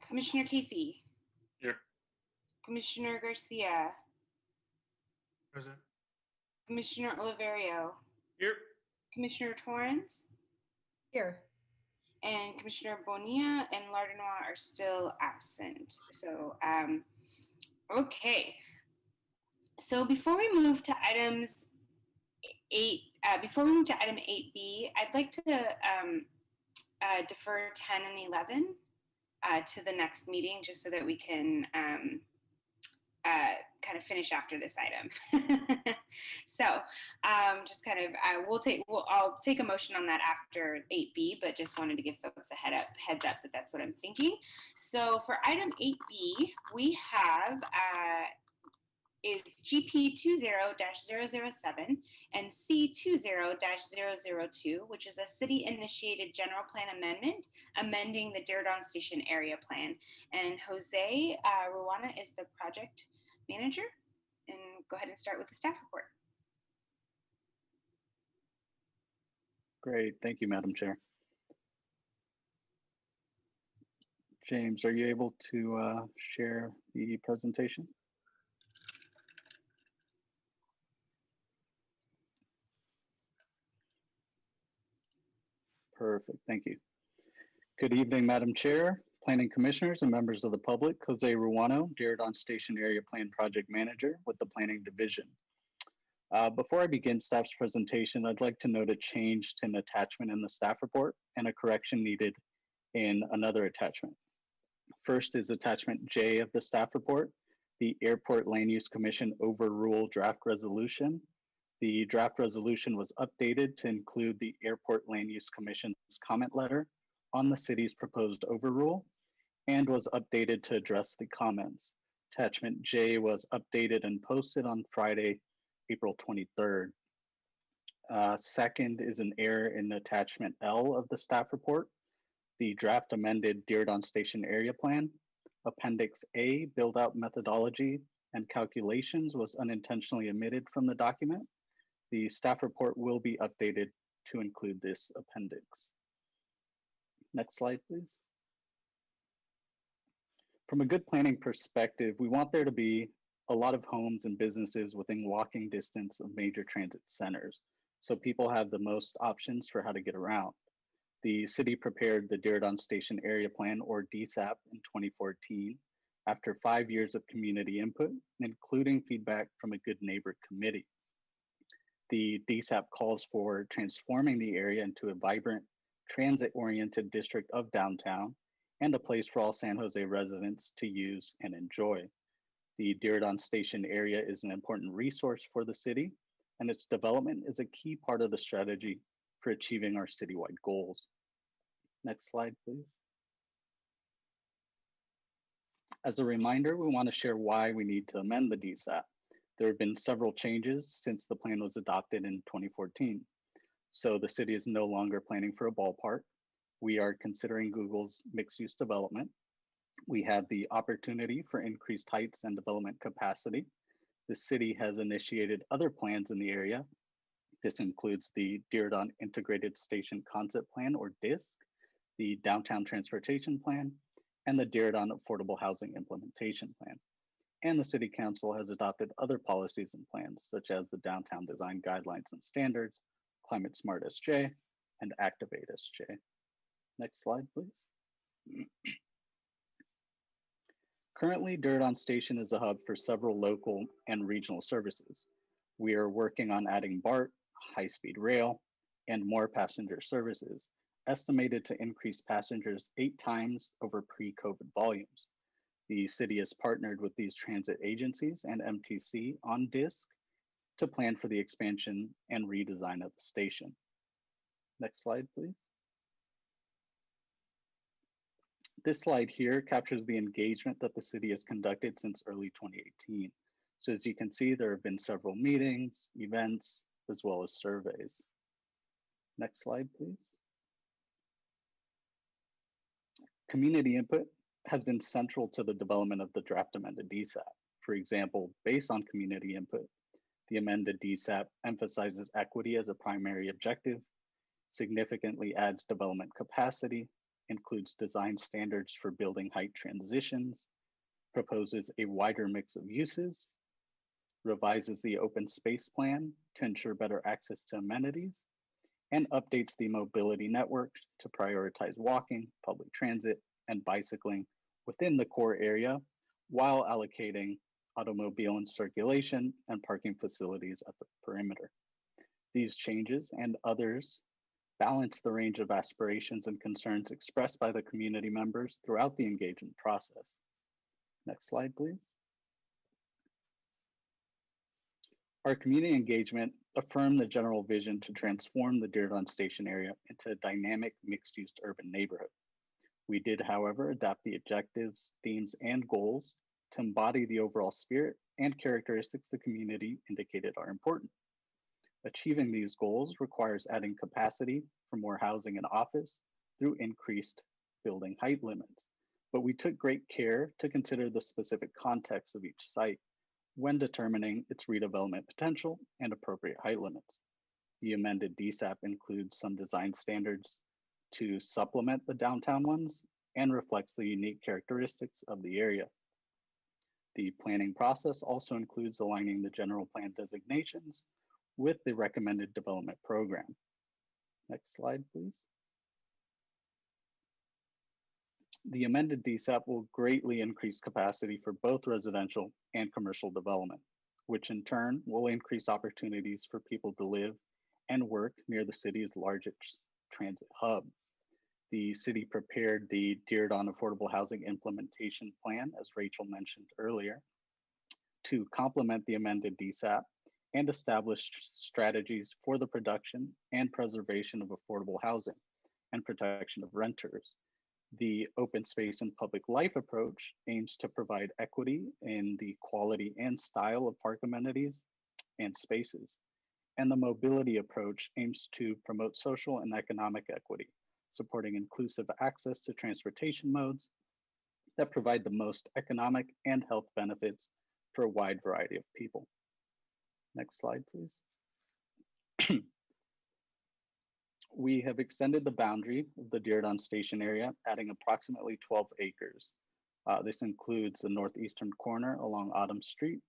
Speaker 13: Commissioner Casey.
Speaker 15: Here.
Speaker 13: Commissioner Garcia.
Speaker 15: Present.
Speaker 13: Commissioner Oliverio.
Speaker 15: Here.
Speaker 13: Commissioner Torrance.
Speaker 14: Here.
Speaker 13: And Commissioner Bonilla and Lardinois are still absent. So, okay. So before we move to item 8B, I'd like to defer 10 and 11 to the next meeting, just so that we can kind of finish after this item. So just kind of, I'll take a motion on that after 8B, but just wanted to give folks a heads up that that's what I'm thinking. So for item 8B, we have is GP 20-007 and C20-002, which is a city-initiated general plan amendment, amending the Diridon Station area plan. And Jose Ruana is the project manager. And go ahead and start with the staff report.
Speaker 2: Great, thank you, Madam Chair. James, are you able to share the presentation? Perfect, thank you. Good evening, Madam Chair, Planning Commissioners, and members of the public. Jose Ruano, Diridon Station Area Plan Project Manager with the Planning Division. Before I begin staff's presentation, I'd like to note a change to an attachment in the staff report and a correction needed in another attachment. First is attachment J of the staff report, the Airport Land Use Commission overrule draft resolution. The draft resolution was updated to include the Airport Land Use Commission's comment letter on the city's proposed overrule and was updated to address the comments. Attachment J was updated and posted on Friday, April 23rd. Second is an error in attachment L of the staff report. The draft amended Diridon Station area plan. Appendix A, build out methodology and calculations was unintentionally omitted from the document. The staff report will be updated to include this appendix. Next slide, please. From a good planning perspective, we want there to be a lot of homes and businesses within walking distance of major transit centers, so people have the most options for how to get around. The city prepared the Diridon Station Area Plan, or DSAP, in 2014 after 5 years of community input, including feedback from a Good Neighbor Committee. The DSAP calls for transforming the area into a vibrant, transit-oriented district of downtown and a place for all San Jose residents to use and enjoy. The Diridon Station area is an important resource for the city, and its development is a key part of the strategy for achieving our citywide goals. Next slide, please. As a reminder, we want to share why we need to amend the DSAP. There have been several changes since the plan was adopted in 2014. So the city is no longer planning for a ballpark. We are considering Google's mixed-use development. We have the opportunity for increased heights and development capacity. The city has initiated other plans in the area. This includes the Diridon Integrated Station Concept Plan, or DISC, the Downtown Transportation Plan, and the Diridon Affordable Housing Implementation Plan. And the City Council has adopted other policies and plans, such as the Downtown Design Guidelines and Standards, Climate Smart SJ, and Activate SJ. Next slide, please. Currently, Diridon Station is a hub for several local and regional services. We are working on adding BART, high-speed rail, and more passenger services, estimated to increase passengers 8 times over pre-COVID volumes. The city has partnered with these transit agencies and MTC on DISC to plan for the expansion and redesign of the station. Next slide, please. This slide here captures the engagement that the city has conducted since early 2018. So as you can see, there have been several meetings, events, as well as surveys. Next slide, please. Community input has been central to the development of the draft amended DSAP. For example, based on community input, the amended DSAP emphasizes equity as a primary objective, significantly adds development capacity, includes design standards for building height transitions, proposes a wider mix of uses, revises the open space plan to ensure better access to amenities, and updates the mobility network to prioritize walking, public transit, and bicycling within the core area while allocating automobile and circulation and parking facilities at the perimeter. These changes and others balance the range of aspirations and concerns expressed by the community members throughout the engagement process. Next slide, please. Our community engagement affirmed the general vision to transform the Diridon Station area into a dynamic mixed-use urban neighborhood. We did, however, adapt the objectives, themes, and goals to embody the overall spirit and characteristics the community indicated are important. Achieving these goals requires adding capacity for more housing and office through increased building height limits. But we took great care to consider the specific context of each site when determining its redevelopment potential and appropriate height limits. The amended DSAP includes some design standards to supplement the downtown ones and reflects the unique characteristics of the area. The planning process also includes aligning the general plan designations with the recommended development program. Next slide, please. The amended DSAP will greatly increase capacity for both residential and commercial development, which in turn will increase opportunities for people to live and work near the city's largest transit hub. The city prepared the Diridon Affordable Housing Implementation Plan, as Rachel mentioned earlier, to complement the amended DSAP and establish strategies for the production and preservation of affordable housing and protection of renters. The open space and public life approach aims to provide equity in the quality and style of park amenities and spaces. And the mobility approach aims to promote social and economic equity, supporting inclusive access to transportation modes that provide the most economic and health benefits for a wide variety of people. Next slide, please. We have extended the boundary of the Diridon Station area, adding approximately 12 acres. This includes the northeastern corner along Autumn Street,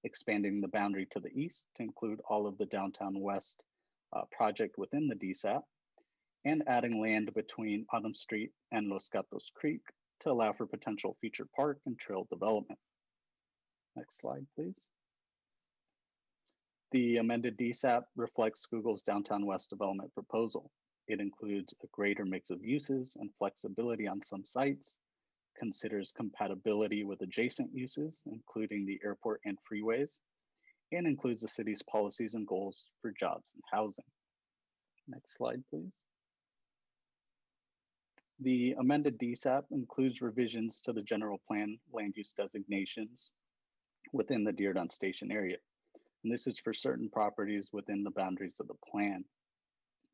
Speaker 2: expanding the boundary to the east to include all of the Downtown West project within the DSAP, and adding land between Autumn Street and Los Gatos Creek to allow for potential future park and trail development. Next slide, please. The amended DSAP reflects Google's Downtown West development proposal. It includes a greater mix of uses and flexibility on some sites, considers compatibility with adjacent uses, including the airport and freeways, and includes the city's policies and goals for jobs and housing. Next slide, please. The amended DSAP includes revisions to the general plan land use designations within the Diridon Station area. And this is for certain properties within the boundaries of the plan.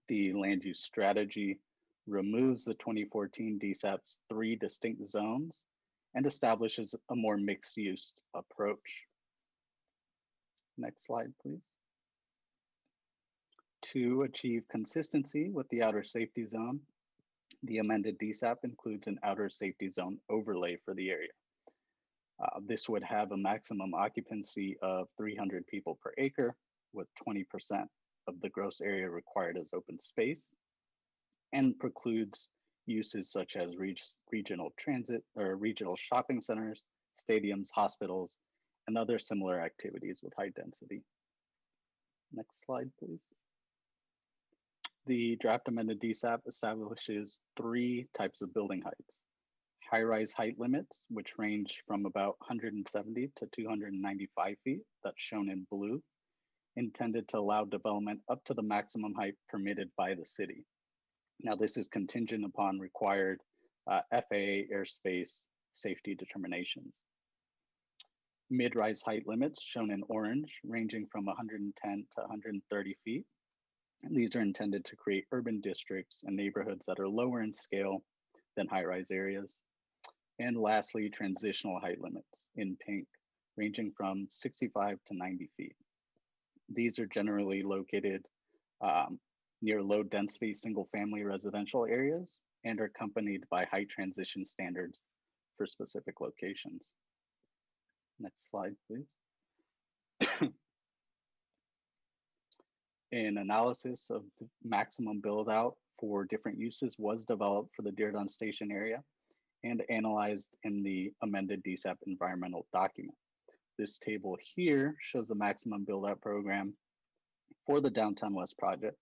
Speaker 2: The land use strategy removes the 2014 DSAP's 3 distinct zones and establishes a more mixed use approach. Next slide, please. To achieve consistency with the outer safety zone, the amended DSAP includes an outer safety zone overlay for the area. This would have a maximum occupancy of 300 people per acre, with 20% of the gross area required as open space, and precludes uses such as regional transit or regional shopping centers, stadiums, hospitals, and other similar activities with high density. Next slide, please. The draft amended DSAP establishes 3 types of building heights. High-rise height limits, which range from about 170 to 295 feet, that's shown in blue, intended to allow development up to the maximum height permitted by the city. Now, this is contingent upon required FAA airspace safety determinations. Mid-rise height limits, shown in orange, ranging from 110 to 130 feet. And these are intended to create urban districts and neighborhoods that are lower in scale than high-rise areas. And lastly, transitional height limits in pink, ranging from 65 to 90 feet. These are generally located near low density single family residential areas and are accompanied by height transition standards for specific locations. Next slide, please. An analysis of the maximum build out for different uses was developed for the Diridon Station area and analyzed in the amended DSAP environmental document. This table here shows the maximum build out program for the Downtown West project,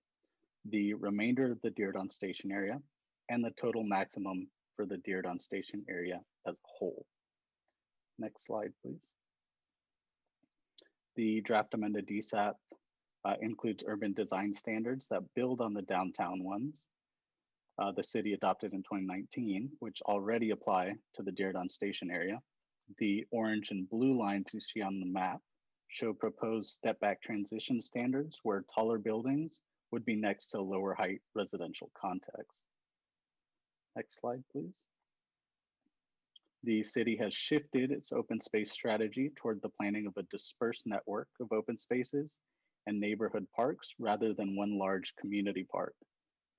Speaker 2: the remainder of the Diridon Station area, and the total maximum for the Diridon Station area as a whole. Next slide, please. The draft amended DSAP includes urban design standards that build on the downtown ones the city adopted in 2019, which already apply to the Diridon Station area. The orange and blue lines you see on the map show proposed step back transition standards where taller buildings would be next to lower height residential context. Next slide, please. The city has shifted its open space strategy toward the planning of a dispersed network of open spaces and neighborhood parks rather than one large community park.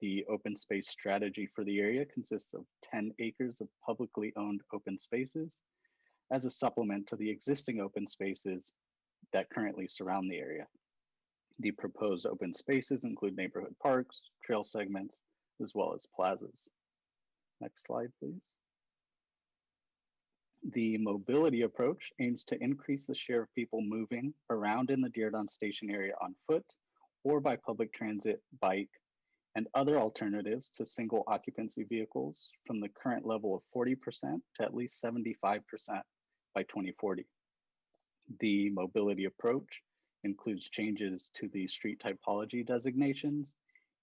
Speaker 2: The open space strategy for the area consists of 10 acres of publicly owned open spaces as a supplement to the existing open spaces that currently surround the area. The proposed open spaces include neighborhood parks, trail segments, as well as plazas. Next slide, please. The mobility approach aims to increase the share of people moving around in the Diridon Station area on foot or by public transit, bike, and other alternatives to single occupancy vehicles from the current level of 40% to at least 75% by 2040. The mobility approach includes changes to the street typology designations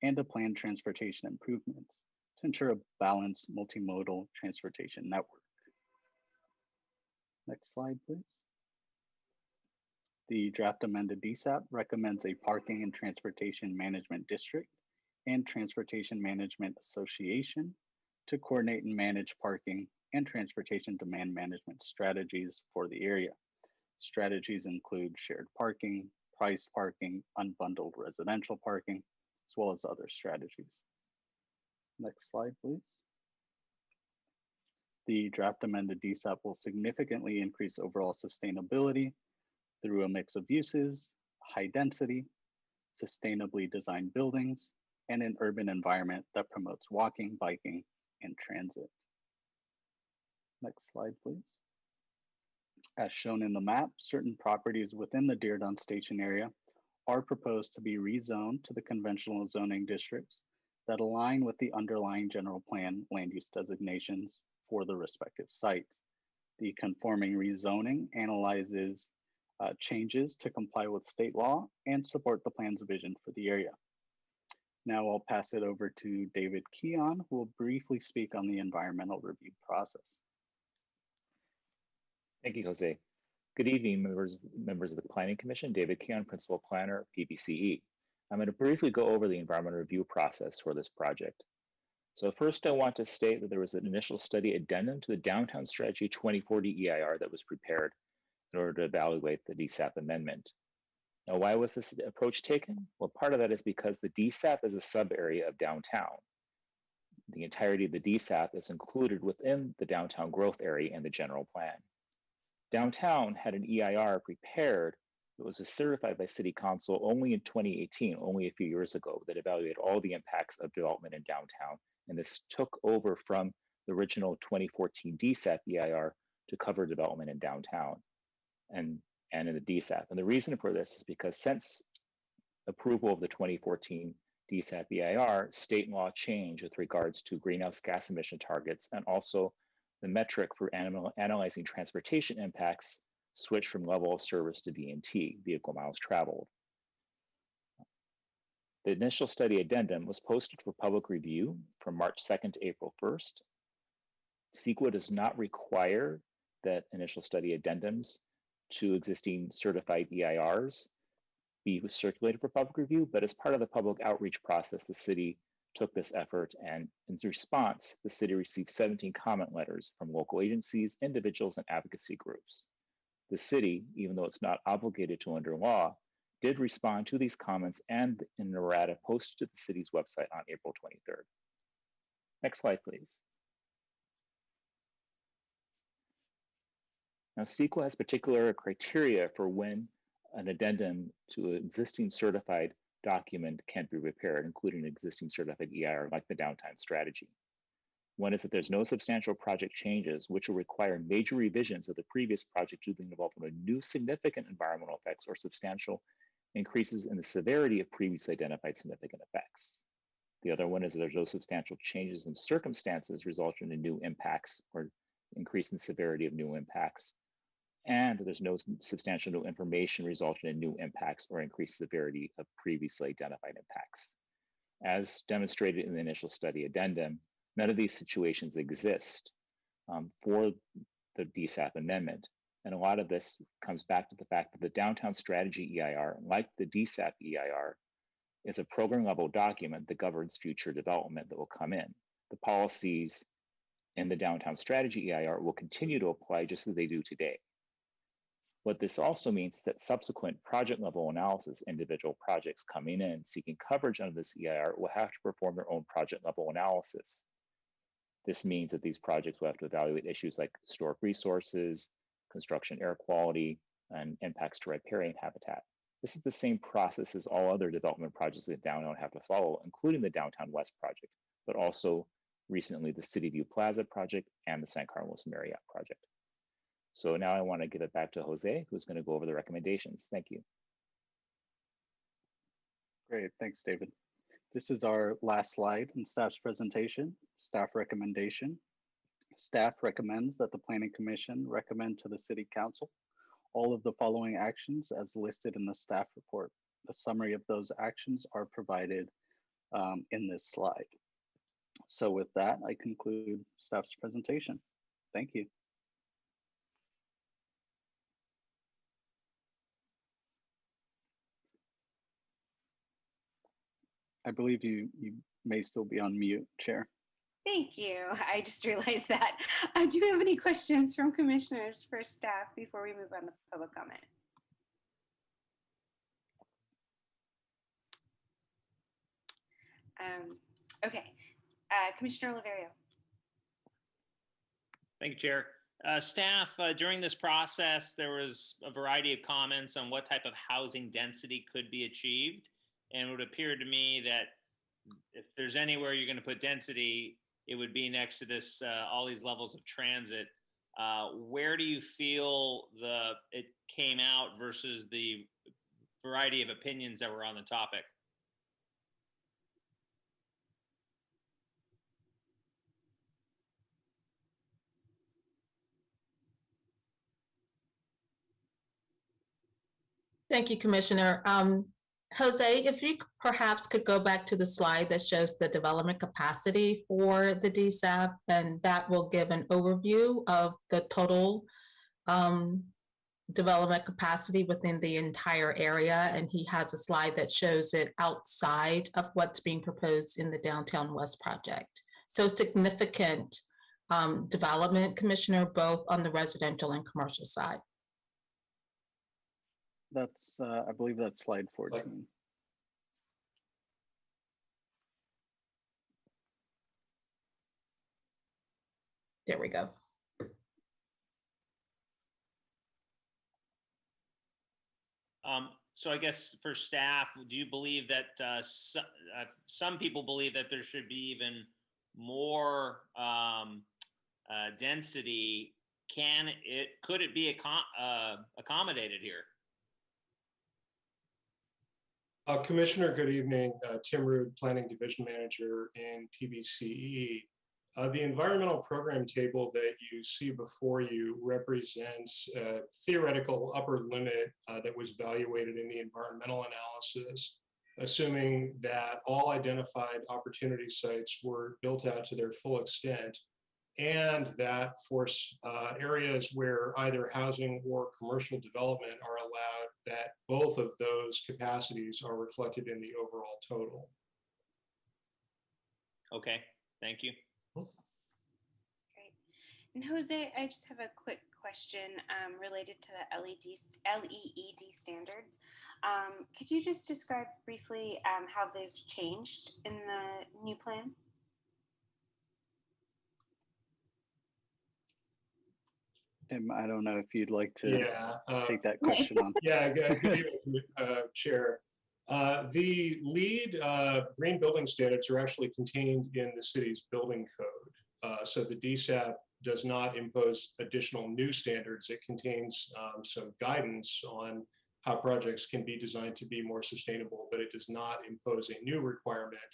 Speaker 2: and a planned transportation improvements to ensure a balanced multimodal transportation network. Next slide, please. The draft amended DSAP recommends a parking and transportation management district and transportation management association to coordinate and manage parking and transportation demand management strategies for the area. Strategies include shared parking, priced parking, unbundled residential parking, as well as other strategies. Next slide, please. The draft amended DSAP will significantly increase overall sustainability through a mix of uses, high density, sustainably designed buildings, and an urban environment that promotes walking, biking, and transit. Next slide, please. As shown in the map, certain properties within the Diridon Station area are proposed to be rezoned to the conventional zoning districts that align with the underlying general plan land use designations for the respective sites. The conforming rezoning analyzes changes to comply with state law and support the plan's vision for the area. Now I'll pass it over to David Keon, who will briefly speak on the environmental review process.
Speaker 21: Thank you, Jose. Good evening, members of the Planning Commission. David Keon, Principal Planner, PBCE. I'm going to briefly go over the environmental review process for this project. So first, I want to state that there was an initial study addendum to the Downtown Strategy 2040 EIR that was prepared in order to evaluate the DSAP amendment. Now, why was this approach taken? Well, part of that is because the DSAP is a sub-area of downtown. The entirety of the DSAP is included within the downtown growth area in the general plan. Downtown had an EIR prepared that was certified by City Council only in 2018, only a few years ago, that evaluated all the impacts of development in downtown. And this took over from the original 2014 DSAP EIR to cover development in downtown and in the DSAP. And the reason for this is because since approval of the 2014 DSAP EIR, state law changed with regards to greenhouse gas emission targets, and also the metric for analyzing transportation impacts switched from level of service to VMT, vehicle miles traveled. The initial study addendum was posted for public review from March 2nd to April 1st. CEQA does not require that initial study addendums to existing certified EIRs be circulated for public review, but as part of the public outreach process, the city took this effort, and in response, the city received 17 comment letters from local agencies, individuals, and advocacy groups. The city, even though it's not obligated to under law, did respond to these comments and in an errata posted to the city's website on April 23rd. Next slide, please. Now, CEQA has particular criteria for when an addendum to an existing certified document can be prepared, including an existing certified EIR like the downtown strategy. One is that there's no substantial project changes which will require major revisions of the previous project due to the involvement of new significant environmental effects or substantial increases in the severity of previously identified significant effects. The other one is that there's no substantial changes in circumstances resulting in new impacts or increase in severity of new impacts. And there's no substantial new information resulting in new impacts or increased severity of previously identified impacts. As demonstrated in the initial study addendum, none of these situations exist for the DSAP amendment. And a lot of this comes back to the fact that the Downtown Strategy EIR, like the DSAP EIR, is a program level document that governs future development that will come in. The policies in the Downtown Strategy EIR will continue to apply just as they do today. What this also means is that subsequent project level analysis, individual projects coming in seeking coverage under this EIR will have to perform their own project level analysis. This means that these projects will have to evaluate issues like historic resources, construction air quality, and impacts to riparian habitat. This is the same process as all other development projects that downtown have to follow, including the Downtown West project, but also recently the City View Plaza project and the San Carlos Marriott project. So now I want to give it back to Jose, who's going to go over the recommendations. Thank you.
Speaker 2: Great, thanks, David. This is our last slide in staff's presentation, staff recommendation. Staff recommends that the Planning Commission recommend to the City Council all of the following actions as listed in the staff report. The summary of those actions are provided in this slide. So with that, I conclude staff's presentation. Thank you. I believe you may still be on mute, Chair.
Speaker 13: Thank you. I just realized that. Do we have any questions from commissioners for staff before we move on to public comment? Okay, Commissioner Oliverio.
Speaker 23: Thank you, Chair. Staff, during this process, there was a variety of comments on what type of housing density could be achieved. And it would appear to me that if there's anywhere you're going to put density, it would be next to this, all these levels of transit. Where do you feel it came out versus the variety of opinions that were on the topic?
Speaker 6: Thank you, Commissioner. Jose, if you perhaps could go back to the slide that shows the development capacity for the DSAP, and that will give an overview of the total development capacity within the entire area. And he has a slide that shows it outside of what's being proposed in the Downtown West project. So significant development, Commissioner, both on the residential and commercial side.
Speaker 2: That's, I believe that's slide 14.
Speaker 6: There we go.
Speaker 23: So I guess for staff, do you believe that some people believe that there should be even more density? Could it be accommodated here?
Speaker 3: Commissioner, good evening. Tim Rood, Planning Division Manager in PBCE. The environmental program table that you see before you represents a theoretical upper limit that was evaluated in the environmental analysis, assuming that all identified opportunity sites were built out to their full extent, and that for areas where either housing or commercial development are allowed, that both of those capacities are reflected in the overall total.
Speaker 23: Okay, thank you.
Speaker 13: Great. And Jose, I just have a quick question related to the LEED standards. Could you just describe briefly how they've changed in the new plan?
Speaker 2: Tim, I don't know if you'd like to take that
Speaker 3: Yeah,
Speaker 2: question on.
Speaker 3: yeah, good evening, Chair. The LEED green building standards are actually contained in the city's building code. So the DSAP does not impose additional new standards. It contains some guidance on how projects can be designed to be more sustainable, but it does not impose a new requirement.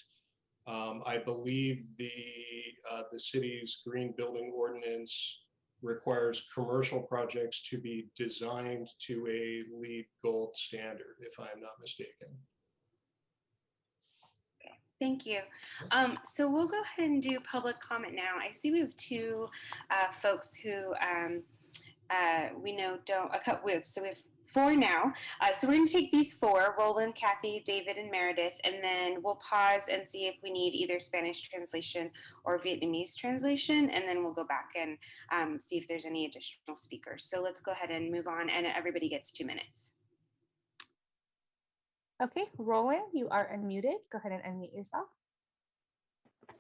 Speaker 3: I believe the city's green building ordinance requires commercial projects to be designed to a LEED Gold standard, if I'm not mistaken.
Speaker 13: Thank you. So we'll go ahead and do public comment now. I see we have two folks who we know don't, so we have four now. So we're going to take these four, Roland, Kathy, David, and Meredith, and then we'll pause and see if we need either Spanish translation or Vietnamese translation, and then we'll go back and see if there's any additional speakers. So let's go ahead and move on, and everybody gets 2 minutes.
Speaker 5: Okay, Roland, you are unmuted. Go ahead and unmute yourself.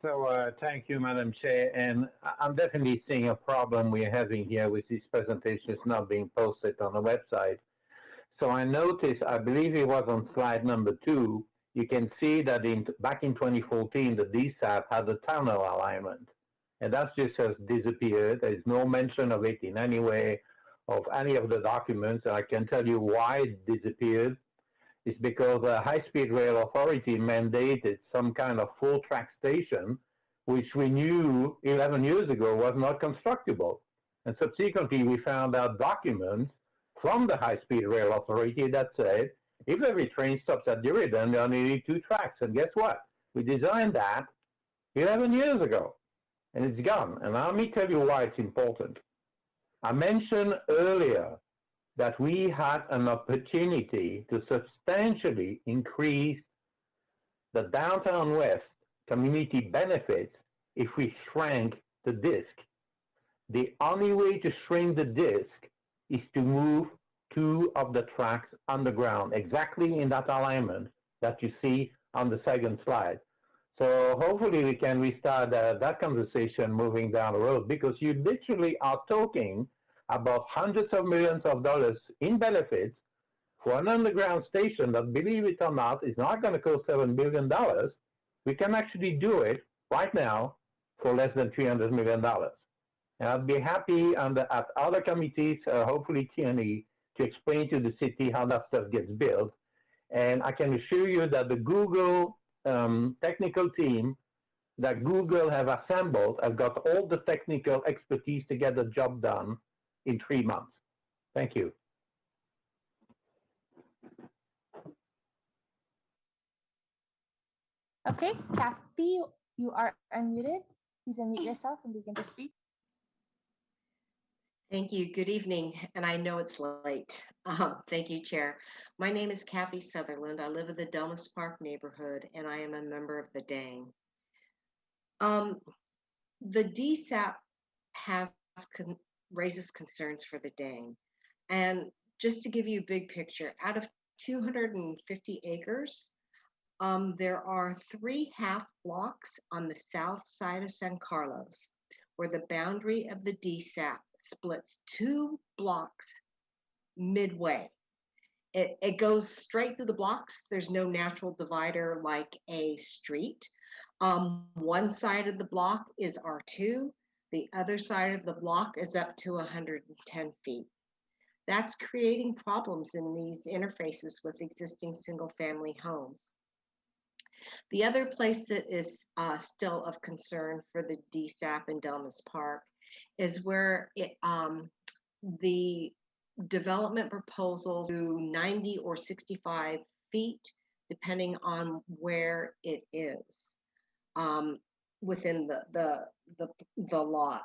Speaker 4: So thank you, Madam Chair. And I'm definitely seeing a problem we're having here with these presentations not being posted on the website. So I noticed, I believe it was on slide number 2, you can see that back in 2014, the DSAP had a tunnel alignment. And that just has disappeared. There's no mention of it in any way of any of the documents. And I can tell you why it disappeared. It's because the High-Speed Rail Authority mandated some kind of full track station, which we knew 11 years ago was not constructible. And subsequently, we found out documents from the High-Speed Rail Authority that said, if every train stops at Diridan, they only need 2 tracks. And guess what? We designed that 11 years ago, and it's gone. And let me tell you why it's important. I mentioned earlier that we had an opportunity to substantially increase the Downtown West community benefits if we shrank the disk. The only way to shrink the disk is to move 2 of the tracks underground, exactly in that alignment that you see on the second slide. So hopefully we can restart that conversation moving down the road, because you literally are talking about hundreds of millions of dollars in benefits for an underground station that, believe it or not, is not going to cost $7 billion. We can actually do it right now for less than $300 million. And I'd be happy at other committees, hopefully Tierney, to explain to the city how that stuff gets built. And I can assure you that the Google technical team that Google have assembled have got all the technical expertise to get the job done in 3 months. Thank you.
Speaker 5: Okay, Kathy, you are unmuted. Please unmute yourself and begin to speak.
Speaker 10: Thank you. Good evening. And I know it's late. Thank you, Chair. My name is Kathy Sutherland. I live in the Delmas Park neighborhood, and I am a member of the DANG. The DSAP raises concerns for the DANG. And just to give you a big picture, out of 250 acres, there are 3 half blocks on the south side of San Carlos, where the boundary of the DSAP splits 2 blocks midway. It goes straight through the blocks. There's no natural divider like a street. One side of the block is R2. The other side of the block is up to 110 feet. That's creating problems in these interfaces with existing single-family homes. The other place that is still of concern for the DSAP in Delmas Park is where the development proposals to 90 or 65 feet, depending on where it is within the lot.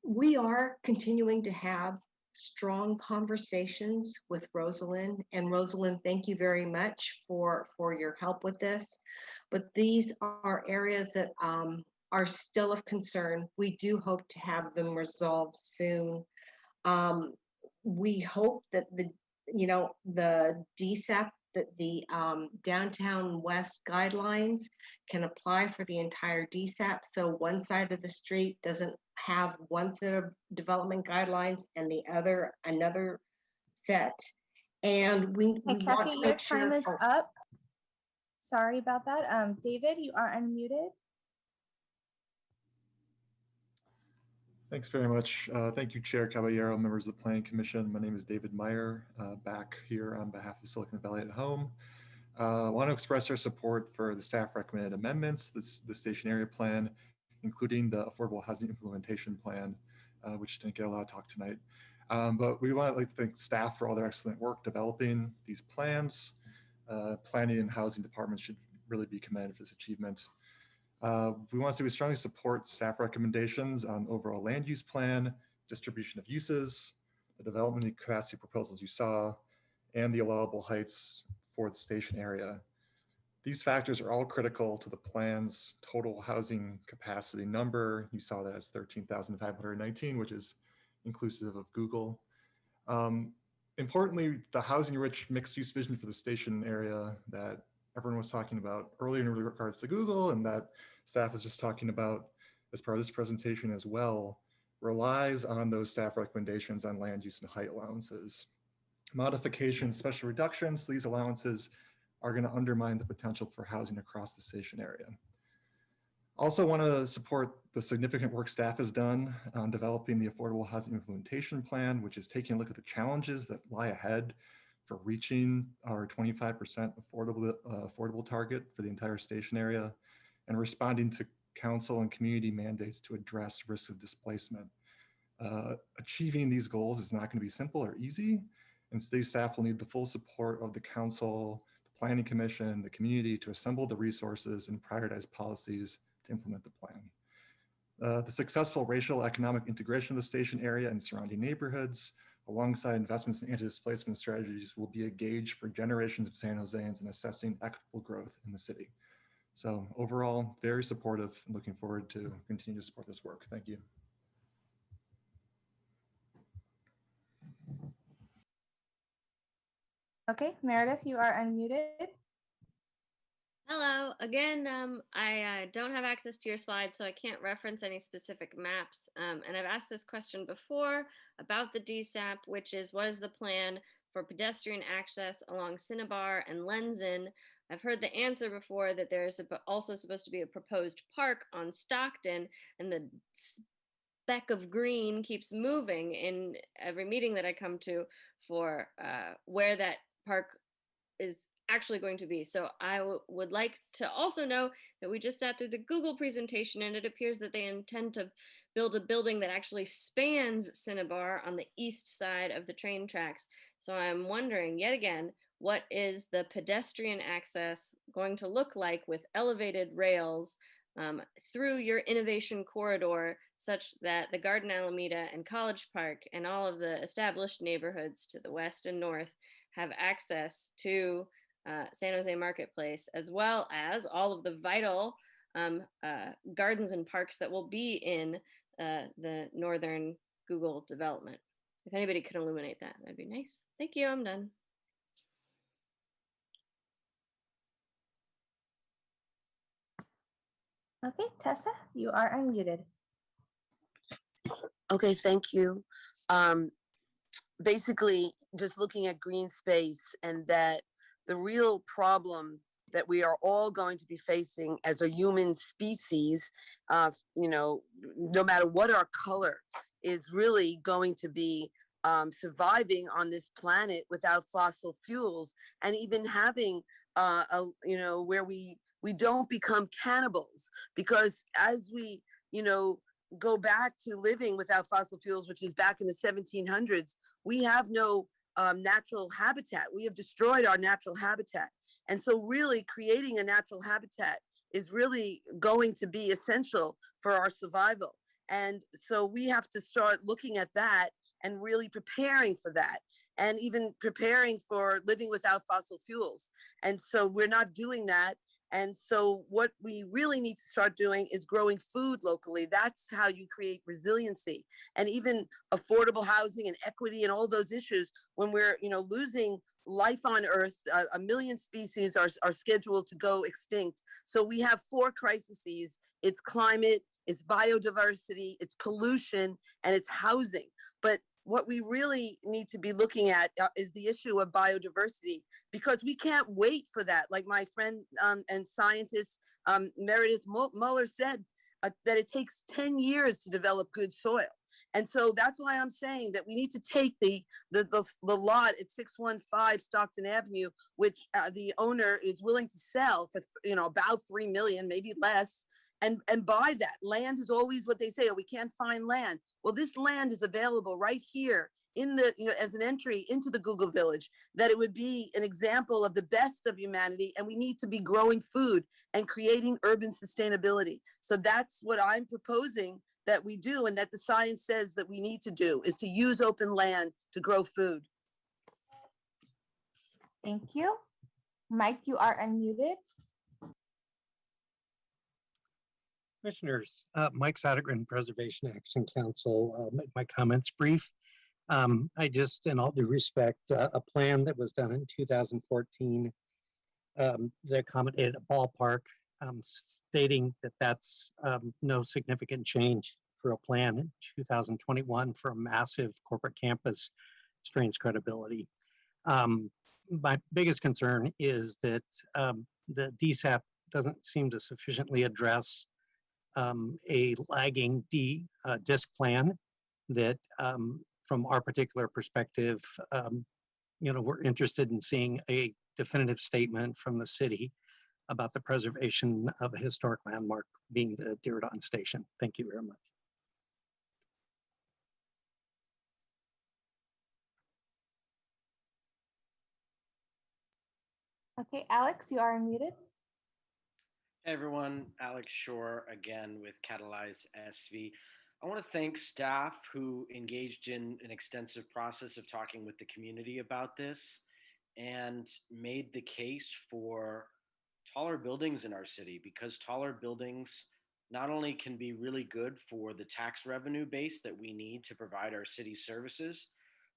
Speaker 10: We are continuing to have strong conversations with Rosalind. And Rosalind, thank you very much for your help with this. But these are areas that are still of concern. We do hope to have them resolved soon. We hope that the DSAP, that the Downtown West guidelines can apply for the entire DSAP. So one side of the street doesn't have one set of development guidelines and the other another set. And we
Speaker 5: Hey,
Speaker 10: want
Speaker 5: Kathy,
Speaker 10: to
Speaker 5: your
Speaker 10: make
Speaker 5: time
Speaker 10: sure.
Speaker 5: is up. Sorry about that. David, you are unmuted.
Speaker 7: Thanks very much. Thank you, Chair Caballero, members of the Planning Commission. My name is David Meyer, back here on behalf of Silicon Valley at Home. I want to express our support for the staff recommended amendments, the station area plan, including the affordable housing implementation plan, which didn't get a lot of talk tonight. But we want to like to thank staff for all their excellent work developing these plans. Planning and housing departments should really be commended for this achievement. We want to say we strongly support staff recommendations on overall land use plan, distribution of uses, the development and capacity proposals you saw, and the allowable heights for the station area. These factors are all critical to the plan's total housing capacity number. You saw that as 13,519, which is inclusive of Google. Importantly, the housing rich mixed use vision for the station area that everyone was talking about earlier in regards to Google and that staff is just talking about as part of this presentation as well, relies on those staff recommendations on land use and height allowances. Modifications, special reductions, these allowances are going to undermine the potential for housing across the station area. Also want to support the significant work staff has done on developing the affordable housing implementation plan, which is taking a look at the challenges that lie ahead for reaching our 25% affordable target for the entire station area and responding to council and community mandates to address risks of displacement. Achieving these goals is not going to be simple or easy, and city staff will need the full support of the council, the planning commission, the community to assemble the resources and prioritize policies to implement the plan. The successful racial economic integration of the station area and surrounding neighborhoods, alongside investments in anti-displacement strategies, will be a gauge for generations of San Joseans in assessing equitable growth in the city. So overall, very supportive and looking forward to continue to support this work. Thank you.
Speaker 5: Okay, Meredith, you are unmuted.
Speaker 16: Hello again. I don't have access to your slides, so I can't reference any specific maps. And I've asked this question before about the DSAP, which is what is the plan for pedestrian access along Cinnabar and Lenzen? I've heard the answer before that there's also supposed to be a proposed park on Stockton, and the speck of green keeps moving in every meeting that I come to for where that park is actually going to be. So I would like to also know that we just sat through the Google presentation and it appears that they intend to build a building that actually spans Cinnabar on the east side of the train tracks. So I'm wondering yet again, what is the pedestrian access going to look like with elevated rails through your innovation corridor, such that the Garden Alameda and College Park and all of the established neighborhoods to the west and north have access to San Jose Marketplace, as well as all of the vital gardens and parks that will be in the northern Google development. If anybody could illuminate that, that'd be nice. Thank you, I'm done.
Speaker 5: Okay, Tessa, you are unmuted.
Speaker 17: Okay, thank you. Basically, just looking at green space and that the real problem that we are all going to be facing as a human species, no matter what our color, is really going to be surviving on this planet without fossil fuels, and even having where we don't become cannibals, because as we go back to living without fossil fuels, which is back in the 1700s, we have no natural habitat. We have destroyed our natural habitat. And so really creating a natural habitat is really going to be essential for our survival. And so we have to start looking at that and really preparing for that, and even preparing for living without fossil fuels. And so we're not doing that. And so what we really need to start doing is growing food locally. That's how you create resiliency and even affordable housing and equity and all those issues. When we're, losing life on Earth, a million species are scheduled to go extinct. So we have 4 crises. It's climate, it's biodiversity, it's pollution, and it's housing. But what we really need to be looking at is the issue of biodiversity, because we can't wait for that. Like my friend and scientist Meredith Muller said, that it takes 10 years to develop good soil. And so that's why I'm saying that we need to take the lot at 615 Stockton Avenue, which the owner is willing to sell for about $3 million, maybe less, and buy that. Land is always what they say, oh, we can't find land. Well, this land is available right here in the, as an entry into the Google Village, that it would be an example of the best of humanity. And we need to be growing food and creating urban sustainability. So that's what I'm proposing that we do, and that the science says that we need to do, is to use open land to grow food.
Speaker 5: Thank you. Mike, you are unmuted.
Speaker 1: Commissioners, Mike Sadegren, Preservation Action Council. Make my comments brief. I just, in all due respect, a plan that was done in 2014 that accommodated a ballpark, stating that that's no significant change for a plan in 2021 for a massive corporate campus strains credibility. My biggest concern is that the DSAP doesn't seem to sufficiently address a lagging DISC plan that, from our particular perspective, we're interested in seeing a definitive statement from the city about the preservation of a historic landmark being the Diridon Station. Thank you very much.
Speaker 5: Okay, Alex, you are unmuted.
Speaker 11: Hey everyone, Alex Shore again with Catalyze SV. I want to thank staff who engaged in an extensive process of talking with the community about this and made the case for taller buildings in our city, because taller buildings not only can be really good for the tax revenue base that we need to provide our city services,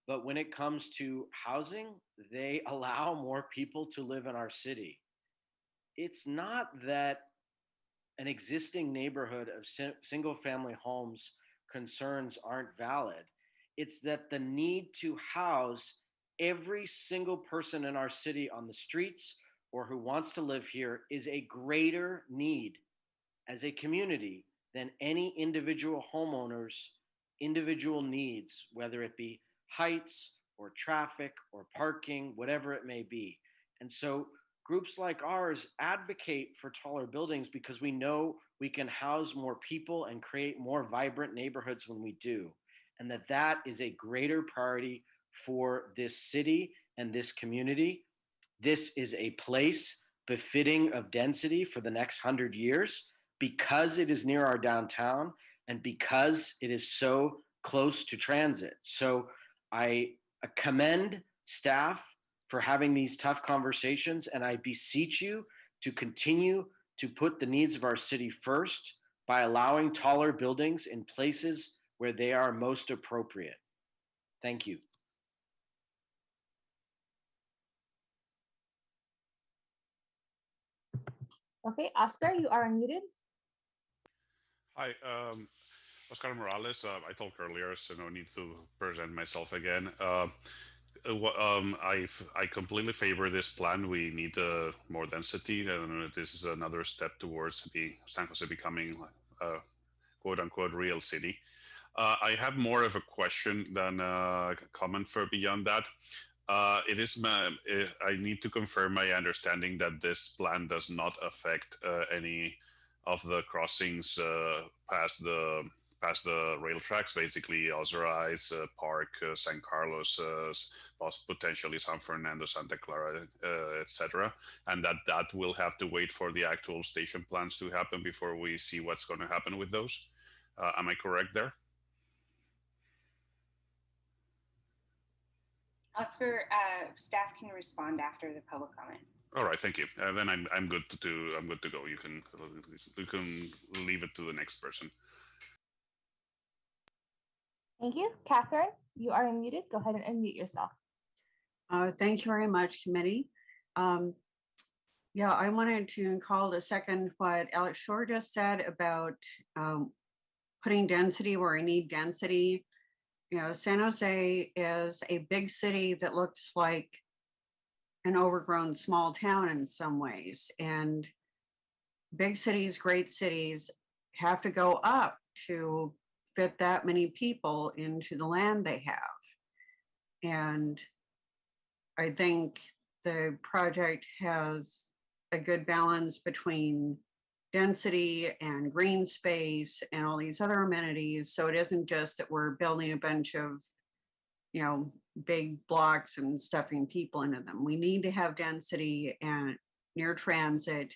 Speaker 11: but when it comes to housing, they allow more people to live in our city. It's not that an existing neighborhood of single family homes concerns aren't valid. It's that the need to house every single person in our city on the streets or who wants to live here is a greater need as a community than any individual homeowner's individual needs, whether it be heights or traffic or parking, whatever it may be. And so groups like ours advocate for taller buildings because we know we can house more people and create more vibrant neighborhoods when we do. And that is a greater priority for this city and this community. This is a place befitting of density for the next 100 years because it is near our downtown and because it is so close to transit. So I commend staff for having these tough conversations, and I beseech you to continue to put the needs of our city first by allowing taller buildings in places where they are most appropriate. Thank you.
Speaker 5: Okay, Oscar, you are unmuted.
Speaker 8: Hi, Oscar Morales. I talked earlier, so no need to present myself again. I completely favor this plan. We need more density, and this is another step towards San Jose becoming a quote-unquote real city. I have more of a question than a comment for beyond that. I need to confirm my understanding that this plan does not affect any of the crossings past the rail tracks, basically Ozerize, Park, San Carlos, potentially San Fernando, Santa Clara, etc. And that will have to wait for the actual station plans to happen before we see what's going to happen with those. Am I correct there?
Speaker 13: Oscar, staff can respond after the public comment.
Speaker 8: All right, thank you. Then I'm good I'm good to go. You can leave it to the next person.
Speaker 5: Thank you. Catherine, you are unmuted. Go ahead and unmute yourself.
Speaker 12: Thank you very much, committee. Yeah, I wanted to call to second what Alex Shore just said about putting density where we need density. You know, San Jose is a big city that looks like an overgrown small town in some ways. And big cities, great cities have to go up to fit that many people into the land they have. And I think the project has a good balance between density and green space and all these other amenities. So it isn't just that we're building a bunch of, you know, big blocks and stuffing people into them. We need to have density and near transit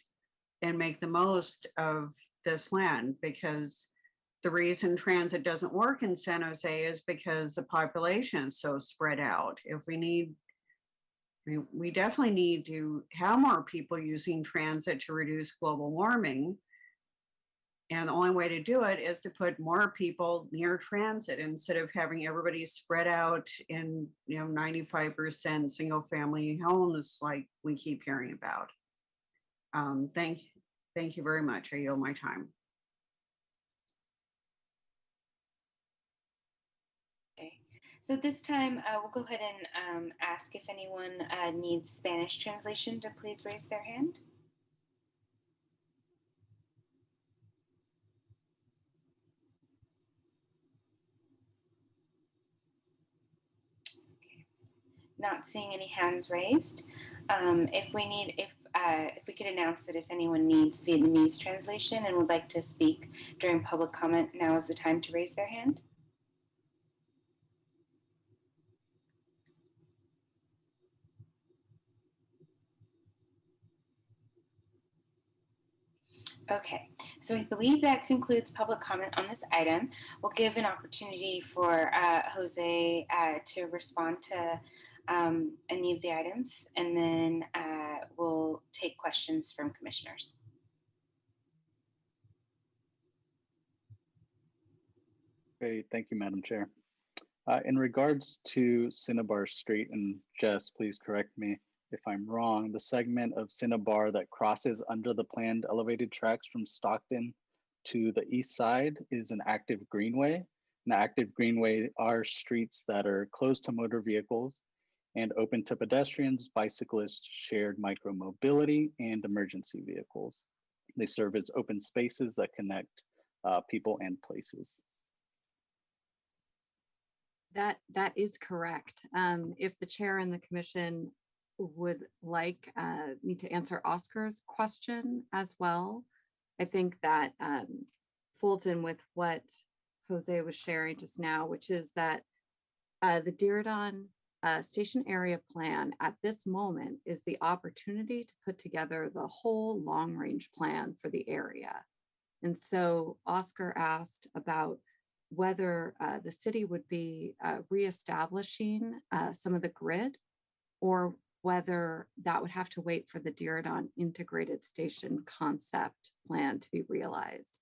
Speaker 12: and make the most of this land, because the reason transit doesn't work in San Jose is because the population is so spread out. If we need, we definitely need to have more people using transit to reduce global warming. And the only way to do it is to put more people near transit instead of having everybody spread out in, you know, 95% single family homes like we keep hearing about. Thank you very much. I yield my time.
Speaker 13: Okay. So at this time, we'll go ahead and ask if anyone needs Spanish translation to please raise their hand. Not seeing any hands raised. If we could announce that if anyone needs Vietnamese translation and would like to speak during public comment, now is the time to raise their hand. Okay, so I believe that concludes public comment on this item. We'll give an opportunity for Jose to respond to any of the items, and then we'll take questions from commissioners.
Speaker 2: Great, thank you, Madam Chair. In regards to Cinnabar Street, and Jess, please correct me if I'm wrong, the segment of Cinnabar that crosses under the planned elevated tracks from Stockton to the east side is an active greenway. An active greenway are streets that are closed to motor vehicles and open to pedestrians, bicyclists, shared micromobility, and emergency vehicles. They serve as open spaces that connect people and places.
Speaker 19: That is correct. If the chair and the commission would like me to answer Oscar's question as well, I think that folds in with what Jose was sharing just now, which is that the Diridon station area plan at this moment is the opportunity to put together the whole long range plan for the area. And so Oscar asked about whether the city would be reestablishing some of the grid, or whether that would have to wait for the Diridon integrated station concept plan to be realized.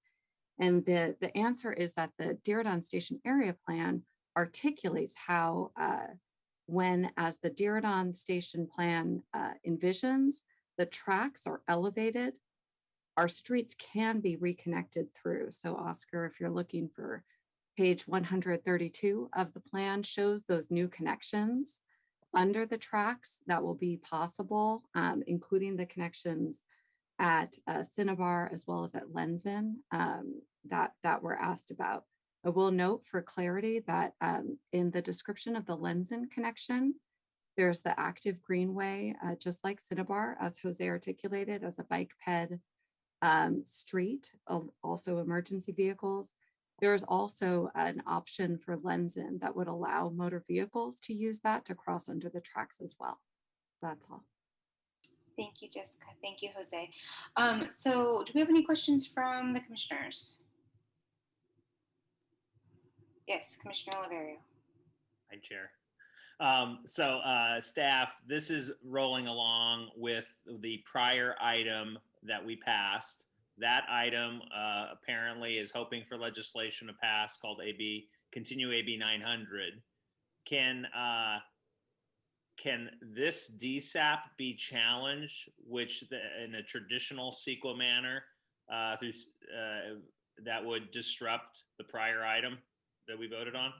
Speaker 19: And the answer is that the Diridon station area plan articulates how when, as the Diridon station plan envisions, the tracks are elevated, our streets can be reconnected through. So Oscar, if you're looking for page 132 of the plan, shows those new connections under the tracks that will be possible, including the connections at Cinnabar as well as at Lenzen that were asked about. I will note for clarity that in the description of the Lenzen connection, there's the active greenway, just like Cinnabar, as Jose articulated, as a bike ped street, also emergency vehicles. There's also an option for Lenzen that would allow motor vehicles to use that to cross under the tracks as well. That's all.
Speaker 13: Thank you, Jessica. Thank you, Jose. So do we have any questions from the commissioners? Yes, Commissioner Oliverio.
Speaker 23: Hi, Chair. Staff, this is rolling along with the prior item that we passed. That item apparently is hoping for legislation to pass called Continue AB 900. Can this DSAP be challenged, in a traditional CEQA manner, that would disrupt the prior item that we voted on?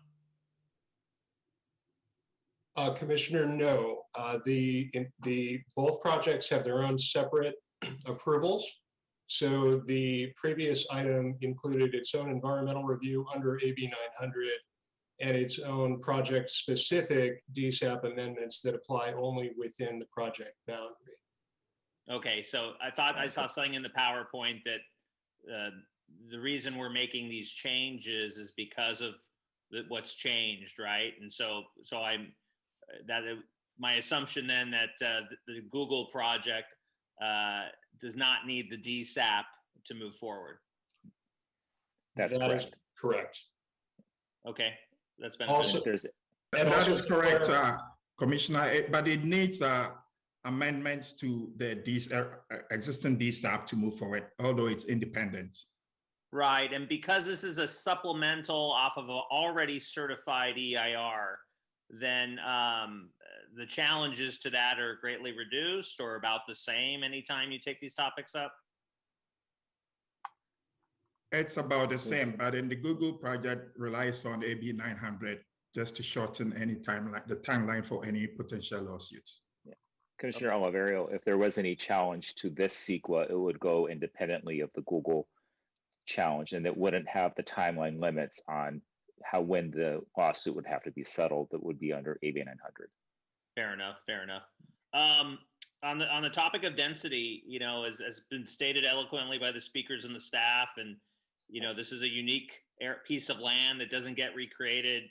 Speaker 3: Commissioner, no. Both projects have their own separate approvals. So the previous item included its own environmental review under AB 900 and its own project-specific DSAP amendments that apply only within the project boundary.
Speaker 23: Okay, so I thought I saw something in the PowerPoint that the reason we're making these changes is because of what's changed, right? And so my assumption then that the Google project does not need the DSAP to move forward.
Speaker 21: That's correct.
Speaker 3: Correct.
Speaker 23: Okay, that's been
Speaker 3: Also,
Speaker 9: that is correct, Commissioner. But it needs amendments to the existing DSAP to move forward, although it's independent.
Speaker 23: Right, and because this is a supplemental off of an already certified EIR, then the challenges to that are greatly reduced or about the same anytime you take these topics up?
Speaker 9: It's about the same, but in the Google project relies on AB 900 just to shorten the timeline for any potential lawsuits.
Speaker 21: Yeah. Commissioner Oliverio, if there was any challenge to this CEQA, it would go independently of the Google challenge, and it wouldn't have the timeline limits on when the lawsuit would have to be settled. That would be under AB 900.
Speaker 23: Fair enough. Fair enough. On the topic of density, as been stated eloquently by the speakers and the staff, and this is a unique piece of land that doesn't get recreated,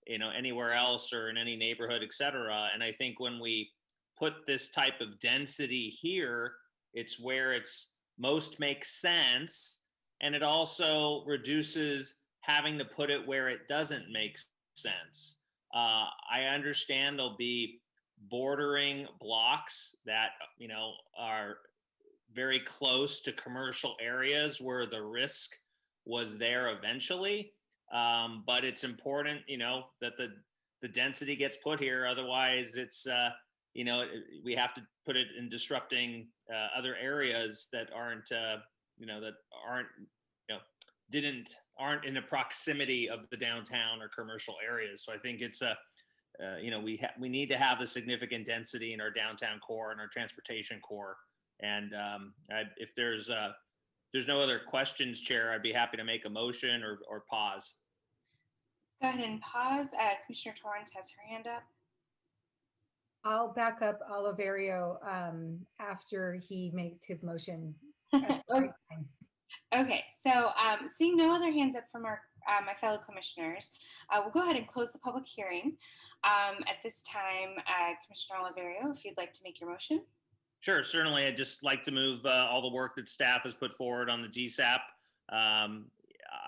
Speaker 23: anywhere else or in any neighborhood, et cetera. And I think when we put this type of density here, it's where it's most makes sense, and it also reduces having to put it where it doesn't make sense. I understand there'll be bordering blocks that, are very close to commercial areas where the risk was there eventually. But it's important, that the density gets put here. Otherwise it's, we have to put it in disrupting other areas that aren't, aren't in the proximity of the downtown or commercial areas. So I think it's we need to have the significant density in our downtown core and our transportation core. And if there's no other questions, Chair, I'd be happy to make a motion or pause.
Speaker 13: Let's go ahead and pause. Commissioner Torrance has her hand up.
Speaker 14: I'll back up Oliverio after he makes his motion.
Speaker 13: Okay, so seeing no other hands up from my fellow commissioners, we'll go ahead and close the public hearing. At this time, Commissioner Oliverio, if you'd like to make your motion.
Speaker 23: Sure, certainly. I'd just like to move all the work that staff has put forward on the DSAP.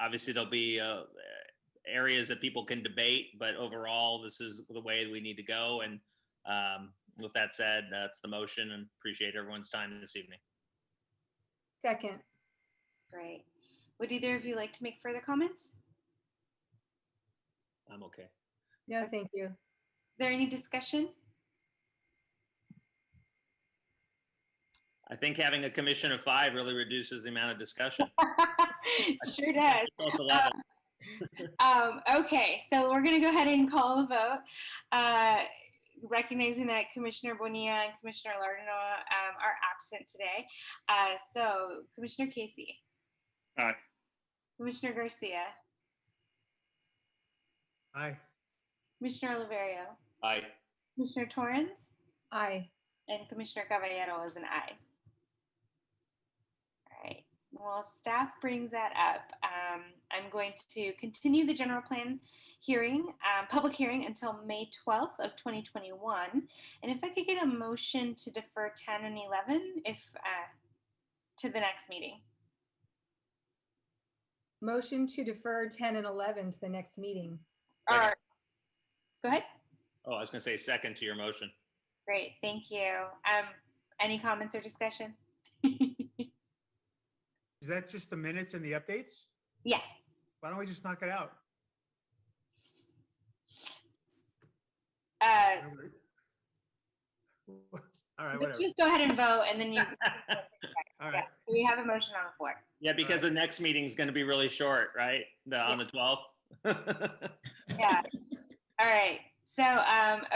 Speaker 23: Obviously, there'll be areas that people can debate, but overall, this is the way we need to go. And with that said, that's the motion, and appreciate everyone's time this evening.
Speaker 14: Second.
Speaker 13: Great. Would either of you like to make further comments?
Speaker 23: I'm okay.
Speaker 14: No, thank you.
Speaker 13: Is there any discussion?
Speaker 23: I think having a commission of 5 really reduces the amount of discussion.
Speaker 13: Sure does. Okay, so we're going to go ahead and call a vote. Recognizing that Commissioner Bonilla and Commissioner Lardino are absent today. So Commissioner Casey.
Speaker 21: Aye.
Speaker 13: Commissioner Garcia.
Speaker 18: Aye.
Speaker 13: Commissioner Oliverio.
Speaker 23: Aye.
Speaker 13: Commissioner Torrance.
Speaker 14: Aye.
Speaker 13: And Commissioner Caballero is an aye. All right. Well, staff brings that up. I'm going to continue the general plan hearing, public hearing until May 12th of 2021. And if I could get a motion to defer 10 and 11 to the next meeting.
Speaker 14: Motion to defer 10 and 11 to the next meeting.
Speaker 13: Go ahead.
Speaker 23: Oh, I was going to say second to your motion.
Speaker 13: Great, thank you. Any comments or discussion?
Speaker 18: Is that just the minutes and the updates?
Speaker 13: Yeah.
Speaker 18: Why don't we just knock it out? All right,
Speaker 13: Let's
Speaker 18: whatever.
Speaker 13: just go ahead and vote, and then you.
Speaker 18: All right.
Speaker 13: We have a motion on the floor.
Speaker 23: Yeah, because the next meeting is going to be really short, right? On the 12th.
Speaker 13: Yeah. All right. So,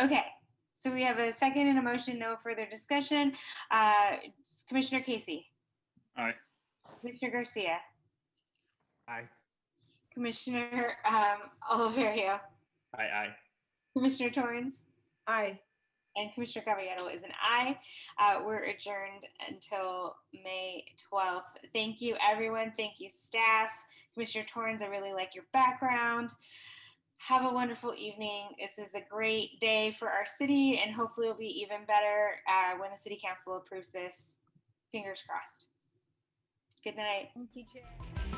Speaker 13: okay. So we have a second and a motion, no further discussion. Commissioner Casey.
Speaker 23: Aye.
Speaker 13: Commissioner Garcia.
Speaker 18: Aye.
Speaker 13: Commissioner Oliverio.
Speaker 23: Aye.
Speaker 13: Commissioner Torrance.
Speaker 14: Aye.
Speaker 13: And Commissioner Caballero is an aye. We're adjourned until May 12th. Thank you, everyone. Thank you, staff. Commissioner Torrance, I really like your background. Have a wonderful evening. This is a great day for our city, and hopefully it'll be even better when the city council approves this. Fingers crossed. Good night.
Speaker 14: Thank you, Chair.